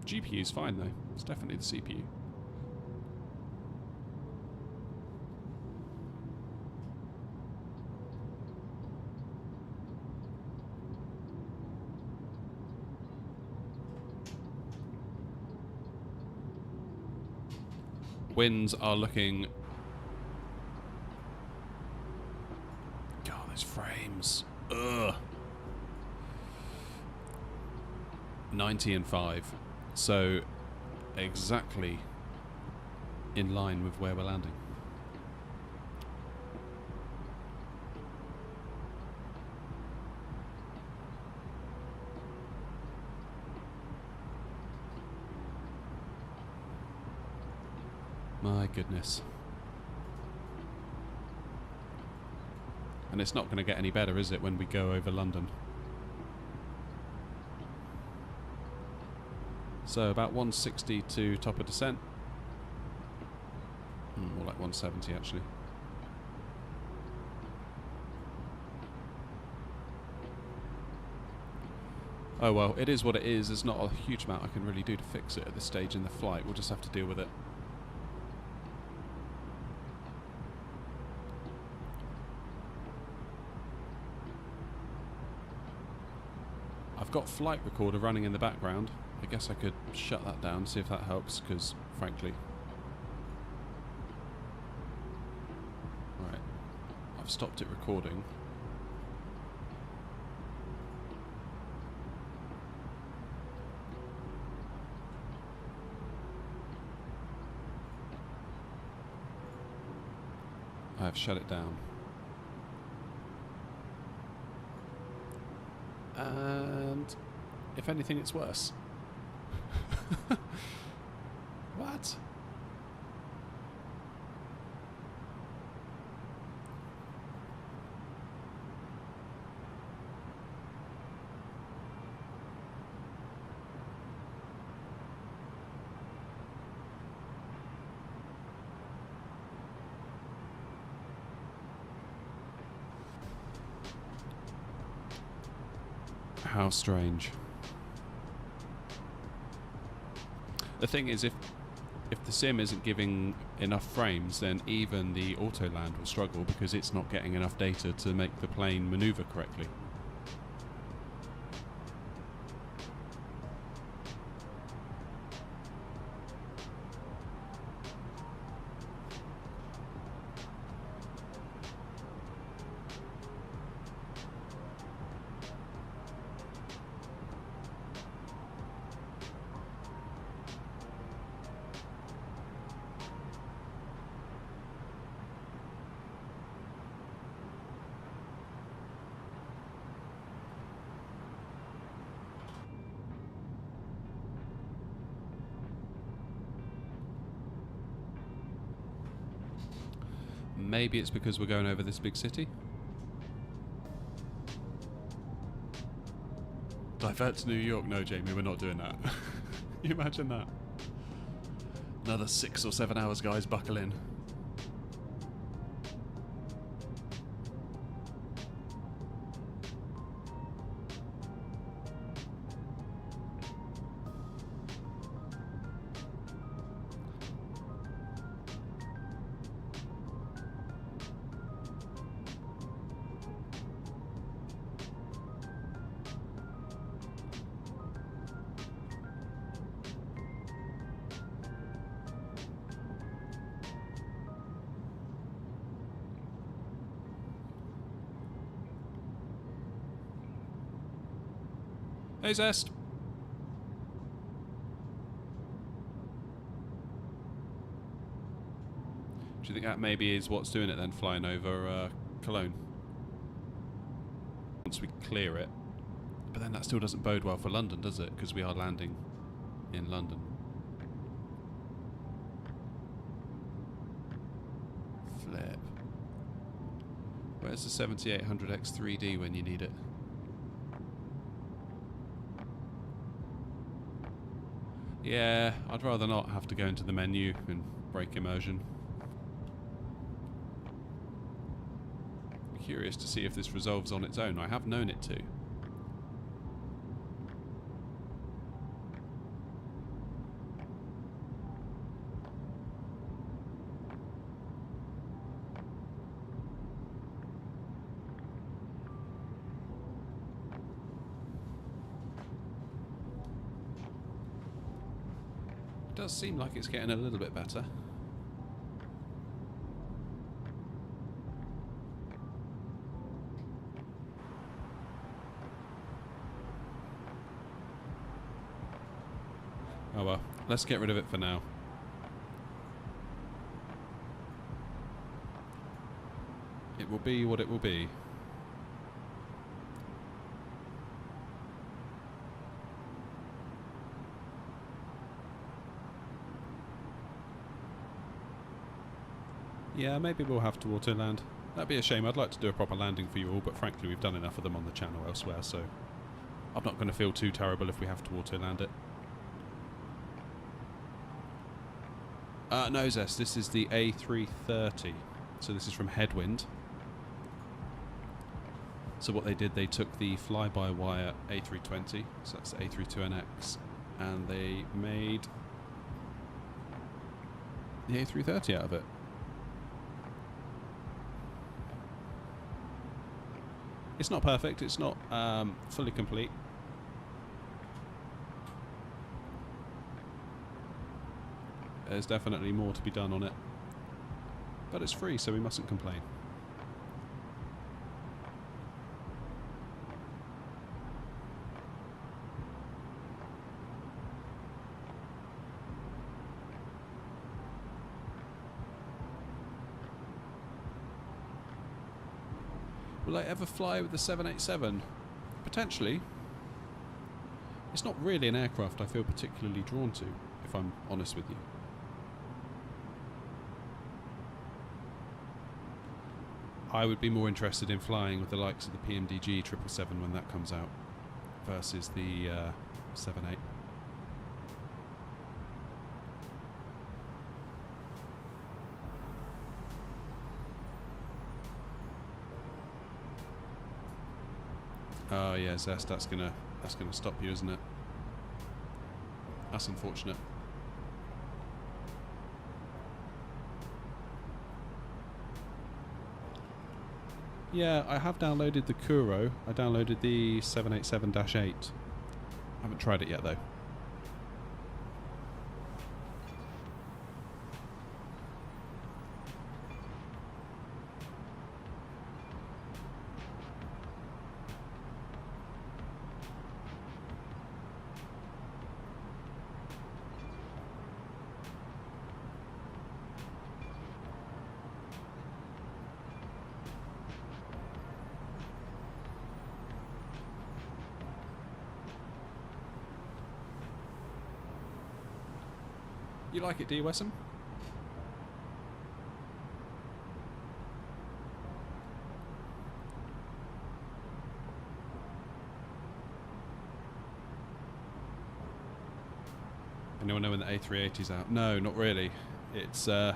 GPU's fine though. It's definitely the CPU. Winds are looking... God, those frames. Ugh. 90 and 5. So, exactly in line with where we're landing. My goodness. And it's not going to get any better, is it, when we go over London? So about 160 to top of descent. More like 170 actually. Oh well, it is what it is. There's not a huge amount I can really do to fix it at this stage in the flight. We'll just have to deal with it. I've got flight recorder running in the background. I guess I could shut that down, see if that helps, because frankly... Right, I've stopped it recording. I've shut it down. And if anything, it's worse. What? How strange. The thing is, if the sim isn't giving enough frames, then even the auto land will struggle because it's not getting enough data to make the plane maneuver correctly. Maybe it's because we're going over this big city. Divert to New York. No, Jamie, we're not doing that. You imagine that? Another 6 or 7 hours, guys. Buckle in. Hey, Zest. Do you think that maybe is what's doing it then, flying over Cologne? Once we clear it. But then that still doesn't bode well for London, does it? Because we are landing in London. Flip. Where's the 7800X 3D when you need it? Yeah, I'd rather not have to go into the menu and break immersion. Be curious to see if this resolves on its own. I have known it to. Does seem like it's getting a little bit better. Oh well, let's get rid of it for now. It will be what it will be. Yeah, maybe we'll have to auto land. That'd be a shame. I'd like to do a proper landing for you all, but frankly we've done enough of them on the channel elsewhere, so I'm not going to feel too terrible if we have to auto land it. No, Zest, this is the A330. So this is from Headwind. So what they did, they took the fly-by-wire A320, so that's the A32NX, and they made the A330 out of it. It's not perfect, it's not fully complete. There's definitely more to be done on it. But it's free, so we mustn't complain. Will I ever fly with the 787? potentially, it's not really an aircraft I feel particularly drawn to, if I'm honest with you. I would be more interested in flying with the likes of the PMDG 777 when that comes out versus the 78. Oh yeah, Zest, that's gonna stop you, isn't it? That's unfortunate. Yeah, I have downloaded the Kuro. I downloaded the 787-8. I haven't tried it yet though. You like it, do you, Wessam? Anyone know when the A380's out? No, not really. It's one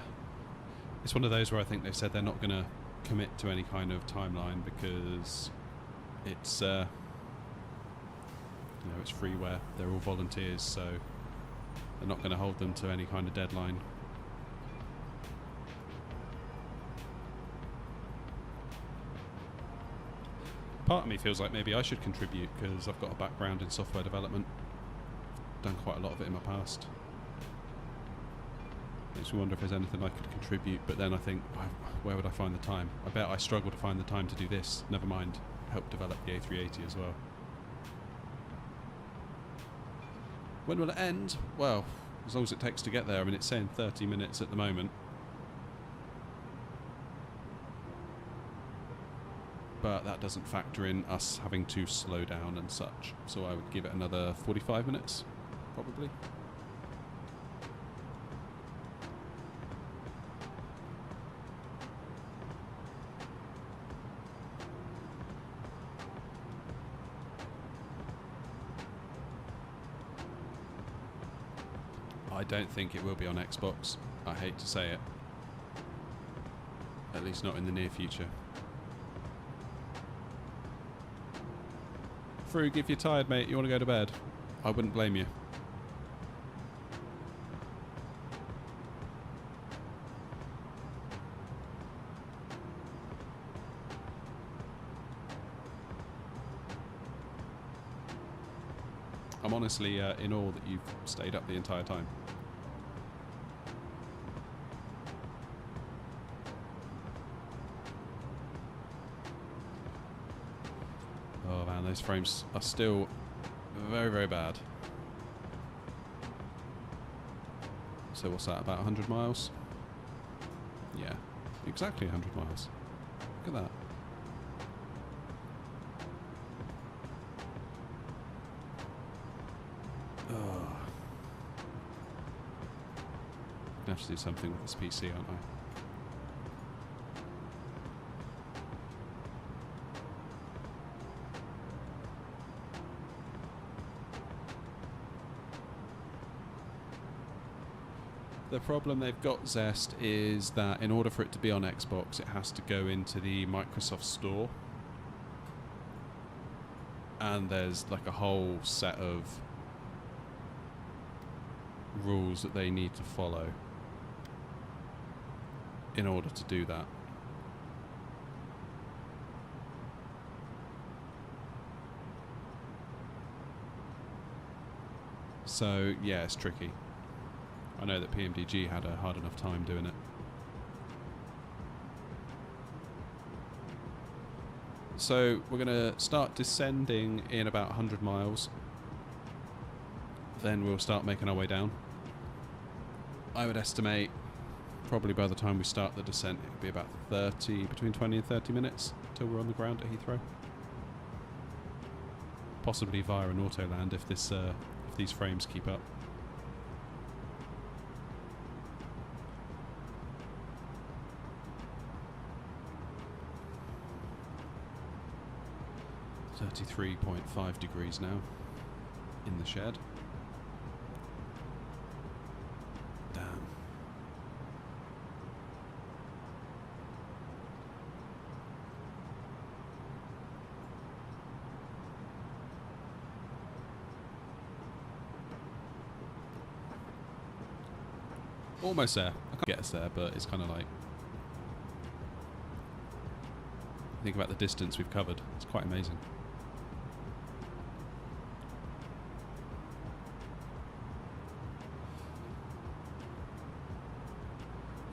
of those where I think they've said they're not going to commit to any kind of timeline because it's it's freeware. They're all volunteers, so they're not going to hold them to any kind of deadline. Part of me feels like maybe I should contribute because I've got a background in software development. Done quite a lot of it in my past. Makes me wonder if there's anything I could contribute, but then I think, where would I find the time? I bet I struggle to find the time to do this. Never mind, help develop the A380 as well. When will it end? Well, as long as it takes to get there. I mean, it's saying 30 minutes at the moment. But that doesn't factor in us having to slow down and such. So I would give it another 45 minutes, probably. I don't think it will be on Xbox. I hate to say it. At least not in the near future. Frug, if you're tired, mate, you want to go to bed? I wouldn't blame you. I'm honestly in awe that you've stayed up the entire time. Oh man, those frames are still very, very bad. So what's that, about 100 miles? Yeah, exactly 100 miles. Look at that. Oh. I have to do something with this PC, aren't I? The problem they've got, Zest, is that in order for it to be on Xbox, it has to go into the Microsoft Store. And there's like a whole set of rules that they need to follow in order to do that. So, yeah, it's tricky. I know that PMDG had a hard enough time doing it. So we're going to start descending in about 100 miles. Then we'll start making our way down. I would estimate probably by the time we start the descent it'll be about between 20 and 30 minutes till we're on the ground at Heathrow. possibly via an auto land if this if these frames keep up. .5 degrees now in the shed. Damn. Almost there. I can't get us there, but it's kind of like, think about the distance we've covered. It's quite amazing.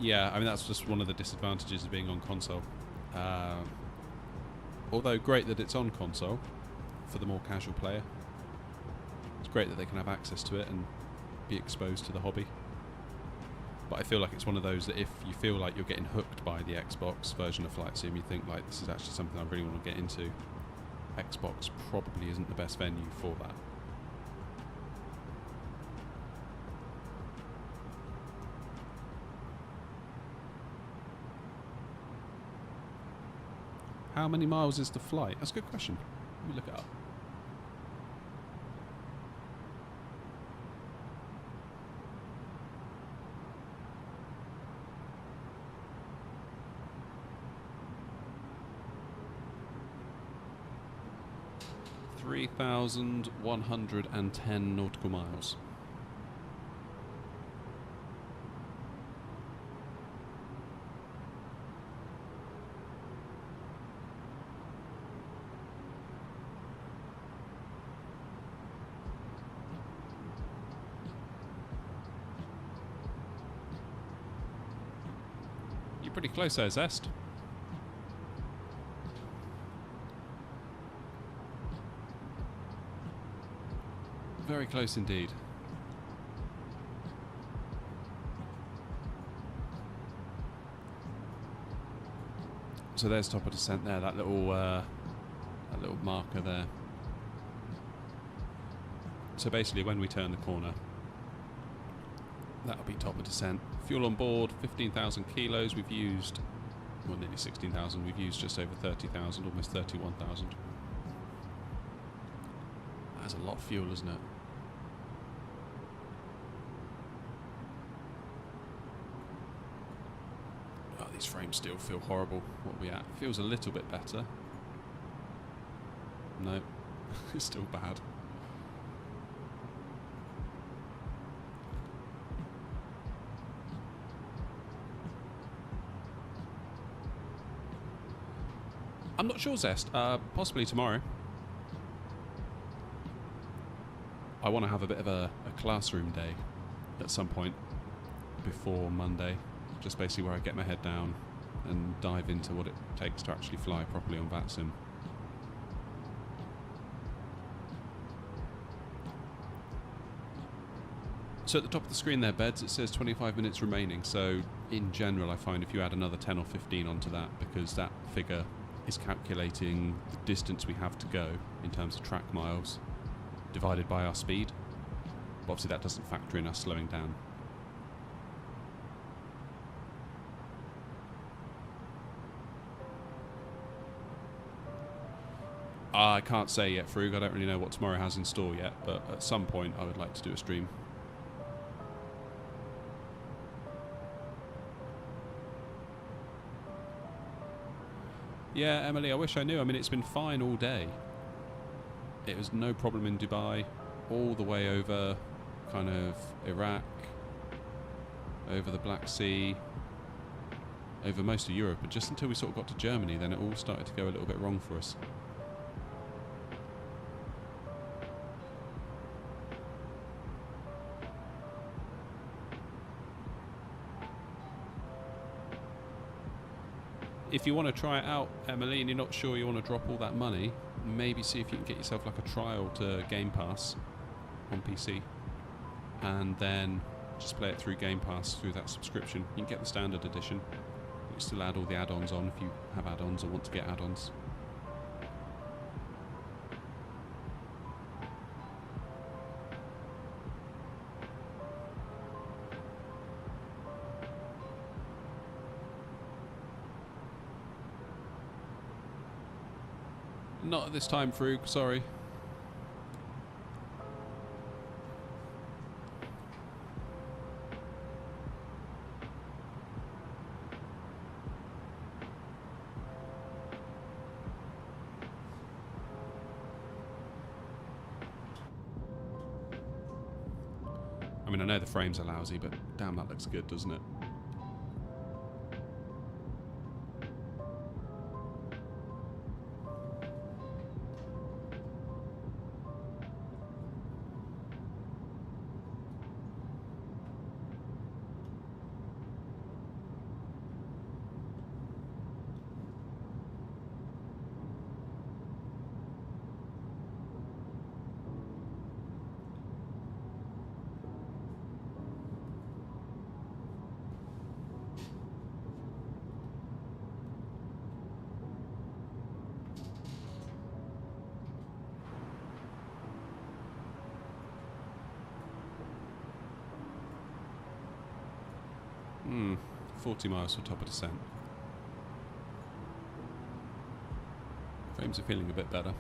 Yeah, I mean, that's just one of the disadvantages of being on console. Although great that it's on console for the more casual player. It's great that they can have access to it and be exposed to the hobby. But I feel like it's one of those that if you feel like you're getting hooked by the Xbox version of Flight Sim, you think like, this is actually something I really want to get into, Xbox probably isn't the best venue for that. How many miles is the flight? That's a good question. Let me look it up. (3,110 nautical miles). You're pretty close there, Zest. Very close indeed. So there's top of descent there, that little marker there. So basically when we turn the corner, that'll be top of descent. Fuel on board, 15,000 kilos. We've used, well, nearly 16,000. We've used just over 30,000, almost 31,000. That's a lot of fuel, isn't it? Oh, these frames still feel horrible. What are we at? Feels a little bit better. No, it's still bad. I'm not sure, Zest. Possibly tomorrow. I want to have a bit of a classroom day at some point before Monday. Just basically where I get my head down and dive into what it takes to actually fly properly on VATSIM. So at the top of the screen there, Beds, it says 25 minutes remaining. So in general, I find if you add another 10 or 15 onto that, because that figure is calculating the distance we have to go in terms of track miles divided by our speed. But obviously that doesn't factor in us slowing down. I can't say yet, Frug. I don't really know what tomorrow has in store yet, but at some point I would like to do a stream. Yeah, Emily, I wish I knew. I mean, it's been fine all day. It was no problem in Dubai, all the way over kind of Iraq, over the Black Sea, over most of Europe. But just until we sort of got to Germany, then it all started to go a little bit wrong for us. If you want to try it out, Emily, and you're not sure you want to drop all that money, maybe see if you can get yourself like a trial to Game Pass on PC, and then just play it through Game Pass through that subscription. You can get the standard edition. You can still add all the add-ons on if you have add-ons or want to get add-ons. Not at this time, Frug, sorry. I mean, I know the frames are lousy, but damn, that looks good, doesn't it? Hmm, 40 miles for top of descent. Frames are feeling a bit better.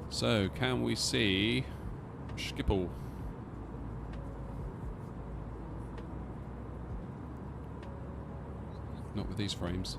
So, can we see Schiphol? Not with these frames.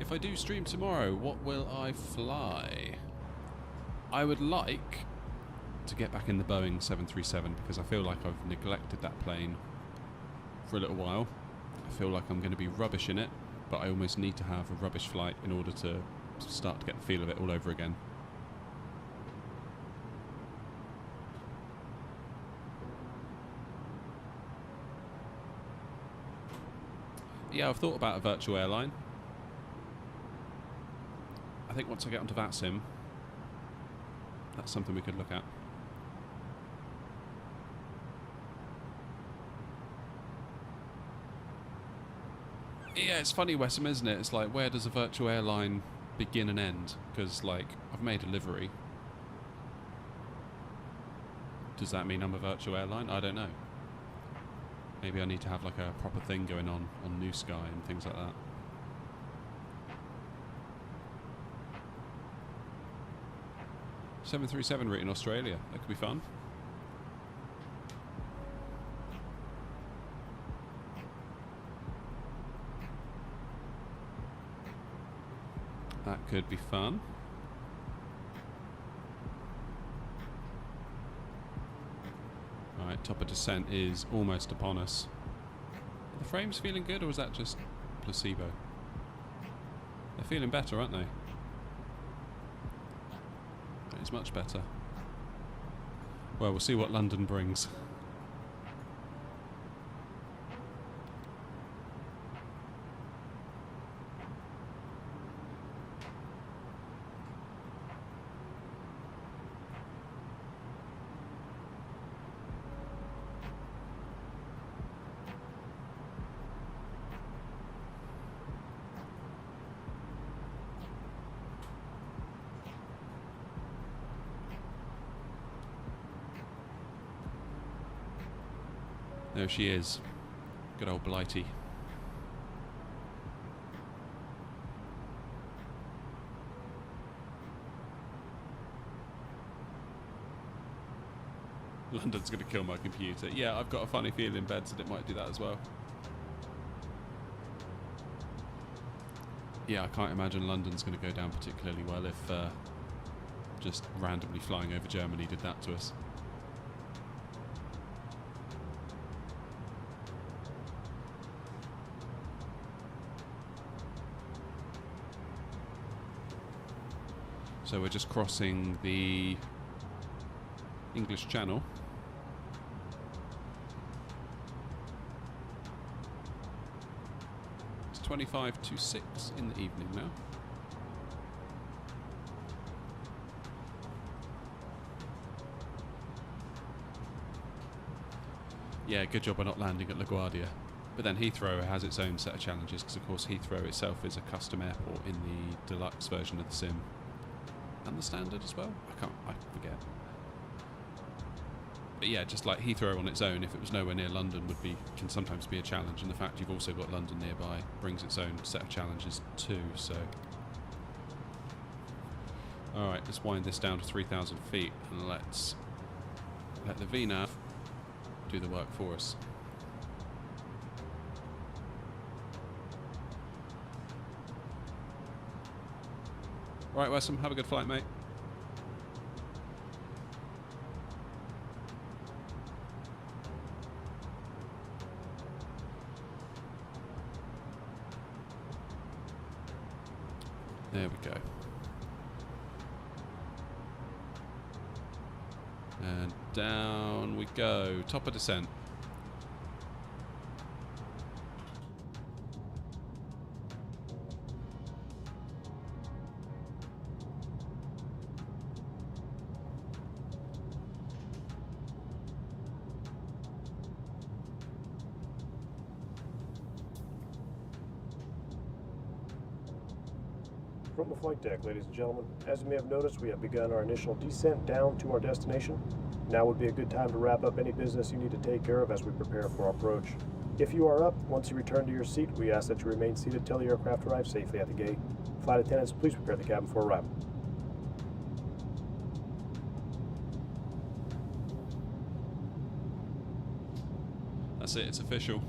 If I do stream tomorrow, what will I fly? I would like to get back in the Boeing 737 because I feel like I've neglected that plane for a little while. I feel like I'm going to be rubbish in it, but I almost need to have a rubbish flight in order to start to get the feel of it all over again. Yeah, I've thought about a virtual airline. I think once I get onto VATSIM, that's something we could look at. Yeah, it's funny, Wessam, isn't it? It's like, where does a virtual airline begin and end? Because, like, I've made a livery. Does that mean I'm a virtual airline? I don't know. Maybe I need to have, like, a proper thing going on New Sky and things like that. .737 route in Australia. That could be fun. That could be fun. Alright, top of descent is almost upon us. Are the frames feeling good, or is that just placebo? They're feeling better, aren't they? It's much better. Well, we'll see what London brings. There she is. Good old Blighty. London's going to kill my computer. Yeah, I've got a funny feeling beds that it might do that as well. Yeah, I can't imagine London's going to go down particularly well if just randomly flying over Germany did that to us. So we're just crossing the English Channel. 25 to 6 in the evening now. Yeah, good job by not landing at LaGuardia. But then Heathrow has its own set of challenges, because of course Heathrow itself is a custom airport in the deluxe version of the sim. And the standard as well? I forget. But yeah, just like Heathrow on its own, if it was nowhere near London, can sometimes be a challenge. And the fact you've also got London nearby brings its own set of challenges too, so... Alright, let's wind this down to 3,000 feet, and let's let the VNAV do the work for us. Right, Wesson, have a good flight, mate. There we go. And down we go. Top of descent. From the flight deck, ladies and gentlemen, as you may have noticed, we have begun our initial descent down to our destination. Now would be a good time to wrap up any business you need to take care of as we prepare for our approach. If you are up, once you return to your seat, we ask that you remain seated till the aircraft arrives safely at the gate. Flight attendants, please prepare the cabin for arrival. That's it, it's official.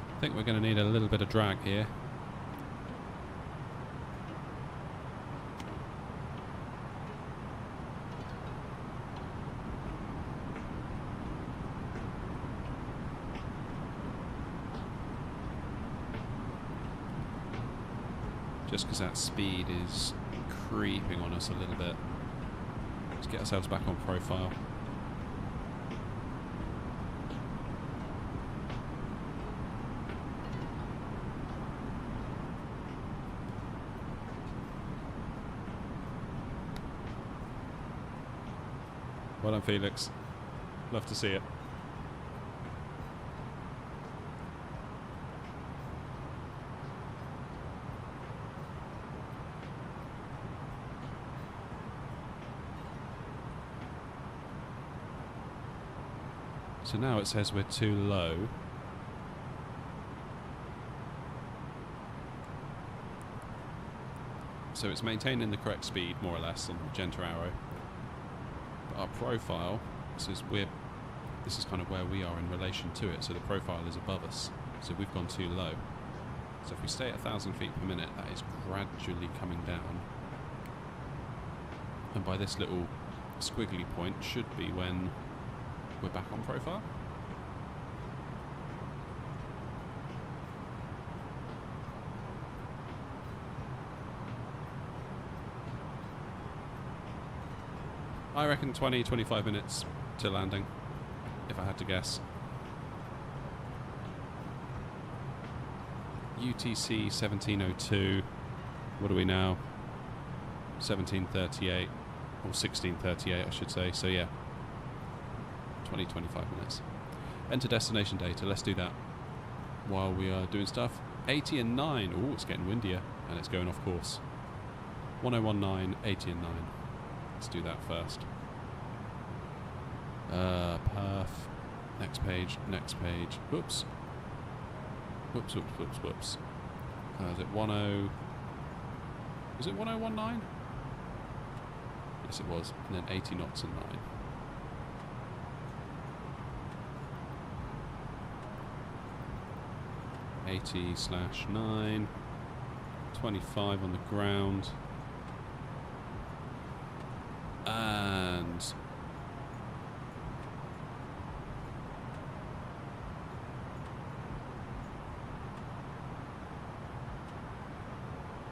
I think we're going to need a little bit of drag here. Just because that speed is creeping on us a little bit. Let's get ourselves back on profile. Well done, Felix. Love to see it. So now it says we're too low. So it's maintaining the correct speed, more or less, on Magenta Arrow. Our profile, this is kind of where we are in relation to it, so the profile is above us, so we've gone too low. So if we stay at 1,000 feet per minute, that is gradually coming down, and by this little squiggly point should be when we're back on profile. I reckon 20-25 minutes to landing, if I had to guess. UTC 1702. What are we now? 1738, or 1638 I should say, so yeah. 20-25 minutes. Enter destination data, let's do that while we are doing stuff. 80 and 9, oh it's getting windier, and it's going off course. 1019, 80 and 9. Let's do that first. Perf. Next page, next page. Whoops. Whoops, whoops, whoops, whoops. Is it 10... Was it 1019? Yes, it was. And then 80 knots and 9. (80/9), 25 on the ground, and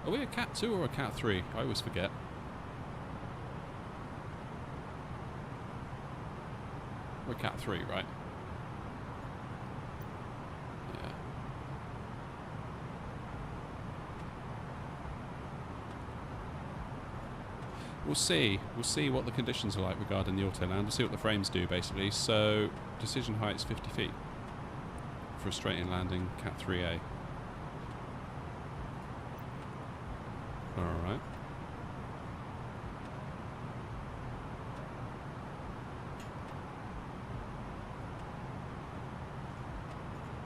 Are we a Cat 2 or a Cat 3? I always forget. We're Cat 3, right? Yeah. We'll see. We'll see what the conditions are like regarding the auto land. We'll see what the frames do, basically. So, decision height's 50 feet for a straight-in landing, Cat 3A. Alright.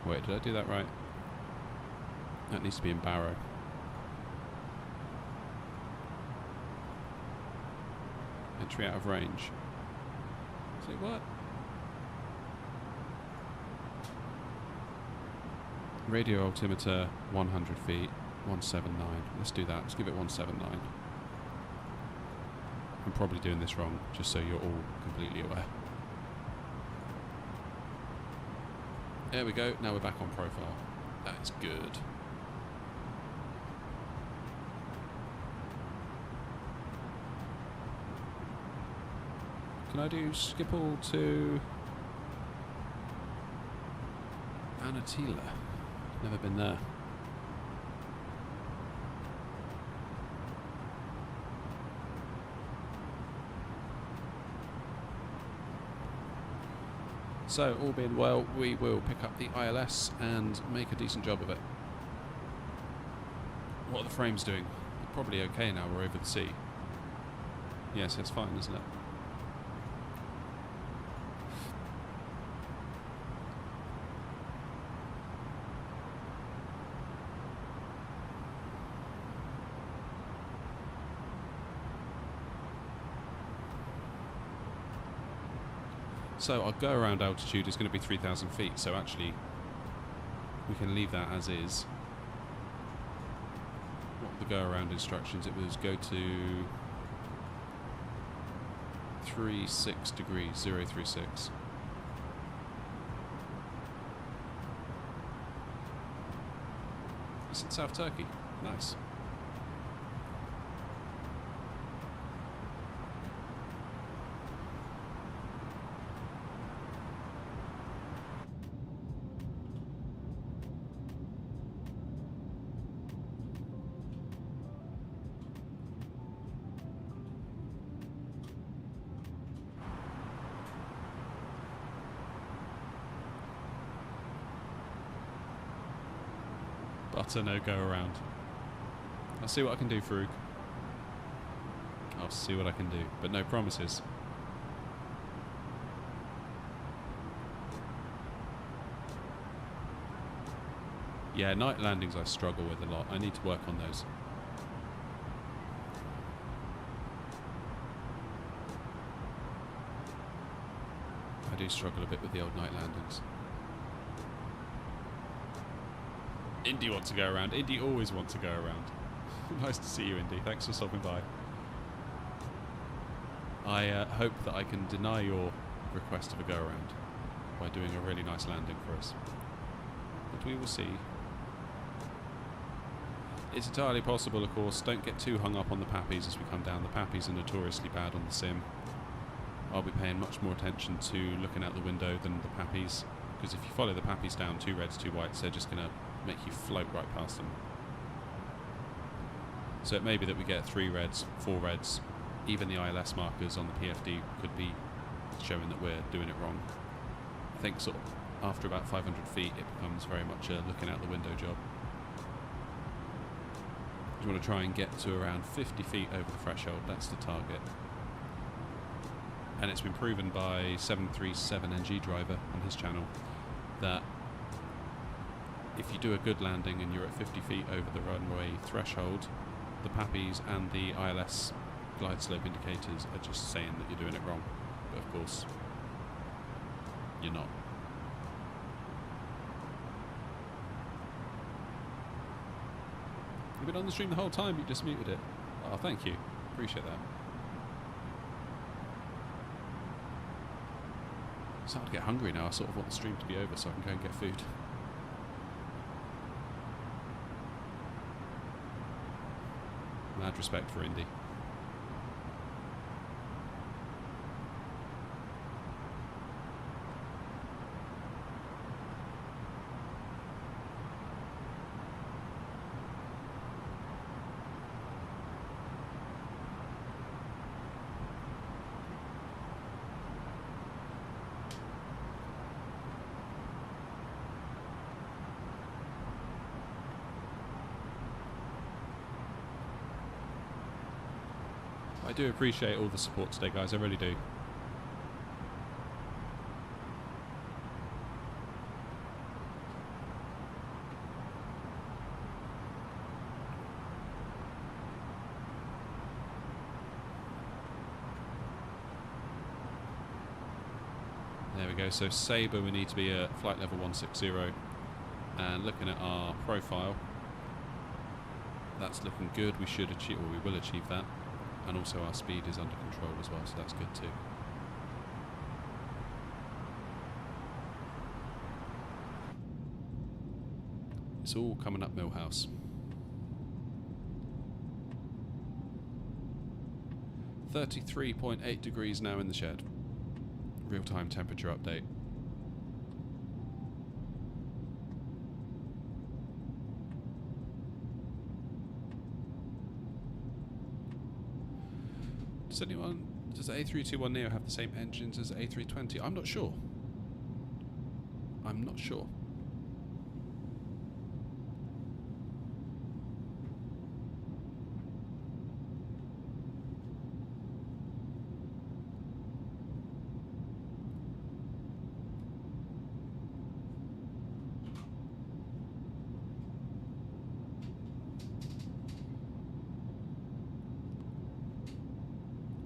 Wait, did I do that right? That needs to be in Barrow. Entry out of range. Say what? Radio altimeter 100 feet, 179. Let's do that. Let's give it 179. I'm probably doing this wrong, just so you're all completely aware. There we go. Now we're back on profile. That is good. Can I do Schiphol to Anatila? Never been there. So, all being well, we will pick up the ILS and make a decent job of it. What are the frames doing? They're probably okay now we're over the sea. Yes, it's fine, isn't it? So our go around altitude is going to be 3,000 feet, so actually we can leave that as is. What were the go around instructions? It was go to 36 degrees, 036. It's in South Turkey. Nice. Butter no go around. I'll see what I can do, Farouk. I'll see what I can do, but no promises. Yeah, night landings I struggle with a lot. I need to work on those. I do struggle a bit with the old night landings. Indy wants to go around. Indy always wants to go around. Nice to see you, Indy. Thanks for stopping by. I hope that I can deny your request of a go around by doing a really nice landing for us. But we will see. It's entirely possible, of course. Don't get too hung up on the pappies as we come down. The pappies are notoriously bad on the sim. I'll be paying much more attention to looking out the window than the pappies, because if you follow the pappies down, 2 reds, 2 whites, they're just going to make you float right past them. So it may be that we get 3 reds, 4 reds. Even the ILS markers on the PFD could be showing that we're doing it wrong. I think sort of after about 500 feet it becomes very much a looking out the window job. You want to try and get to around 50 feet over the threshold. That's the target. And it's been proven by 737NG Driver on his channel that if you do a good landing and you're at 50 feet over the runway threshold, the pappies and the ILS glide slope indicators are just saying that you're doing it wrong. But of course, you're not. You've been on the stream the whole time, you just muted it. Oh, thank you. Appreciate that. I'm starting to get hungry now. I sort of want the stream to be over so I can go and get food. mad respect for Indy. I do appreciate all the support today, guys, I really do. There we go, so Sabre we need to be at flight level 160, and looking at our profile, that's looking good. We should achieve, or we will achieve that. And also our speed is under control as well, so that's good too. It's all coming up Millhouse. 33.8 degrees now in the shed. Real-time temperature update. Does the A321neo have the same engines as the A320? I'm not sure. I'm not sure.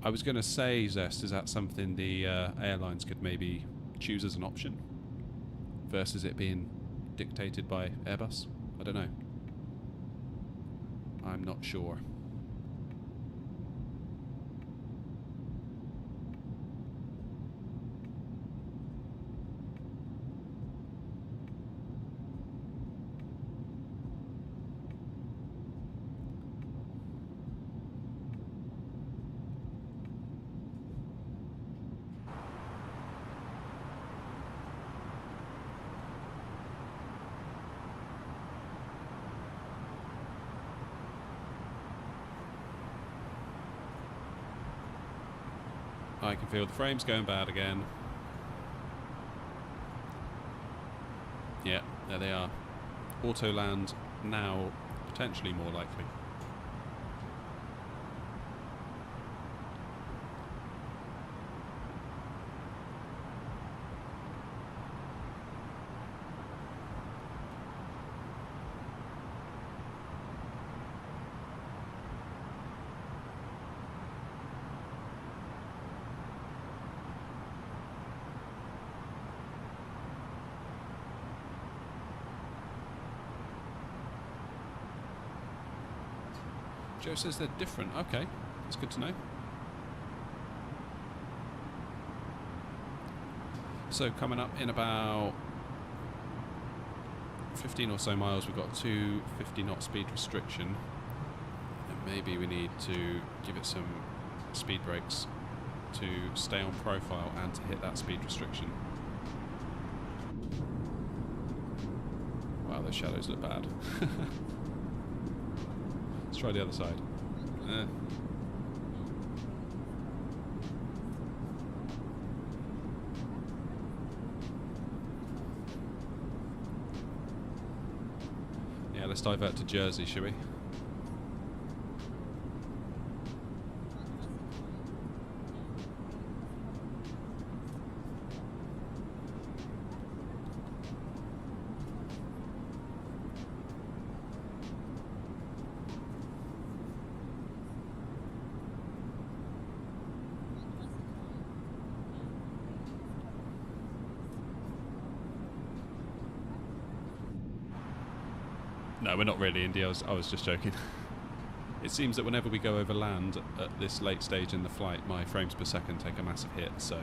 I was going to say, Zest, is that something the airlines could maybe choose as an option versus it being dictated by Airbus? I don't know. I'm not sure. I can feel the frames going bad again. Yeah, there they are. Auto land now, potentially more likely. Joe says they're different. Okay, that's good to know. So coming up in about 15 or so miles, we've got 250 knot speed restriction. And maybe we need to give it some speed brakes to stay on profile and to hit that speed restriction. Wow, those shadows look bad. Let's try the other side. Yeah, let's divert to Jersey, shall we? No, we're not really, Indy. I was just joking. It seems that whenever we go over land at this late stage in the flight, my frames per second take a massive hit, so...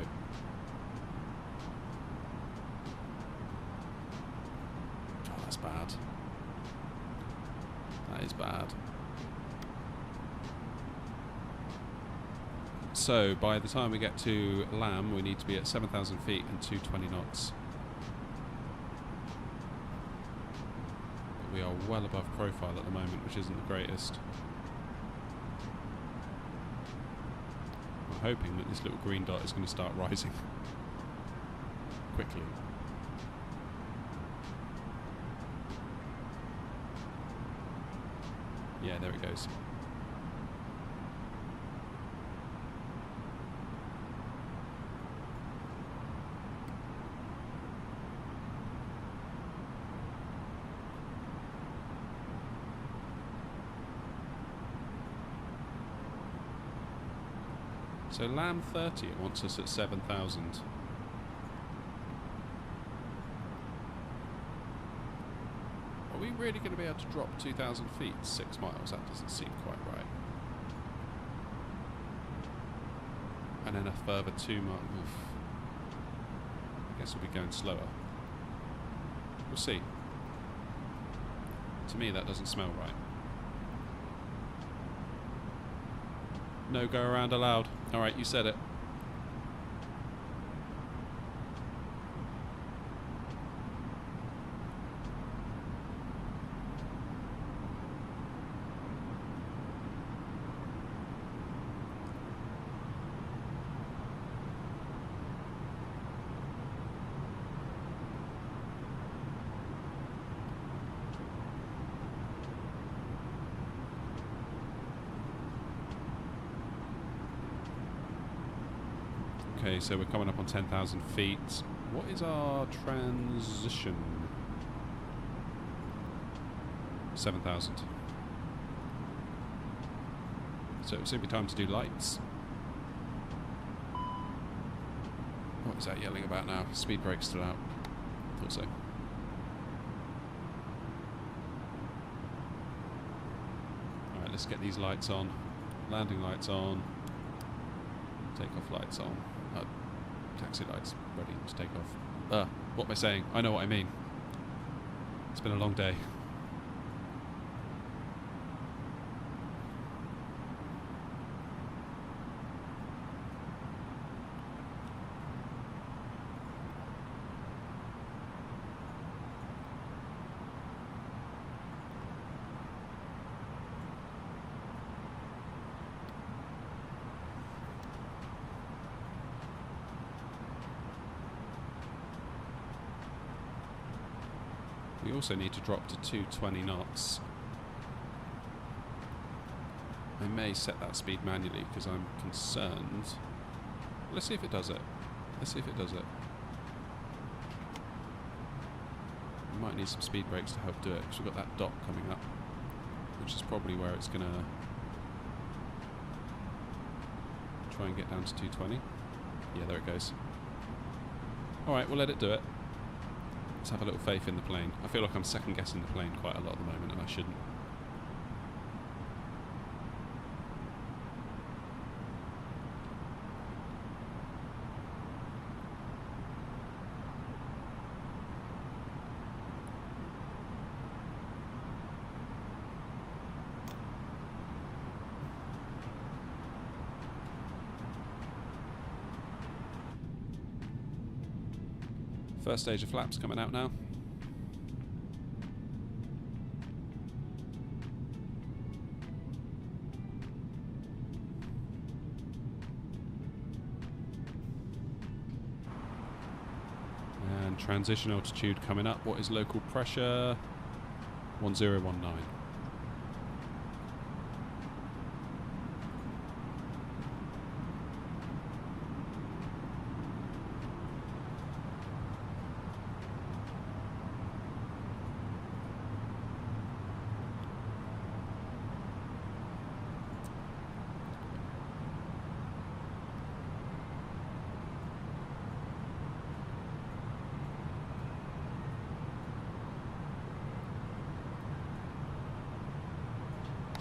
Oh, that's bad. That is bad. So by the time we get to Lamb, we need to be at 7,000 feet and 220 knots. But we are well above profile at the moment, which isn't the greatest. I'm hoping that this little green dot is going to start rising quickly. Yeah, there it goes. So Lamb 30, it wants us at 7,000. Are we really going to be able to drop 2,000 feet 6 miles? That doesn't seem quite right. And then a further 2 miles. I guess we'll be going slower. We'll see. To me, that doesn't smell right. No go around allowed. Alright, you said it. Okay, so we're coming up on 10,000 feet. What is our transition? 7,000. So it'll soon be time to do lights. What is that yelling about now? Speed brake's still out. Thought so. Alright, let's get these lights on. Landing lights on. Takeoff lights on. Taxi lights ready to take off. What am I saying? I know what I mean. It's been a long day. We also need to drop to 220 knots. I may set that speed manually because I'm concerned. Let's see if it does it. Let's see if it does it. We might need some speed brakes to help do it because we've got that dot coming up, which is probably where it's going to try and get down to 220. Yeah, there it goes. Alright, we'll let it do it. Let's have a little faith in the plane. I feel like I'm second guessing the plane quite a lot at the moment and I shouldn't. First stage of flaps coming out now. And transition altitude coming up. What is local pressure? 1019.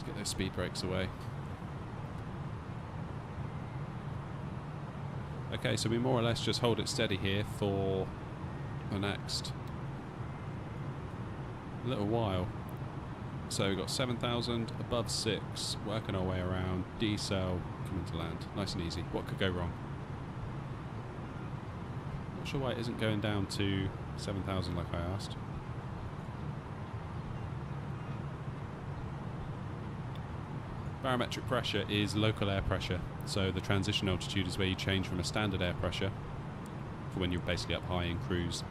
Get those speed brakes away. Okay, so we more or less just hold it steady here for the next little while. So we've got 7,000 above 6, working our way around, decel, coming to land. Nice and easy. What could go wrong? Not sure why it isn't going down to 7,000 like I asked. Barometric pressure is local air pressure, so the transition altitude is where you change from a standard air pressure for when you're basically up high in cruise,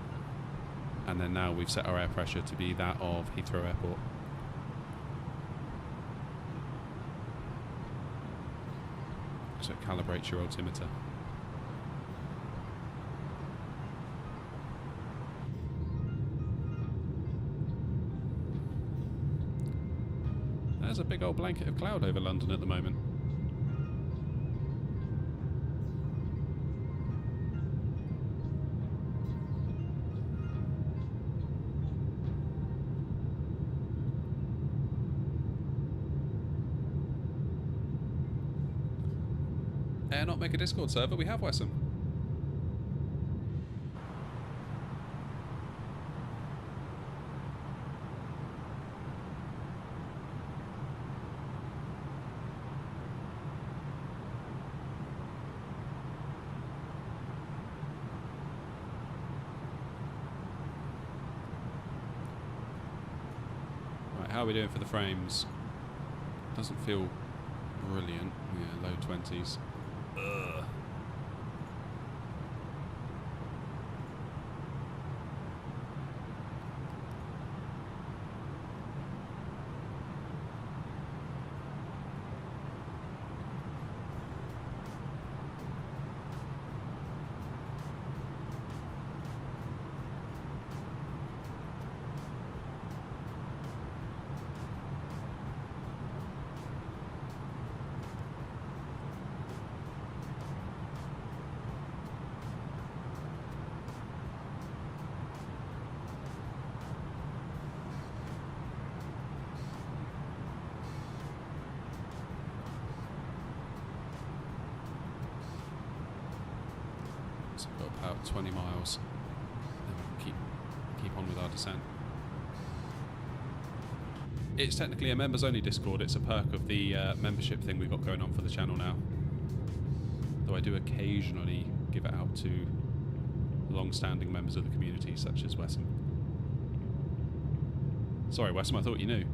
and then now we've set our air pressure to be that of Heathrow Airport. So it calibrates your altimeter. There's a big old blanket of cloud over London at the moment. Not make a Discord server, we have Wessam. Right, how are we doing for the frames? Doesn't feel brilliant. Yeah, low 20s. Ugh. So we've got about 20 miles, then we can keep on with our descent. It's technically a members only Discord. It's a perk of the membership thing we've got going on for the channel now, though I do occasionally give it out to long-standing members of the community such as Wessam. Sorry Wessam, I thought you knew.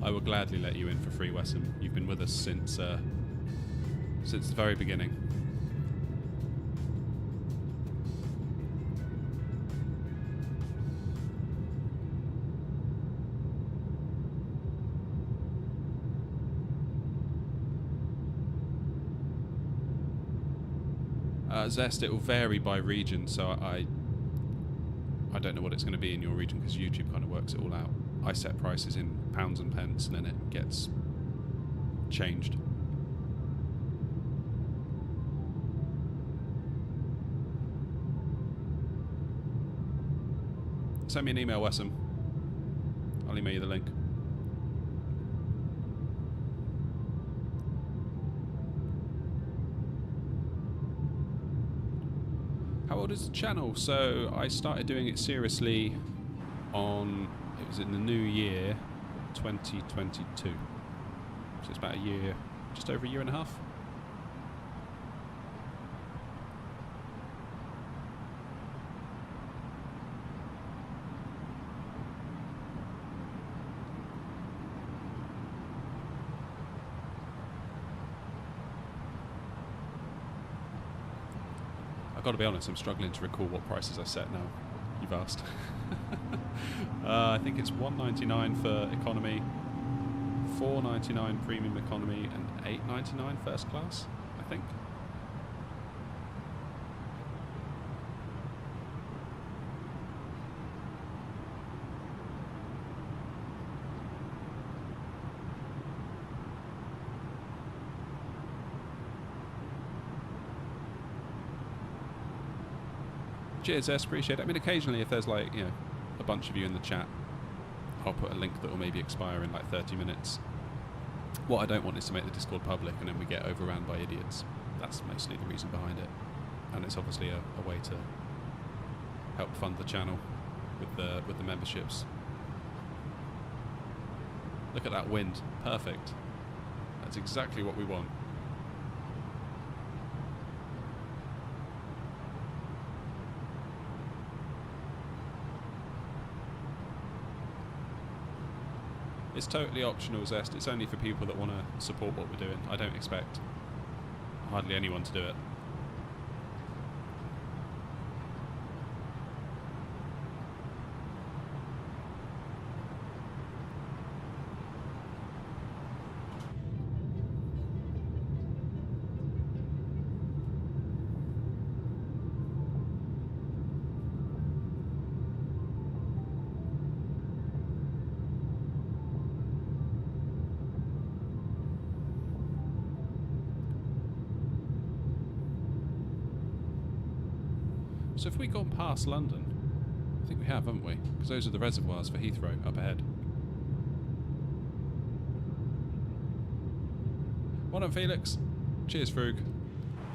I will gladly let you in for free, Wessam. You've been with us since the very beginning. Zest, it will vary by region, so I don't know what it's going to be in your region because YouTube kind of works it all out. I set prices in pounds and pence, and then it gets changed. Send me an email, Wessam. I'll email you the link. How old is the channel? So I started doing it seriously on... It was in the new year, 2022. So it's about a year, just over a year and a half. I've got to be honest, I'm struggling to recall what prices I set now. You've asked. I think it's $199 for economy, $4.99 premium economy and $8.99 first class, I think. Cheers, S, appreciate it. I mean, occasionally if there's like, you know, a bunch of you in the chat, I'll put a link that will maybe expire in like 30 minutes. What I don't want is to make the Discord public and then we get overran by idiots. That's mostly the reason behind it. And it's obviously a way to help fund the channel with the memberships. Look at that wind. Perfect. That's exactly what we want. It's totally optional, Zest. It's only for people that want to support what we're doing. I don't expect hardly anyone to do it. So have we gone past London? I think we have, haven't we? Because those are the reservoirs for Heathrow up ahead. Well done, Felix. Cheers, Frug.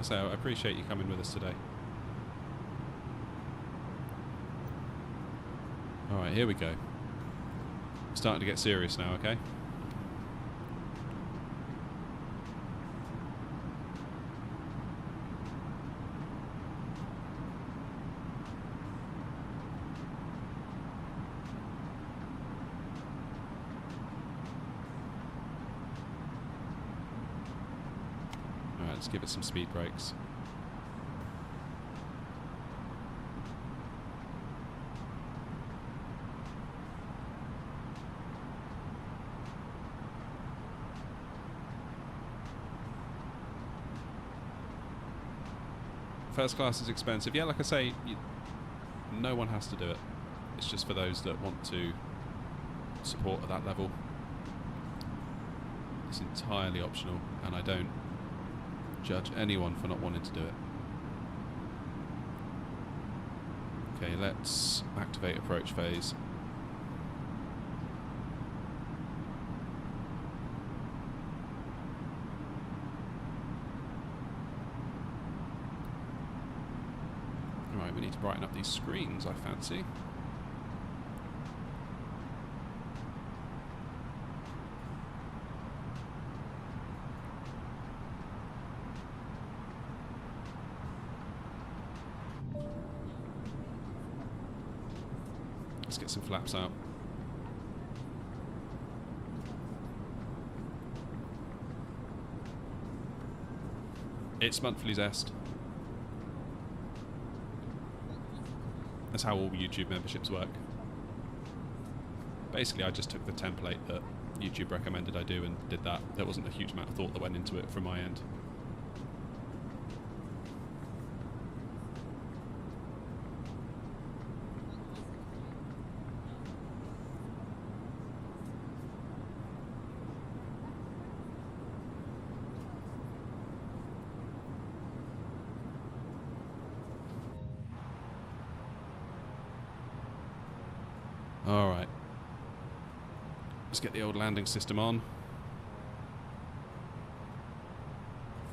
So I appreciate you coming with us today. Alright, here we go. Starting to get serious now, okay? Let's give it some speed brakes. First class is expensive. Yeah, like I say, no one has to do it. It's just for those that want to support at that level. It's entirely optional, and I don't judge anyone for not wanting to do it. Okay, let's activate approach phase. Alright, we need to brighten up these screens, I fancy. Let's get some flaps out. It's monthly Zest. That's how all YouTube memberships work. Basically, I just took the template that YouTube recommended I do and did that. There wasn't a huge amount of thought that went into it from my end. Alright. Let's get the old landing system on.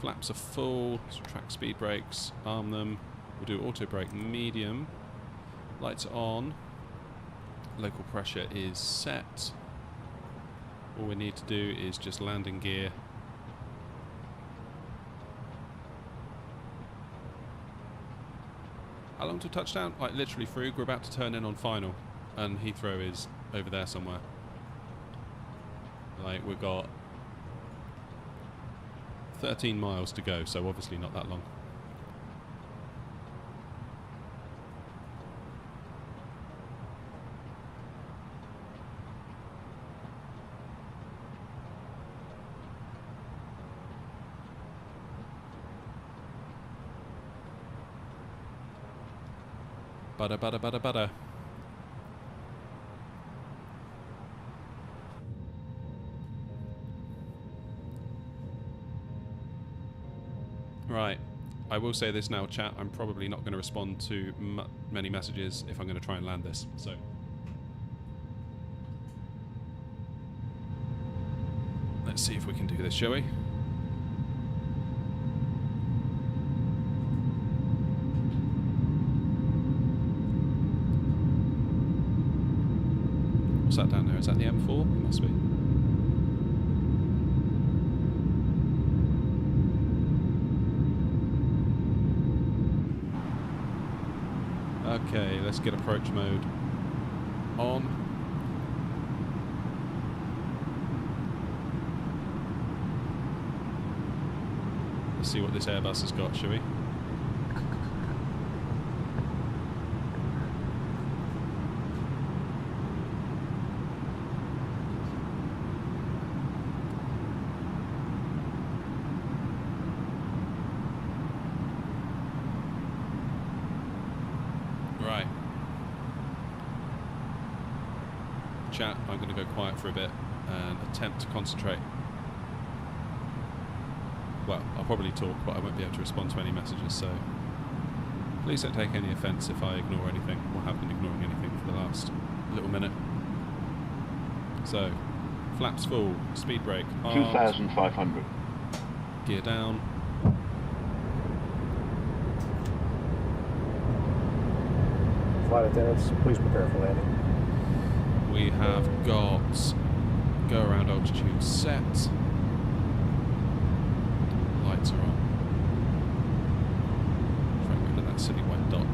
Flaps are full. Subtract speed brakes. Arm them. We'll do auto brake medium. Lights are on. Local pressure is set. All we need to do is just landing gear. How long to touchdown? Like literally Frug, we're about to turn in on final. And Heathrow is over there somewhere. Like, we've got 13 miles to go, so obviously not that long. Butter, butter, butter, butter. Right. I will say this now, chat. I'm probably not going to respond to many messages if I'm going to try and land this. So. Let's see if we can do this, shall we? What's that down there? Is that the M4? It must be. Okay, let's get approach mode on. Let's see what this Airbus has got, shall we? Right. Chat, I'm going to go quiet for a bit and attempt to concentrate. Well, I'll probably talk, but I won't be able to respond to any messages, so please don't take any offence if I ignore anything, or have been ignoring anything for the last little minute. So, flaps full, speed brake, hard, 2,500. gear down. Flight attendants, please prepare for landing. We have got go around altitude set. Lights are on. Try and get rid of that silly white dot.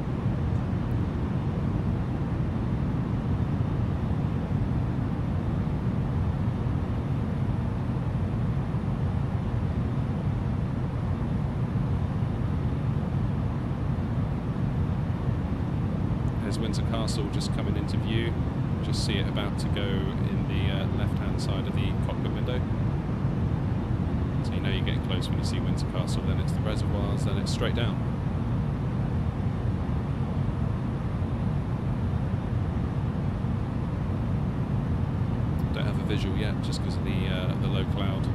There's Windsor Castle just coming into view. Just see it about to go in the left-hand side of the cockpit window. So you know you're getting close when you see Windsor Castle, then it's the reservoirs, then it's straight down. Don't have a visual yet, just because of the low cloud.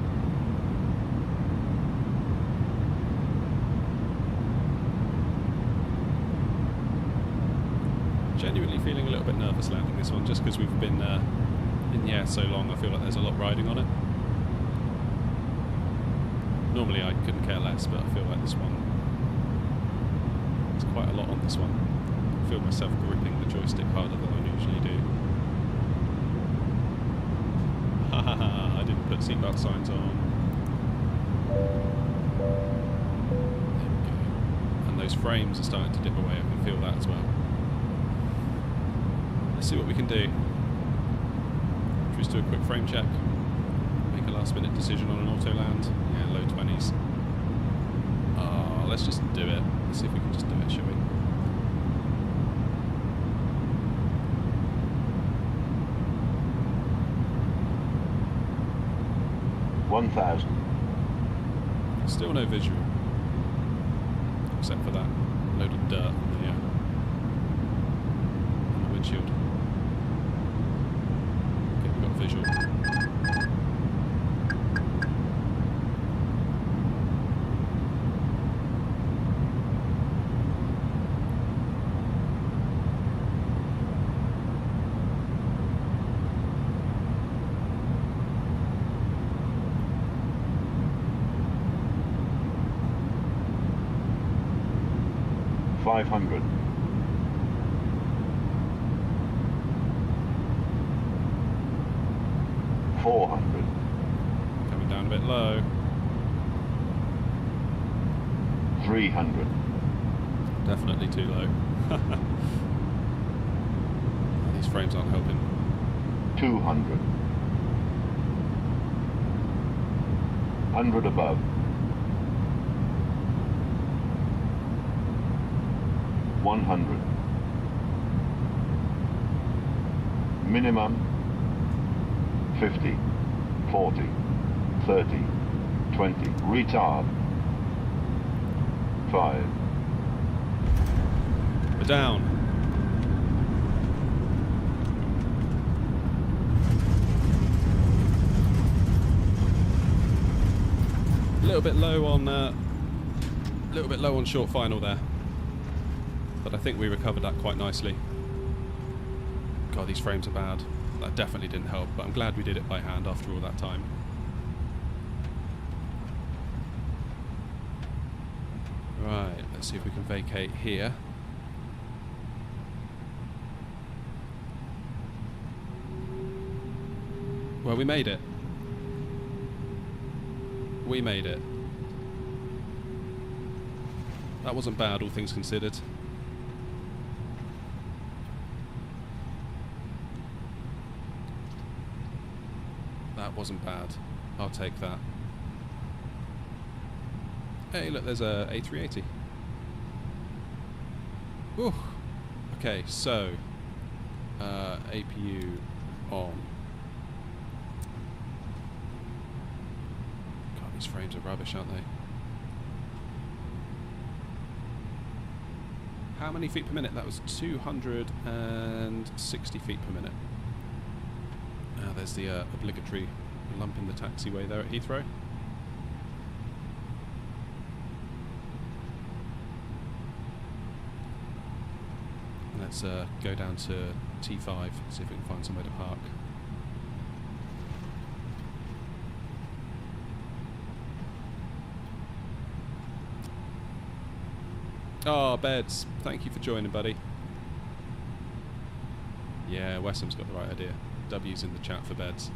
Genuinely feeling a little bit nervous landing this one, just because we've been in the air so long. I feel like there's a lot riding on it. Normally I couldn't care less, but I feel like this one, there's quite a lot on this one. I feel myself gripping the joystick harder than I usually do. Hahaha, I didn't put seatbelt signs on. There we go. And those frames are starting to dip away, I can feel that as well. Let's see what we can do. Just do a quick frame check. Make a last minute decision on an auto land. Yeah, low 20s. Let's just do it. Let's see if we can just do it, shall we? $1,000. Still no visual. Except for that load of dirt on the windshield. Okay, we've got visual. $500. $400. Coming down a bit low. $300. Definitely too low. These frames aren't helping. $200. 100 above. $100. Minimum 50, 40, 30, 20. Retard. 5. We're down. little bit low on short final there, but I think we recovered that quite nicely. God, these frames are bad. That definitely didn't help, but I'm glad we did it by hand after all that time. Right, let's see if we can vacate here. Well, we made it. We made it. That wasn't bad, all things considered. That wasn't bad. I'll take that. Hey, look, there's a A380. Whew. Okay, so APU on. God, these frames are rubbish, aren't they? How many feet per minute? That was 260 feet per minute. There's the obligatory lump in the taxiway there at Heathrow. Let's go down to T5, see if we can find somewhere to park. Oh, Beds, thank you for joining, buddy. Yeah, Wesham's got the right idea. W's in the chat for Beds.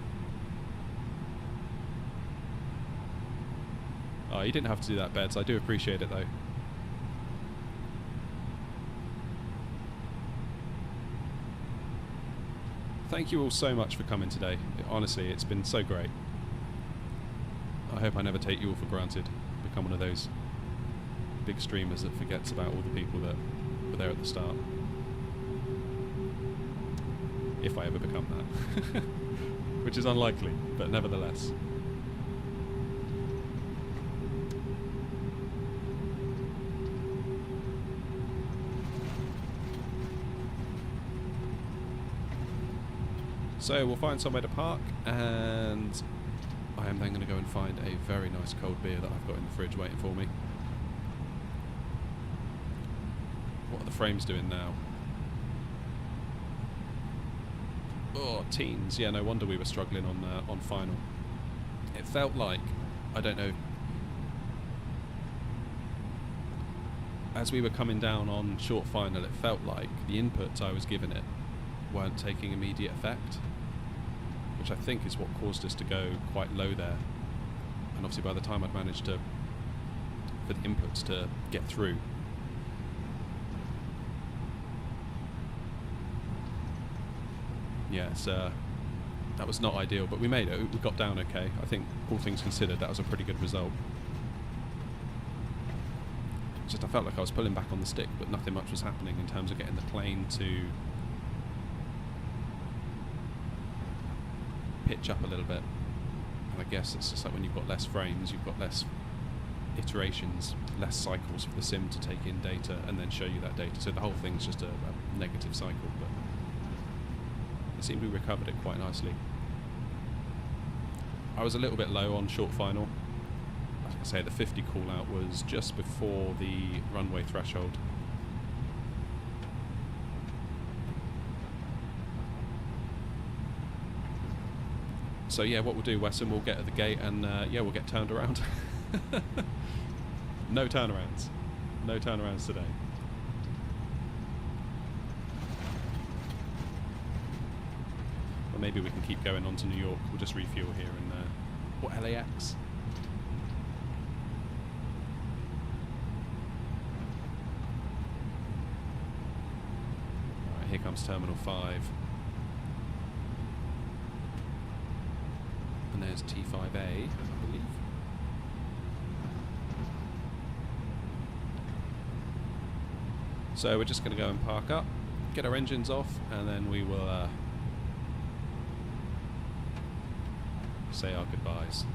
Oh, you didn't have to do that, Beds. I do appreciate it, though. Thank you all so much for coming today. Honestly, it's been so great. I hope I never take you all for granted. Become one of those big streamers that forgets about all the people that were there at the start. If I ever become that. Which is unlikely, but nevertheless. So we'll find somewhere to park, and I am then going to go and find a very nice cold beer that I've got in the fridge waiting for me. What are the frames doing now? Oh, teens. Yeah, no wonder we were struggling on final. It felt like, I don't know, as we were coming down on short final, it felt like the inputs I was giving it weren't taking immediate effect, which I think is what caused us to go quite low there. And obviously by the time I'd managed for the inputs to get through, yeah, that was not ideal, but we made it. We got down okay. I think, all things considered, that was a pretty good result. Just I felt like I was pulling back on the stick, but nothing much was happening in terms of getting the plane to pitch up a little bit. And I guess it's just like when you've got less frames, you've got less iterations, less cycles for the sim to take in data and then show you that data. So the whole thing's just a negative cycle, but it seemed we recovered it quite nicely. I was a little bit low on short final. Like I say, the 50 call out was just before the runway threshold. So yeah, what we'll do, Wesson, we'll get at the gate and yeah, we'll get turned around. No turnarounds. No turnarounds today. Or maybe we can keep going on to New York. We'll just refuel here and or LAX. Alright, here comes Terminal 5. And there's T5A, I believe. So we're just going to go and park up, get our engines off, and then we will say our goodbyes.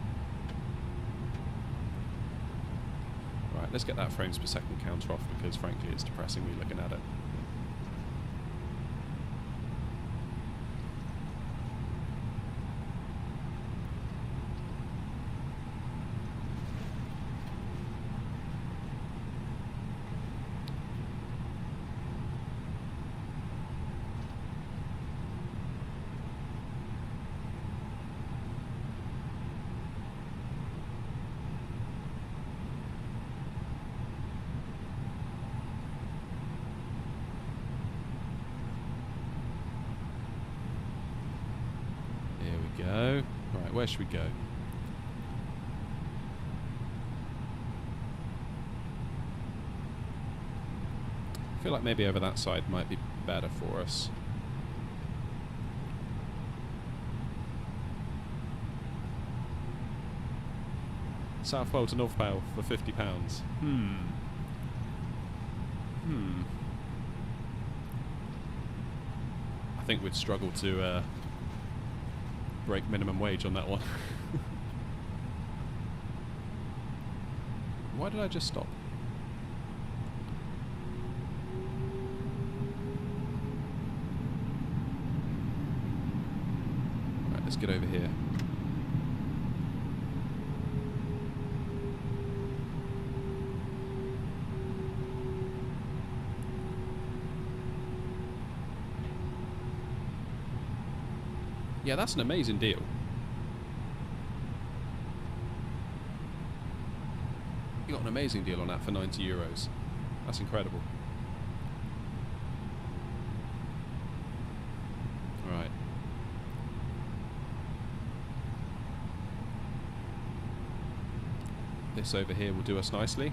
Right, let's get that frames per second counter off, because frankly it's depressing me looking at it. go. Right, where should we go? I feel like maybe over that side might be better for us. South Pole to North Pole for £50. I think we'd struggle to break minimum wage on that one. Why did I just stop? Right, let's get over here. Yeah, that's an amazing deal. You got an amazing deal on that for €90. That's incredible. Alright. This over here will do us nicely.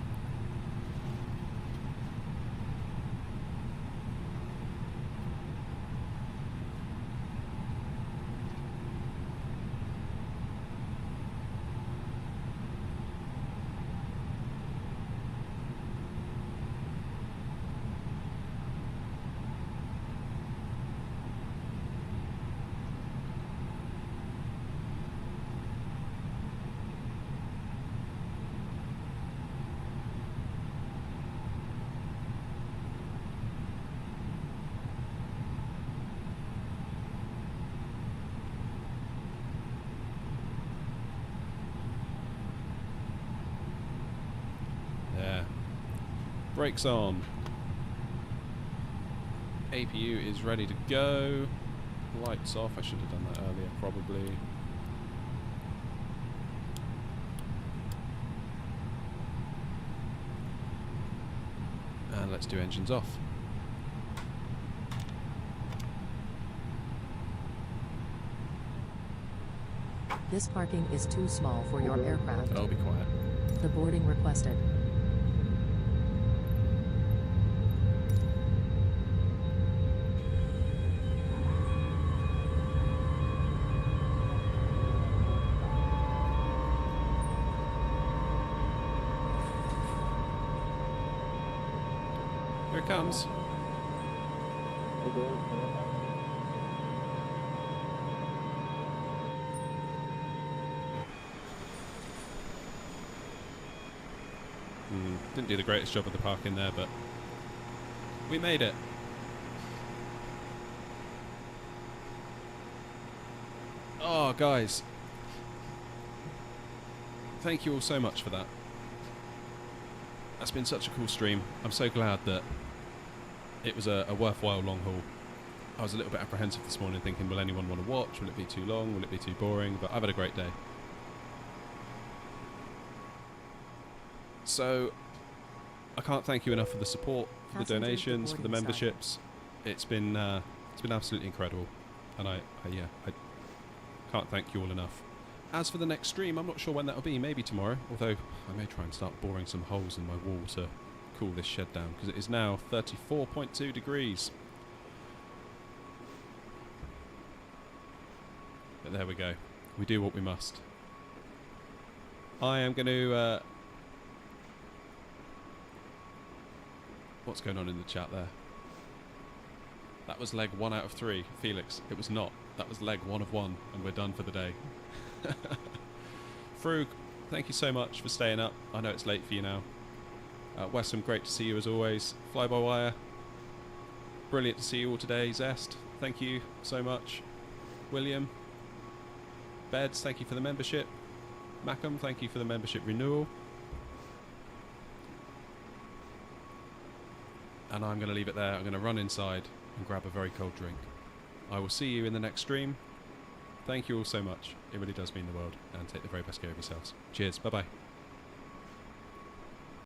Brakes on. APU is ready to go. Lights off. I should have done that earlier, probably. And let's do engines off. This parking is too small for your aircraft. I'll be quiet. The boarding requested. Here it comes. Didn't do the greatest job of the parking there, but we made it. Oh, guys. Thank you all so much for that. That's been such a cool stream. I'm so glad that it was a worthwhile long haul. I was a little bit apprehensive this morning, thinking, will anyone want to watch? Will it be too long? Will it be too boring? But I've had a great day. So, I can't thank you enough for the support, for the donations, for the memberships. It's been absolutely incredible, and I can't thank you all enough. As for the next stream, I'm not sure when that'll be. Maybe tomorrow. Although I may try and start boring some holes in my wall to cool this shed down, because it is now 34.2 degrees. But there we go. We do what we must. I am going to... what's going on in the chat there? That was leg 1 out of 3. Felix, it was not. That was leg 1 of 1, and we're done for the day. Frug, thank you so much for staying up. I know it's late for you now. Wesson, great to see you as always. Fly-by-wire, brilliant to see you all today. Zest, thank you so much. William, Beds, thank you for the membership. Mackham, thank you for the membership renewal. And I'm going to leave it there. I'm going to run inside and grab a very cold drink. I will see you in the next stream. Thank you all so much. It really does mean the world. And take the very best care of yourselves. Cheers. Bye-bye.